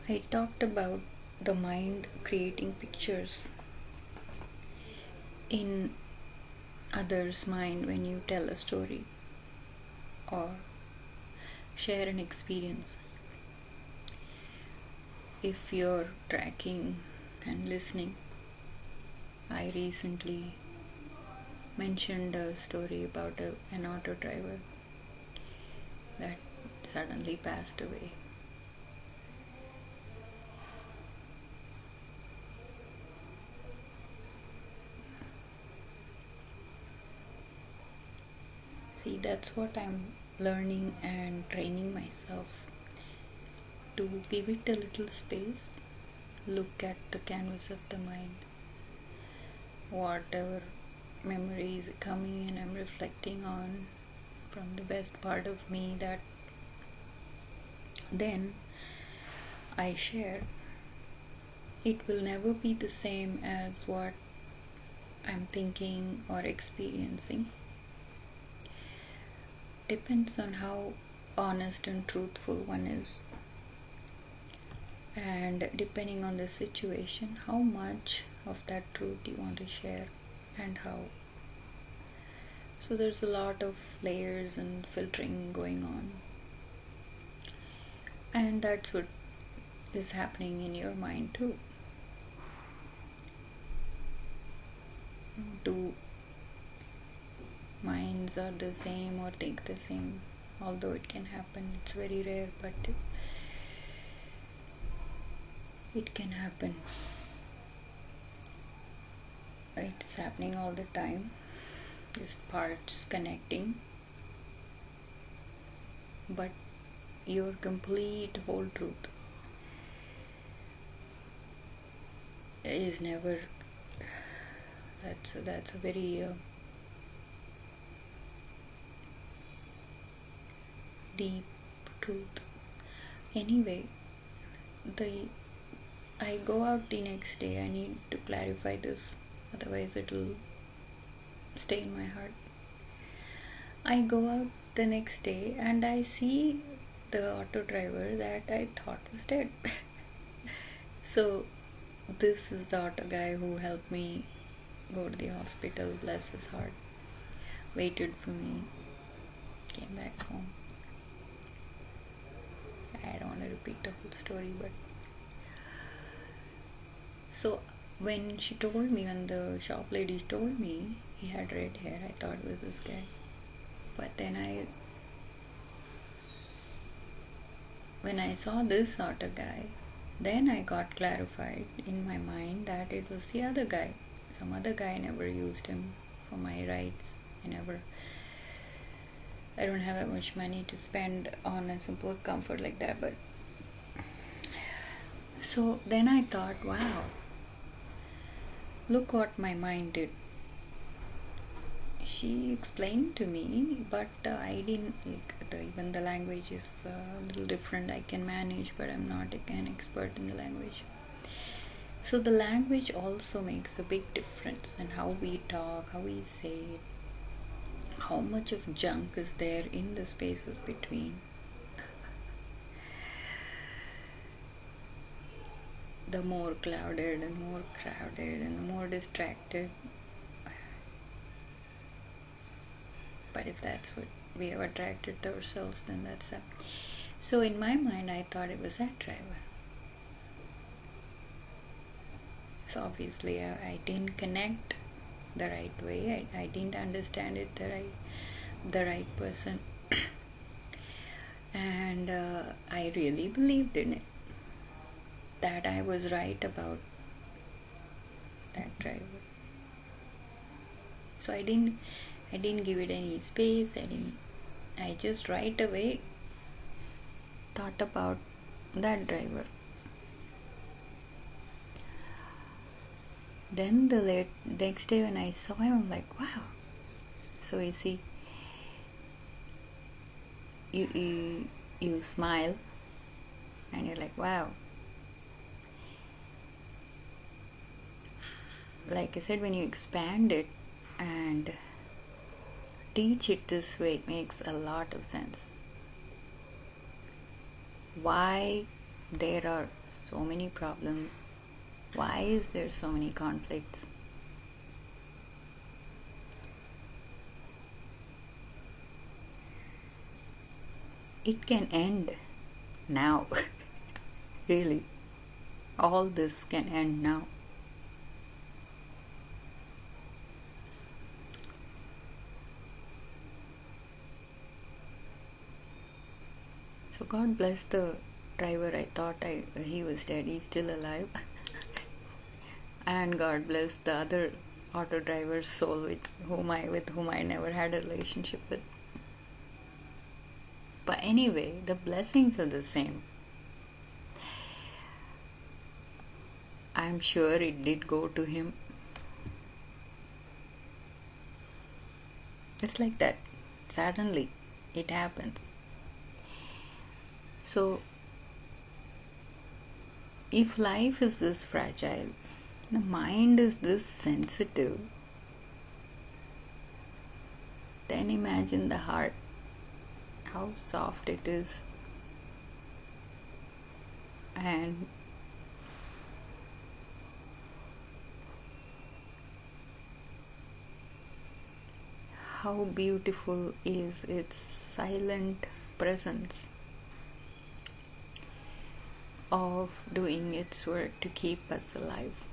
Speaker 2: I talked about the mind creating pictures in others' mind when you tell a story or share an experience. If you're tracking and listening, I recently mentioned a story about an auto driver that suddenly passed away. See, that's what I'm learning and training myself to give it a little space, look at the canvas of the mind, whatever memories coming and I'm reflecting on from the best part of me, that then I share. It will never be the same as what I'm thinking or experiencing. Depends on how honest and truthful one is, and depending on the situation, how much of that truth you want to share and how. So there's a lot of layers and filtering going on, and that's what is happening in your mind too. Two minds are the same or think the same, although it can happen. It's very rare, but it can happen. It's happening all the time, just parts connecting. but your complete whole truth is never. That's a very deep truth. Anyway, the I go out the next day. I need to clarify this, otherwise it'll stay in my heart. I go out the next day and I see the auto driver that I thought was dead. So this is the auto guy who helped me go to the hospital, bless his heart. Waited for me, came back home. I don't want to repeat the whole story, but so when she told me, when the shop lady told me he had red hair, I thought it was this guy. But then when I saw this auto guy, then I got clarified in my mind that it was the other guy. Some other guy. Never used him for my rides. I don't have that much money to spend on a simple comfort like that, but so then I thought, wow, look what my mind did. She explained to me, but I didn't. Even the language is a little different. I can manage, but I'm not an expert in the language. So the language also makes a big difference in how we talk, how we say it, how much of junk is there in the spaces between. The more clouded and more crowded and the more distracted. But if that's what we have attracted to ourselves, then that's that. So in my mind, I thought it was that driver. So obviously, I didn't connect the right way. I didn't understand it the right person, and I really believed in it, that I was right about that driver. So I didn't give it any space. I just right away thought about that driver. Then the next day when I saw him, I'm like, wow. So you see, you smile and you're like, wow. Like I said, when you expand it and teach it this way, it makes a lot of sense. Why there are so many problems? Why is there so many conflicts? It can end now. Really, all this can end now. So God bless the driver. I thought he was dead. He's still alive. And God bless the other auto driver's soul with whom I never had a relationship with. But anyway, the blessings are the same. I'm sure it did go to him. It's like that. Suddenly, it happens. So, if life is this fragile, the mind is this sensitive, then imagine the heart, how soft it is, and how beautiful is its silent presence of doing its work to keep us alive.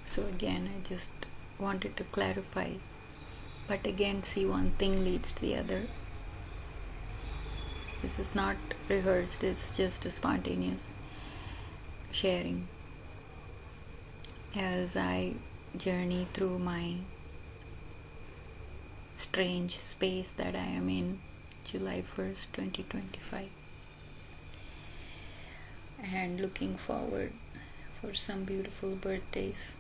Speaker 2: So again, I just wanted to clarify, but again, see, one thing leads to the other. This is not rehearsed, it's just spontaneous. sharing as I journey through my strange space that I am in July 1st, 2025, and looking forward for some beautiful birthdays.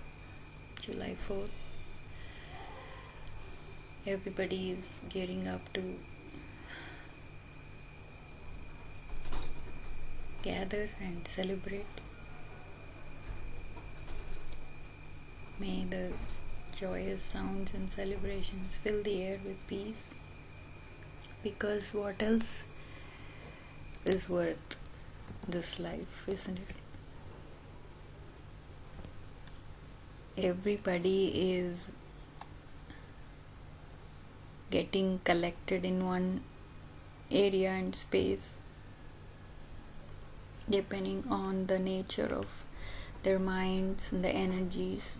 Speaker 2: July 4th, everybody is gearing up to gather and celebrate. May the joyous sounds and celebrations fill the air with peace, because what else is worth this life, isn't it? Everybody is getting collected in one area and space depending on the nature of their minds and the energies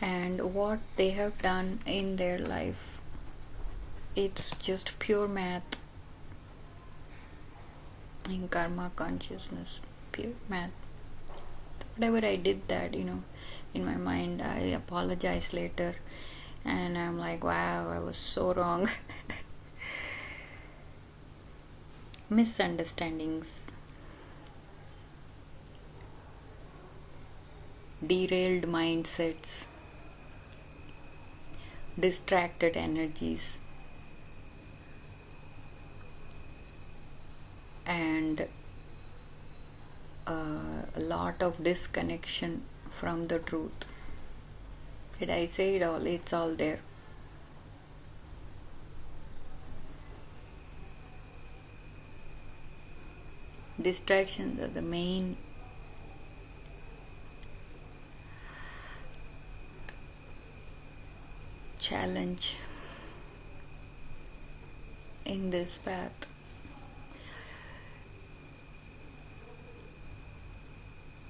Speaker 2: and what they have done in their life. It's just pure math in karma consciousness, pure math. Whatever I did that, in my mind, I apologize later and I'm like, wow, I was so wrong. Misunderstandings, derailed mindsets, distracted energies, and a lot of disconnection from the truth. Did I say it all? It's all there. Distractions are the main challenge in this path.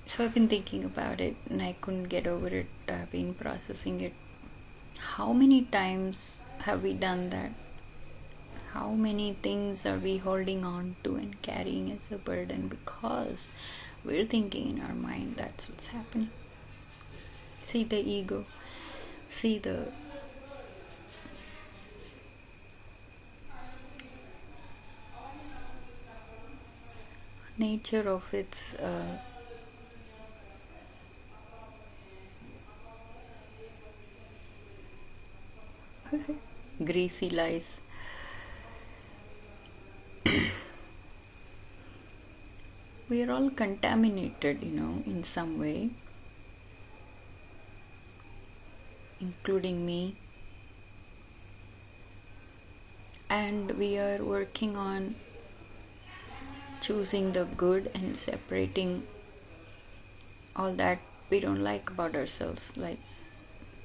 Speaker 2: So I've been thinking about it and I couldn't get over it. I've been processing it. How many times have we done that? How many things are we holding on to and carrying as a burden because we're thinking in our mind that's what's happening? See the ego, see the nature of its greasy lies. We are all contaminated, in some way, including me. And we are working on choosing the good and separating all that we don't like about ourselves, like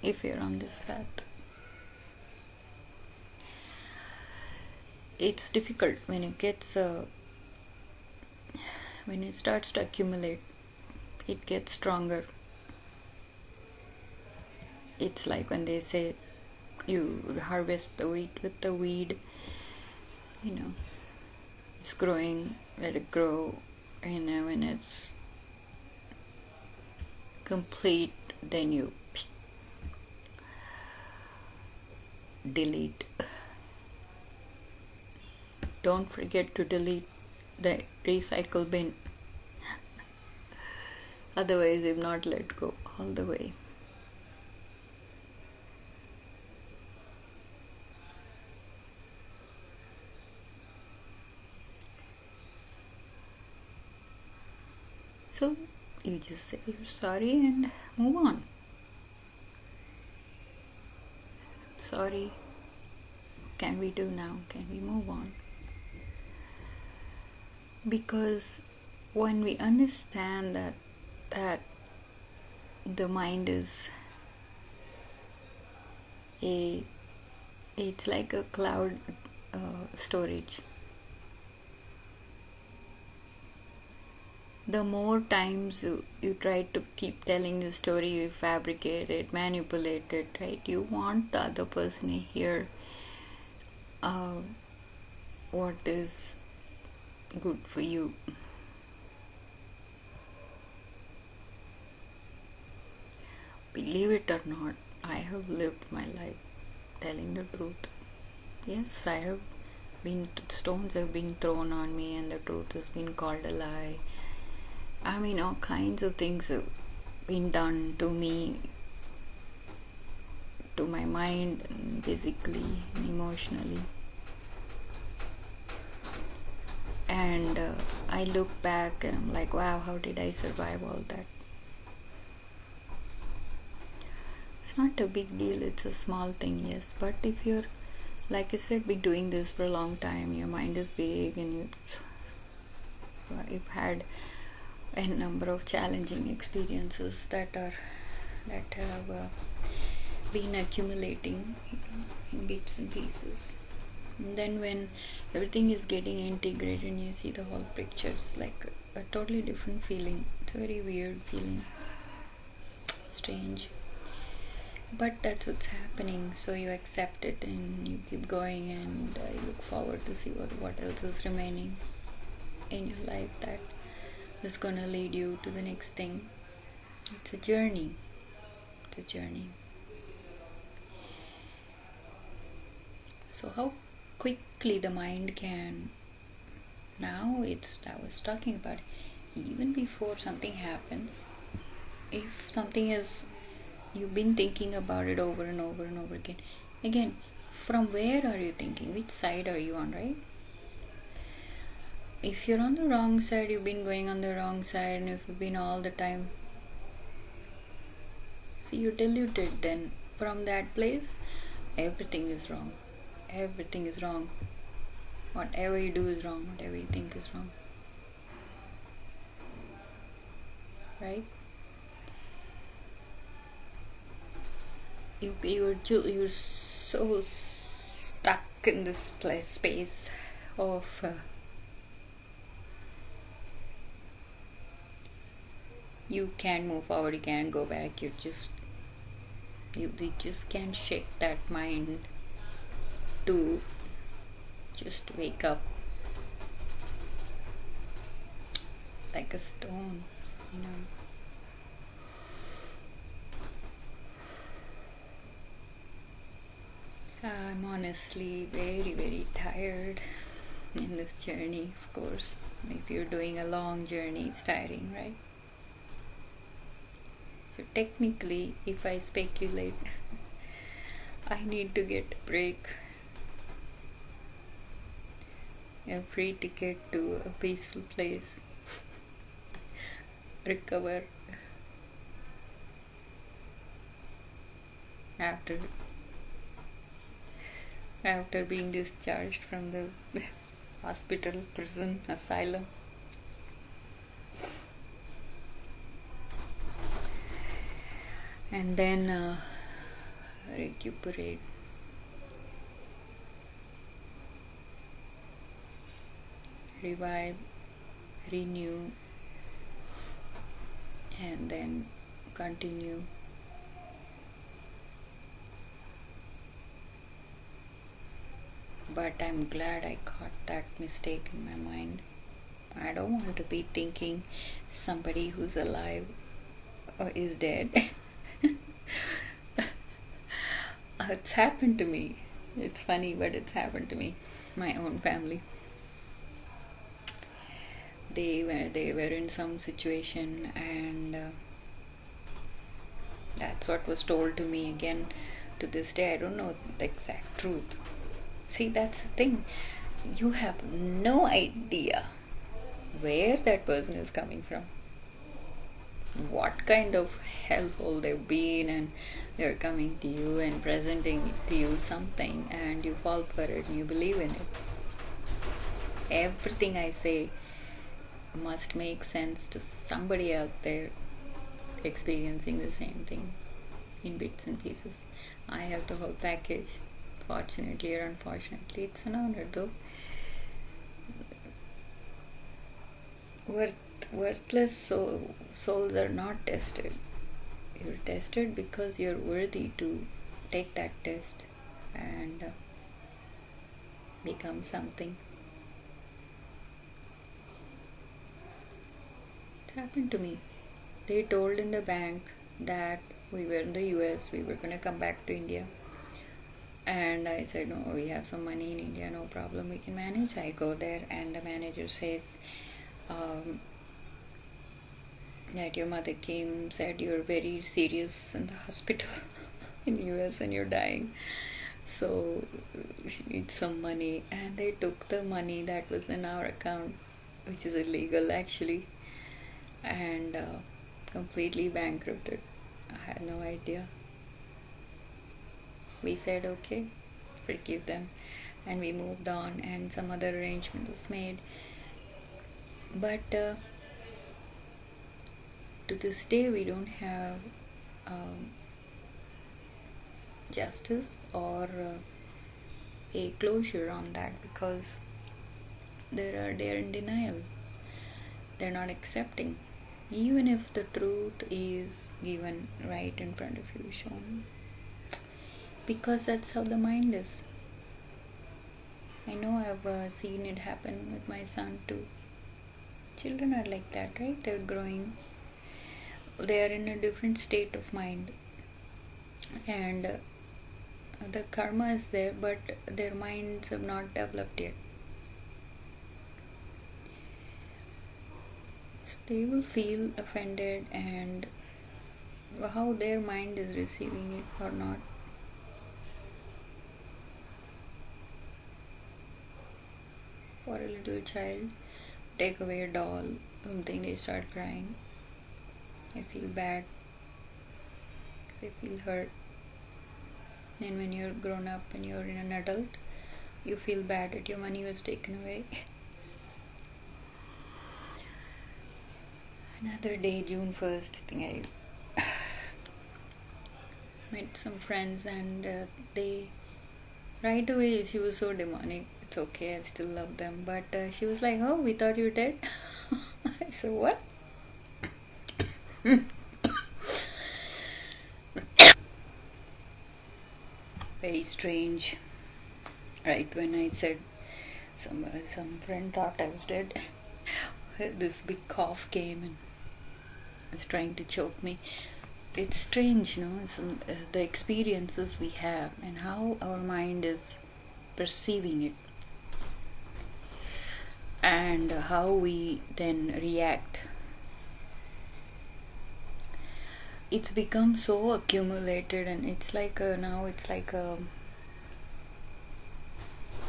Speaker 2: if you're on this path. It's difficult when when it starts to accumulate, it gets stronger. It's like when they say you harvest the wheat with the weed, it's growing, let it grow, when it's complete, then you delete. Don't forget to delete the recycle bin. Otherwise, you've not let go all the way. So, you just say you're sorry and move on. Sorry. What can we do now? Can we move on? Because when we understand that the mind is it's like a cloud storage. The more times you try to keep telling the story, you fabricate it, manipulate it, right? You want the other person to hear what is good for you. Believe it or not, I have lived my life telling the truth. Yes, I have been, stones have been thrown on me and the truth has been called a lie. I mean, all kinds of things have been done to me, to my mind, and physically and emotionally. And I look back and I'm like, wow, how did I survive all that? It's not a big deal, it's a small thing, yes. But if you're, like I said, been doing this for a long time, your mind is big and you've had a number of challenging experiences that have been accumulating in bits and pieces. And then when everything is getting integrated and you see the whole picture, it's like a totally different feeling. It's a very weird feeling, strange. But that's what's happening, so you accept it and you keep going, and you look forward to see what else is remaining in your life that is gonna lead you to the next thing. It's a journey. It's a journey. So how quickly the mind can, now it's, I was talking about, even before something happens, if something is, you've been thinking about it over and over and over again, from where are you thinking, which side are you on, right? If you're on the wrong side, you've been going on the wrong side, and if you've been all the time, see, you're deluded. Then from that place, everything is wrong. Everything is wrong. Whatever you do is wrong. Whatever you think is wrong. Right? You're so stuck in this space of you can't move forward, you can't go back. You just can't shake that mind to just wake up like a stone, you know. I'm honestly very, very tired in this journey, of course. If you're doing a long journey, it's tiring, right? So, technically, if I speculate, I need to get a break, a free ticket to a peaceful place, recover after being discharged from the hospital, prison, asylum. And then recuperate. Revive, renew, and then continue. But I'm glad I caught that mistake in my mind. I don't want to be thinking somebody who's alive is dead. It's happened to me. It's funny, but it's happened to me. My own family. They were in some situation, and that's what was told to me. Again, to this day, I don't know the exact truth. See, that's the thing. You have no idea where that person is coming from, what kind of hellhole they've been, and they're coming to you and presenting to you something, and you fall for it and you believe in it. Everything I say must make sense to somebody out there experiencing the same thing in bits and pieces. I have the whole package. Fortunately or unfortunately, it's an honor though. Worthless souls are not tested. You're tested because you're worthy to take that test and become something. It happened to me. They told in the bank that We were in the US, we were gonna come back to India. And I said, no, we have some money in India, no problem, we can manage. I go there, and the manager says um, that your mother came, said you're very serious in the hospital in US and you're dying. So she needs some money. And they took the money that was in our account, which is illegal actually, and completely bankrupted. I had no idea. We said okay, forgive them, and we moved on, and some other arrangement was made. But to this day, we don't have um, justice or a closure on that, because they're in denial. They're not accepting, even if the truth is given right in front of you, shown, because that's how the mind is. I know I've seen it happen with my son too. Children are like that, right? They're growing, they are in a different state of mind, and the karma is there, but their minds have not developed yet. So they will feel offended, and how their mind is receiving it or not. For a little child, take away a doll, something, they start crying. I feel bad because I feel hurt. Then when you're grown up and you're an adult, you feel bad that your money was taken away. Another day, June 1st, I think I met some friends, and they, right away, she was so demonic. It's okay, I still love them. But she was like, oh, we thought you were dead. I said, what? Very strange. Right when I said, some friend thought I was dead, this big cough came and was trying to choke me. It's strange, the experiences we have and how our mind is perceiving it, and how we then react. It's become so accumulated, and it's like now it's like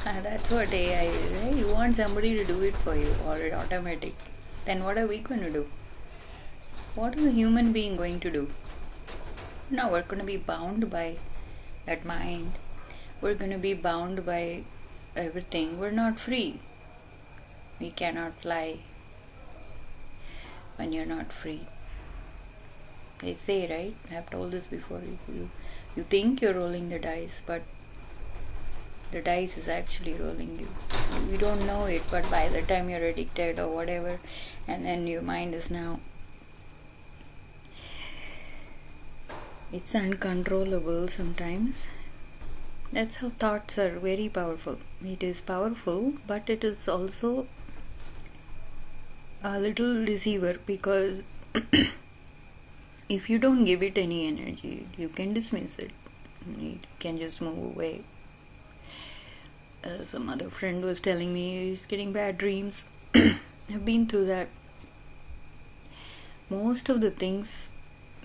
Speaker 2: that's what AI is. Hey, you want somebody to do it for you, or it automatic. Then what are we going to do? What is a human being going to do? No, we're going to be bound by that mind. We're going to be bound by everything. We're not free. We cannot fly when you're not free. They say, right? I have told this before. You think you're rolling the dice, but the dice is actually rolling you. You don't know it, but by the time you're addicted or whatever, and then your mind is now, it's uncontrollable sometimes. That's how thoughts are very powerful. It is powerful, but it is also a little deceiver, because if you don't give it any energy, you can dismiss it. You can just move away. Some other friend was telling me he's getting bad dreams. I've been through that. Most of the things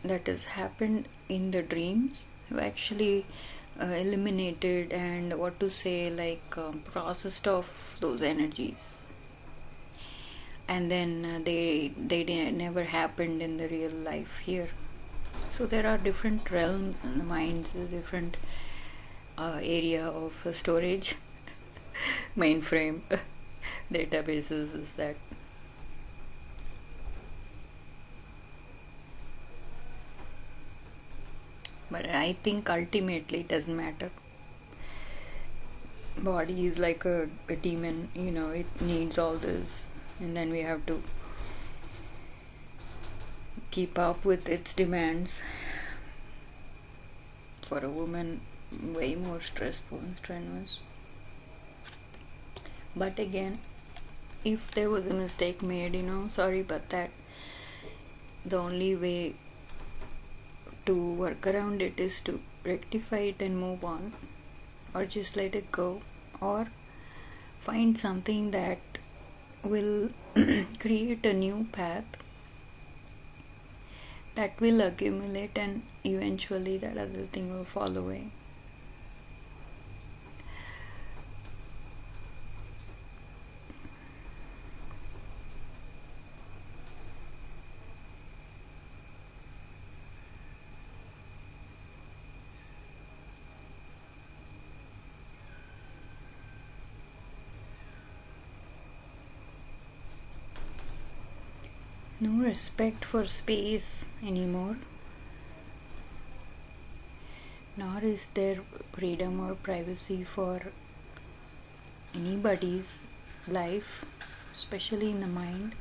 Speaker 2: that has happened in the dreams have actually eliminated and processed off those energies, and then they never happened in the real life here. So there are different realms in the minds, different area of storage, mainframe, databases is that. But I think ultimately it doesn't matter. Body is like a demon, it needs all this, and then we have to keep up with its demands. For a woman, way more stressful and strenuous. But again, if there was a mistake made, sorry about that. The only way to work around it is to rectify it and move on, or just let it go, or find something that will create a new path that will accumulate, and eventually that other thing will fall away. No respect for space anymore, nor is there freedom or privacy for anybody's life, especially in the mind.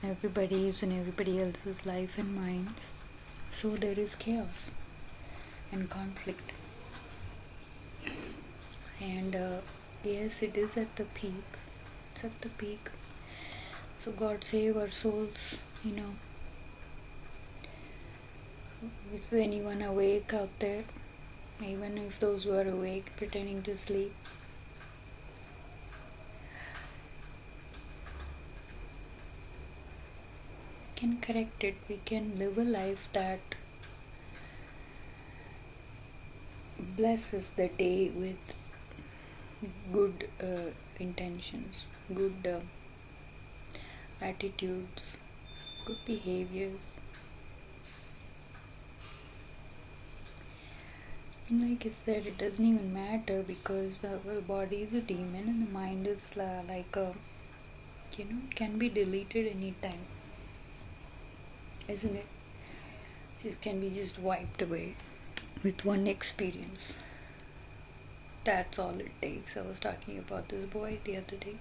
Speaker 2: Everybody is in everybody else's life and minds, so there is chaos and conflict. And yes, it is at the peak. It's at the peak. So God save our souls, you know. Is anyone awake out there? Even if those who are awake pretending to sleep. We can correct it. We can live a life that blesses the day with good intentions, good attitudes, good behaviors. And like I said, it doesn't even matter, because the body is a demon and the mind is like a, it can be deleted anytime, isn't it? It can be just wiped away with one experience. That's all it takes. I was talking about this boy the other day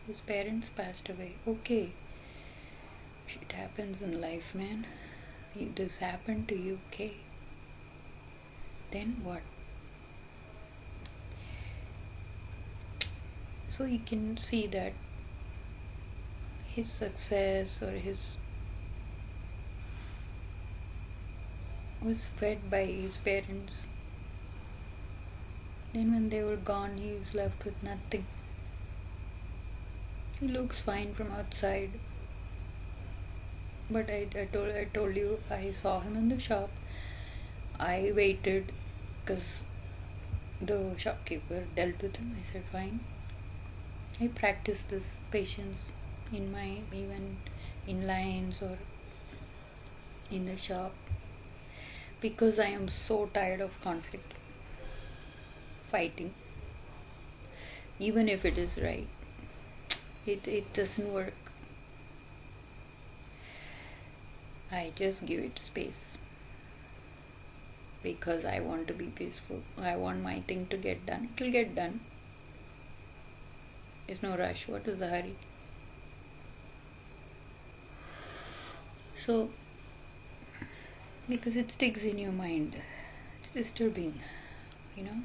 Speaker 2: whose parents passed away. Okay, shit happens in life, man. This happened to you, okay? Then what? So you can see that his success or his was fed by his parents. Then when they were gone, he was left with nothing. He looks fine from outside, but I told you, I saw him in the shop. I waited because the shopkeeper dealt with him. I said fine. I practice this patience in my, even in lines or in the shop, because I am so tired of conflict, fighting. Even if it is right, it doesn't work. I just give it space, because I want to be peaceful. I want my thing to get done. It will get done. There's no rush. What is the hurry? So, because it sticks in your mind, it's disturbing, you know.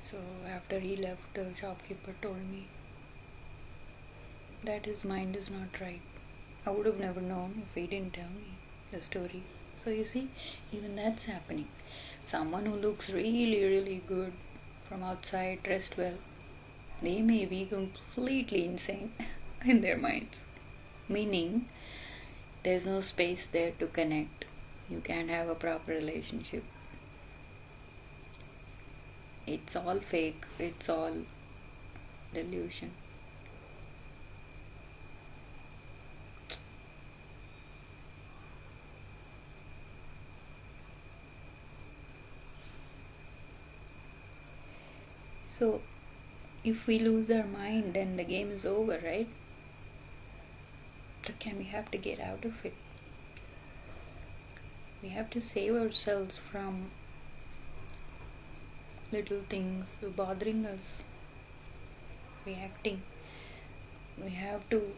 Speaker 2: So after he left, the shopkeeper told me that his mind is not right. I would have never known if he didn't tell me the story. So you see, even that's happening. Someone who looks really, really good from outside, dressed well, they may be completely insane in their minds. Meaning, there's no space there to connect. You can't have a proper relationship. It's all fake, it's all delusion. So, if we lose our mind, then the game is over, right? So we have to get out of it. We have to save ourselves from little things bothering us, reacting. We have to,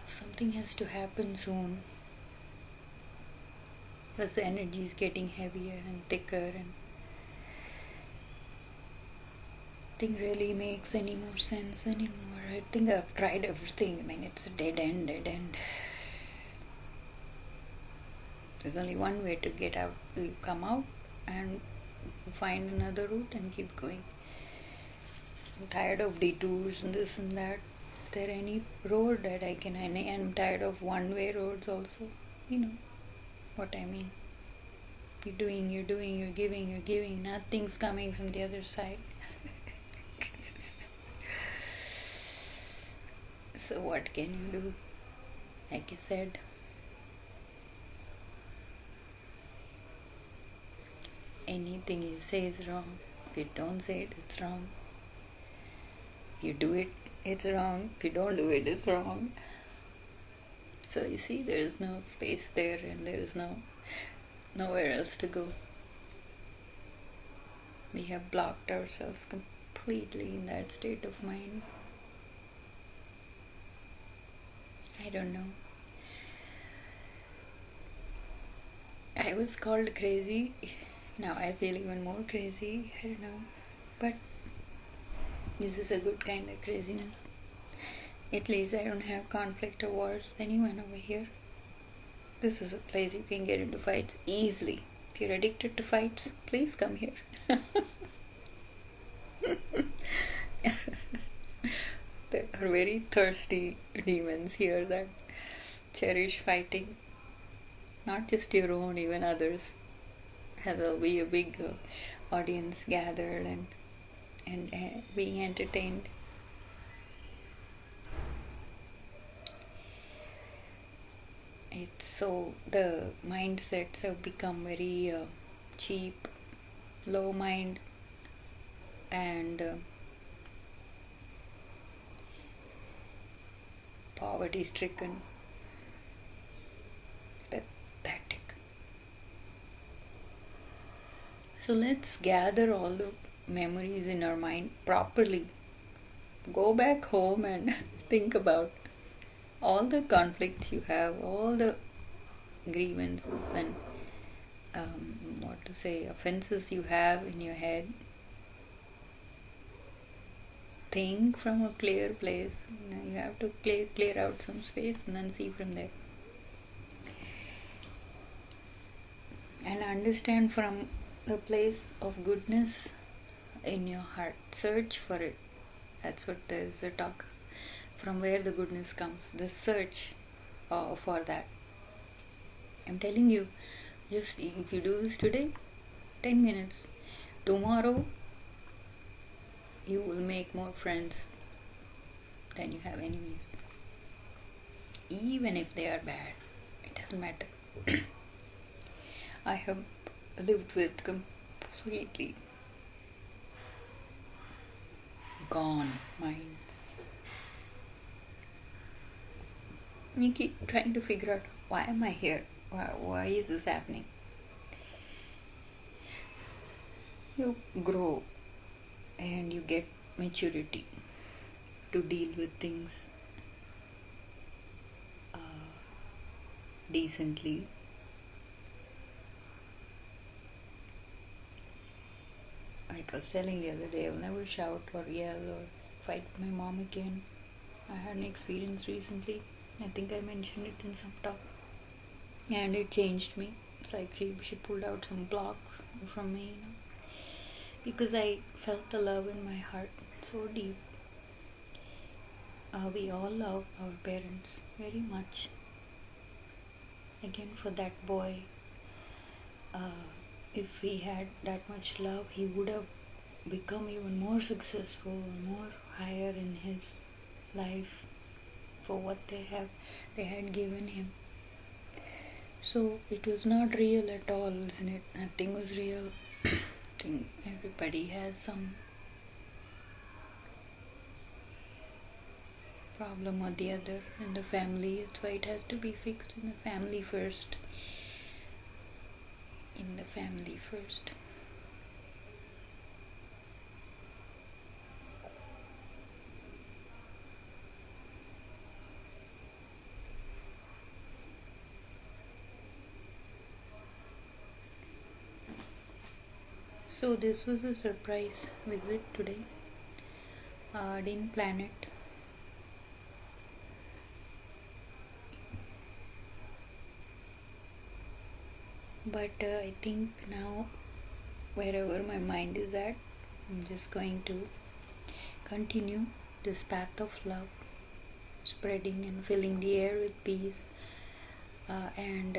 Speaker 2: something has to happen soon, because the energy is getting heavier and thicker, and nothing really makes any more sense anymore. I think I've tried everything. I mean, it's a dead end, dead end. There's only one way to get out. You come out and find another route and keep going. I'm tired of detours and this and that. Is there any road that I can? I'm tired of one-way roads also. You know what I mean. You're doing, you're giving. Nothing's coming from the other side. So what can you do? Like I said, anything you say is wrong. If you don't say it, it's wrong. If you do it, it's wrong. If you don't do it, it's wrong. So you see, there is no space there, and there is nowhere else to go. We have blocked ourselves completely in that state of mind. I don't know. I was called crazy. Now I feel even more crazy. I don't know. But this is a good kind of craziness. At least I don't have conflict or wars with anyone over here. This is a place you can get into fights easily. If you're addicted to fights, please come here. There are very thirsty demons here that cherish fighting. Not just your own, even others. There'll be a big audience gathered and being entertained. It's so the mindsets have become very cheap, low mind, and poverty stricken. It's pathetic. So let's gather all the memories in our mind properly. Go back home and think about all the conflicts you have, all the grievances and offenses you have in your head. Think from a clear place. You have to clear out some space and then see from there. And understand from the place of goodness in your heart. Search for it. That's what there's a talk. From where the goodness comes. The search for that. I'm telling you, just if you do this today, 10 minutes. Tomorrow, you will make more friends than you have enemies. Even if they are bad, it doesn't matter. I have lived with completely gone minds. You keep trying to figure out, why am I here? Why is this happening? You grow and you get maturity to deal with things decently. Like I was telling the other day, I'll never shout or yell or fight with my mom again. I had an experience recently. I think I mentioned it in some talk. And it changed me. It's like she pulled out some block from me, because I felt the love in my heart so deep. We all love our parents very much. Again, for that boy, if he had that much love, he would have become even more successful, more higher in his life for what they had given him. So it was not real at all, isn't it? Nothing was real. I think everybody has some problem or the other in the family. That's why it has to be fixed in the family first. In the family first. So this was a surprise visit today. Didn't plan it. But I think now, wherever my mind is at, I'm just going to continue this path of love, spreading and filling the air with peace, and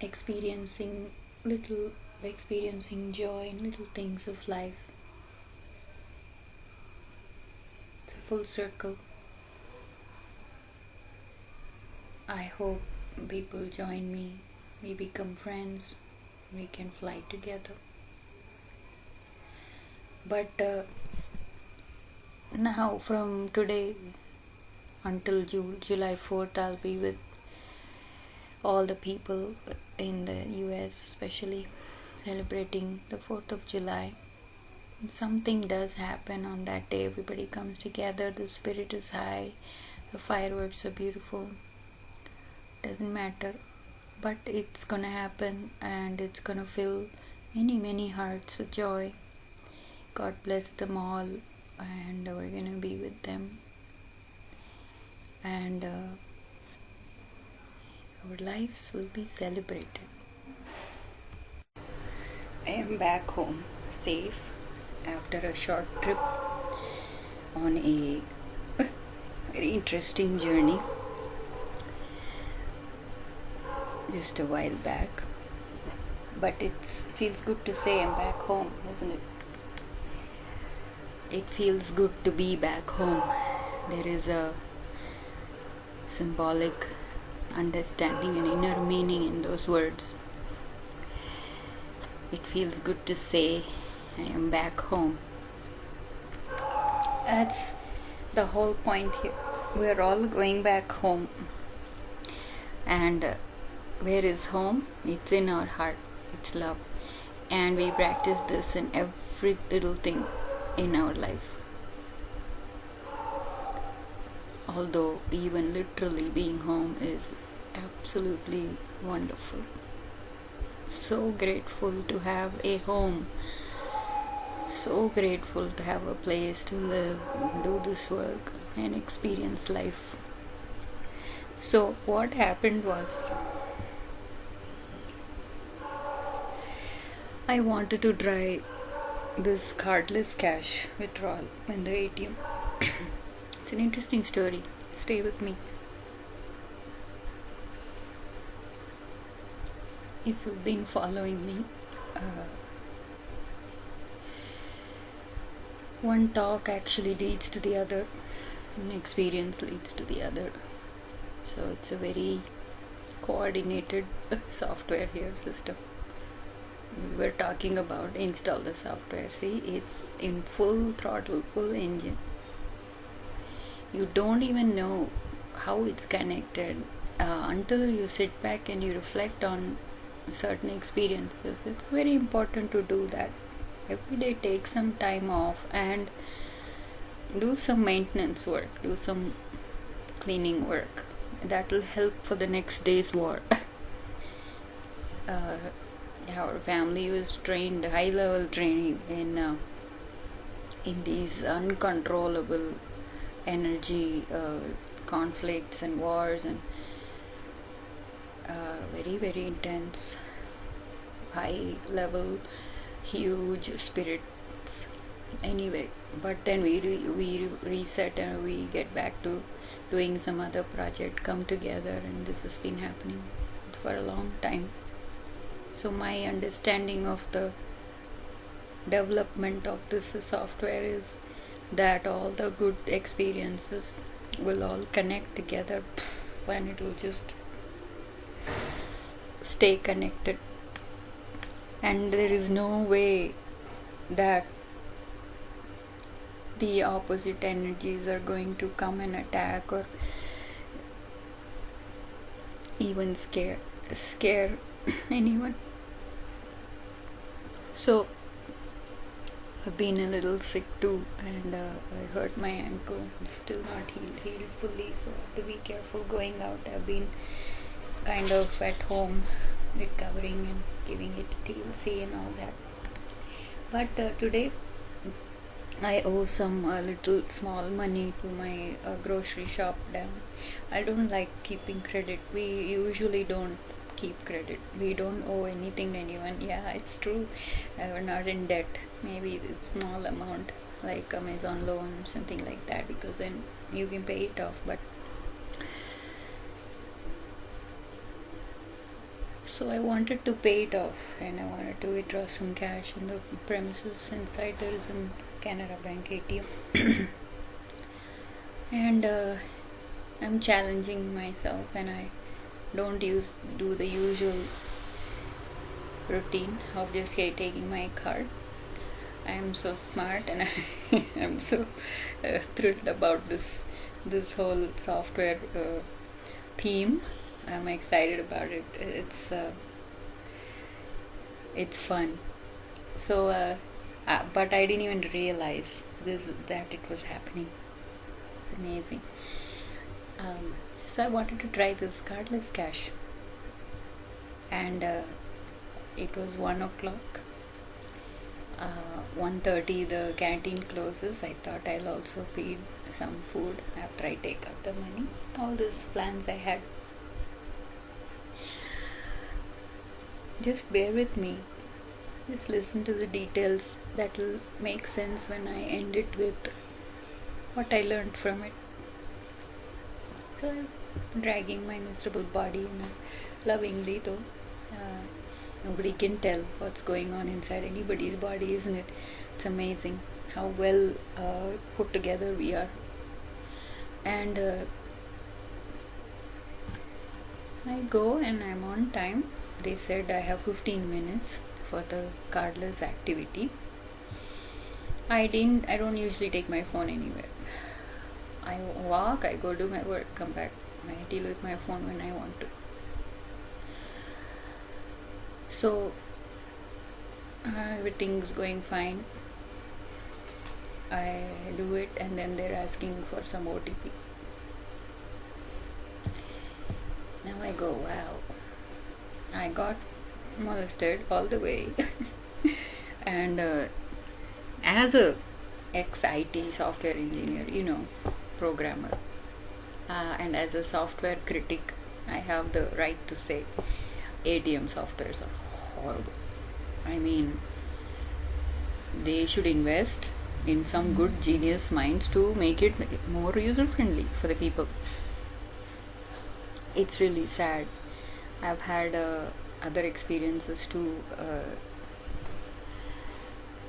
Speaker 2: experiencing little experiencing joy in little things of life. It's a full circle. I hope people join me, we become friends, we can fly together. But now, from today until July 4th, I'll be with all the people in the US, especially celebrating the 4th of July. Something does happen on that day. Everybody comes together, the spirit is high, the fireworks are beautiful. Doesn't matter, but it's gonna happen, and it's gonna fill many hearts with joy. God bless them all, and we're gonna be with them, and our lives will be celebrated. I am back home, safe, after a short trip on a very interesting journey just a while back. But it feels good to say I'm back home, doesn't it? It feels good to be back home. There is a symbolic understanding and inner meaning in those words. It feels good to say I am back home. That's the whole point here. We're all going back home. And where is home? It's in our heart. It's love. And we practice this in every little thing in our life. Although even literally being home is absolutely wonderful. So grateful to have a home. So grateful to have a place to live, do this work, and experience life. So what happened was, I wanted to try this cardless cash withdrawal in the ATM. It's an interesting story. Stay with me. If you've been following me, one talk actually leads to the other, one experience leads to the other. So it's a very coordinated software here system. We were talking about install the software. See, it's in full throttle, full engine. You don't even know how it's connected until you sit back and you reflect on certain experiences. It's very important to do that. Every day take some time off and do some maintenance work, do some cleaning work. That will help for the next day's war. Our family was trained, high level training in these uncontrollable energy conflicts and wars, and very intense, high level, huge spirits. Anyway, but then we reset and we get back to doing some other project, come together, and this has been happening for a long time. So my understanding of the development of this software is that all the good experiences will all connect together and it will just stay connected, and there is no way that the opposite energies are going to come and attack or even scare anyone. So I've been a little sick too, and I hurt my ankle. It's still not healed fully, so I have to be careful going out. I've been kind of at home recovering and giving it TLC and all that. But today I owe some little small money to my grocery shop down. I don't like keeping credit. We usually don't keep credit. We don't owe anything to anyone. Yeah, it's true. We're not in debt. Maybe it's small amount like Amazon loan or something like that, because then you can pay it off. But so I wanted to pay it off, and I wanted to withdraw some cash in the premises. Inside there is a Canara Bank ATM, and I'm challenging myself, and I don't do the usual routine of just taking my card. I am so smart, and I'm so thrilled about this whole software theme. I'm excited about it. It's fun. So, but I didn't even realize that it was happening. It's amazing. So I wanted to try this cardless cash, and it was 1 o'clock. 1:30 the canteen closes. I thought I'll also feed some food after I take out the money. All these plans I had. Just bear with me. Just listen to the details. That will make sense when I end it with what I learned from it. So I'm dragging my miserable body, lovingly though. Nobody can tell what's going on inside anybody's body, isn't it? It's amazing how well put together we are. And I go and I'm on time. They said I have 15 minutes for the cardless activity. I don't usually take my phone anywhere. I walk, I go do my work, come back. I deal with my phone when I want to. So everything's going fine. I do it, and then they're asking for some OTP. Now I go, wow, I got molested all the way. And as a ex-IT software engineer, programmer, and as a software critic, I have the right to say ATM softwares are horrible. I mean, they should invest in some good genius minds to make it more user friendly for the people. It's really sad. I've had other experiences too.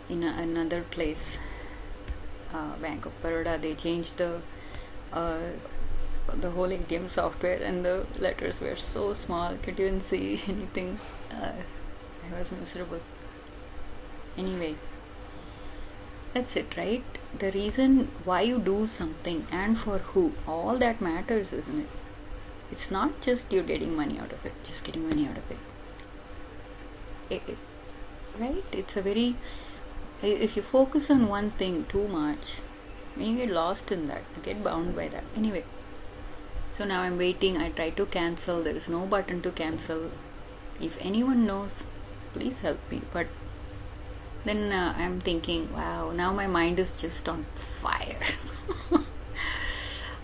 Speaker 2: In another place, Bank of Baroda, they changed the whole ATM software, and the letters were so small, can't even see anything. I was miserable. Anyway, that's it, right? The reason why you do something and for who, all that matters, isn't it? It's not just you're getting money out of it, just getting money out of it. Right? It's a very, if you focus on one thing too much, when you get lost in that, you get bound by that. Anyway, so now I'm waiting. I try to cancel. There is no button to cancel. If anyone knows, please help me. But then I'm thinking, wow, now my mind is just on fire.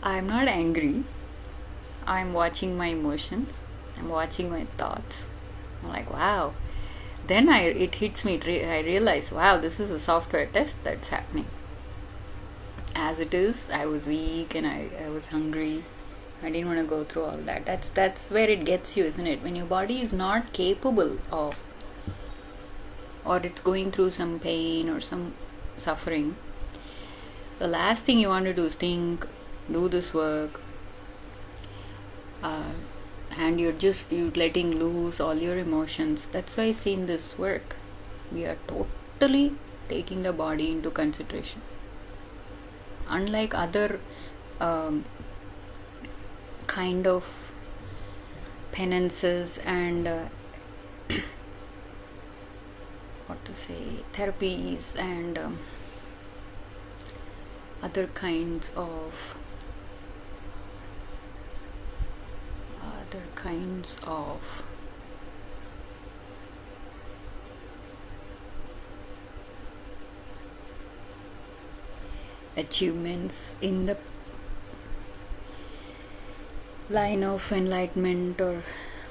Speaker 2: I'm not angry. I'm watching my emotions. I'm watching my thoughts. I'm like, wow. Then it hits me. I realize, wow, this is a software test that's happening. As it is, I was weak and I was hungry. I didn't want to go through all that. That's where it gets you, isn't it? When your body is not capable of, or it's going through some pain or some suffering, the last thing you want to do is think, do this work, and you're letting loose all your emotions. That's why I see in this work, we are totally taking the body into consideration. Unlike other kind of penances and therapies and other kinds of achievements in the line of enlightenment or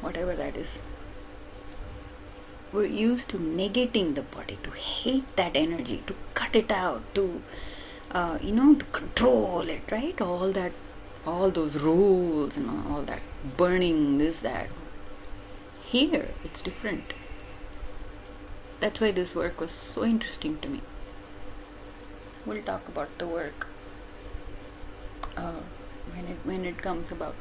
Speaker 2: whatever that is. We're used to negating the body, to hate that energy, to cut it out, to to control it, right? All those rules and all that burning, this, that. Here, it's different. That's why this work was so interesting to me. We'll talk about the work when it comes about.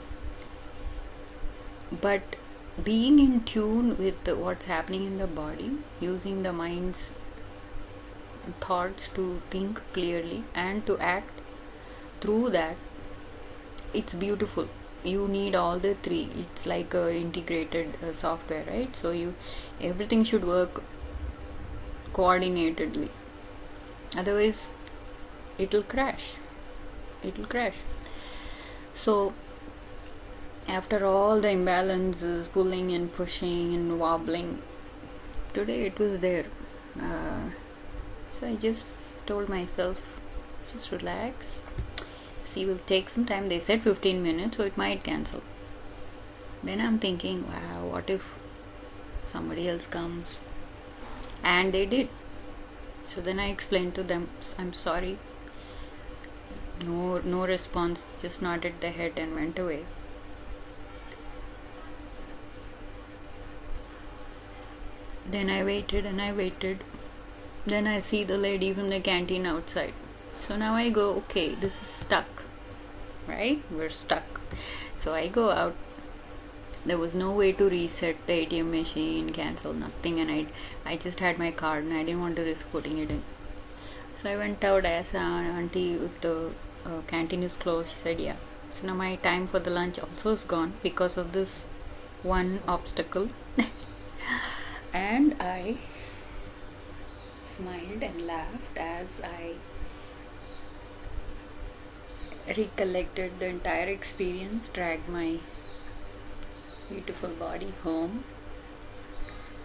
Speaker 2: But being in tune with what's happening in the body, using the mind's thoughts to think clearly and to act through that, it's beautiful. You need all the three. It's like a integrated software, right? So everything should work coordinatedly, otherwise it'll crash. So after all the imbalances, pulling and pushing and wobbling, today it was there. So I just told myself, just relax. See, will take some time. They said 15 minutes, so it might cancel. Then I'm thinking, wow, what if somebody else comes? And they did. So then I explained to them, I'm sorry. No response, just nodded the head and went away. Then I waited and I waited. Then I see the lady from the canteen outside. So now I go, okay, this is stuck, right? We're stuck. So I go out. There was no way to reset the ATM machine, cancel, nothing. And I just had my card and I didn't want to risk putting it in. So I went out. I asked auntie if the canteen is closed. She said, yeah. So now my time for the lunch also is gone because of this one obstacle. And I smiled and laughed as I recollected the entire experience, dragged my beautiful body home,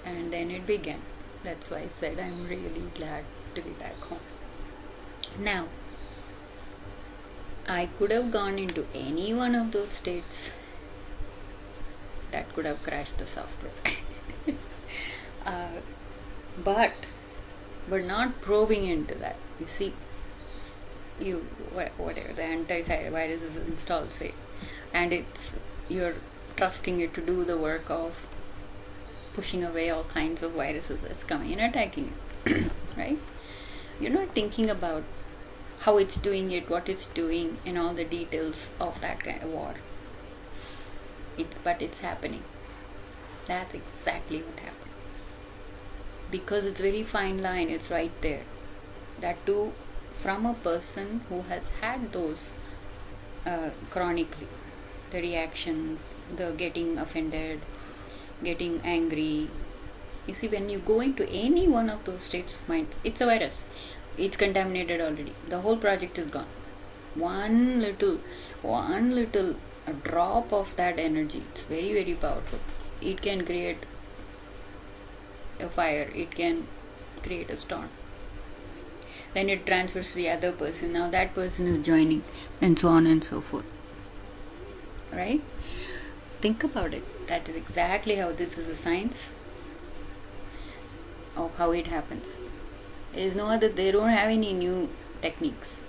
Speaker 2: and then it began. That's why I said I'm really glad to be back home. Now, I could have gone into any one of those states that could have crashed the software. But we're not probing into that. You see, whatever the antivirus is installed, say, and you're trusting it to do the work of pushing away all kinds of viruses that's coming and attacking it. Right? You're not thinking about how it's doing it, what it's doing, and all the details of that kind of war. But it's happening. That's exactly what happened. Because it's very fine line, it's right there. That too, from a person who has had those chronically, the reactions, the getting offended, getting angry. You see, when you go into any one of those states of mind, it's a virus. It's contaminated already. The whole project is gone. One little a drop of that energy, it's very, very powerful. It can create a fire, it can create a storm. Then it transfers to the other person. Now that person is joining, and so on and so forth. Right? Think about it. That is exactly how this is a science of how it happens. There is no other, they don't have any new techniques.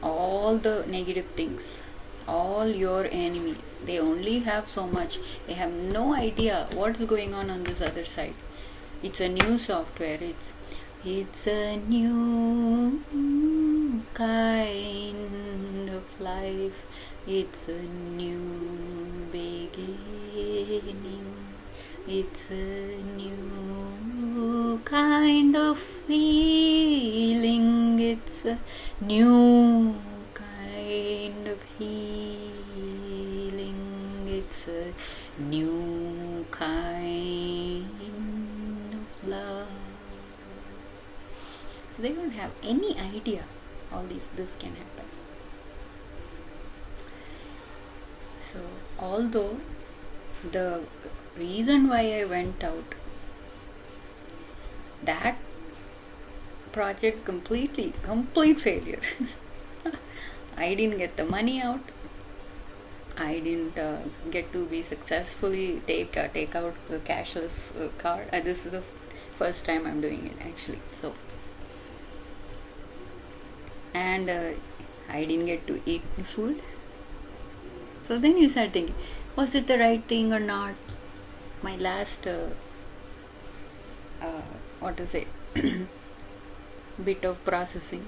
Speaker 2: All the negative things, all your enemies, they only have so much. They have no idea what's going on this other side. It's a new software. It's a new kind of life. It's a new beginning. It's a new kind of feeling. It's a new kind of healing. It's a new kind of love. So they don't have any idea all this can happen. So although the reason why I went out, that project complete failure. I didn't get the money out. I didn't get to be successfully take out a cashless card. This is the first time I'm doing it actually. So, and I didn't get to eat the food. So then you start thinking, was it the right thing or not? My last what to say bit of processing.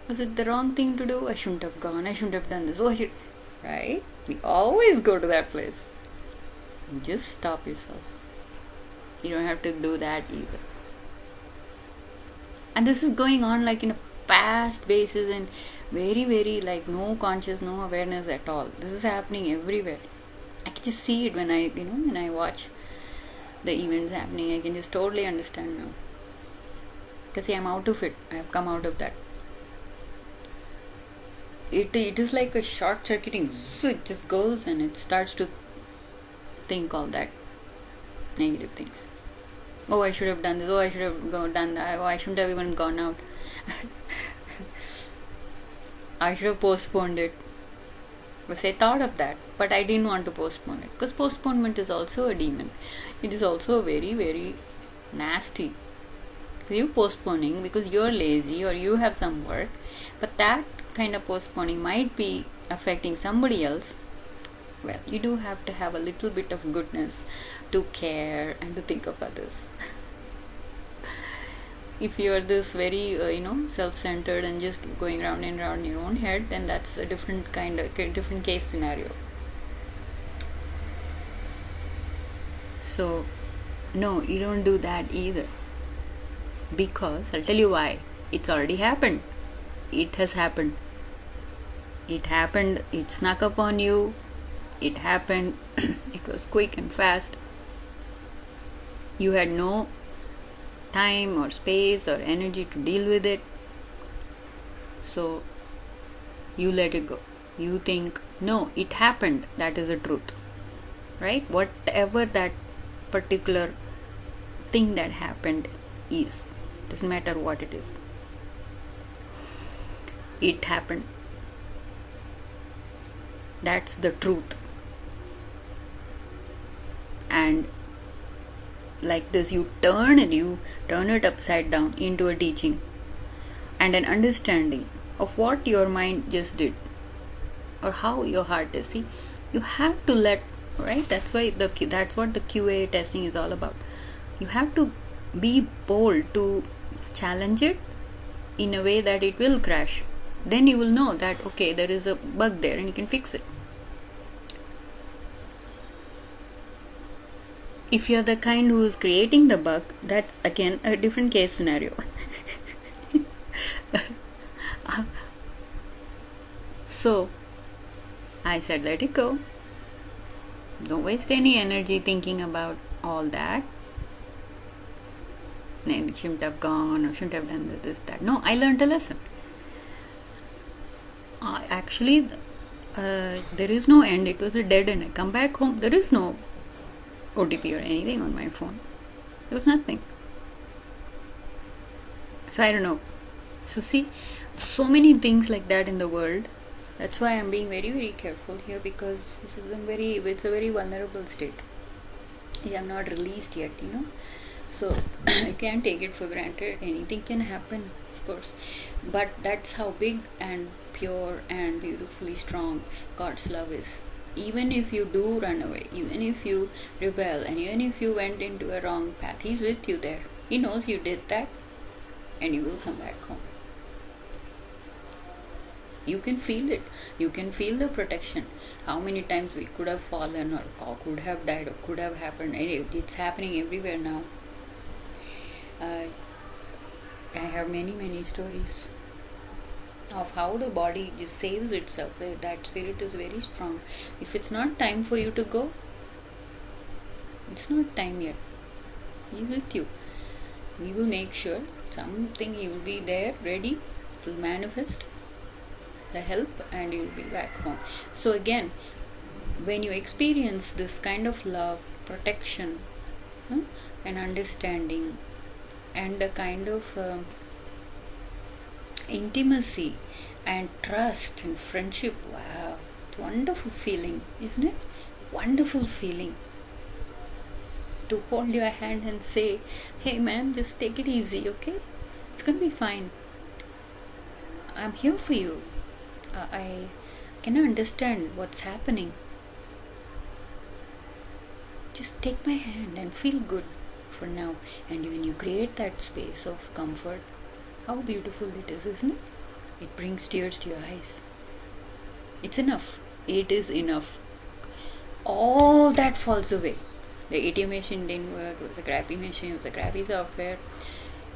Speaker 2: Was it the wrong thing to do? I shouldn't have gone. I shouldn't have done this. Oh, I should. Right? We always go to that place. Just stop yourself. You don't have to do that either. And this is going on like in a fast basis and very, very like no conscious, no awareness at all. This is happening everywhere. I can just see it when when I watch the events happening. I can just totally understand now. Because see, I'm out of it. I have come out of that. It is like a short circuiting. It just goes and it starts to think all that negative things. Oh, I should have done this. Oh, I should have done that. Oh, I shouldn't have even gone out. I should have postponed it. Because I thought of that, but I didn't want to postpone it. Because postponement is also a demon. It is also very, very nasty. You postponing because you're lazy or you have some work, but that kind of postponing might be affecting somebody else. Well, you do have to have a little bit of goodness to care and to think of others. If you are this very self-centered and just going round and round in your own head, then that's a different different case scenario. So no, you don't do that either, because I'll tell you why. It's already happened. It has happened. It snuck up on you. It happened. It was quick and fast. You had no time or space or energy to deal with it. So you let it go. You think, no, it happened. That is the truth. Right? Whatever that particular thing that happened is. Doesn't matter what it is. It happened. That's the truth. And like this, you turn it upside down into a teaching and an understanding of what your mind just did or how your heart is. See, you have to let, right? That's what the QA testing is all about. You have to be bold to challenge it in a way that it will crash. Then you will know that okay, there is a bug there and you can fix it. If you're the kind who is creating the bug, that's again a different case scenario. So I said, let it go. Don't waste any energy thinking about all that. Maybe shouldn't have gone or shouldn't have done this, that. No, I learned a lesson. Actually, there is no end. It was a dead end. I come back home. There is no OTP or anything on my phone. There was nothing. So I don't know. So see, so many things like that in the world. That's why I'm being very, very careful here, because it's a very vulnerable state. I'm not released yet, So I can't take it for granted. Anything can happen, of course. But that's how big and pure and beautifully strong God's love is. Even if you do run away, even if you rebel, and even if you went into a wrong path, He's with you there. He knows you did that, and you will come back home. You can feel it. You can feel the protection. How many times we could have fallen or could have died or could have happened. It's happening everywhere now. I have many, many stories of how the body just saves itself. That spirit is very strong. If it's not time for you to go, it's not time yet. He's with you. We will make sure something, He will be there, ready to manifest the help, and you'll be back home. So again, when you experience this kind of love, protection, and understanding, and a kind of intimacy and trust and friendship, wow, It's a wonderful feeling, isn't it? Wonderful feeling to hold your hand and say, hey man, just take it easy, okay? It's gonna be fine. I'm here for you. I can understand what's happening. Just take my hand and feel good for now. And when you create that space of comfort, how beautiful it is, isn't it? It brings tears to your eyes. It's enough. It is enough. All that falls away. The ATM machine didn't work. It was a crappy machine. It was a crappy software.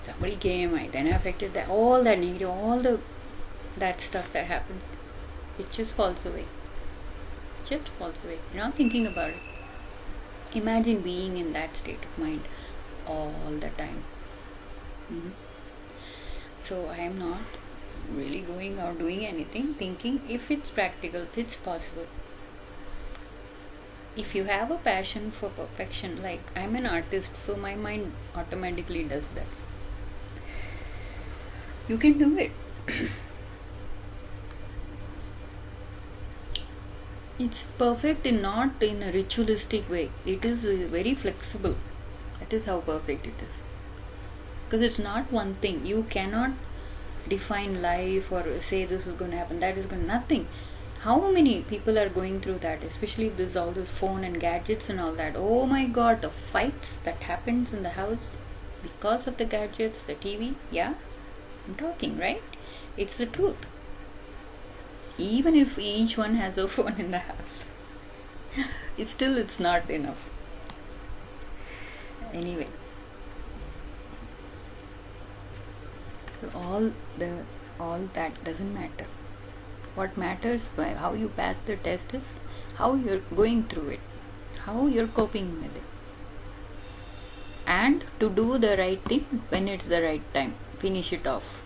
Speaker 2: Somebody came. I then affected that. All that negative, that stuff that happens. It just falls away. Just falls away. You're not thinking about it. Imagine being in that state of mind all the time. Mm-hmm. So I am not really going out doing anything, thinking if it's practical, if it's possible. If you have a passion for perfection, like I'm an artist, so my mind automatically does that. You can do it. It's perfect not in a ritualistic way. It is very flexible. That is how perfect it is. Because it's not one thing. You cannot define life or say this is going to happen, that is going to nothing. How many people are going through that, especially this all this phone and gadgets and all that. Oh my god, the fights that happens in the house because of the gadgets, the TV. Yeah, I'm talking, right? It's the truth. Even if each one has a phone in the house, it's not enough. Anyway, so all that doesn't matter. What matters by how you pass the test is how you're going through it, how you're coping with it, and to do the right thing when it's the right time. Finish it off,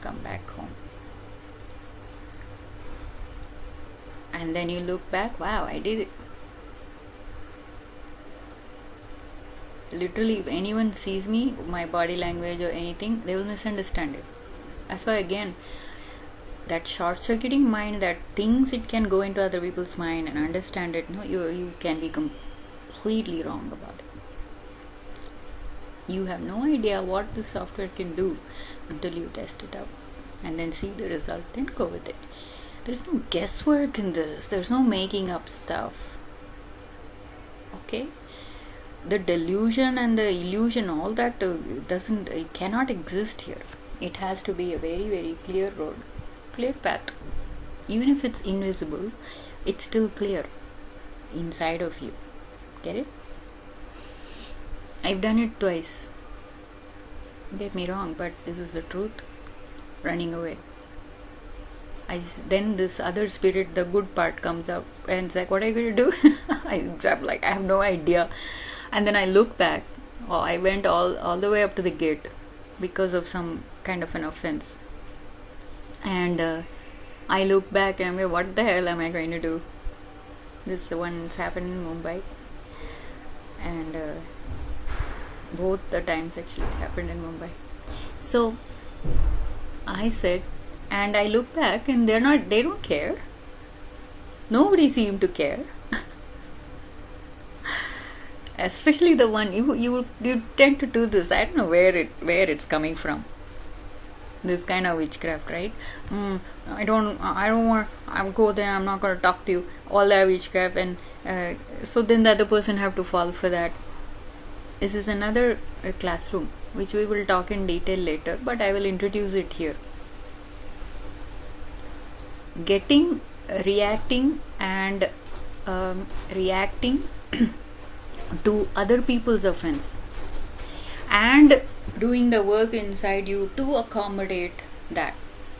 Speaker 2: come back home. And then you look back, wow, I did it. Literally, if anyone sees me, my body language or anything, they will misunderstand it. That's why, again, that short-circuiting mind that thinks it can go into other people's mind and understand it, no, you can be completely wrong about it. You have no idea what the software can do until you test it out and then see the result and go with it. There's no guesswork in this. There's no making up stuff. Okay? The delusion and the illusion, all that it cannot exist here. It has to be a very, very clear road, clear path. Even if it's invisible, it's still clear inside of you. Get it? I've done it twice. Don't get me wrong, but this is the truth. Running away. Then this other spirit, the good part, comes out and it's like, what are you going to do? I'm like, I have no idea. And then I look back. Oh, I went all the way up to the gate because of some kind of an offense. And I look back and I'm like, what the hell am I going to do? This one's happened in Mumbai. And both the times actually happened in Mumbai. So I said, and I look back and they don't care. Nobody seemed to care. Especially the one you tend to do this. I don't know where it's coming from. This kind of witchcraft, right? I don't want. I'm go there. I'm not going to talk to you. All that witchcraft, and so then the other person have to fall for that. This is another classroom, which we will talk in detail later. But I will introduce it here. Reacting to other people's offense and doing the work inside you to accommodate that.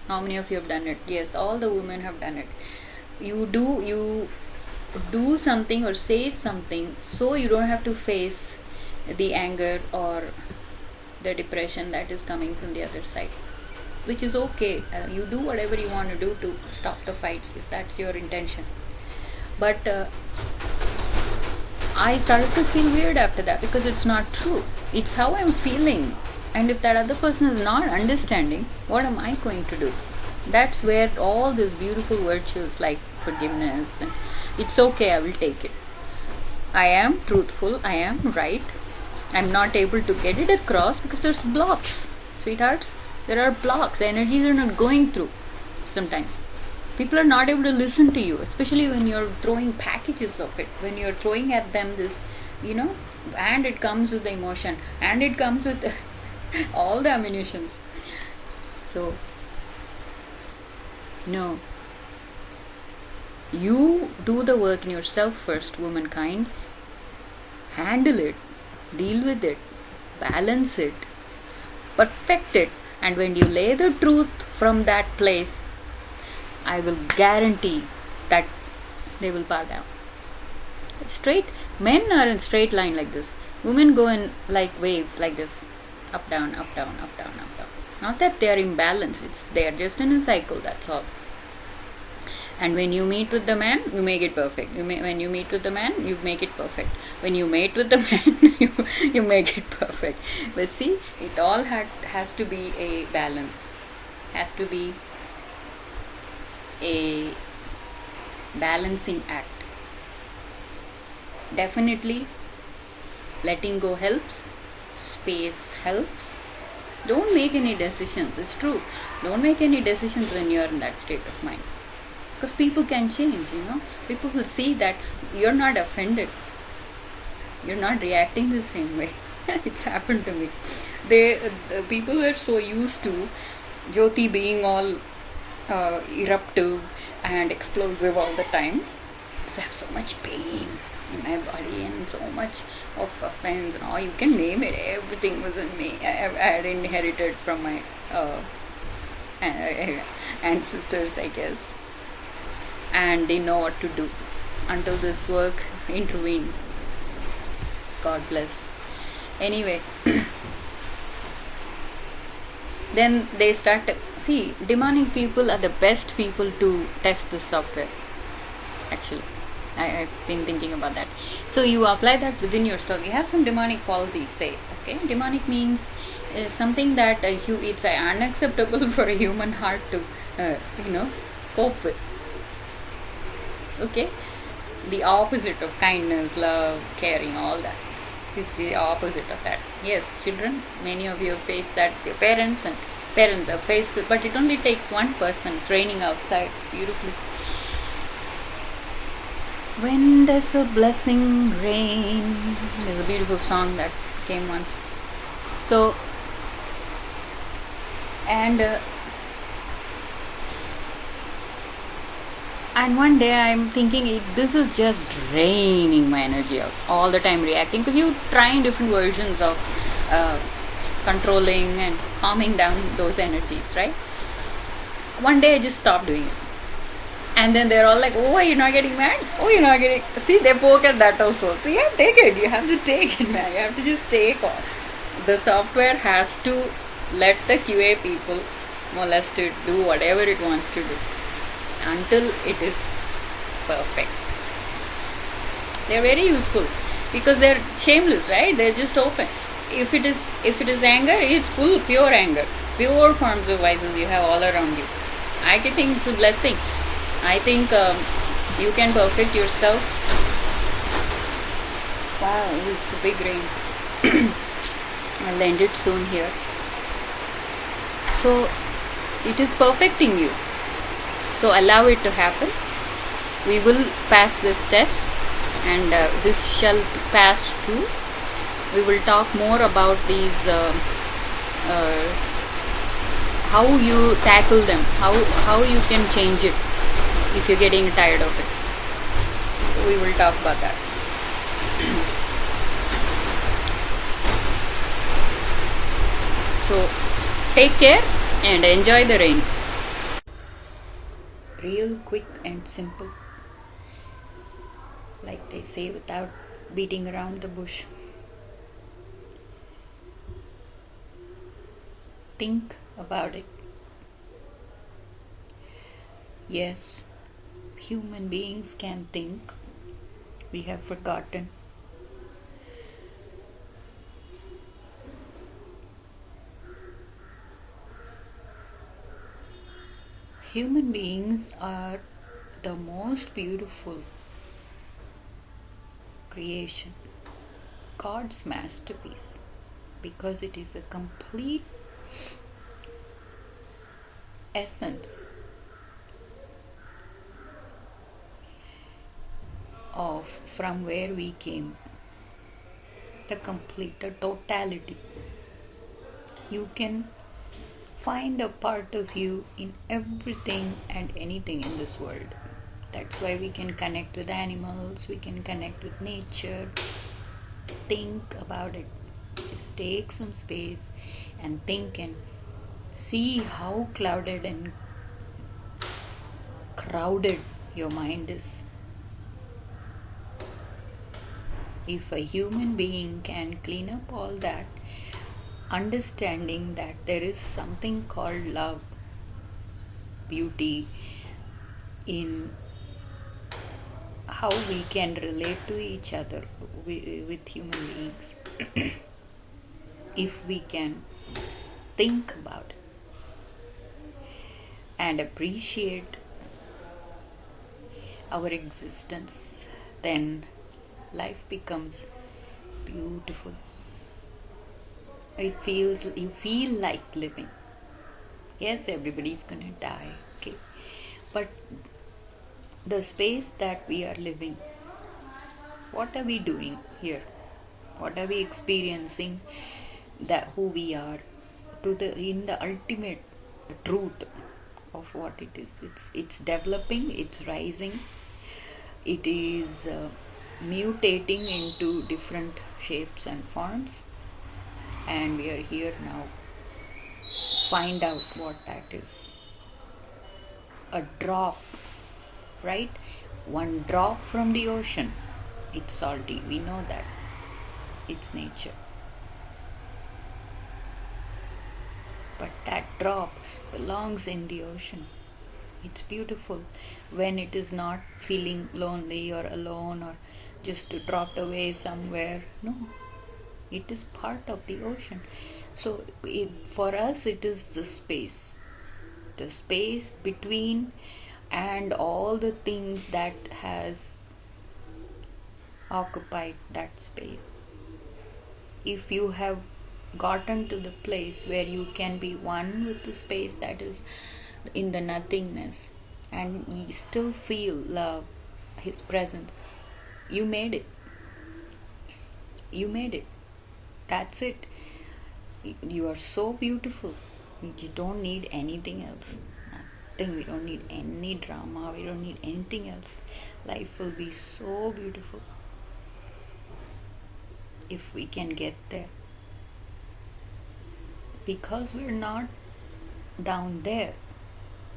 Speaker 2: How many of you have done it? Yes, all the women have done it. You do something or say something so you don't have to face the anger or the depression that is coming from the other side, which is okay. You do whatever you want to do to stop the fights if that's your intention. But I started to feel weird after that because it's not true. It's how I'm feeling. And if that other person is not understanding, what am I going to do? That's where all these beautiful virtues like forgiveness and it's okay, I will take it. I am truthful, I am right. I'm not able to get it across because there's blocks. Sweethearts, there are blocks. The energies are not going through sometimes. People are not able to listen to you, especially when you're throwing packages of it, when you're throwing at them this, you know, and it comes with the emotion, and it comes with all the ammunitions. So, no, you do the work in yourself first, womankind. Handle it, deal with it, balance it, perfect it, and when you lay the truth from that place, I will guarantee that they will bow down. Straight men are in straight line like this. Women go in like waves like this, up down, up down, up down, up down. Not that they are imbalanced; it's they are just in a cycle. That's all. And when you meet with the man, you make it perfect. When you meet with the man, you make it perfect. When you mate with the man, you make it perfect. But see, it all has to be a balance. Has to be a balancing act. Definitely, letting go helps. Space helps. Don't make any decisions. It's true. Don't make any decisions when you're in that state of mind. Because people can change, people will see that you're not offended, you're not reacting the same way. It's happened to me. The people are so used to Jyoti being all eruptive and explosive all the time. So I have so much pain in my body and so much of offense and all, you can name it, everything was in me. I had inherited from my ancestors, I guess, and they know what to do until this work intervened. God bless. Anyway, then they start to see demonic people are the best people to test this software. Actually, I've been thinking about that. So you apply that within yourself. You have some demonic qualities, say. Okay, demonic means something that it's unacceptable for a human heart to cope with. Okay, the opposite of kindness, love, caring, all that is the opposite of that. Yes, children, many of you have faced that. Your parents have faced it, but it only takes one person. It's raining outside. It's beautifully. When there's a blessing rain, there's a beautiful song that came once. So, and one day I'm thinking this is just draining my energy out all the time reacting, because you're trying different versions of controlling and calming down those energies, right? One day I just stopped doing it, and then they're all like, oh, you're not getting mad, oh, you're not getting, see, they poke at that also. So yeah, take it, you have to take it, man. You have to just take on. The software has to let the QA people molest it, do whatever it wants to do until it is perfect. They're very useful because they're shameless, right? They're just open. If it is anger, it's full pure anger, pure forms of vices you have all around you. I think it's a blessing. I think you can perfect yourself. Wow, it's a big rain. I'll end it soon here. So it is perfecting you. So allow it to happen. We will pass this test, and this shall pass too. We will talk more about these, how you tackle them, how you can change it if you're getting tired of it. We will talk about that. So take care and enjoy the rain. Real quick and simple, like they say, without beating around the bush. Think about it. Yes, human beings can think. We have forgotten. Human beings are the most beautiful creation, God's masterpiece, because it is a complete essence of from where we came, the totality. You can find a part of you in everything and anything in this world. That's why we can connect with animals, we can connect with nature. Think about it. Just take some space and think and see how clouded and crowded your mind is. If a human being can clean up all that, understanding that there is something called love, beauty, in how we can relate to each other with human beings, if we can think about it and appreciate our existence, then life becomes beautiful. You feel like living. Yes, everybody's gonna die, okay, but the space that we are living, what are we doing here? What are we experiencing? That who we are to the in the ultimate truth of what it is. It's developing, it's rising, it is mutating into different shapes and forms, and we are here now. Find out what that is. A drop, right? One drop from the ocean. It's salty. We know that. It's nature. But that drop belongs in the ocean. It's beautiful when it is not feeling lonely or alone or just dropped away somewhere. No, it is part of the ocean. So for us, it is the space between and all the things that has occupied that space. If you have gotten to the place where you can be one with the space that is in the nothingness and you still feel love, his presence, you made it. You made it. That's it. You are so beautiful. You don't need anything else. Nothing. We don't need any drama. We don't need anything else. Life will be so beautiful if we can get there. Because we're not down there,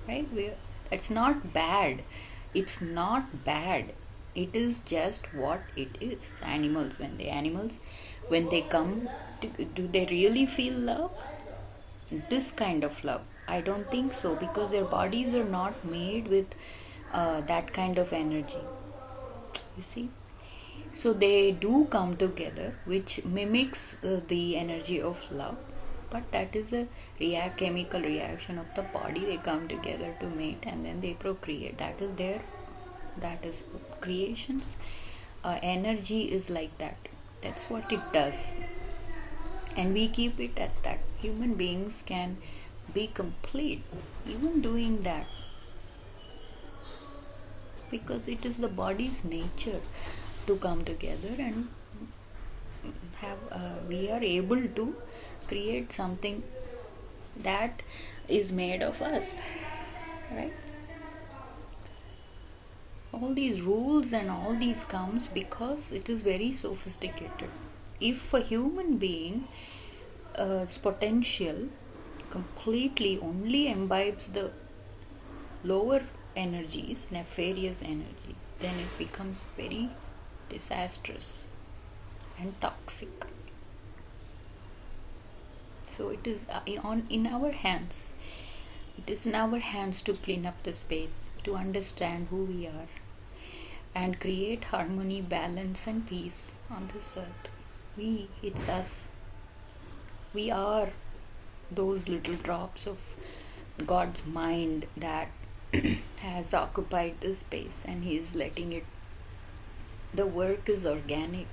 Speaker 2: right? It's not bad. It's not bad. It is just what it is. Animals, when they come, do they really feel love? This kind of love? I don't think so, because their bodies are not made with that kind of energy. You see? So they do come together, which mimics the energy of love, but that is a chemical reaction of the body. They come together to mate and then they procreate. That is creation's energy is like that. That's what it does, and we keep it at that. Human beings can be complete even doing that, because it is the body's nature to come together and have we are able to create something that is made of us, right? All these rules and all these comes because it is very sophisticated. If a human being potential completely only imbibes the lower energies, nefarious energies, then it becomes very disastrous and toxic. So it is in our hands. It is in our hands to clean up the space, to understand who we are, and create harmony, balance, and peace on this earth. It's us. We are those little drops of God's mind that has occupied this space and he is letting it. The work is organic.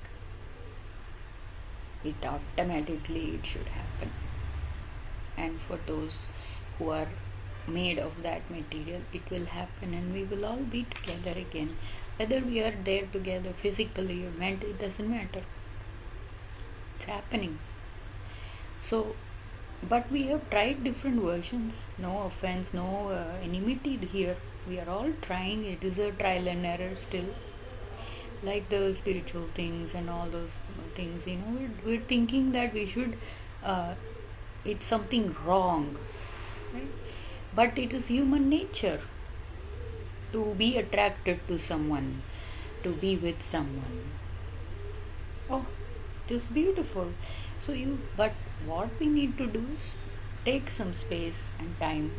Speaker 2: It automatically it should happen. And for those who are made of that material, it will happen and we will all be together again. Whether we are there together physically or mentally, it doesn't matter. It's happening. So, but we have tried different versions. No offense, no enmity here. We are all trying. It is a trial and error still. Like the spiritual things and all those things, we're thinking that we should, it's something wrong, right? But it is human nature to be attracted to someone, to be with someone. Oh, it is beautiful. But what we need to do is take some space and time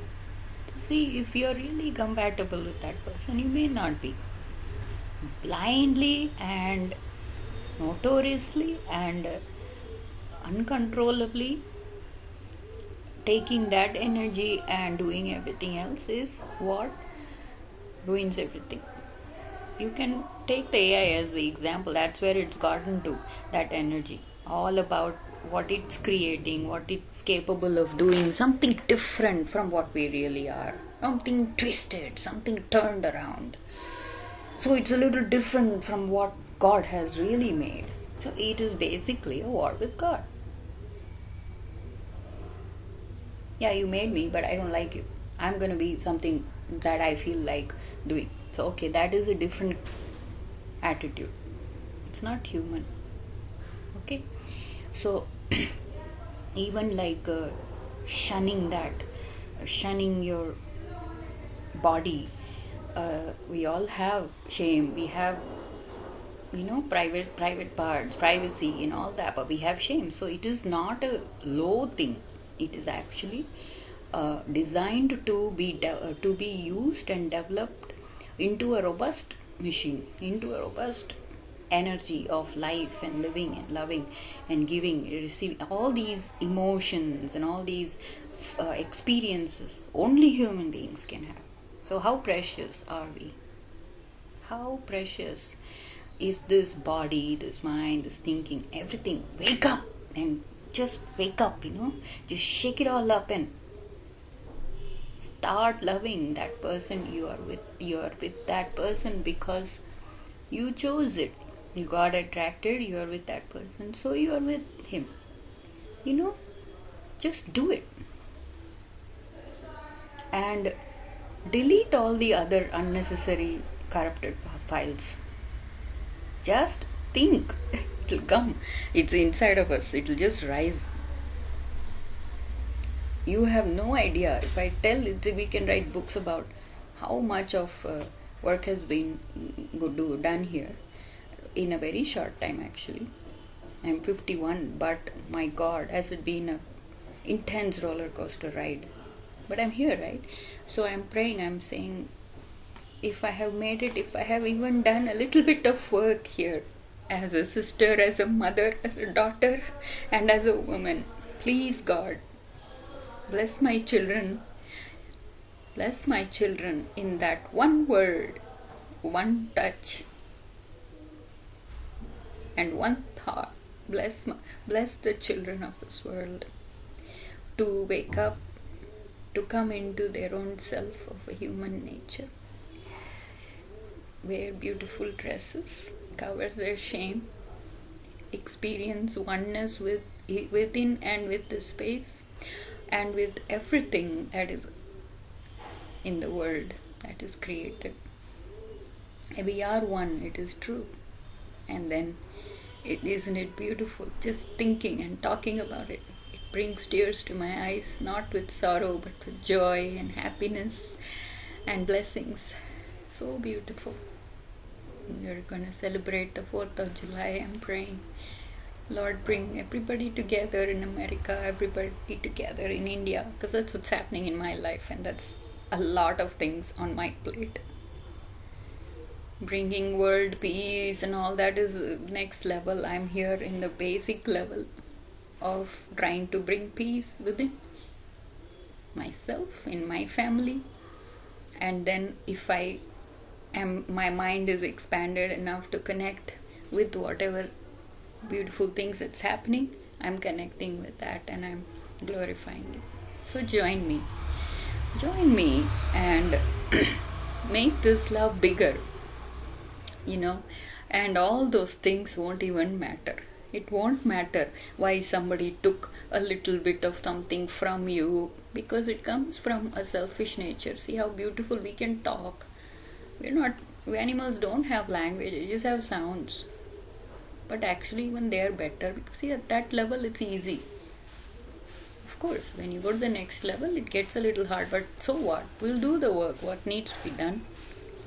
Speaker 2: to see if you're really compatible with that person. You may not be. Blindly and notoriously and uncontrollably taking that energy and doing everything else is what ruins everything. You can take the AI as the example. That's where it's gotten to, that energy. All about what it's creating, what it's capable of doing, something different from what we really are. Something twisted, something turned around. So it's a little different from what God has really made. So it is basically a war with God. Yeah, you made me, but I don't like you. I'm going to be something that I feel like doing. So, okay, that is a different attitude. It's not human. Okay? So, even like shunning that, shunning your body, we all have shame. We have, private parts, privacy, and all that, but we have shame. So, it is not a low thing. It is actually designed to be used and developed into a robust machine, into a robust energy of life and living and loving and giving, receiving all these emotions and all these experiences only human beings can have. So how precious are we? How precious is this body, this mind, this thinking, everything? Wake up and just wake up, just shake it all up and start loving that person you are with. You are with that person because you chose it. You got attracted, you are with that person, so you are with him. Just do it. And delete all the other unnecessary corrupted files. Just think. It'll come. It's inside of us. It'll just rise. You have no idea. If I tell it, we can write books about how much of work has been done here in a very short time. Actually, I'm 51, but my God, has it been a intense roller coaster ride? But I'm here, right? So I'm praying. I'm saying, if I have made it, if I have even done a little bit of work here, as a sister, as a mother, as a daughter, and as a woman, please God, bless my children. Bless my children in that one word, one touch, and one thought. Bless the children of this world to wake up, to come into their own self of a human nature. Wear beautiful dresses, cover their shame, experience oneness within and with the space and with everything that is in the world that is created. We are one, it is true. And then, isn't it beautiful? Just thinking and talking about it. It brings tears to my eyes, not with sorrow, but with joy and happiness and blessings. So beautiful. We're going to celebrate the 4th of July. I'm praying, Lord, bring everybody together in America, everybody together in India, because that's what's happening in my life, and that's a lot of things on my plate. Bringing world peace and all that is next level. I'm here in the basic level of trying to bring peace within myself, in my family, And then if I am, my mind is expanded enough to connect with whatever beautiful things that's happening, I'm connecting with that and I'm glorifying it. So join me and make this love bigger, you know, and all those things won't even matter. It won't matter why somebody took a little bit of something from you, because it comes from a selfish nature. See how beautiful we can talk. We're not, we animals don't have language, they just have sounds. But actually, even they are better because, see, at that level, it's easy. Of course, when you go to the next level, it gets a little hard, but so what? We'll do the work, what needs to be done,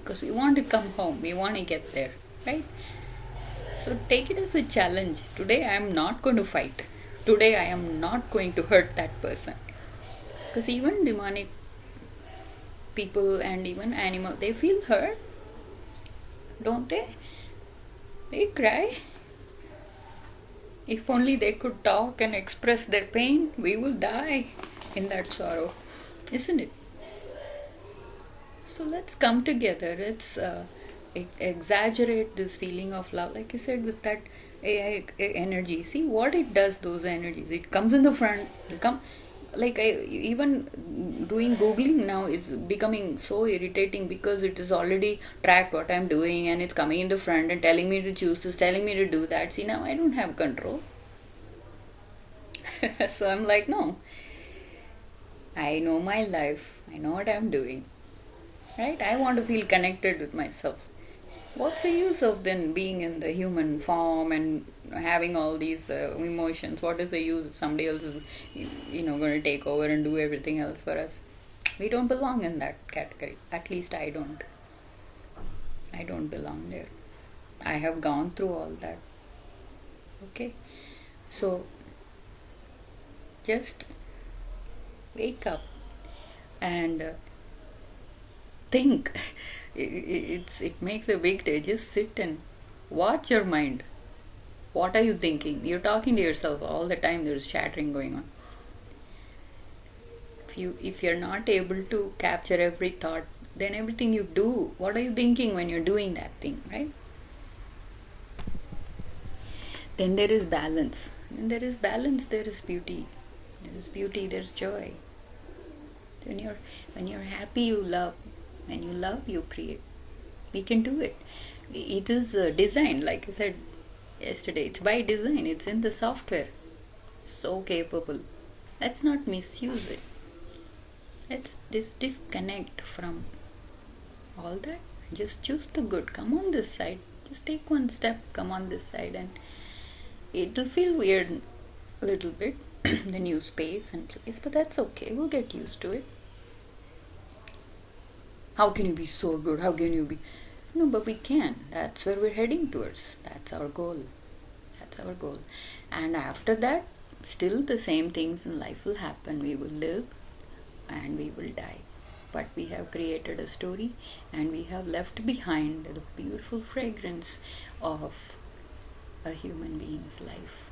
Speaker 2: because we want to come home, we want to get there, right? So take it as a challenge. Today I am not going to fight. Today I am not going to hurt that person. Because even demonic people and even animals, they feel hurt, don't they? They cry. If only they could talk and express their pain, we will die in that sorrow, isn't it? So let's come together. Let's exaggerate this feeling of love, like I said, with that AI energy. See what it does. Those energies. It comes in the front. It come, like I even doing googling now is becoming so irritating because it is already tracked what I'm doing and it's coming in the front and telling me to choose this, telling me to do that. See, now I don't have control. So I'm like, no, I know my life, I know what I'm doing, right? I want to feel connected with myself. What's the use of then being in the human form and having all these emotions? What is the use if somebody else is, going to take over and do everything else for us? We don't belong in that category. At least I don't. I don't belong there. I have gone through all that. Okay? So just wake up and think. It makes a big day. Just sit and watch your mind. What are you thinking? You're talking to yourself all the time. There's chattering going on. If you're not able to capture every thought, then everything you do, what are you thinking when you're doing that thing, right? Then there is balance. When there is balance, there is beauty. There is beauty, there's joy. When you're happy, you love. When you love, you create. We can do it. It is designed, like I said yesterday. It's by design. It's in the software. So capable. Let's not misuse it. Let's disconnect from all that. Just choose the good. Come on this side. Just take one step. Come on this side, and it'll feel weird a little bit. The new space and place, but that's okay. We'll get used to it. How can you be so good? How can you be? No, but we can. That's where we're heading towards. That's our goal. That's our goal. And after that, still the same things in life will happen. We will live and we will die. But we have created a story and we have left behind the beautiful fragrance of a human being's life.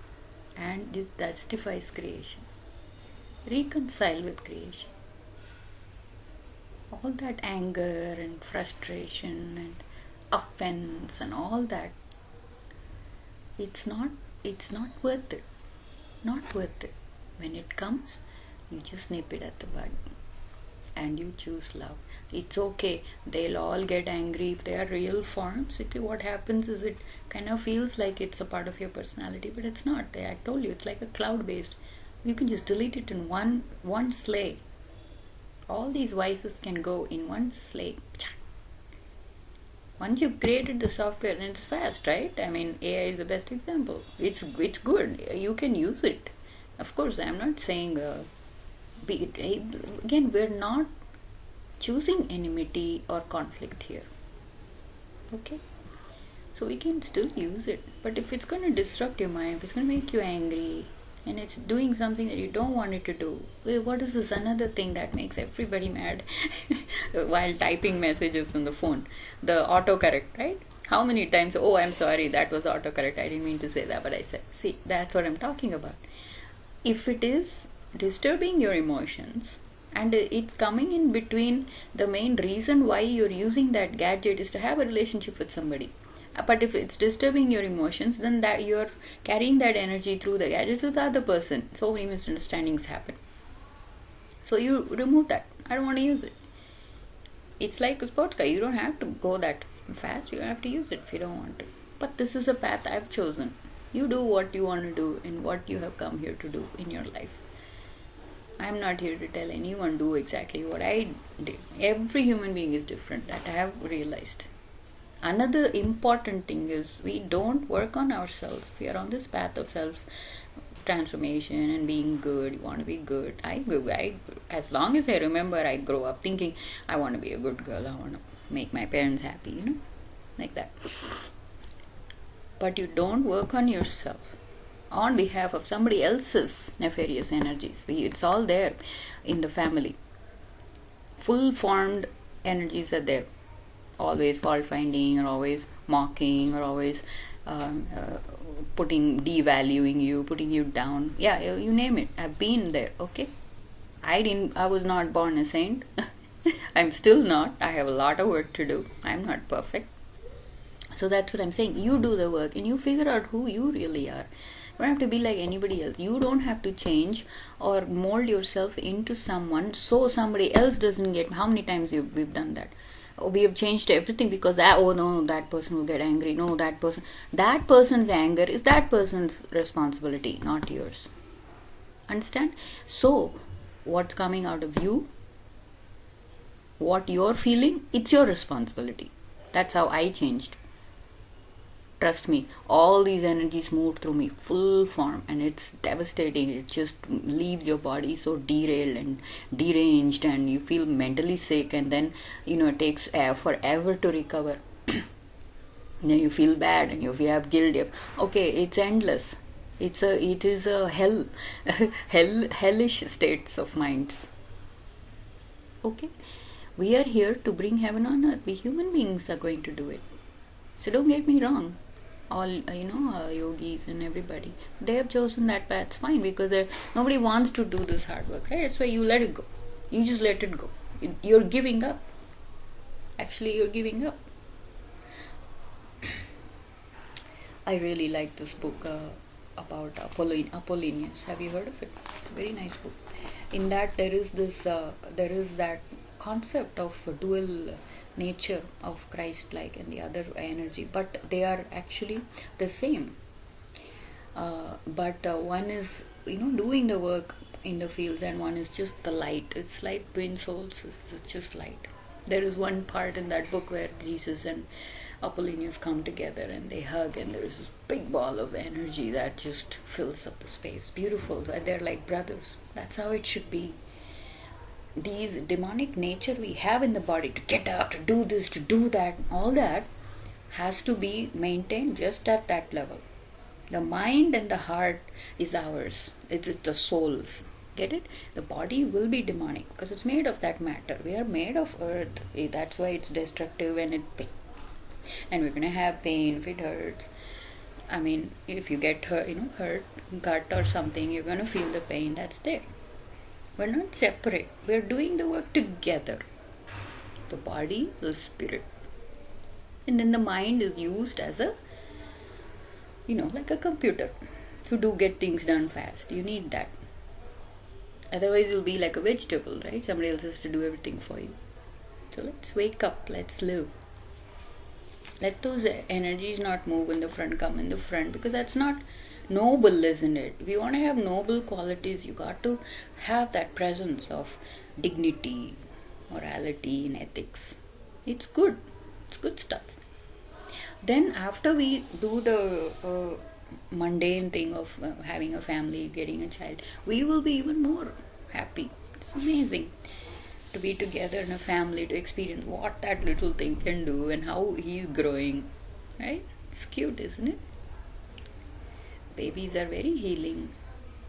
Speaker 2: And it justifies creation. Reconcile with creation. All that anger and frustration and offense and all that, it's not worth it. Not worth it. When it comes, you just nip it at the bud and you choose love. It's okay. They'll all get angry if they are real forms. Okay, what happens is it kind of feels like it's a part of your personality, but it's not. I told you, it's like a cloud based. You can just delete it in one sleigh. All these vices can go in one sleigh. Once you've created the software, and it's fast, right? I mean, AI is the best example. It's good. You can use it. Of course, I'm not saying. Again, we're not choosing enmity or conflict here. Okay? So we can still use it. But if it's going to disrupt your mind, if it's going to make you angry, and it's doing something that you don't want it to do, what is this another thing that makes everybody mad while typing messages on the phone? The autocorrect, right? How many times, oh, I'm sorry, that was autocorrect. I didn't mean to say that, but I said, see, that's what I'm talking about. If it is disturbing your emotions, And it's coming in between. The main reason why you're using that gadget is to have a relationship with somebody. But if it's disturbing your emotions, then that you're carrying that energy through the gadget to the other person. So many misunderstandings happen. So you remove that. I don't want to use it. It's like a sports car. You don't have to go that fast. You don't have to use it if you don't want to. But this is a path I've chosen. You do what you want to do and what you have come here to do in your life. I'm not here to tell anyone do exactly what I did. Every human being is different. That I have realized. Another important thing is we don't work on ourselves. If we are on this path of self transformation and being good, you want to be good. As long as I remember, I grow up thinking I want to be a good girl. I want to make my parents happy. Like that. But you don't work on yourself on behalf of somebody else's nefarious energies. It's all there in the family. Full formed energies are there. Always fault finding, or always mocking, or always devaluing you, putting you down. Yeah, you name it. I've been there. Okay, I was not born a saint. I'm still not. I have a lot of work to do. I'm not perfect. So that's what I'm saying. You do the work and you figure out who you really are. You don't have to be like anybody else. You don't have to change or mold yourself into someone so somebody else doesn't get. How many times we've done that? We have changed everything because that person will get angry. No, that person's anger is that person's responsibility, not yours. Understand? So what's coming out of you, what you're feeling, it's your responsibility. That's how I changed. Trust me, all these energies moved through me full form, and it's devastating. It just leaves your body so derailed and deranged, and you feel mentally sick, and then it takes forever to recover. Then you feel bad, and if you have guilt, okay, it's endless. It is a hellish states of minds. Okay, we are here to bring heaven on earth. We human beings are going to do it. So don't get me wrong. All yogis and everybody, they have chosen that path. It's fine, because nobody wants to do this hard work, right? That's why you let it go. You just let it go. You're giving up. Actually, you're giving up. I really like this book about Apollonius. Have you heard of it? It's a very nice book. In that there is that concept of dual nature of Christ like and the other energy, but they are actually the same. But one is doing the work in the fields, and one is just the light. It's like twin souls. It's just light. There is one part in that book where Jesus and Apollonius come together and they hug, and there is this big ball of energy that just fills up the space. Beautiful. They're like brothers. That's how it should be. These demonic nature we have in the body to get up, to do this, to do that, all that has to be maintained just at that level. The mind and the heart is ours. It is the soul's. Get it? The body will be demonic because it's made of that matter. We are made of earth. That's why it's destructive and and we're gonna have pain if it hurts. I mean, if you get hurt, cut or something, you're gonna feel the pain. That's there. We're not separate. We're doing the work together. The body, the spirit. And then the mind is used as like a computer to get things done fast. You need that. Otherwise, you'll be like a vegetable, right? Somebody else has to do everything for you. So let's wake up. Let's live. Let those energies not move in the front, come in the front, because that's not noble, isn't it? If you want to have noble qualities, you got to have that presence of dignity, morality, and ethics. It's good. It's good stuff. Then after we do the mundane thing of having a family, getting a child, we will be even more happy. It's amazing to be together in a family, to experience what that little thing can do and how he's growing, right? It's cute, isn't it? Babies are very healing.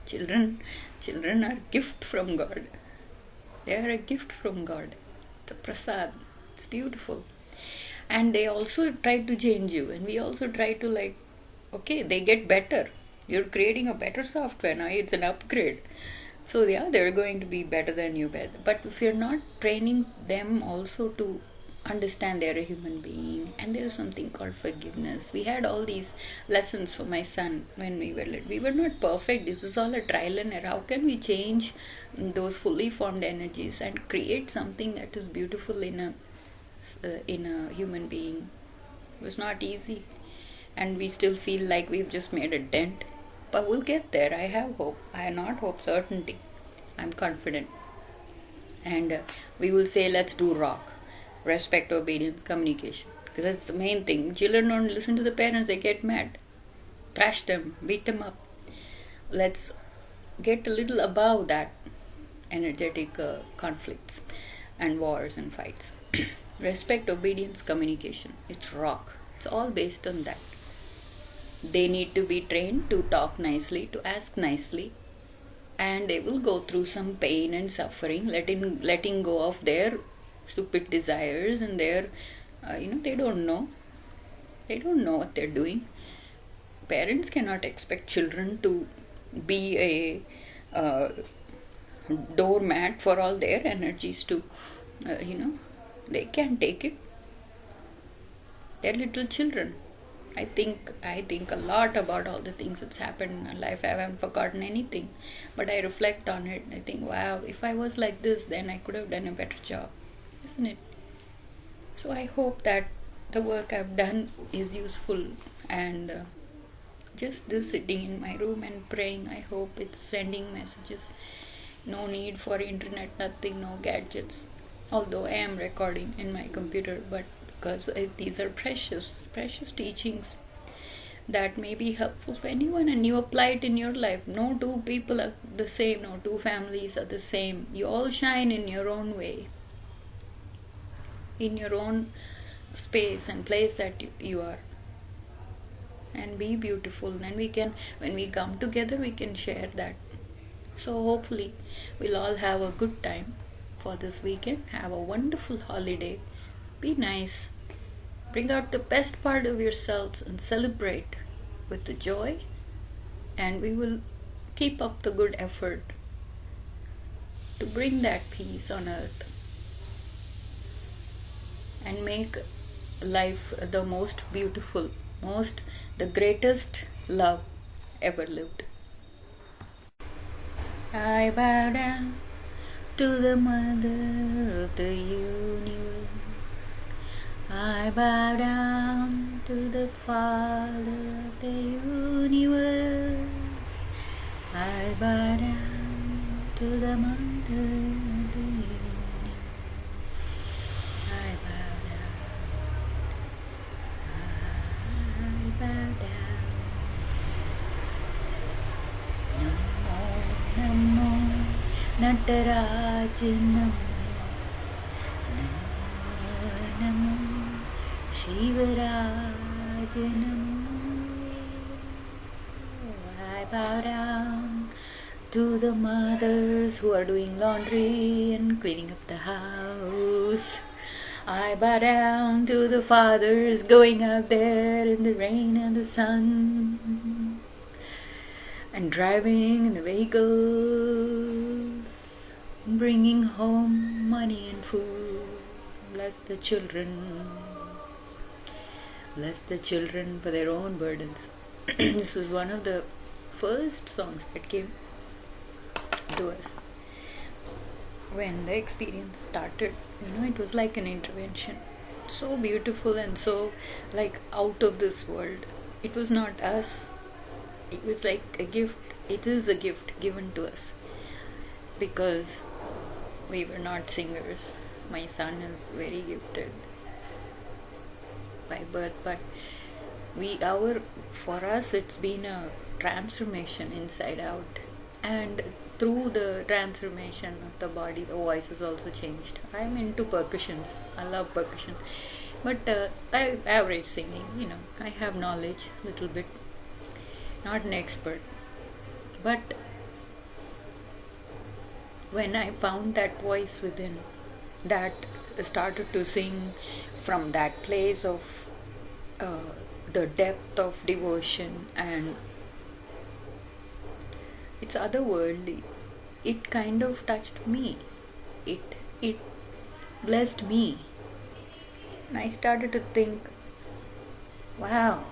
Speaker 2: Children are gift from God. They are a gift from God. The prasad. It's beautiful. And they also try to change you, and we also try to they get better. You're creating a better software now. It's an upgrade. So yeah, they're going to be better than you, better. But if you're not training them also to understand they're a human being, and there's something called forgiveness. We had all these lessons for my son when we were little. We were not perfect. This is all a trial and error. How can we change those fully formed energies and create something that is beautiful in a human being? It was not easy, and we still feel like we've just made a dent. But we'll get there. I have hope. I not hope, certainty. I'm confident. And we will say, let's do rock. Respect, obedience, communication. Because that's the main thing. Children don't listen to the parents, they get mad. Thrash them, beat them up. Let's get a little above that energetic conflicts and wars and fights. Respect, obedience, communication. It's rock. It's all based on that. They need to be trained to talk nicely, to ask nicely, and they will go through some pain and suffering, letting go of their stupid desires and their they don't know what they're doing. Parents cannot expect children to be a doormat for all their energies to they can't take it. They're little children. I think a lot about all the things that's happened in my life. I haven't forgotten anything, but I reflect on it. I think, wow, if I was like this, then I could have done a better job, isn't it? So I hope that the work I've done is useful, and just this sitting in my room and praying, I hope it's sending messages. No need for internet, nothing, no gadgets. Although I am recording in my computer, but because these are precious teachings that may be helpful for anyone, and you apply it in your life. No two people are the same, no two families are the same. You all shine in your own way, in your own space and place that you are, and be beautiful. Then we can, when we come together, we can share that. So hopefully we'll all have a good time for this weekend. Have a wonderful holiday. Be nice. Bring out the best part of yourselves and celebrate with the joy, and we will keep up the good effort to bring that peace on earth and make life the most beautiful, the greatest love ever lived. I bow down to the mother of the universe. I bow down to the father of the universe. I bow down to the mother of the universe. I bow down. I bow down. Namo Nataraja Namo Namo Shivaraja Namo. I bow down to the mothers who are doing laundry and cleaning up the house. I bow down to the fathers going out there in the rain and the sun and driving in the vehicles, bringing home money and food. Bless the children. Bless the children for their own burdens. This was one of the first songs that came to us when the experience started. It was like an intervention. So beautiful and so like out of this world. It was not us. It was like a gift. It is a gift given to us because we were not singers. My son is very gifted by birth, but for us it's been a transformation inside out, and through the transformation of the body, the voice has also changed. I'm into percussions. I love percussion, but I average singing. I have knowledge, little bit. Not an expert, but when I found that voice within, that started to sing from that place of the depth of devotion, and it's otherworldly. it kind of touched me. It it blessed me. And I started to think, wow,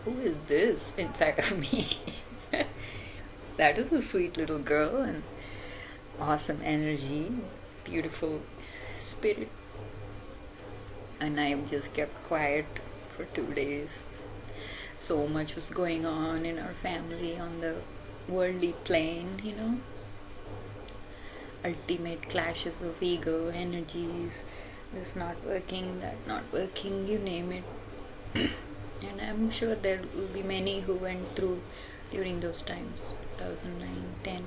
Speaker 2: who is this inside of me? That is a sweet little girl and awesome energy, beautiful spirit. And I just kept quiet for 2 days. So much was going on in our family on the worldly plane, ultimate clashes of ego, energies, this not working, that not working, you name it. And I'm sure there will be many who went through during those times, 2009, 10,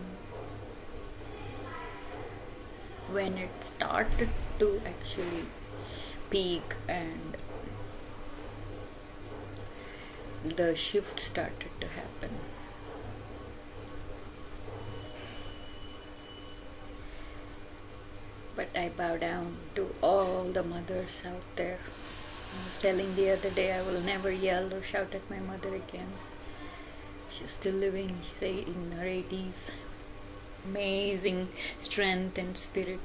Speaker 2: when it started to actually peak and the shift started to happen. But I bow down to all the mothers out there. I was telling the other day I will never yell or shout at my mother again. She's still living, she's in her 80s. Amazing strength and spirit,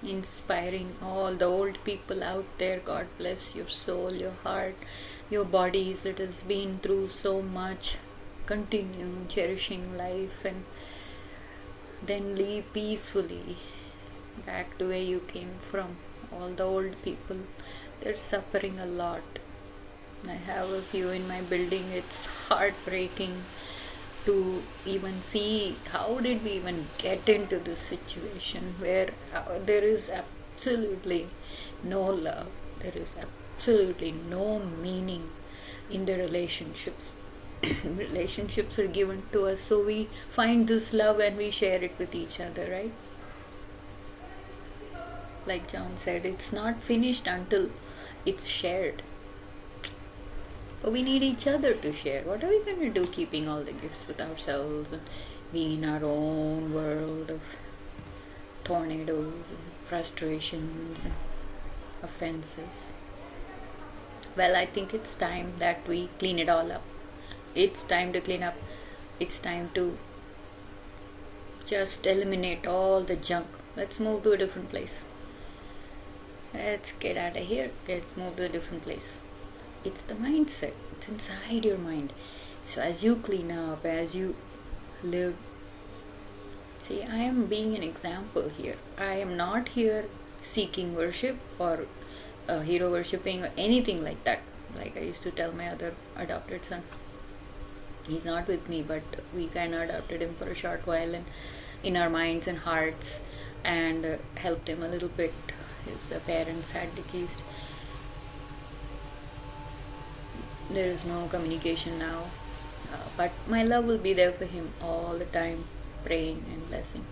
Speaker 2: inspiring all the old people out there. God bless your soul, your heart, your bodies that has been through so much. Continue cherishing life and then leave peacefully back to where you came from. All the old people, they're suffering a lot. I have a few in my building. It's heartbreaking to even see how did we even get into this situation where there is absolutely no love, there is absolutely no meaning in the relationships. Relationships are given to us so we find this love and we share it with each other, right? Like John said, it's not finished until it's shared. But we need each other to share. What are we going to do keeping all the gifts with ourselves and being in our own world of tornadoes and frustrations and offenses? Well, I think it's time that we clean it all up. It's time to clean up. It's time to just eliminate all the junk. Let's move to a different place. Let's get out of here. Let's move to a different place. It's the mindset. It's inside your mind. So as you clean up, as you live, see, I am being an example here. I am not here seeking worship or hero worshipping or anything like that. Like I used to tell my other adopted son. He's not with me, but we kind of adopted him for a short while and in our minds and hearts, and helped him a little bit. His parents had deceased. There is no communication now, but my love will be there for him all the time, praying and blessing,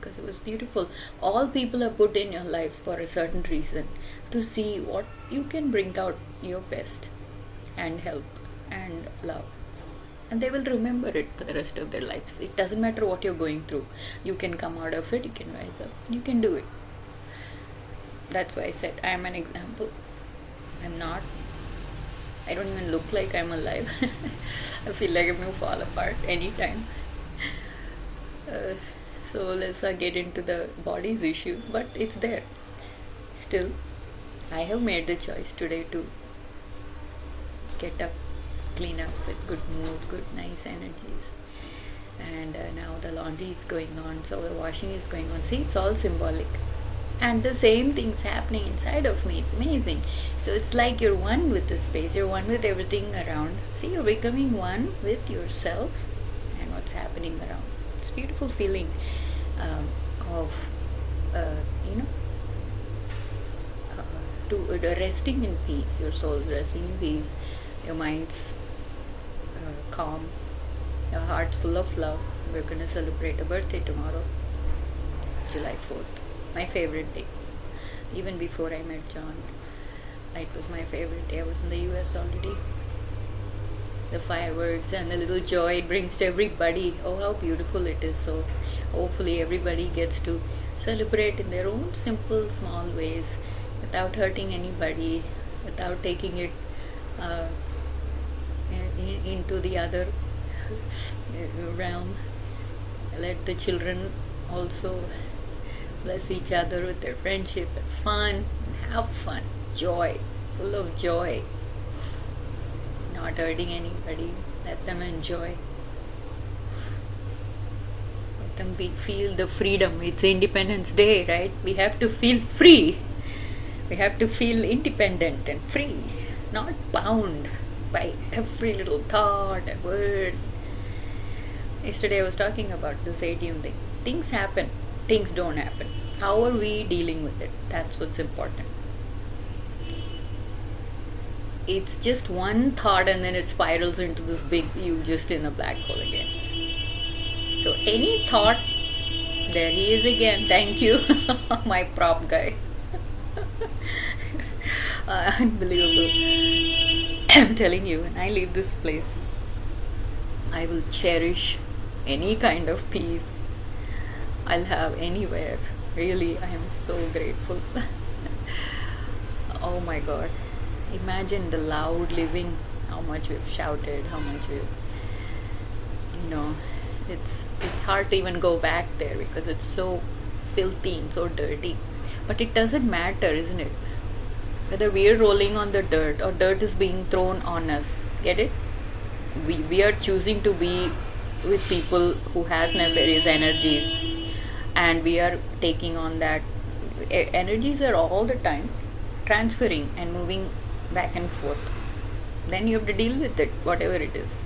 Speaker 2: because it was beautiful. All people are put in your life for a certain reason, to see what you can bring out your best and help and love, and they will remember it for the rest of their lives. It doesn't matter what you're going through, you can come out of it, you can rise up, you can do it. That's why I said I am an example. I don't even look like I'm alive. I feel like I'm going to fall apart anytime. So let's not get into the body's issues, but it's there. Still, I have made the choice today to get up, clean up with good mood, good nice energies. And now the laundry is going on, so the washing is going on. See, it's all symbolic. And the same thing's happening inside of me. It's amazing. So it's like you're one with the space, you're one with everything around. See, you're becoming one with yourself and what's happening around. It's a beautiful feeling of, resting in peace. Your soul's resting in peace, your mind's calm, your heart's full of love. We're going to celebrate a birthday tomorrow, July 4th. My favorite day. Even before I met John, it was my favorite day. I was in the US already. The fireworks and the little joy it brings to everybody. Oh, how beautiful it is. So hopefully everybody gets to celebrate in their own simple, small ways, without hurting anybody, without taking it into the other realm. Let the children also bless each other with their friendship and fun, and have fun, joy, full of joy, not hurting anybody. Let them enjoy. Let them feel the freedom. It's Independence Day, right? We have to feel free. We have to feel independent and free, not bound by every little thought and word. Yesterday I was talking about this ATM thing. Things happen, things don't happen. How are we dealing with it? That's what's important. It's just one thought and then it spirals into this big, you just in a black hole again. So, any thought, there he is again. Thank you, my prop guy. Unbelievable. I'm telling you, when I leave this place, I will cherish any kind of peace I'll have anywhere. Really, I am so grateful. Oh my god. Imagine the loud living, how much we've shouted, how much we've, you know, it's hard to even go back there because it's so filthy and so dirty. But it doesn't matter, isn't it? Whether we're rolling on the dirt or dirt is being thrown on us. Get it? We are choosing to be with people who has nefarious energies, and we are taking on that. Energies are all the time transferring and moving back and forth. Then you have to deal with it, whatever it is.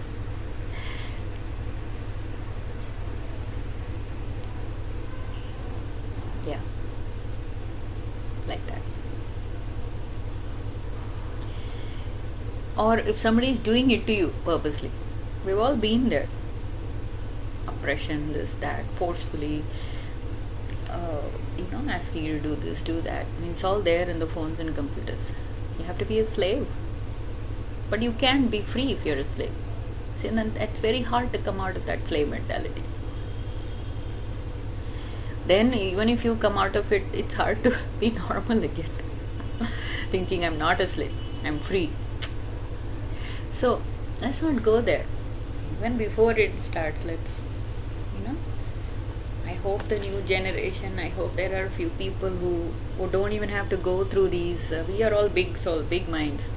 Speaker 2: Yeah, like that. Or if somebody is doing it to you purposely, we've all been there. Oppression, this, that, forcefully, asking you to do this, do that. I mean, it's all there in the phones and computers. You have to be a slave. But you can be free if you're a slave. See, and then it's very hard to come out of that slave mentality. Then, even if you come out of it, it's hard to be normal again. Thinking I'm not a slave, I'm free. So, let's not go there. Even before it starts, I hope the new generation, I hope there are a few people who don't even have to go through these. We are all big souls, big minds.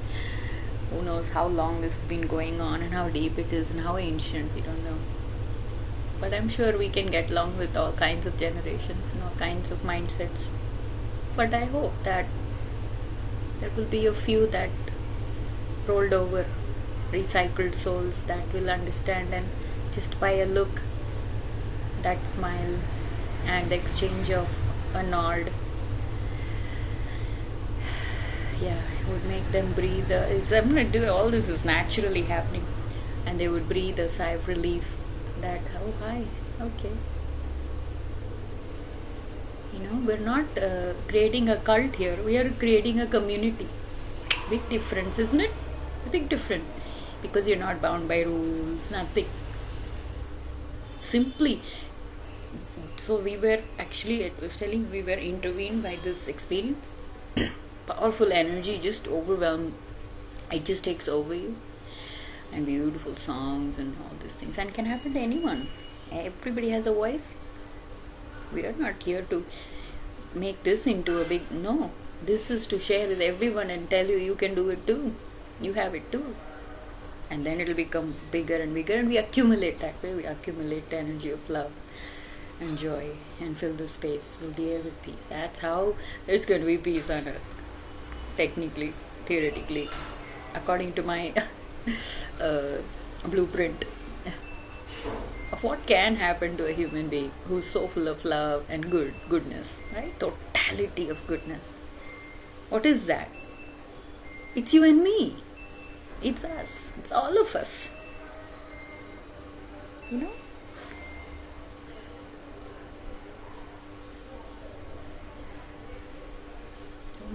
Speaker 2: Who knows how long this has been going on and how deep it is and how ancient, we don't know. But I'm sure we can get along with all kinds of generations and all kinds of mindsets. But I hope that there will be a few that rolled over, recycled souls that will understand, and just by a look, that smile, and the exchange of a nod, would make them breathe. I'm going to do all this is naturally happening, and they would breathe a sigh of relief that, oh hi, okay. We're not creating a cult here, we are creating a community. Big difference, isn't it? It's a big difference, because you're not bound by rules, nothing. Simply, so we were actually, it was telling, we were intervened by this experience. Powerful energy just overwhelmed, it just takes over you, and beautiful songs and all these things, and can happen to anyone. Everybody has a voice. We are not here to make this into a big, no, this is to share with everyone and tell you can do it too, you have it too. And then it'll become bigger and bigger, and we accumulate that way. We accumulate the energy of love and joy and fill the space, fill the air with peace. That's how there's going to be peace on earth. Technically, theoretically, according to my blueprint of what can happen to a human being who's so full of love and goodness, right? Totality of goodness. What is that? It's you and me. It's us. It's all of us. Don't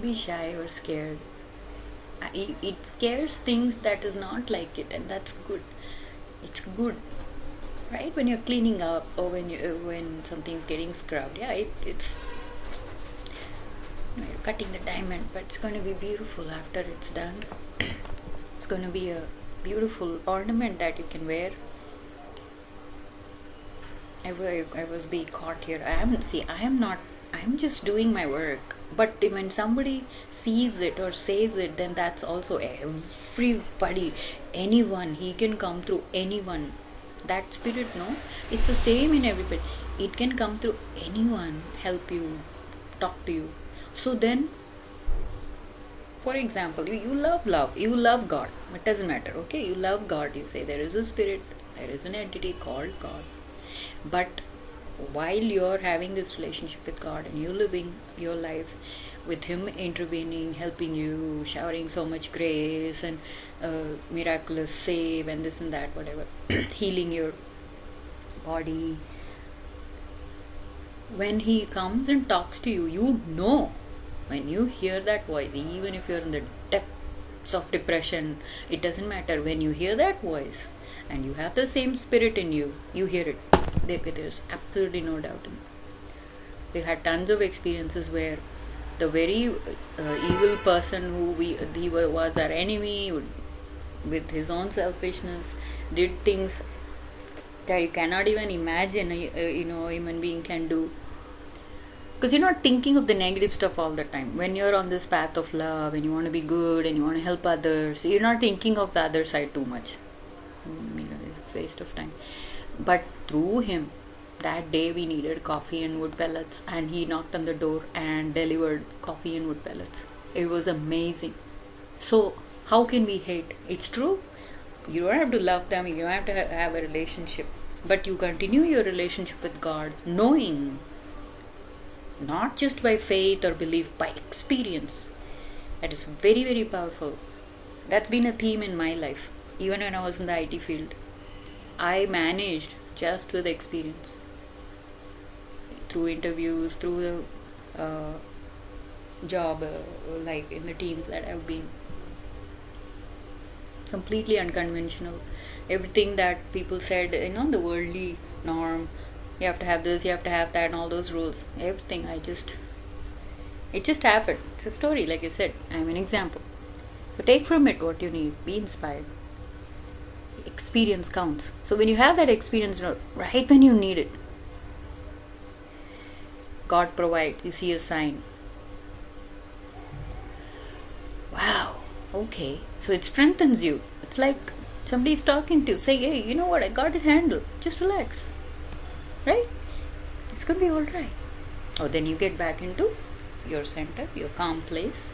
Speaker 2: be shy or scared. It scares things that is not like it, and that's good. It's good, right? When you're cleaning up, or when something's getting scrubbed, it's you're cutting the diamond, but it's going to be beautiful after it's done. It's going to be a beautiful ornament that you can wear. I was being caught here. I am not, I am just doing my work. But when somebody sees it or says it, then that's also everybody, anyone. He can come through anyone. That spirit, no? It's the same in everybody. It can come through anyone, help you, talk to you. So then, for example, you love, you love God. It doesn't matter, okay? You love God. You say there is a spirit, there is an entity called God. But while you're having this relationship with God and you're living your life with Him intervening, helping you, showering so much grace and miraculous save and this and that, whatever, healing your body. When He comes and talks to you, you know, when you hear that voice, even if you're in the depths of depression, it doesn't matter. When you hear that voice and you have the same spirit in you, you hear it. There's absolutely no doubt in it. We've had tons of experiences where the very evil person he was our enemy, with his own selfishness, did things that you cannot even imagine a human being can do. Because you're not thinking of the negative stuff all the time. When you're on this path of love and you want to be good and you want to help others, you're not thinking of the other side too much. It's a waste of time. But through him, that day we needed coffee and wood pellets, and he knocked on the door and delivered coffee and wood pellets. It was amazing. So how can we hate? It's true. You don't have to love them, you don't have to have a relationship, but you continue your relationship with God, knowing, not just by faith or belief, by experience. That is very, very powerful. That's been a theme in my life. Even when I was in the IT field, I managed just with experience, through interviews, through the job, like in the teams that I've been. Completely unconventional. Everything that people said, the worldly norm, you have to have this, you have to have that, and all those rules, everything, it just happened. It's a story, like I said. I'm an example. So take from it what you need. Be inspired. Experience counts. So when you have that experience, right when you need it, God provides. You see a sign. Wow, okay. So it strengthens you. It's like somebody's talking to you. Say, hey, you know what? I got it handled. Just relax. Right? It's going to be alright. Oh, then you get back into your center, your calm place.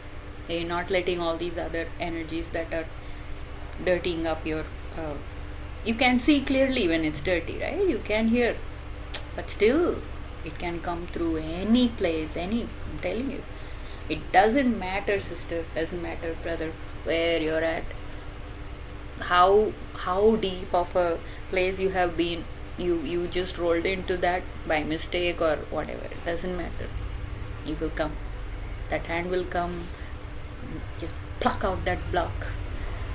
Speaker 2: You're not letting all these other energies that are dirtying up your... you can see clearly when it's dirty, right? You can hear. But still, it can come through any place, I'm telling you. It doesn't matter, sister, doesn't matter, brother, where you're at, how deep of a place you have been. You just rolled into that by mistake or whatever. It doesn't matter. It will come. That hand will come. Just pluck out that block.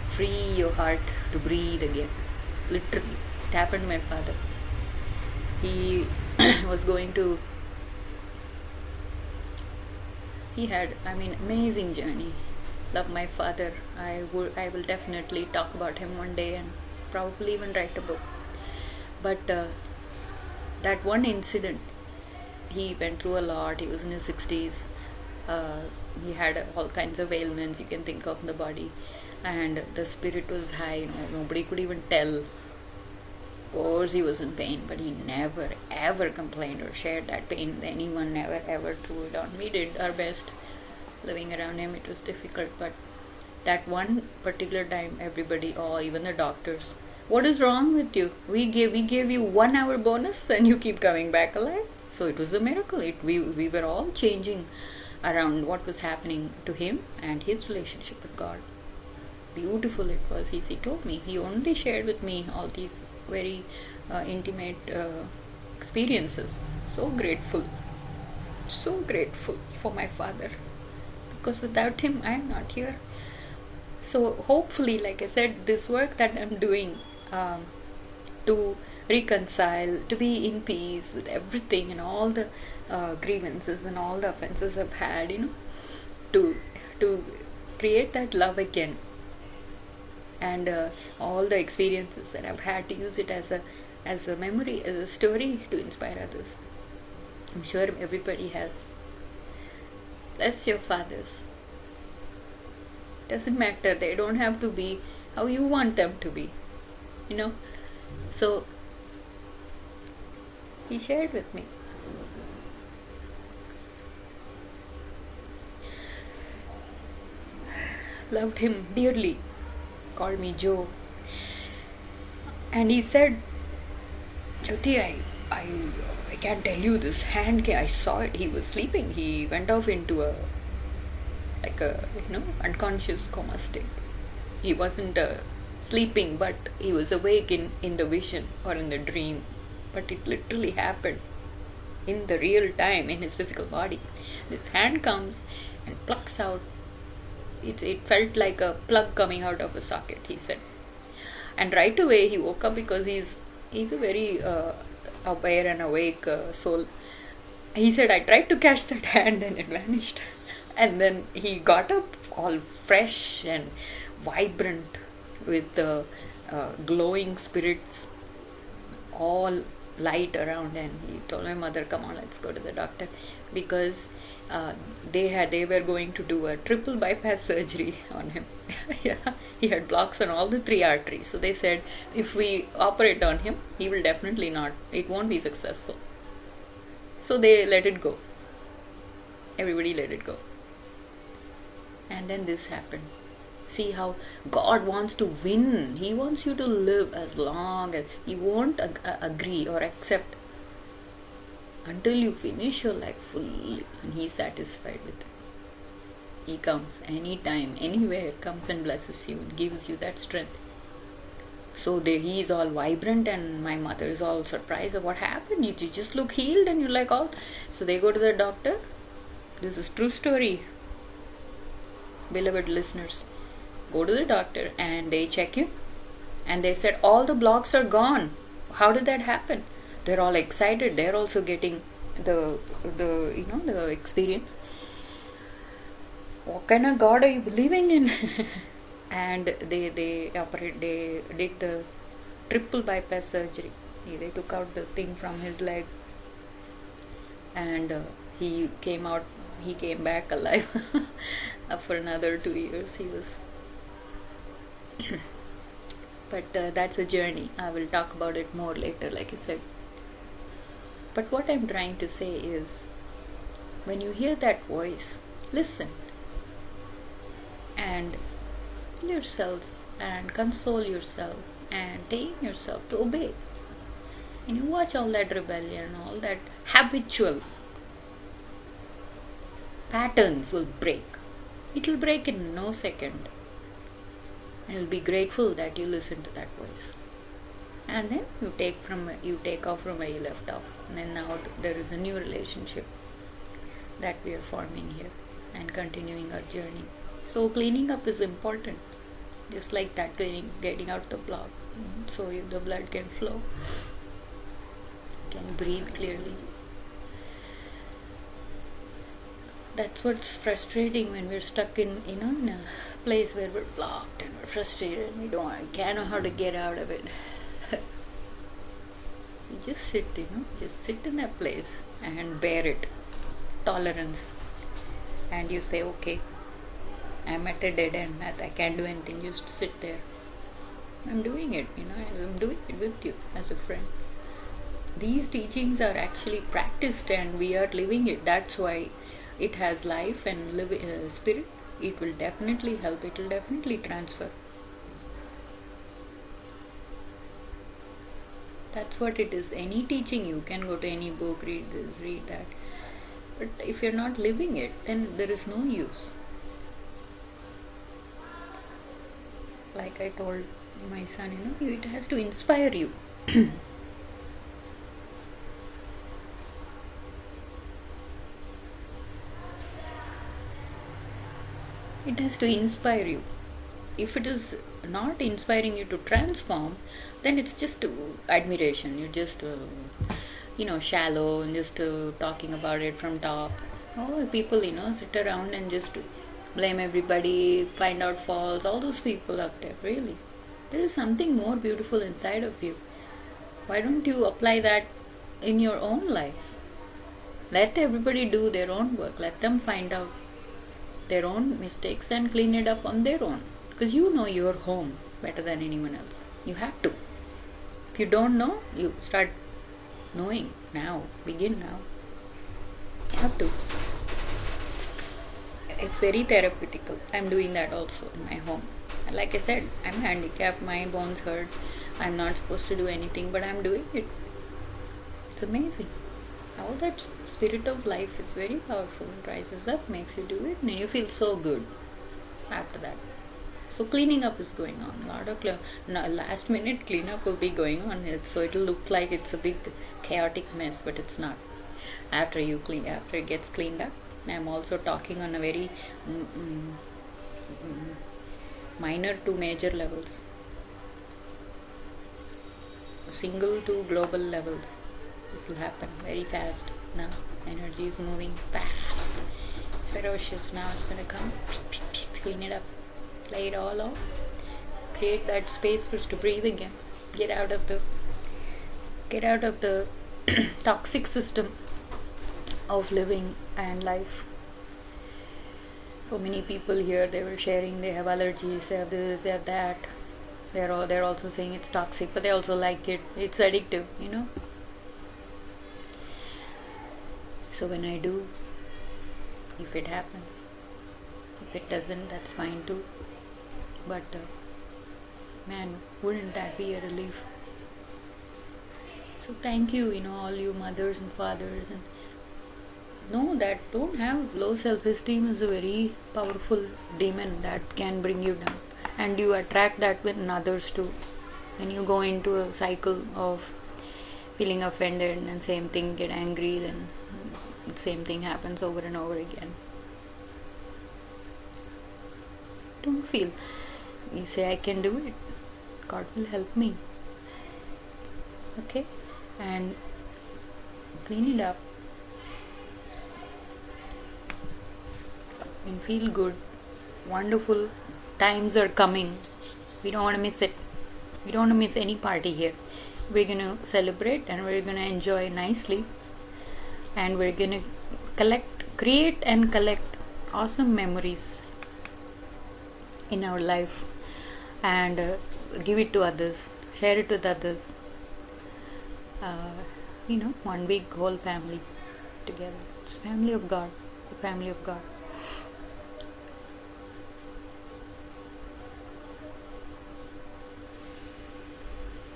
Speaker 2: Free your heart to breathe again. Literally. It happened to my father. He was going to... He had, amazing journey. Love my father. I will definitely talk about him one day and probably even write a book. But that one incident, he went through a lot. He was in his 60s. He had all kinds of ailments you can think of in the body, and the spirit was high. Nobody could even tell. Of course, he was in pain, but he never ever complained or shared that pain with anyone. Never ever threw it on. We did our best living around him. It was difficult, but that one particular time, everybody, even the doctors, what is wrong with you? We gave you 1 hour bonus and you keep coming back alive. So it was a miracle. We were all changing around what was happening to him and his relationship with God. Beautiful it was. He told me. He only shared with me all these very intimate experiences. So grateful for my father, because without him I am not here. So hopefully, like I said, this work that I'm doing, to reconcile, to be in peace with everything and all the grievances and all the offenses I've had, to create that love again, and all the experiences that I've had, to use it as a as a memory, as a story to inspire others. I'm sure everybody has. Bless your fathers. Doesn't matter, they don't have to be how you want them to be, you know. So he shared with me. Loved him dearly, called me Joe. And he said, Jyoti, I, I can't tell you this hand. I saw it. He was sleeping. He went off into a unconscious coma state. He wasn't sleeping, but he was awake in the vision or in the dream. But it literally happened in the real time in his physical body. This hand comes and plucks out. It felt like a plug coming out of a socket, he said. And right away he woke up because he's a very aware and awake soul. He said, I tried to catch that hand and it vanished. And then he got up all fresh and vibrant with the glowing spirits, all light around, and he told my mother, come on, let's go to the doctor, because they were going to do a triple bypass surgery on him. Yeah, he had blocks on all the 3 arteries, so they said if we operate on him, he will definitely not, it won't be successful. So they let it go. Everybody let it go. And then this happened. See how God wants to win. He wants you to live as long as He won't agree or accept until you finish your life fully and He's satisfied with it. He comes anytime, anywhere, comes and blesses you and gives you that strength. So he is all vibrant, and my mother is all surprised of what happened. You just look healed, and you're like all. So they go to the doctor. This is true story, beloved listeners. Go to the doctor and they check him, and they said all the blocks are gone. How did that happen? They're all excited. They're also getting the experience. What kind of God are you believing in? And they did the triple bypass surgery. They took out the thing from his leg, and he came back alive. For another 2 years he was. But that's a journey. I will talk about it more later, like I said. But what I'm trying to say is, when you hear that voice, listen and yourselves and console yourself and tame yourself to obey. And you watch all that rebellion, all that habitual patterns will break. It will break in no second. And you'll be grateful that you listen to that voice. And then you take off from where you left off. And then now there is a new relationship that we are forming here and continuing our journey. So cleaning up is important. Just like that, getting out the block, so the blood can flow. You can breathe clearly. That's what's frustrating when we're stuck in a place where we're blocked and we're frustrated and we can't know how to get out of it. You just sit in that place and bear it. Tolerance. And you say, okay, I'm at a dead end. I can't do anything. Just sit there. I'm doing it, I'm doing it with you as a friend. These teachings are actually practiced and we are living it. That's why it has life and spirit. It will definitely help. It will definitely transfer. That's what it is. Any teaching, you can go to any book, read this, read that. But if you're not living it, then there is no use. Like I told my son, it has to inspire you. It has to inspire you. If it is not inspiring you to transform, then it's just admiration. You're just, shallow and just talking about it from top. Oh, people, sit around and just blame everybody, find out faults, all those people out there, really. There is something more beautiful inside of you. Why don't you apply that in your own lives? Let everybody do their own work. Let them find out their own mistakes and clean it up on their own. Because you know your home better than anyone else. You have to. If you don't know, you start knowing now. Begin now. You have to. It's very therapeutical. I'm doing that also in my home. Like I said, I'm handicapped, my bones hurt. I'm not supposed to do anything, but I'm doing it. It's amazing. How that spirit of life is very powerful. It rises up, makes you do it, and you feel so good after that. So cleaning up is going on. A lot of last minute cleanup will be going on. So it'll look like it's a big chaotic mess, but it's not. After it gets cleaned up. I'm also talking on a very minor to major levels, single to global levels. This will happen very fast now. Energy is moving fast. It's ferocious now. It's gonna come. Clean it up. Slay it all off. Create that space for us to breathe again. Get out of the toxic system of living and life. So many people here, they were sharing they have allergies, they have this, they have that. They're also saying it's toxic, but they also like it. It's addictive, you know. So when I do, if it happens, if it doesn't, that's fine too. But man, wouldn't that be a relief? So thank you, all you mothers and fathers, and know that don't have low self-esteem is a very powerful demon that can bring you down, and you attract that with others too. Then you go into a cycle of feeling offended, and same thing, get angry, then same thing happens over and over again. Don't feel. You say, I can do it. God will help me. Okay? And clean it up. And feel good. Wonderful times are coming. We don't want to miss it. We don't want to miss any party here. We're going to celebrate and we're going to enjoy nicely. And we're going to create and collect awesome memories in our life, and give it to others, share it with others. One big whole family together. It's family of God. The family of God.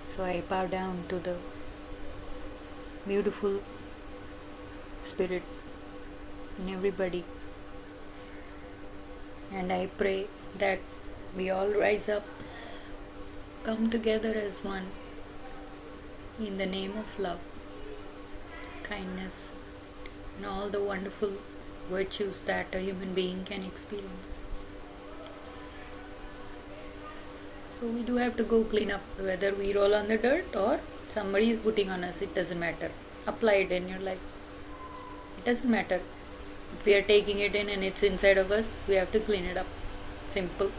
Speaker 2: So I bow down to the beautiful spirit in everybody, and I pray that we all rise up, come together as one in the name of love, kindness, and all the wonderful virtues that a human being can experience. So we do have to go clean up, whether we roll on the dirt or somebody is putting on us, it doesn't matter. Apply it in your life. It doesn't matter. If we are taking it in and it's inside of us, we have to clean it up. Simple.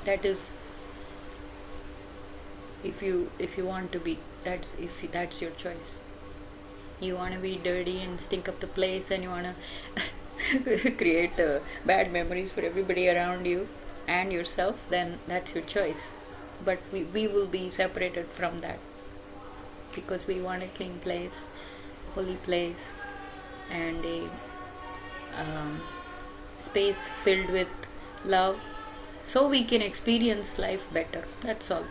Speaker 2: That is, if you want to be, that's your choice. You want to be dirty and stink up the place, and you want to create bad memories for everybody around you and yourself, then that's your choice. But we will be separated from that, because we want a clean place, holy place, and a space filled with love, so we can experience life better. That's all.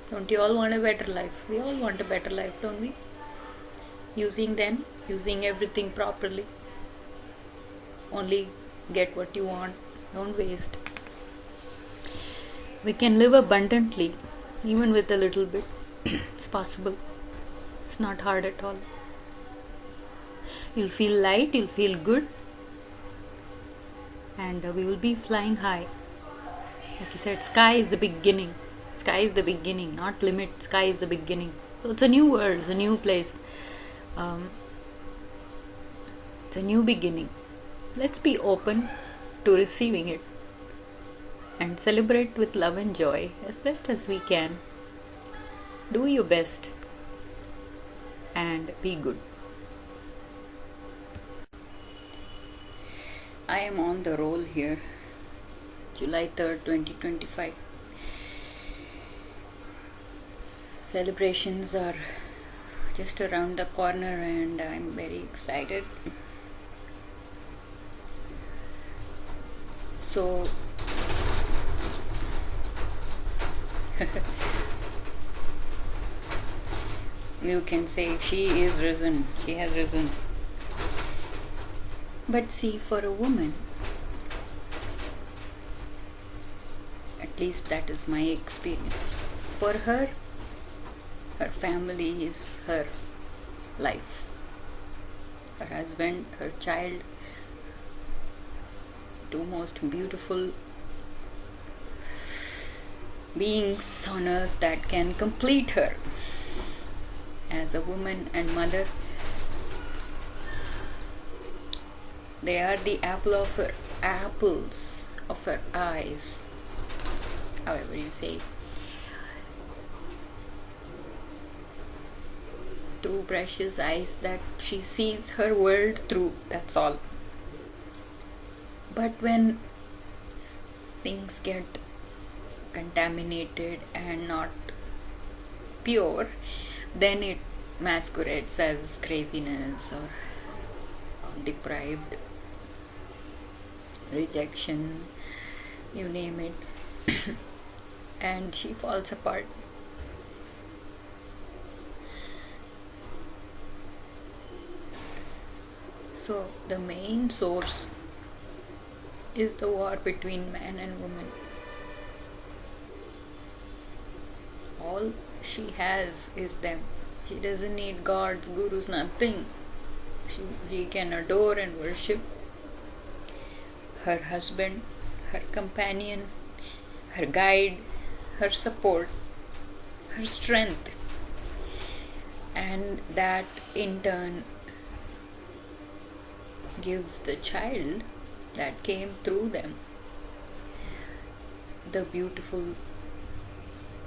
Speaker 2: Don't you all want a better life? We all want a better life, don't we? Using everything properly. Only get what you want. Don't waste. We can live abundantly, even with a little bit. It's possible. It's not hard at all. You'll feel light, you'll feel good, and we will be flying high. Like I said, sky is the beginning. Sky is the beginning, not limit. Sky is the beginning. So it's a new world, it's a new place. It's a new beginning. Let's be open to receiving it and celebrate with love and joy as best as we can. Do your best and be good. I am on the roll here. July 3rd, 2025. Celebrations are just around the corner and I'm very excited. So, you can say she is risen, she has risen. But see, for a woman, at least that is my experience, for her, her family is her life. Her husband, her child, two most beautiful beings on earth that can complete her as a woman and mother. They are the apples of her eyes, however you say. Two precious eyes that she sees her world through, that's all. But when things get contaminated and not pure, then it masquerades as craziness or deprived, rejection, you name it, and she falls apart. So, the main source is the war between man and woman. All she has is them. She doesn't need gods, gurus, nothing. She can adore and worship her husband, her companion, her guide, her support, her strength. And that in turn gives the child that came through them the beautiful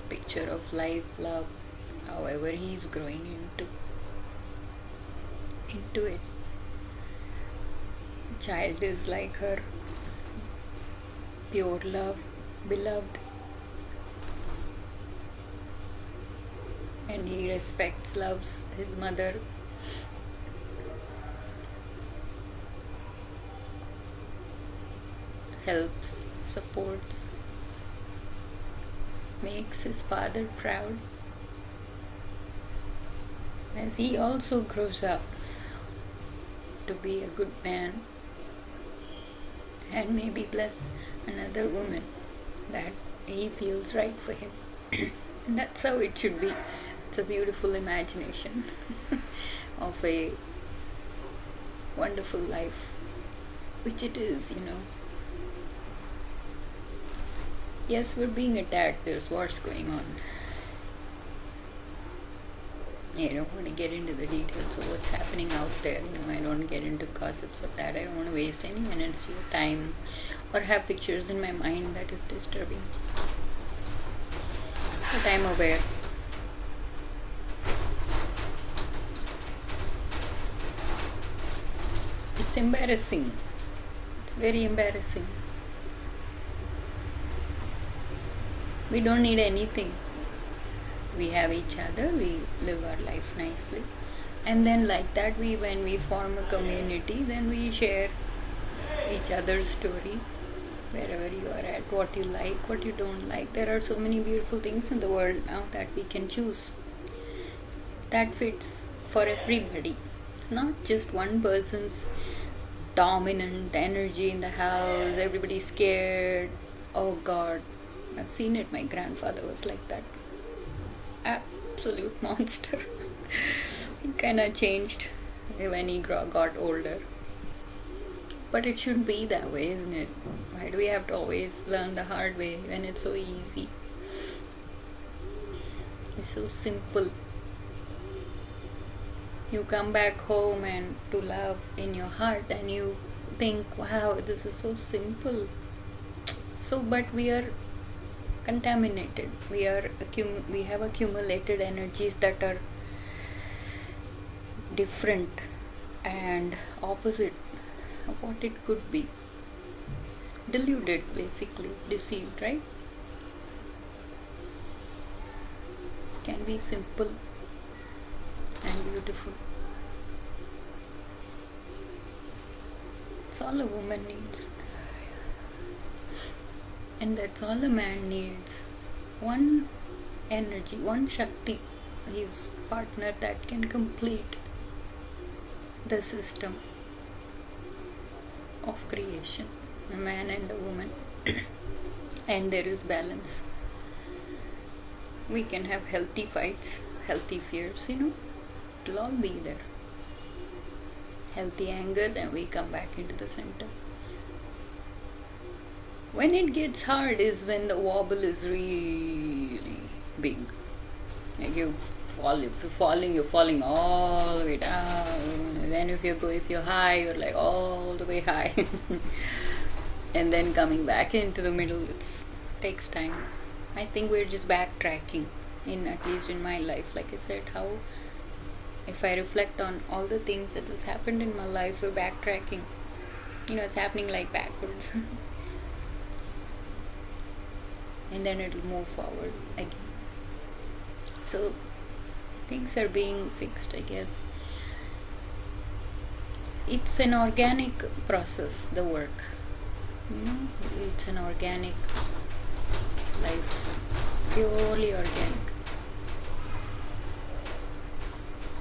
Speaker 2: picture of life, love, however he is growing into it. Child is like her pure love, beloved, and he respects, loves his mother. Helps, supports, makes his father proud as he also grows up to be a good man and maybe bless another woman that he feels right for him. And that's how it should be. It's a beautiful imagination of a wonderful life, which it is, Yes, we're being attacked. There's wars going on. I don't want to get into the details of what's happening out there. I don't get into gossips of that. I don't want to waste any minutes of your time or have pictures in my mind that is disturbing. But I'm aware. It's embarrassing. It's very embarrassing. We don't need anything. We have each other, we live our life nicely. And then like that, when we form a community, then we share each other's story, wherever you are at, what you like, what you don't like. There are so many beautiful things in the world now that we can choose. That fits for everybody. It's not just one person's dominant energy in the house, everybody's scared. Oh God, I've seen it. My grandfather was like that. Absolute monster. He kind of changed when he got older. But it should be that way, isn't it? Why do we have to always learn the hard way when it's so easy? It's so simple. You come back home and to love in your heart and you think, wow, this is so simple. So, but we are contaminated. We have accumulated energies that are different and opposite of what it could be. Deluded, basically, deceived, right? Can be simple and beautiful. It's all a woman needs, and that's all a man needs. One energy, one Shakti, his partner that can complete the system of creation, a man and a woman, and there is balance. We can have healthy fights, healthy fears, it'll all be there. Healthy anger, then we come back into the center. When it gets hard is when the wobble is really big. Like if you're falling all the way down. And then if you're high, you're like all the way high. And then coming back into the middle, it takes time. I think we're just backtracking, at least in my life. Like I said, how if I reflect on all the things that has happened in my life, we're backtracking. It's happening like backwards. And then it'll move forward again. So things are being fixed, I guess. It's an organic process, the work. It's an organic life, purely organic.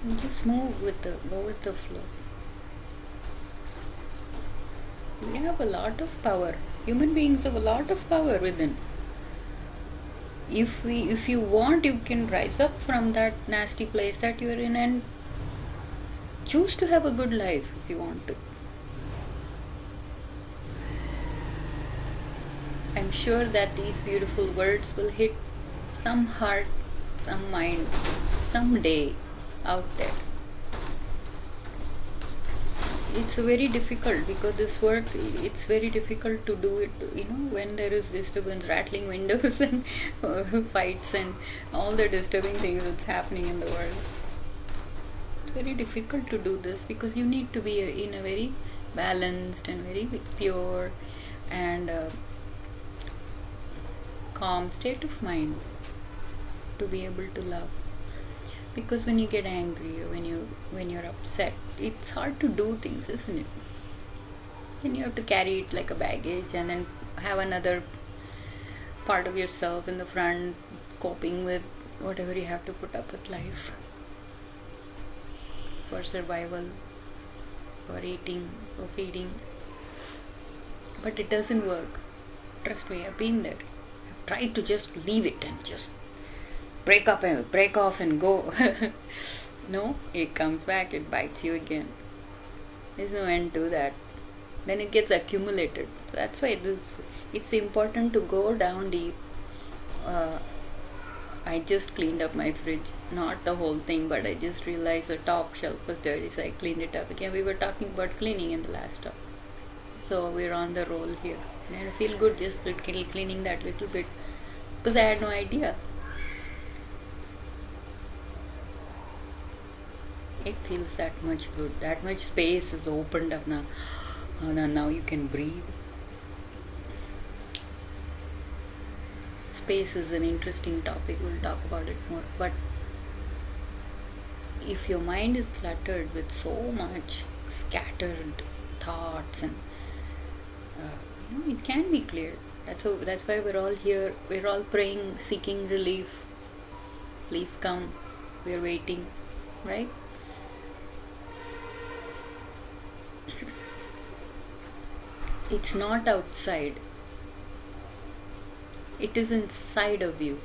Speaker 2: And just go with the flow. We have a lot of power. Human beings have a lot of power within. If you want, you can rise up from that nasty place that you're in and choose to have a good life if you want to. I'm sure that these beautiful words will hit some heart, some mind, someday out there. It's very difficult because this work, it's very difficult to do it, when there is disturbance, rattling windows and fights and all the disturbing things that's happening in the world. It's very difficult to do this because you need to be in a very balanced and very pure and calm state of mind to be able to love. Because when you get angry or when you're upset, it's hard to do things, isn't it? And you have to carry it like a baggage and then have another part of yourself in the front coping with whatever you have to put up with life for survival, for eating, for feeding. But it doesn't work. Trust me, I've been there. I've tried to just leave it and just break off and go. No, it comes back, it bites you again. There's no end to that. Then it gets accumulated. That's why it's important to go down deep. I just cleaned up my fridge, not the whole thing, but I just realized the top shelf was dirty, so I cleaned it up again. We were talking about cleaning in the last talk, so we're on the roll here, and I feel good just cleaning that little bit because I had no idea. It feels that much good. That much space is opened up now. Now you can breathe. Space is an interesting topic. We'll talk about it more. But if your mind is cluttered with so much scattered thoughts and it can be cleared. That's why we're all here. We're all praying, seeking relief. Please come. We're waiting, right? It's not outside. It is inside of you.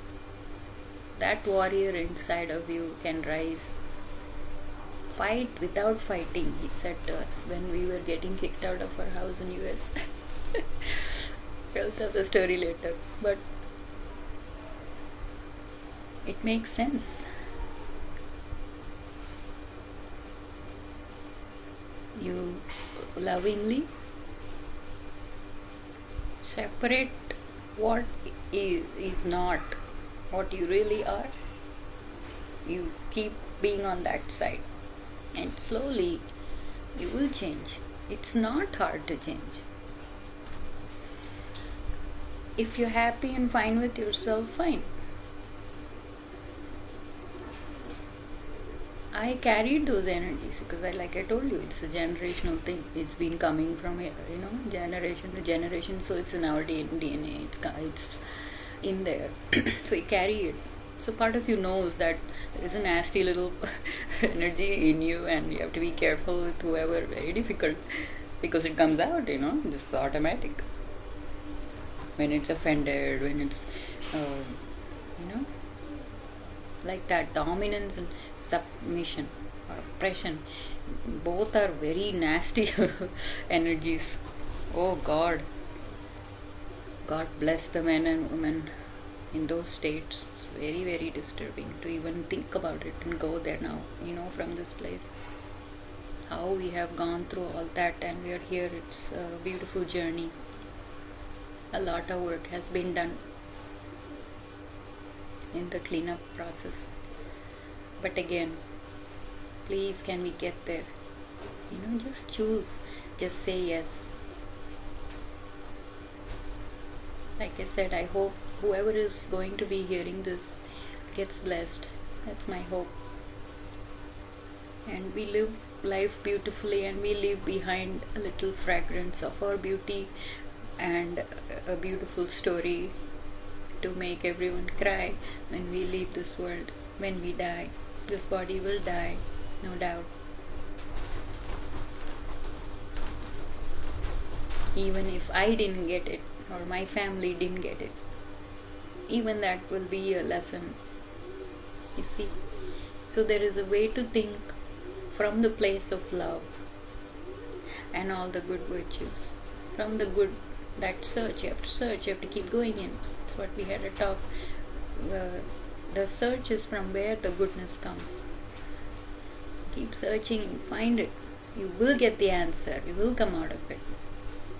Speaker 2: That warrior inside of you can rise. Fight without fighting, he said to us when we were getting kicked out of our house in US. I'll tell the story later. But it makes sense. You lovingly separate what is not what you really are, you keep being on that side, and slowly you will change. It's not hard to change. If you're happy and fine with yourself, fine. I carried those energies because like I told you, it's a generational thing. It's been coming from generation to generation. So it's in our DNA. It's in there. So you carry it. So part of you knows that there is a nasty little energy in you, and you have to be careful with whoever. Very difficult because it comes out. This is automatic. When it's offended, when it's, you know, like that dominance and submission or oppression, both are very nasty energies. Oh God bless the men and women in those states. It's very, very disturbing to even think about it and go there now, from this place. How we have gone through all that and we are here. It's a beautiful journey. A lot of work has been done in the cleanup process. But again, please, can we get there? Just choose, just say yes. Like I said, I hope whoever is going to be hearing this gets blessed. That's my hope. And we live life beautifully, and we leave behind a little fragrance of our beauty and a beautiful story to make everyone cry when we leave this world. When we die, this body will die, no doubt. Even if I didn't get it or my family didn't get it, even that will be a lesson, you see. So there is a way to think from the place of love and all the good virtues. From the good, that search, you have to search, you have to keep going in. That's what we had a talk. The search is from where the goodness comes. Keep searching and find it. You will get the answer. You will come out of it.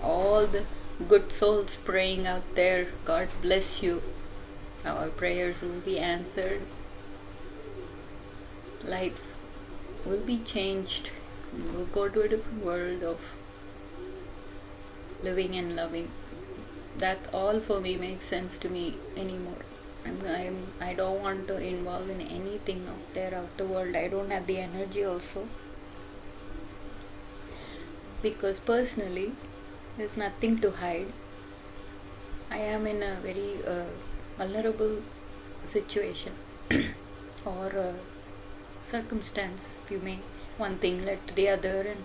Speaker 2: All the good souls praying out there, God bless you. Our prayers will be answered. Lives will be changed. We'll go to a different world of living and loving. That all for me makes sense to me anymore. I don't want to involve in anything out the world. I don't have the energy also. Because personally, there's nothing to hide. I am in a very vulnerable situation or circumstance, if you may. One thing led to the other, and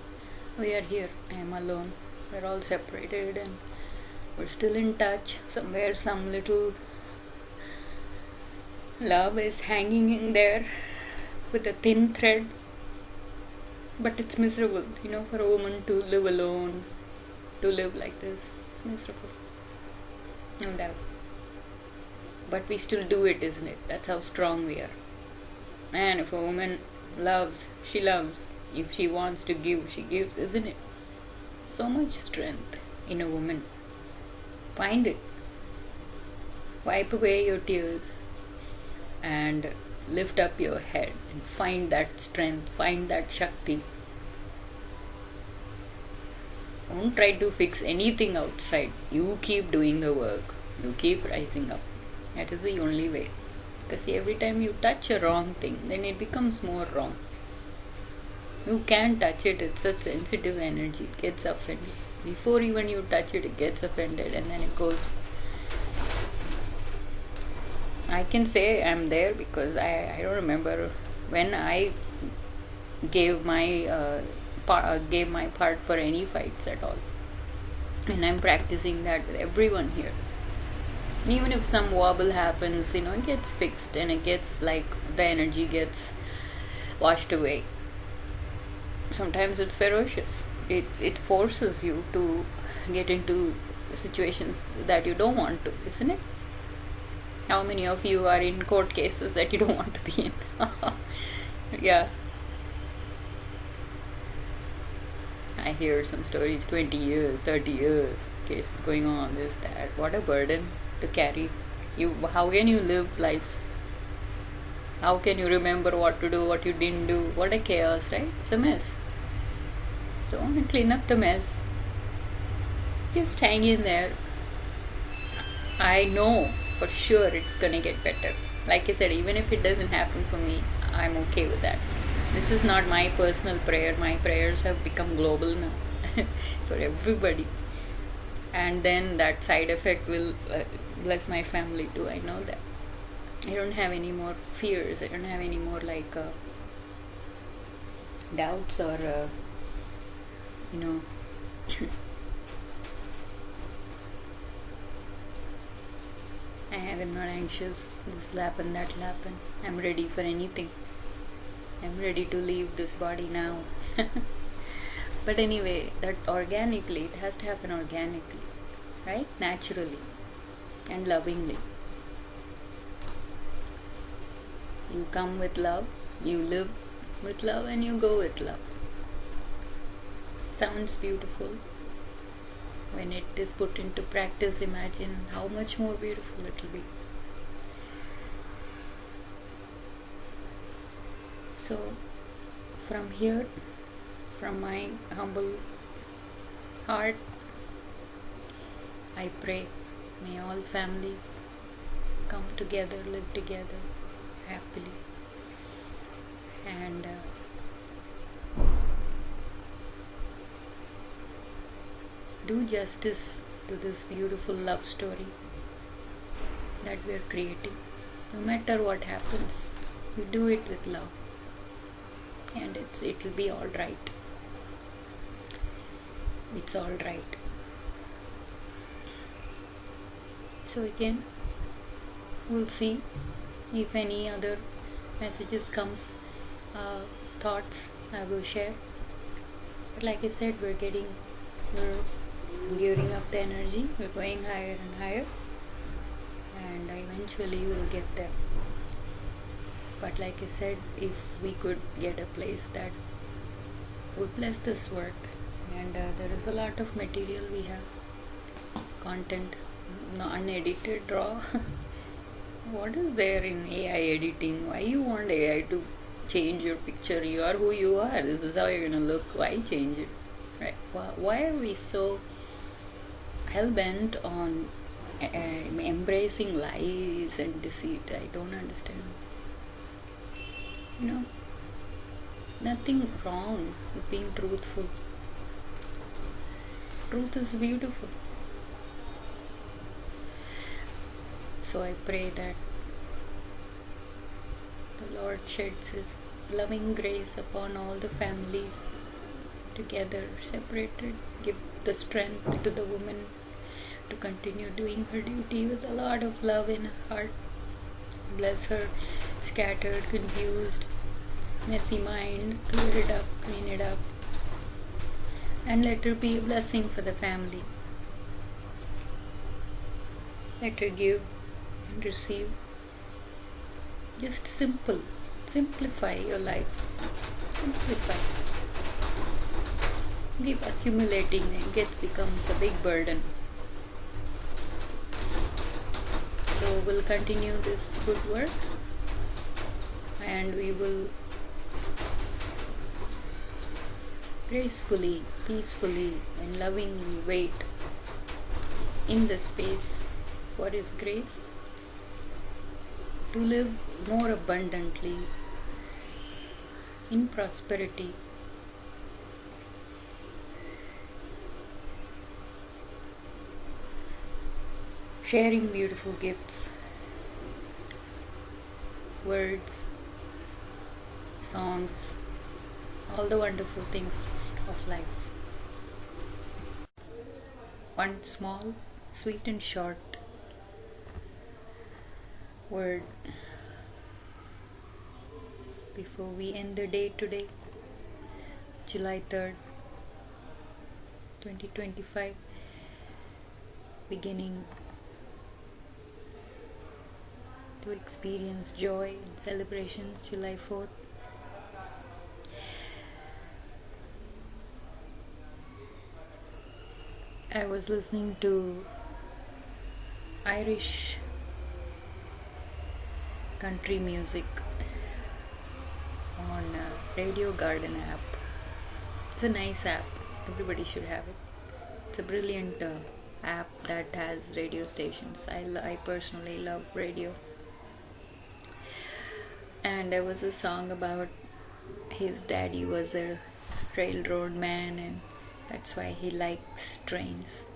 Speaker 2: we are here. I am alone. We're all separated, and we're still in touch. Somewhere, some little love is hanging in there with a thin thread. But it's miserable, for a woman to live alone, to live like this. It's miserable. No doubt. But we still do it, isn't it? That's how strong we are. And if a woman loves, she loves. If she wants to give, she gives, isn't it? So much strength in a woman. Find it. Wipe away your tears and lift up your head and find that strength, find that Shakti. Don't try to fix anything outside. You keep doing the work. You keep rising up. That is the only way. Because every time you touch a wrong thing, then it becomes more wrong. You can't touch it. It's such sensitive energy. It gets offended. Before even you touch it, it gets offended, and then it goes. I can say I'm there because I don't remember when I gave my part for any fights at all. And I'm practicing that with everyone here. Even if some wobble happens, it gets fixed, and it gets like the energy gets washed away. Sometimes it's ferocious. It forces you to get into situations that you don't want to, isn't it? How many of you are in court cases that you don't want to be in? Yeah. I hear some stories, 20 years, 30 years, cases going on, this, that. What a burden. to carry. How can you live life? How can you remember what to do, what you didn't do? What a chaos, right? It's a mess. So clean up the mess. Just hang in there. I know for sure it's gonna get better. Like I said, even if it doesn't happen for me, I'm okay with that. This is not my personal prayer. My prayers have become global now for everybody. And then that side effect will bless my family too. I know that. I don't have any more fears. I don't have any more doubts or, you know, I'm not anxious. This will happen, that will happen. I'm ready for anything. I'm ready to leave this body now. But anyway, that organically, it has to happen organically, right? Naturally and lovingly. You come with love, you live with love, and you go with love. Sounds beautiful. When it is put into practice, imagine how much more beautiful it will be. So, from here, from my humble heart, I pray, may all families come together, live together happily, and do justice to this beautiful love story that we are creating. No matter what happens, we do it with love, and it will be all right. It's all right. So again, we'll see if any other messages comes, thoughts I will share. But like I said, we're gearing up the energy. We're going higher and higher, and eventually we'll get there. But like I said, if we could get a place that would bless this work, and there is a lot of material we have, content, unedited, raw. What is there in AI editing? Why you want AI to change your picture? You are who you are. This is how you're gonna look. Why change it? Right? Why are we so hell bent on embracing lies and deceit? I don't understand. Nothing wrong with being truthful. Truth is beautiful. So I pray that the Lord sheds His loving grace upon all the families together, separated, give the strength to the woman to continue doing her duty with a lot of love in her heart. Bless her scattered, confused, messy mind, clear it up, clean it up, and let her be a blessing for the family. Let her give and receive. Just simplify your life. Simplify. Keep accumulating and becomes a big burden. So we'll continue this good work, and we will gracefully, peacefully, and lovingly wait in the space for His grace to live more abundantly in prosperity, sharing beautiful gifts, words, songs, all the wonderful things of life. One small, sweet and short word before we end the day today, July 3rd, 2025, beginning to experience joy and celebrations, July 4th. I was listening to Irish country music on Radio Garden app. It's a nice app. Everybody should have it. It's a brilliant app that has radio stations. I personally love radio. And there was a song about his daddy was a railroad man, and that's why he likes trains.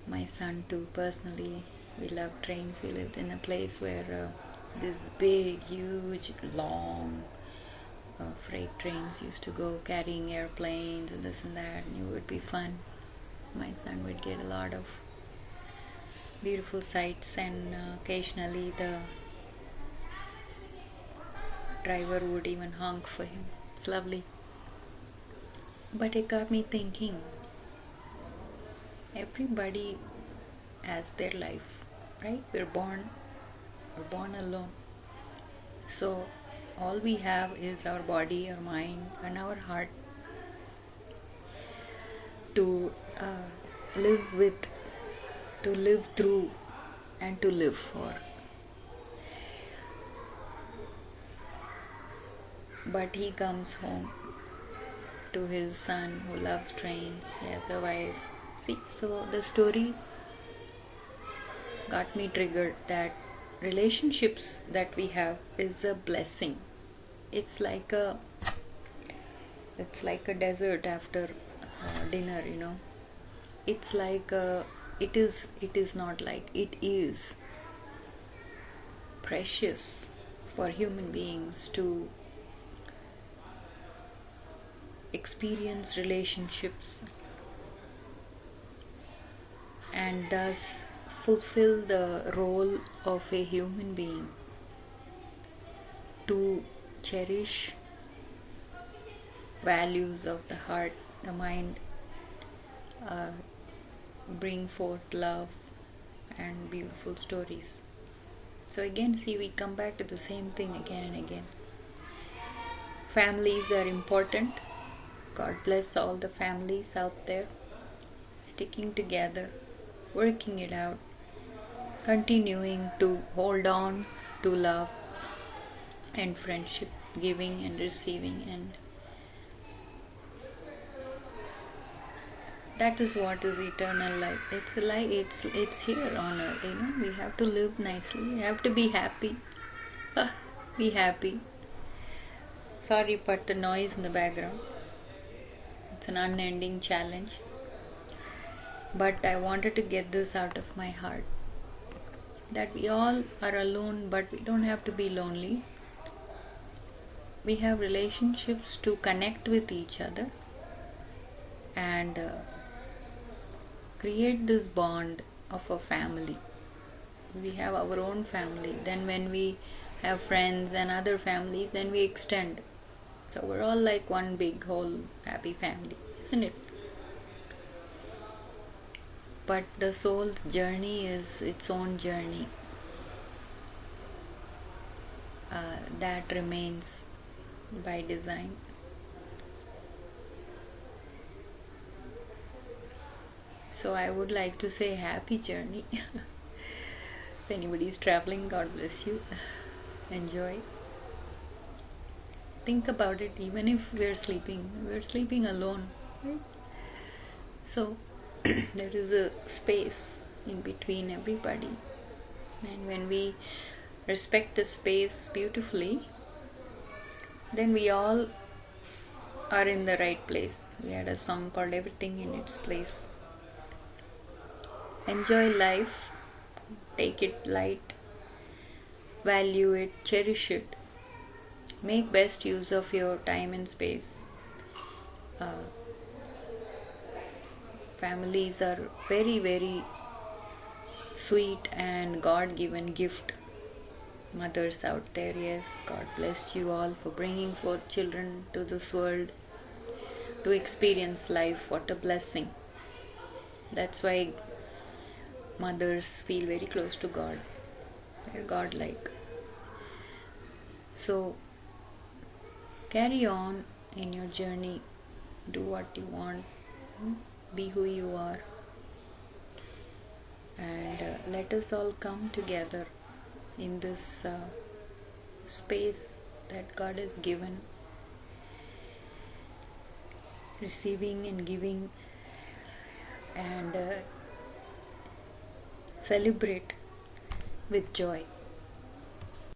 Speaker 2: My son too, personally, we love trains. We lived in a place where this big, huge, long freight trains used to go carrying airplanes and this and that, and it would be fun. My son would get a lot of beautiful sights, and occasionally the driver would even honk for him. It's lovely. But it got me thinking, everybody has their life, right? We're born alone. So all we have is our body, our mind, and our heart to live with, to live through, and to live for. But he comes home to his son who loves trains. He has a wife. See, so the story got me triggered that relationships that we have is a blessing. It's like a desert after dinner, you know. It's like it is not like, it is precious for human beings to experience relationships and thus fulfill the role of a human being, to cherish values of the heart, the mind, bring forth love and beautiful stories. So again, see, we come back to the same thing again and again. Families are important. God bless all the families out there, sticking together, working it out, continuing to hold on to love and friendship, giving and receiving, and that is what is eternal life. It's a life. It's here on earth. You know, we have to live nicely. We have to be happy. Be happy. Sorry about the noise in the background. It's an unending challenge. But I wanted to get this out of my heart. That we all are alone, but we don't have to be lonely. We have relationships to connect with each other and create this bond of a family. We have our own family. Then when we have friends and other families, then we extend. So we're all like one big whole happy family, isn't it? But the soul's journey is its own journey. That remains by design. So I would like to say happy journey. If anybody is traveling, God bless you. Enjoy. Think about it, even if we're sleeping alone, right? So there is a space in between everybody. And when we respect the space beautifully, then we all are in the right place. We had a song called Everything in Its Place. Enjoy life, take it light, value it, cherish it, make best use of your time and space. Families are very, very sweet and God-given gift. Mothers out there, yes, God bless you all for bringing forth children to this world to experience life. What a blessing. That's why mothers feel very close to God. They're God-like. So carry on in your journey. Do what you want. Be who you are. and let us all come together in this space that God has given, receiving and giving, and celebrate with joy.